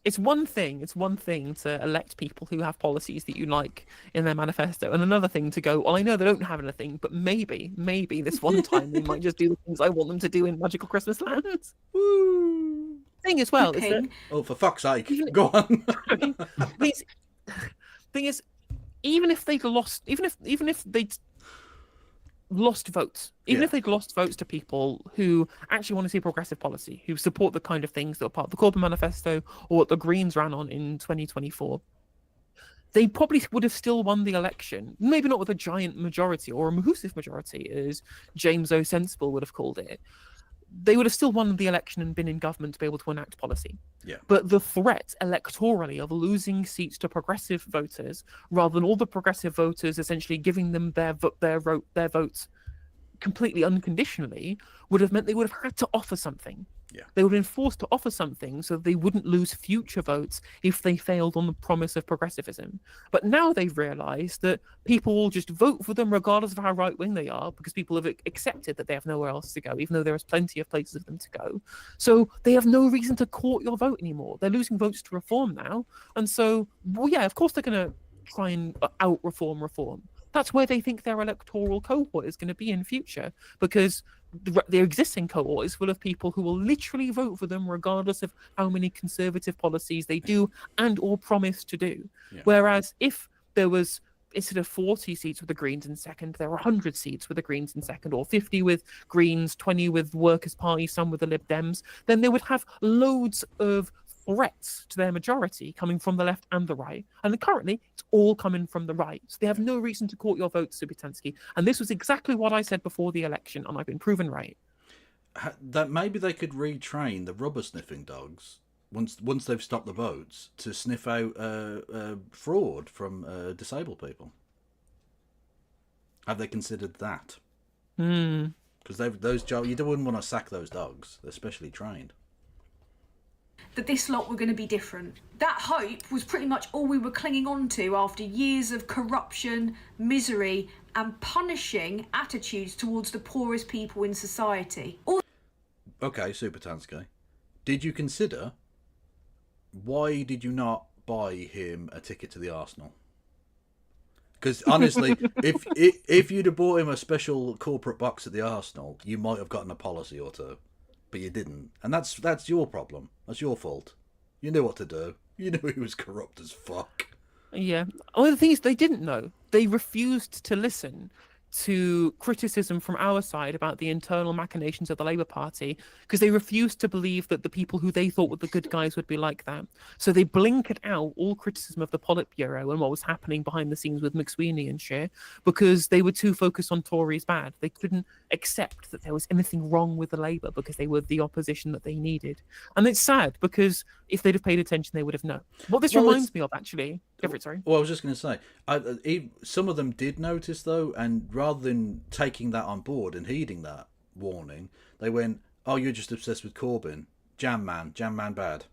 It's one thing to elect people who have policies that you like in their manifesto, and another thing to go, well, I know they don't have anything, but maybe this one time they might just do the things I want them to do in Magical Christmas Land. Woo! Thing as well is that, oh, for fuck's sake, go on. Thing is, even if they'd lost votes, if they'd lost votes to people who actually want to see progressive policy, who support the kind of things that were part of the Corbyn Manifesto or what the Greens ran on in 2024, they probably would have still won the election. Maybe not with a giant majority or a massive majority, as James O. Sensible would have called it. They would have still won the election and been in government to be able to enact policy. Yeah. But the threat electorally of losing seats to progressive voters, rather than all the progressive voters essentially giving them their votes completely unconditionally, would have meant they would have had to offer something. Yeah. They would have been forced to offer something so they wouldn't lose future votes if they failed on the promise of progressivism. But now they've realised that people will just vote for them regardless of how right-wing they are, because people have accepted that they have nowhere else to go, even though there is plenty of places for them to go. So they have no reason to court your vote anymore. They're losing votes to reform now. And so, well, yeah, of course they're going to try and out-reform reform. That's where they think their electoral cohort is going to be in future, because their existing cohort is full of people who will literally vote for them regardless of how many conservative policies they do and or promise to do. Yeah. Whereas if there was, instead of 40 seats with the Greens in second, there were 100 seats with the Greens in second, or 50 with Greens, 20 with Workers' Party, some with the Lib Dems, then they would have loads of threats to their majority coming from the left and the right. And currently, it's all coming from the right. So they have no reason to court your vote, Subitansky. And this was exactly what I said before the election, and I've been proven right. That maybe they could retrain the rubber sniffing dogs once they've stopped the votes to sniff out fraud from disabled people. Have they considered that? Because those jobs, you wouldn't want to sack those dogs. They're specially trained. That this lot were going to be different. That hope was pretty much all we were clinging on to after years of corruption, misery, and punishing attitudes towards the poorest people in society. Okay, Subitansky. Did you consider, why did you not buy him a ticket to the Arsenal? Because honestly, if you'd have bought him a special corporate box at the Arsenal, you might have gotten a policy or two. But you didn't. And that's your problem. That's your fault. You knew what to do. You knew he was corrupt as fuck. Yeah. Well, the thing is, they didn't know. They refused to listen to criticism from our side about the internal machinations of the Labour Party, because they refused to believe that the people who they thought were the good guys would be like that. So they blinkered out all criticism of the Politburo and what was happening behind the scenes with McSweeney and shit, because they were too focused on Tories bad. They couldn't accept that there was anything wrong with the Labour because they were the opposition that they needed. And it's sad, because if they'd have paid attention, they would have known. What this reminds me of, actually... Sorry. Well, I was just going to say, some of them did notice, though, and rather than taking that on board and heeding that warning, they went, oh, you're just obsessed with Corbyn. Jam man bad.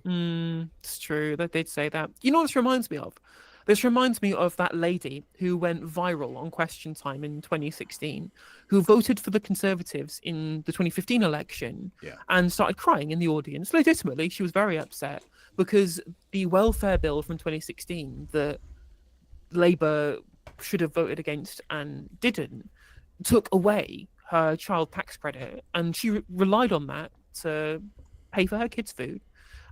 It's true that they'd say that. You know what this reminds me of? This reminds me of that lady who went viral on Question Time in 2016, who voted for the Conservatives in the 2015 election and started crying in the audience. Legitimately, she was very upset because the welfare bill from 2016 that Labour should have voted against and didn't took away her child tax credit, and she relied on that to pay for her kids' food.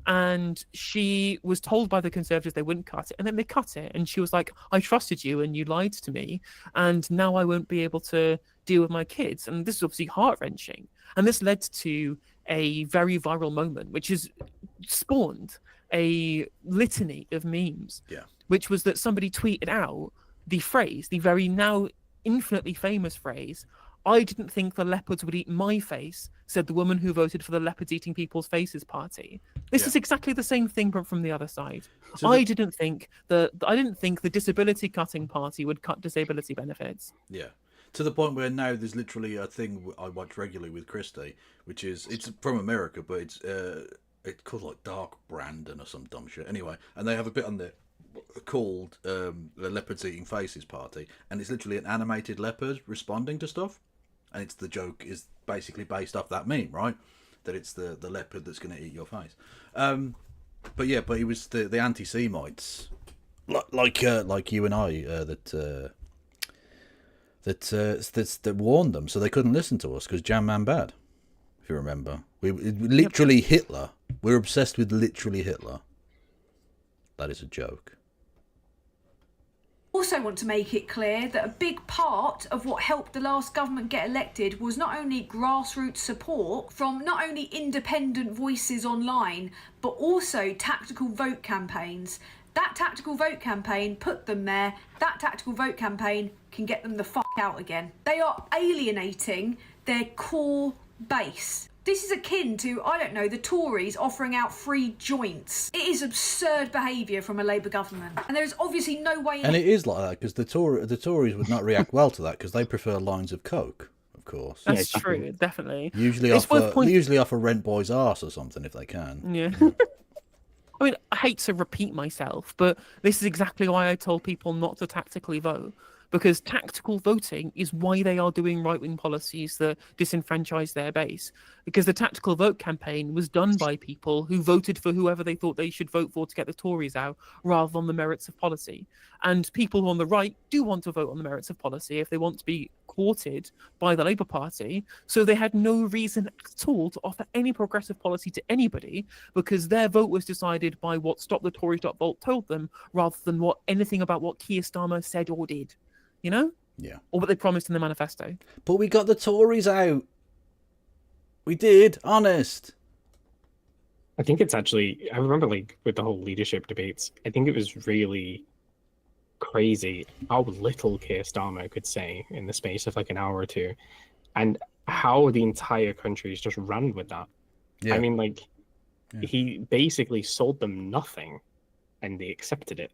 And she was told by the Conservatives they wouldn't cut it, and then they cut it. And she was like, I trusted you and you lied to me, and now I won't be able to deal with my kids. And this is obviously heart-wrenching. And this led to a very viral moment, which has spawned a litany of memes, which was that somebody tweeted out the phrase, the very now infinitely famous phrase, I didn't think the leopards would eat my face, said the woman who voted for the leopards eating people's faces party. This is exactly the same thing, but from the other side. So I didn't think the disability cutting party would cut disability benefits. Yeah. To the point where now there's literally a thing I watch regularly with Christy, which is, it's from America, but it's called like Dark Brandon or some dumb shit. Anyway, and they have a bit on there called the leopards eating faces party, and it's literally an animated leopard responding to stuff. And it's the joke is basically based off that meme, right? That it's the leopard that's going to eat your face. But it was the anti-Semites, like you and I, that warned them, so they couldn't listen to us because Jam Man bad. If you remember, we literally Hitler. We're obsessed with literally Hitler. That is a joke. Also want to make it clear that a big part of what helped the last government get elected was not only grassroots support from not only independent voices online, but also tactical vote campaigns. That tactical vote campaign put them there. That tactical vote campaign can get them the fuck out again. They are alienating their core base. This is akin to, I don't know, the Tories offering out free joints. It is absurd behaviour from a Labour government. And there is obviously no way... And it is like that, because the Tories would not react well to that, because they prefer lines of coke, of course. That's true, definitely. Usually off a rent boy's arse or something, if they can. Yeah. I mean, I hate to repeat myself, but this is exactly why I told people not to tactically vote. Because tactical voting is why they are doing right-wing policies that disenfranchise their base. Because the tactical vote campaign was done by people who voted for whoever they thought they should vote for to get the Tories out, rather than the merits of policy. And people on the right do want to vote on the merits of policy if they want to be courted by the Labour Party. So they had no reason at all to offer any progressive policy to anybody, because their vote was decided by what StopTheTories.Volt told them, rather than anything about what Keir Starmer said or did. You know? Yeah. Or what they promised in the manifesto. But we got the Tories out. We did, honest. I think it's actually, I remember with the whole leadership debates, I think it was really crazy how little Keir Starmer could say in the space of an hour or two, and how the entire country's just ran with that. Yeah. I mean, he basically sold them nothing and they accepted it.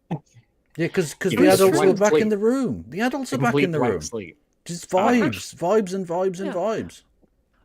Yeah, because the adults were back in the room. The adults are back in the room. Just vibes and vibes.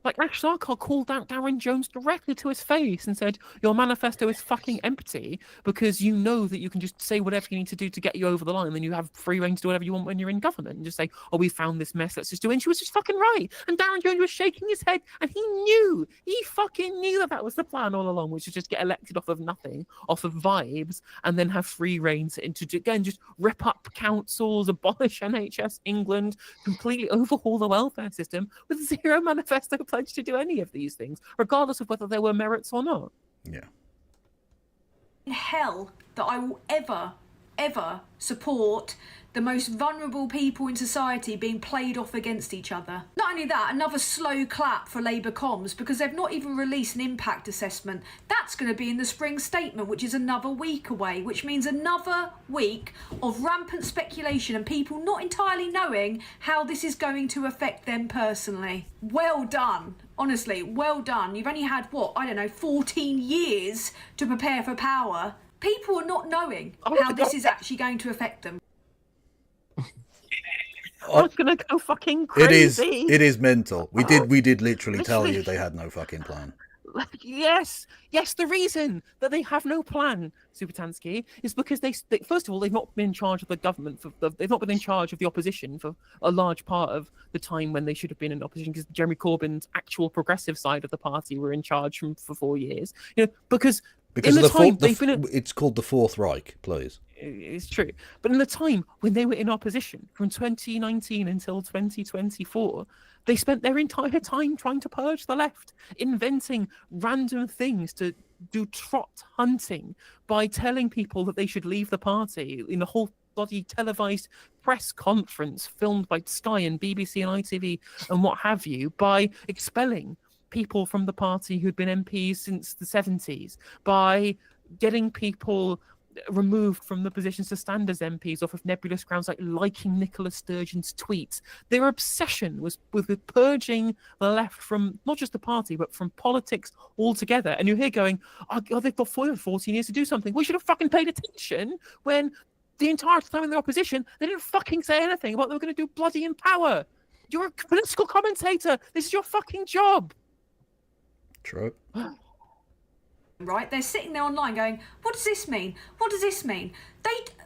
Like, Ash Sarkar called out Darren Jones directly to his face and said, your manifesto is fucking empty because you know that you can just say whatever you need to do to get you over the line, and then you have free reign to do whatever you want when you're in government, and just say, oh, we found this mess, let's just do it. And she was just fucking right. And Darren Jones was shaking his head, and he fucking knew that was the plan all along, which was just get elected off of nothing, off of vibes, and then have free reign to again, just rip up councils, abolish NHS England, completely overhaul the welfare system with zero manifesto to do any of these things, regardless of whether there were merits or not. Yeah. In hell that I will ever support the most vulnerable people in society being played off against each other. Not only that, another slow clap for Labour comms, because they've not even released an impact assessment. That's going to be in the spring statement, which is another week away, which means another week of rampant speculation and people not entirely knowing how this is going to affect them personally. Well done. Honestly, well done. You've only had, 14 years to prepare for power. People are not knowing how this is actually going to affect them. I was gonna go fucking crazy. It is mental. We did literally tell you they had no fucking plan. Yes, the reason that they have no plan, Supertansky, is because they first of all, they've not been in charge of the government, they've not been in charge of the opposition for a large part of the time when they should have been in opposition, because Jeremy Corbyn's actual progressive side of the party were in charge for 4 years. Because in the time they've been it's called the Fourth Reich, please. It's true. But in the time when they were in opposition, from 2019 until 2024, they spent their entire time trying to purge the left, inventing random things to do trot hunting by telling people that they should leave the party in a whole bloody televised press conference filmed by Sky and BBC and ITV and what have you, by expelling people from the party who'd been MPs since the 70s, by getting people removed from the positions to stand as MPs off of nebulous grounds like liking Nicola Sturgeon's tweets. Their obsession was with purging the left from not just the party, but from politics altogether. And you're here going, oh, they've got 14 years to do something. We should have fucking paid attention when the entire time in the opposition, they didn't fucking say anything about what they were going to do bloody in power. You're a political commentator. This is your fucking job. True. Right, they're sitting there online going, what does this mean? What does this mean?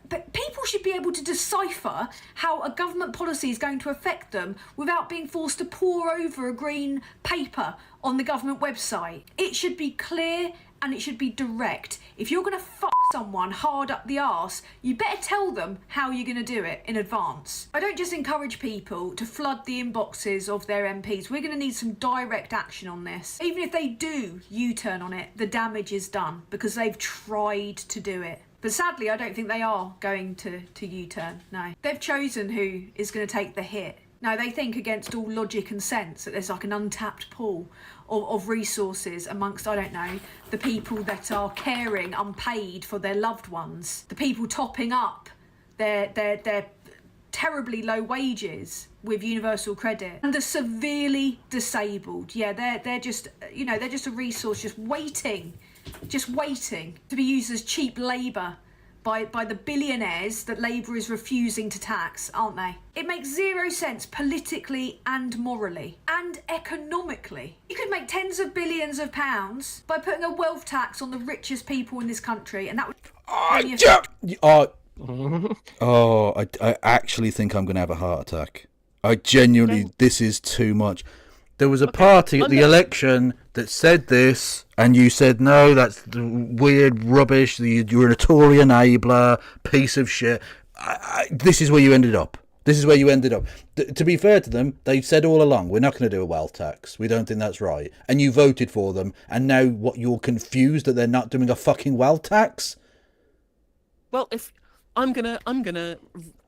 But people should be able to decipher how a government policy is going to affect them without being forced to pore over a green paper on the government website. It should be clear and it should be direct. If you're going to fuck someone hard up the arse, you better tell them how you're going to do it in advance. I don't just encourage people to flood the inboxes of their MPs. We're going to need some direct action on this. Even if they do U-turn on it, the damage is done because they've tried to do it. But sadly, I don't think they are going to U-turn, no. They've chosen who is going to take the hit. No, they think against all logic and sense that there's like an untapped pool of resources amongst, I don't know, the people that are caring unpaid for their loved ones, the people topping up their terribly low wages with universal credit, and the severely disabled. Yeah, they're just, you know, they're just a resource just waiting to be used as cheap labour by the billionaires that Labour is refusing to tax, aren't they? It makes zero sense politically and morally and economically. You could make tens of billions of pounds by putting a wealth tax on the richest people in this country, and that would I actually think I'm going to have a heart attack. I genuinely, this is too much. There was a party at the election that said this, and you said, no, that's weird rubbish, you're a Tory enabler, piece of shit. This is where you ended up. To be fair to them, they said all along, we're not going to do a wealth tax. We don't think that's right. And you voted for them, and now what, you're confused that they're not doing a fucking wealth tax? Well, if I'm gonna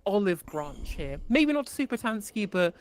olive branch here. Maybe not Supertansky, but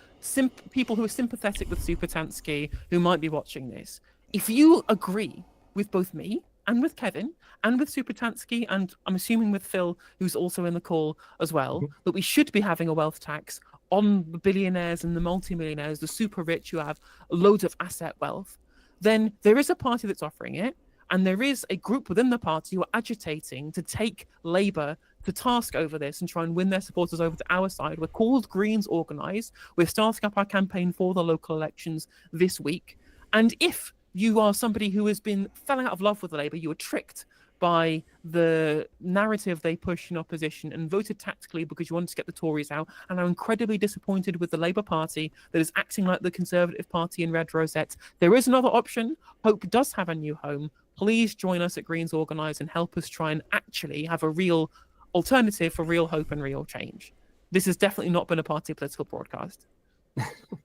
people who are sympathetic with Supertansky who might be watching this. If you agree with both me and with Kevin and with Supertansky, and I'm assuming with Phil, who's also in the call as well, that we should be having a wealth tax on the billionaires and the multimillionaires, the super rich who have loads of asset wealth, then there is a party that's offering it. And there is a group within the party who are agitating to take Labour to task over this and try and win their supporters over to our side. We're called Greens Organised. We're starting up our campaign for the local elections this week. And if you are somebody who fell out of love with Labour, you were tricked by the narrative they push in opposition and voted tactically because you wanted to get the Tories out, and are incredibly disappointed with the Labour Party that is acting like the Conservative Party in red rosettes, there is another option. Hope does have a new home. Please join us at Greens Organised and help us try and actually have a real alternative for real hope and real change. This has definitely not been a party political broadcast.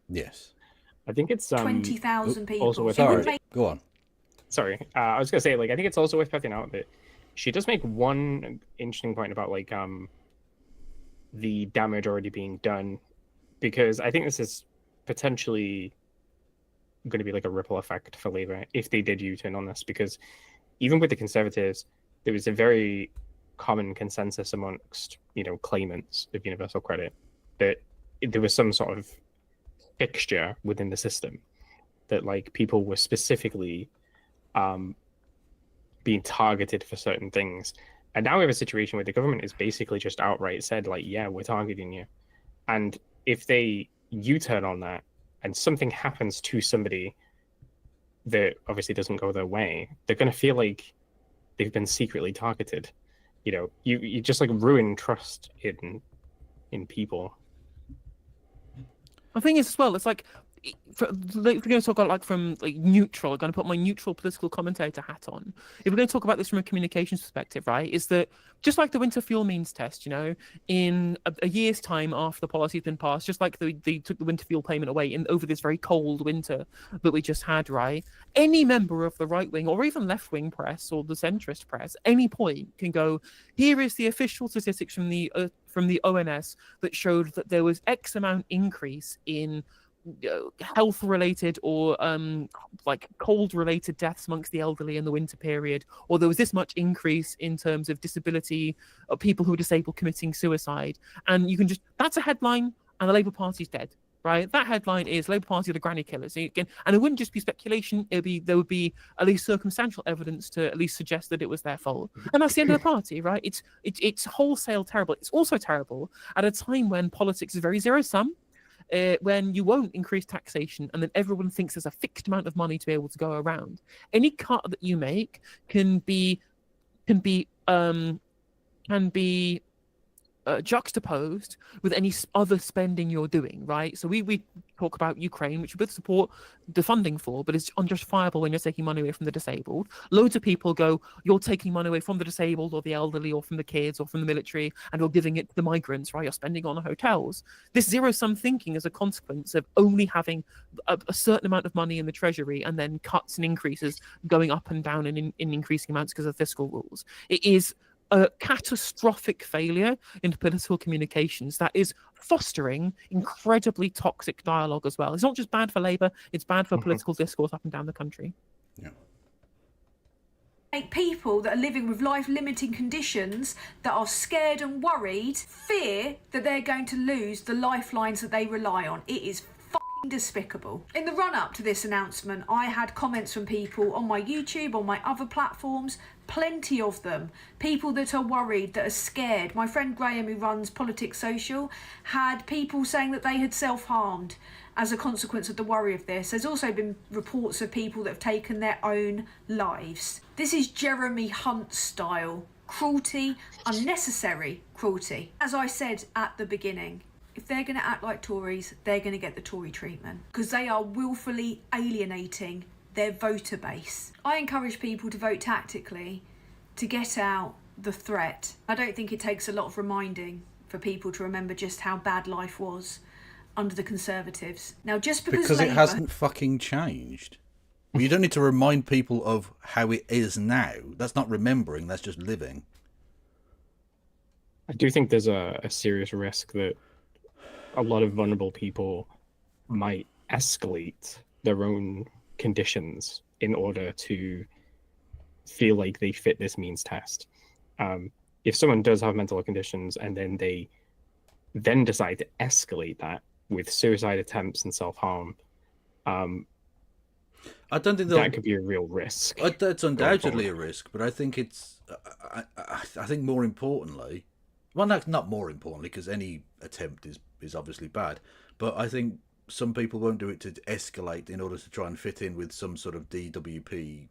Yes. I think it's 20,000 people. Go on. Sorry, I was gonna say, like, I think it's also worth pointing out that she does make one interesting point about like the damage already being done, because I think this is potentially going to be like a ripple effect for Labour if they did U-turn on this, because even with the Conservatives, there was a very common consensus amongst, you know, claimants of universal credit that there was some sort of fixture within the system that like people were specifically being targeted for certain things. And now we have a situation where the government is basically just outright said, like, yeah, we're targeting you. And if they U-turn on that and something happens to somebody that obviously doesn't go their way, they're going to feel like they've been secretly targeted. You know, you just like ruin trust in people. The thing is as well, it's like, if we're going to talk about like from like neutral, I'm going to put my neutral political commentator hat on. If we're going to talk about this from a communications perspective, right, is that just like the winter fuel means test, you know, in a year's time after the policy's been passed, just like they took the winter fuel payment away over this very cold winter that we just had, right, any member of the right wing or even left wing press or the centrist press, any point can go, here is the official statistics from the ONS that showed that there was X amount increase in health related or like cold related deaths amongst the elderly in the winter period, or there was this much increase in terms of disability of people who are disabled committing suicide, and you can just, that's a headline and the Labour Party's dead, right? That headline is Labour Party are the granny killers again, and it wouldn't just be speculation, there would be at least circumstantial evidence to at least suggest that it was their fault, and that's the end of the party, right? It's wholesale terrible. It's also terrible at a time when politics is very zero sum, when you won't increase taxation and then everyone thinks there's a fixed amount of money to be able to go around. Any cut that you make can be juxtaposed with any other spending you're doing, right? So we talk about Ukraine, which we both support the funding for, but it's unjustifiable when you're taking money away from the disabled. Loads of people go, you're taking money away from the disabled or the elderly or from the kids or from the military, and you're giving it to the migrants, right? You're spending on hotels. This zero-sum thinking is a consequence of only having a certain amount of money in the treasury and then cuts and increases going up and down in increasing amounts because of fiscal rules. It is a catastrophic failure in political communications that is fostering incredibly toxic dialogue as well. It's not just bad for Labour, it's bad for political discourse up and down the country. Yeah. People that are living with life-limiting conditions, that are scared and worried, fear that they're going to lose the lifelines that they rely on. It is despicable. In the run-up to this announcement, I had comments from people on my YouTube, on my other platforms, plenty of them, people that are worried, that are scared. My friend Graham, who runs Politics Social, had people saying that they had self-harmed as a consequence of the worry of this. There's also been reports of people that have taken their own lives. This is Jeremy Hunt style cruelty, unnecessary cruelty. As I said at the beginning, if they're going to act like Tories, they're going to get the Tory treatment because they are willfully alienating their voter base. I encourage people to vote tactically to get out the threat. I don't think it takes a lot of reminding for people to remember just how bad life was under the Conservatives. Now, just because it hasn't fucking changed. You don't need to remind people of how it is now. That's not remembering, that's just living. I do think there's a serious risk that a lot of vulnerable people might escalate their own conditions in order to feel like they fit this means test. If someone does have mental conditions and then they then decide to escalate that with suicide attempts and self-harm, I don't think that could be a real risk. It's undoubtedly a risk, but I think it's, I think more importantly, well, not more importantly, because any attempt is obviously bad, but I think some people won't do it to escalate in order to try and fit in with some sort of DWP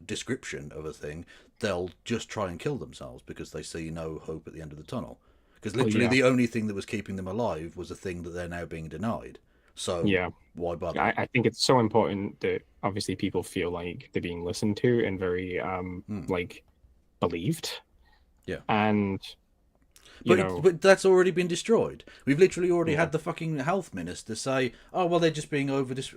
description of a thing. They'll just try and kill themselves because they see no hope at the end of the tunnel. Because literally the only thing that was keeping them alive was a thing that they're now being denied. So why bother? I think it's so important that obviously people feel like they're being listened to and very like believed. Yeah. And but that's already been destroyed. We've literally already had the fucking health minister say, "Oh well, they're just being diagnosed.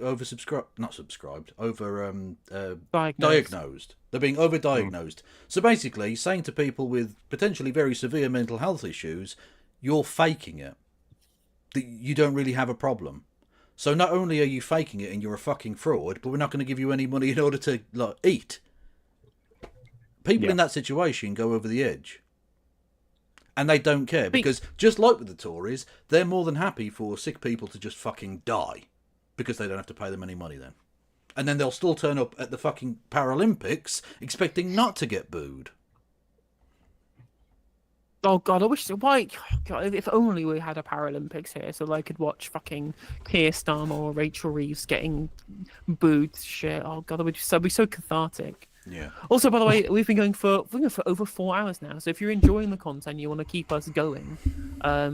They're being overdiagnosed." So basically, saying to people with potentially very severe mental health issues, "You're faking it. That you don't really have a problem. So not only are you faking it and you're a fucking fraud, but we're not going to give you any money in order to eat." People in that situation go over the edge. And they don't care, because just like with the Tories, they're more than happy for sick people to just fucking die, because they don't have to pay them any money then. And then they'll still turn up at the fucking Paralympics expecting not to get booed. Oh God, I wish. Why? God, if only we had a Paralympics here, so I could watch fucking Keir Starmer or Rachel Reeves getting booed. Shit. Oh God, that would be so cathartic. Yeah. Also, by the way, we've been going for over 4 hours now. So if you're enjoying the content, you want to keep us going,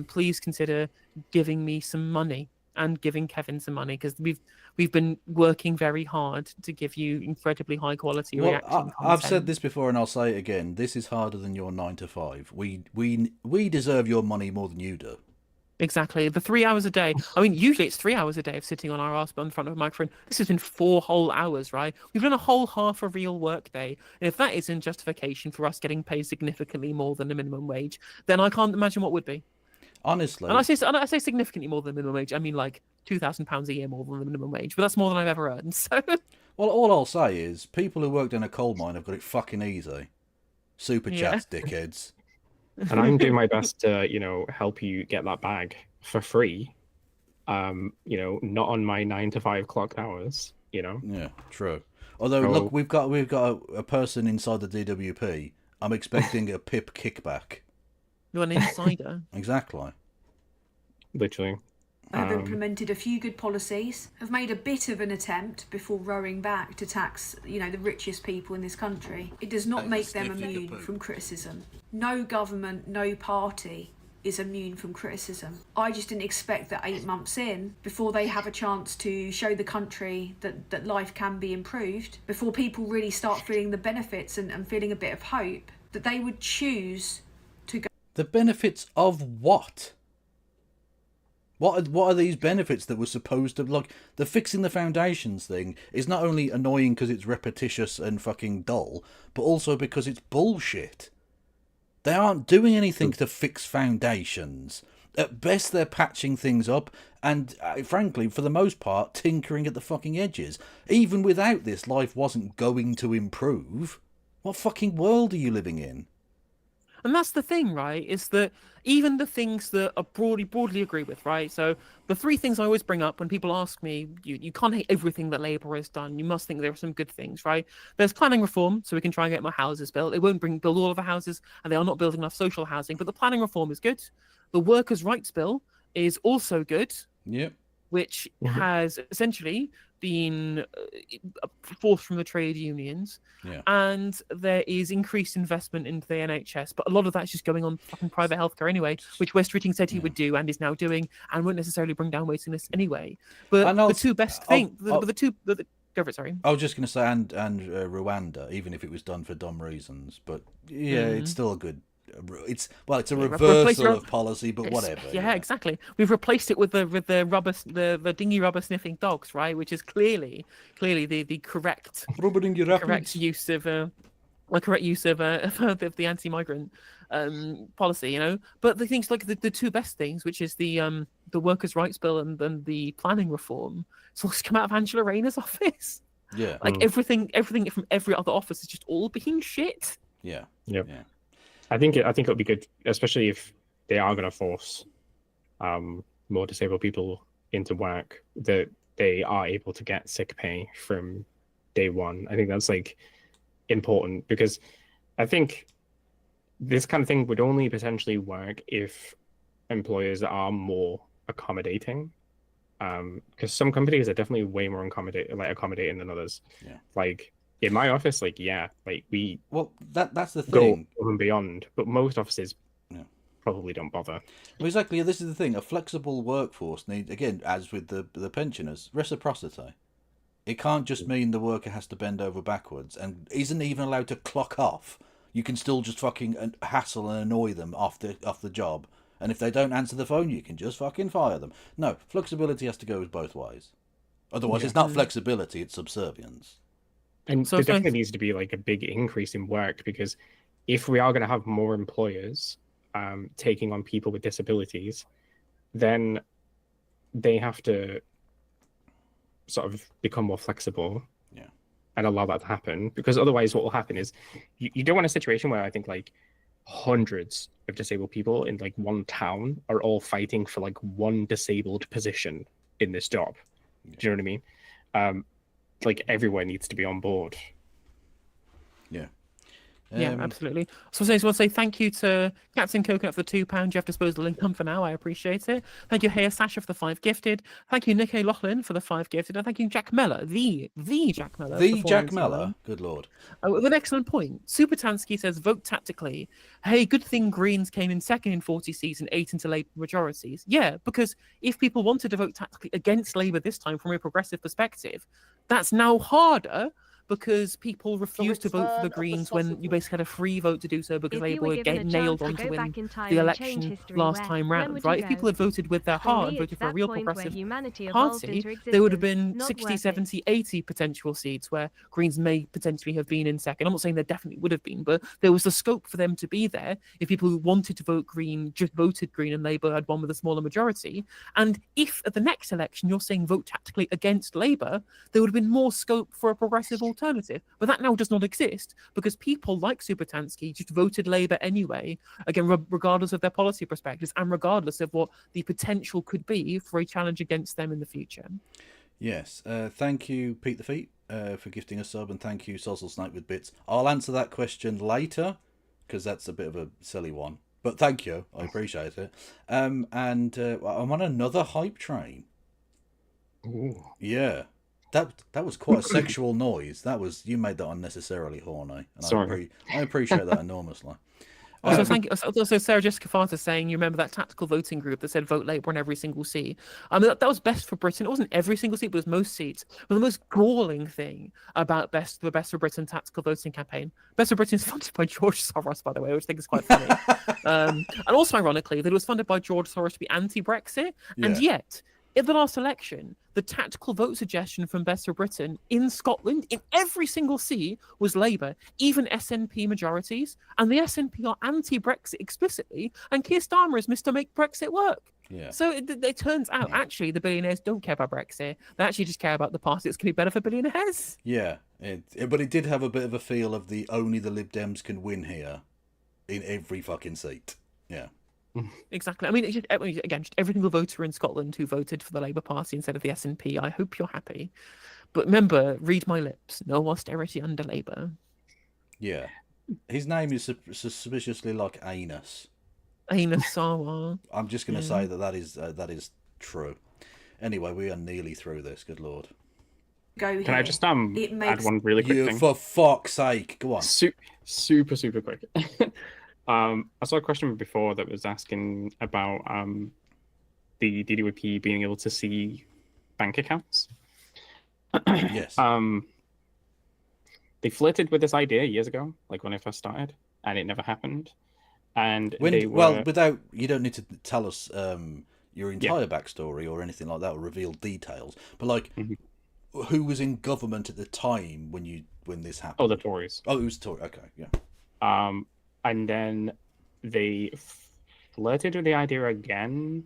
please consider giving me some money and giving Kevin some money, because we've been working very hard to give you incredibly high quality reaction content. I've said this before and I'll say it again. This is harder than your 9 to 5. We deserve your money more than you do. Exactly. The 3 hours a day. I mean, usually it's 3 hours a day of sitting on our ass in front of a microphone. This has been 4 whole hours, right? We've done a whole half a real work day. And if that isn't justification for us getting paid significantly more than the minimum wage, then I can't imagine what would be. Honestly. And I say significantly more than the minimum wage. I mean, like £2,000 a year more than the minimum wage. But that's more than I've ever earned. So. Well, all I'll say is people who worked in a coal mine have got it fucking easy. Super chats, dickheads. And I'm doing my best to, help you get that bag for free. Not on my 9 to 5 clocked hours. Yeah, true. Although, look, we've got a person inside the DWP. I'm expecting a PIP kickback. You're an insider. Exactly. Literally. Have implemented a few good policies, have made a bit of an attempt before rowing back to tax, the richest people in this country. It does not make them immune from criticism. No government, no party is immune from criticism. I just didn't expect that 8 months in, before they have a chance to show the country that life can be improved, before people really start feeling the benefits and feeling a bit of hope, that they would choose to go... The benefits of what? What are these benefits that were supposed to... Like, the fixing the foundations thing is not only annoying because it's repetitious and fucking dull, but also because it's bullshit. They aren't doing anything to fix foundations. At best, they're patching things up and, frankly, for the most part, tinkering at the fucking edges. Even without this, life wasn't going to improve. What fucking world are you living in? And that's the thing, right, is that even the things that I broadly agree with, right? So the 3 things I always bring up when people ask me, you can't hate everything that Labour has done. You must think there are some good things, right? There's planning reform, so we can try and get more houses built. It won't build all of the houses, and they are not building enough social housing, but the planning reform is good. The workers' rights bill is also good. Yep. Which has essentially been forced from the trade unions, and there is increased investment into the NHS, but a lot of that's just going on fucking private healthcare anyway, which West Keating said he would do and is now doing, and won't necessarily bring down waiting lists anyway. But the two best things, go for it, sorry. I was just going to say, and Rwanda, even if it was done for dumb reasons, but it's still a good. It's a reversal of policy, but whatever. Yeah, exactly. We've replaced it with the dingy rubber sniffing dogs, right? Which is clearly the correct use of the anti-migrant policy, But the things like the 2 best things, which is the workers' rights bill and then the planning reform, it's all just come out of Angela Rayner's office. Yeah, like everything from every other office is just all being shit. Yeah. Yep. Yeah. I think it'll be good, especially if they are going to force more disabled people into work, that they are able to get sick pay from day one. I think that's important, because I think this kind of thing would only potentially work if employers are more accommodating. Because some companies are definitely way more accommodating than others. Yeah. In my office, we that's the thing. Go above and beyond, but most offices probably don't bother. Well, exactly. This is the thing. A flexible workforce needs, again, as with the pensioners, reciprocity. It can't just mean the worker has to bend over backwards and isn't even allowed to clock off. You can still just fucking hassle and annoy them off the job. And if they don't answer the phone, you can just fucking fire them. No, flexibility has to go both ways. Otherwise, it's not flexibility, it's subservience. And there definitely needs to be a big increase in work, because if we are going to have more employers taking on people with disabilities, then they have to sort of become more flexible and allow that to happen. Because otherwise what will happen is you don't want a situation where I think hundreds of disabled people in one town are all fighting for one disabled position in this job. Do you know what I mean? Everywhere needs to be on board. Yeah. Yeah, absolutely. So I just want to say thank you to Captain Coconut for the £2 Jeff Disposal income for now. I appreciate it. Thank you, Haya Sasha, for the 5 gifted. Thank you, Nicky Loughlin, for the 5 gifted. And thank you, Jack Mellor, the Jack Mellor. The for Jack 4.99. Mellor? Good lord. With an excellent point. Supertansky says, vote tactically. Hey, good thing Greens came in second in 40 seats and 8 into Labour majorities. Yeah, because if people wanted to vote tactically against Labour this time from a progressive perspective, that's now harder because people refused to vote for the Greens when you basically had a free vote to do so because Labour were getting nailed on to win the election last time round, right? If people had voted with their heart and voted for a real progressive party, there would have been 60, 70, 80 potential seats where Greens may potentially have been in second. I'm not saying there definitely would have been, but there was the scope for them to be there if people who wanted to vote Green just voted Green and Labour had won with a smaller majority. And if at the next election you're saying vote tactically against Labour, there would have been more scope for a progressive alternative, but that now does not exist because people like Supertansky just voted Labour anyway, again, regardless of their policy perspectives and regardless of what the potential could be for a challenge against them in the future. Yes, thank you, Pete the Feet, for gifting a sub, and thank you, Sozzle Snake with bits. I'll answer that question later because that's a bit of a silly one, but thank you, I appreciate it. And I'm on another hype train. Ooh. Yeah. That was quite a sexual noise. You made that unnecessarily horny. And Sorry. I appreciate that enormously. Also, Sarah Jessica Farter saying, you remember that tactical voting group that said vote Labour on every single seat? I mean, that was best for Britain. It wasn't every single seat, but it was most seats. But the most galling thing about the Best for Britain tactical voting campaign, Best for Britain is funded by George Soros, by the way, which I think is quite funny. And also, ironically, that it was funded by George Soros to be anti-Brexit, and yet, in the last election, the tactical vote suggestion from Best for Britain in Scotland, in every single seat, was Labour, even SNP majorities. And the SNP are anti-Brexit explicitly, and Keir Starmer is missed to make Brexit work. Yeah. So it turns out, actually, the billionaires don't care about Brexit. They actually just care about the party that's going to be better for billionaires. Yeah, but it did have a bit of a feel of only the Lib Dems can win here in every fucking seat. Yeah. Exactly. I mean, just every single voter in Scotland who voted for the Labour Party instead of the SNP, I hope you're happy. But remember, read my lips. No austerity under Labour. Yeah. His name is suspiciously like Anus. Anus Sawa. I'm just going to say that is true. Anyway, we are nearly through this. Good lord. Can I just add one really quick thing? For fuck's sake, go on. Super quick. I saw a question before that was asking about the DDP being able to see bank accounts. Yes. They flirted with this idea years ago, like when it first started, and it never happened. And without, you don't need to tell us your entire backstory or anything like that, or reveal details. But like, who was in government at the time when this happened? Oh, the Tories. Oh, it was Tory. Okay, yeah. And then they flirted with the idea again,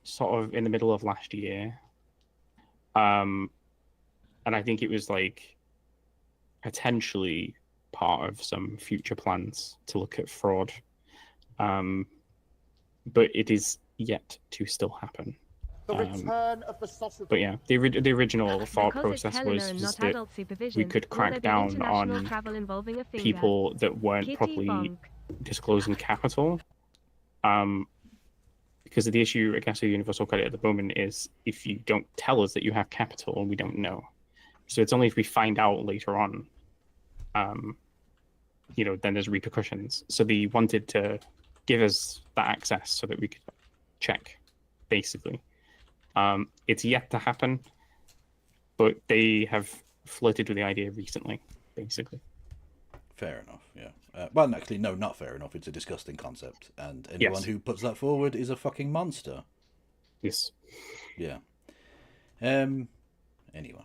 sort of in the middle of last year. And I think it was like potentially part of some future plans to look at fraud. But it is yet to still happen. The return of the sausage. But yeah, the original thought process was that we could crack down on people that weren't properly disclosing capital. Because the issue, I guess, with universal credit at the moment is if you don't tell us that you have capital, we don't know. So it's only if we find out later on, then there's repercussions. So they wanted to give us that access so that we could check, basically. It's yet to happen, but they have flirted with the idea recently, basically. Fair enough, yeah. Well, actually, no, not fair enough. It's a disgusting concept, and anyone who puts that forward is a fucking monster. Yes. Yeah. Anyway.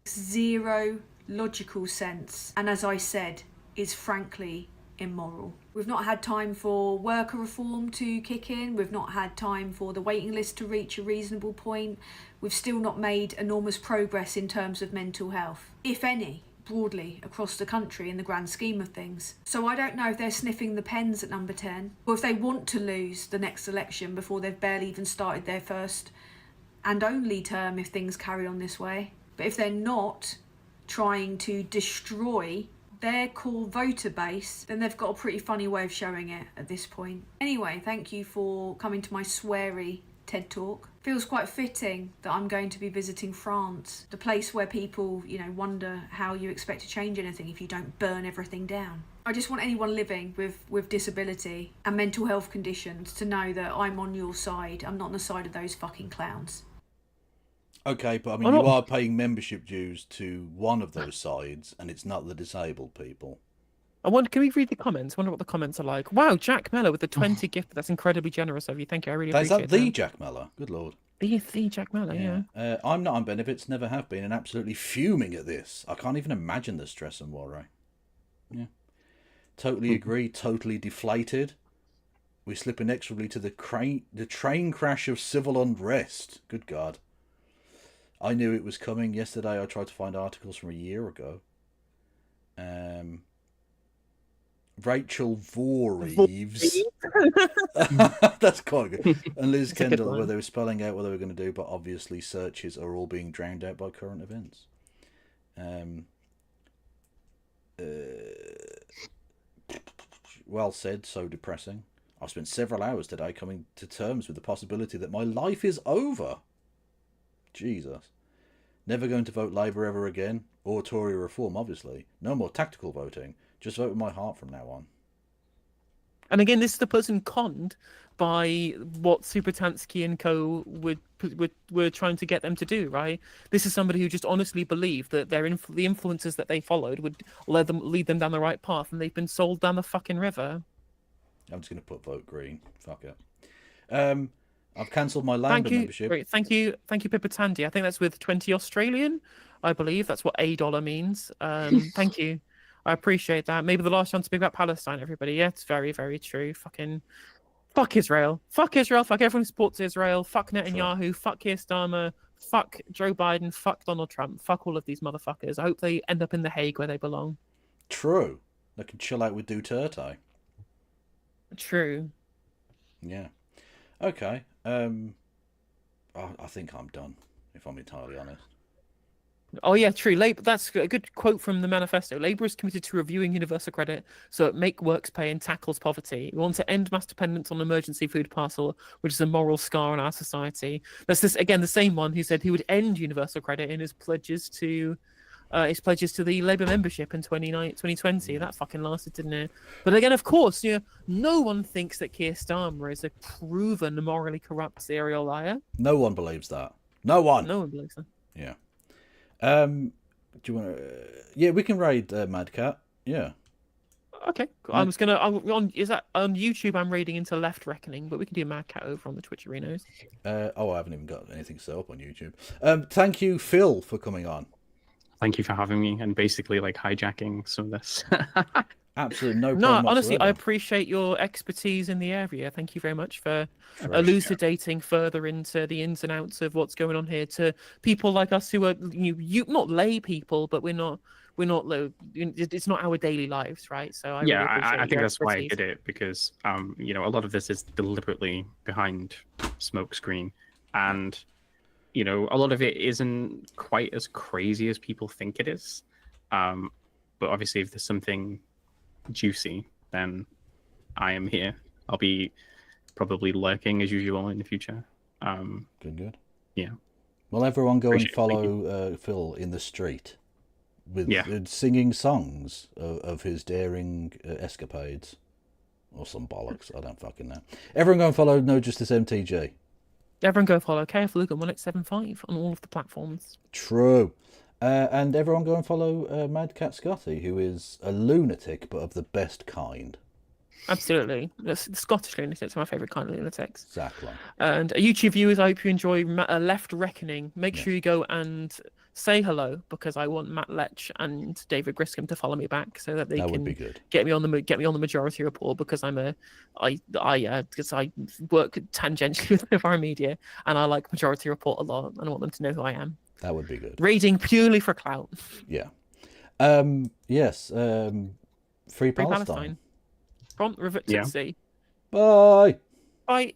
Zero logical sense, and as I said, is frankly immoral. We've not had time for worker reform to kick in. We've not had time for the waiting list to reach a reasonable point. We've still not made enormous progress in terms of mental health, if any, broadly across the country in the grand scheme of things. So I don't know if they're sniffing the pens at number 10, or if they want to lose the next election before they've barely even started their first and only term if things carry on this way. But if they're not trying to destroy their core voter base, then they've got a pretty funny way of showing it at this point. Anyway, thank you for coming to my sweary TED Talk. Feels quite fitting that I'm going to be visiting France, the place where people, wonder how you expect to change anything if you don't burn everything down. I just want anyone living with disability and mental health conditions to know that I'm on your side. I'm not on the side of those fucking clowns. Okay, but I mean, you are paying membership dues to one of those sides, and it's not the disabled people. I wonder, can we read the comments? I wonder what the comments are like. Wow, Jack Mellor with the 20 gift. That's incredibly generous of you. Thank you. I really appreciate Is that the Jack Mellor? Good lord. The Jack Mellor, yeah. I'm not on benefits, never have been, and absolutely fuming at this. I can't even imagine the stress and worry. Yeah. Totally agree, totally deflated. We slip inexorably to the train crash of civil unrest. Good God. I knew it was coming. Yesterday I tried to find articles from a year ago. Rachel Voorhees. That's quite good. And Liz Kendall, where they were spelling out what they were going to do, but obviously searches are all being drowned out by current events. Well said, so depressing. I've spent several hours today coming to terms with the possibility that my life is over. Jesus. Never going to vote Labour ever again, or Tory reform, obviously. No more tactical voting. Just vote with my heart from now on. And again, this is the person conned by what Supertansky and co. were trying to get them to do, right? This is somebody who just honestly believed that the influences that they followed would lead them down the right path, and they've been sold down the fucking river. I'm just going to put vote green. Fuck it. I've cancelled my Lambda membership. Great. Thank you, Pippa Tandy. I think that's with 20 Australian, I believe. That's what $1 means. Thank you. I appreciate that. Maybe the last chance to speak about Palestine, everybody. Yeah, it's very, very true. Fuck Israel. Fuck Israel. Fuck everyone who supports Israel. Fuck Netanyahu. Sure. Fuck Keir Starmer. Fuck Joe Biden. Fuck Donald Trump. Fuck all of these motherfuckers. I hope they end up in The Hague where they belong. True. They can chill out with Duterte. True. Yeah. Okay. I think I'm done, if I'm entirely honest. Oh yeah, true. Labour. That's a good quote from the manifesto. Labour is committed to reviewing universal credit so it makes works pay and tackles poverty. We want to end mass dependence on emergency food parcel, which is a moral scar in our society. That's this again the same one who said he would end universal credit in his pledges to the Labour membership in 2020. That fucking lasted, didn't it? But again, of course, no one thinks that Keir Starmer is a proven morally corrupt serial liar. No one believes that. No one. No one believes that. Yeah. Do you want to? Yeah, we can raid Mad Cat. Yeah. Okay. Cool. Is that on YouTube? I'm raiding into Left Reckoning, but we can do Mad Cat over on the Twitch arenas. I haven't even got anything set up on YouTube. Thank you, Phil, for coming on. Thank you for having me and basically hijacking some of this. Absolutely no problem. No, honestly, whatsoever. I appreciate your expertise in the area. Thank you very much for elucidating further into the ins and outs of what's going on here to people like us who are you not lay people, but we're not it's not our daily lives, right? So I think that's why I did it, because a lot of this is deliberately behind smoke screen, and a lot of it isn't quite as crazy as people think it is. But obviously, if there's something juicy, then I am here. I'll be probably lurking as usual in the future. Good. Yeah. Well, everyone go and follow Phil in the street with singing songs of his daring escapades, or some bollocks. I don't fucking know. Everyone go and follow No Justice MTG. Everyone go follow KF Lugan 1875 on all of the platforms. True. And everyone go and follow Mad Cat Scotty, who is a lunatic, but of the best kind. Absolutely. The Scottish lunatics are my favourite kind of lunatics. Exactly. And YouTube viewers, I hope you enjoy Left Reckoning. Make sure you go and say hello, because I want Matt Lech and David Griscom to follow me back so that they can get me on the Majority Report, because I work tangentially with Vilifying Media and I like Majority Report a lot and I want them to know who I am. That would be good. Raiding purely for clout. Yeah. Yes. Free Palestine. From River to Sea. Bye. Bye.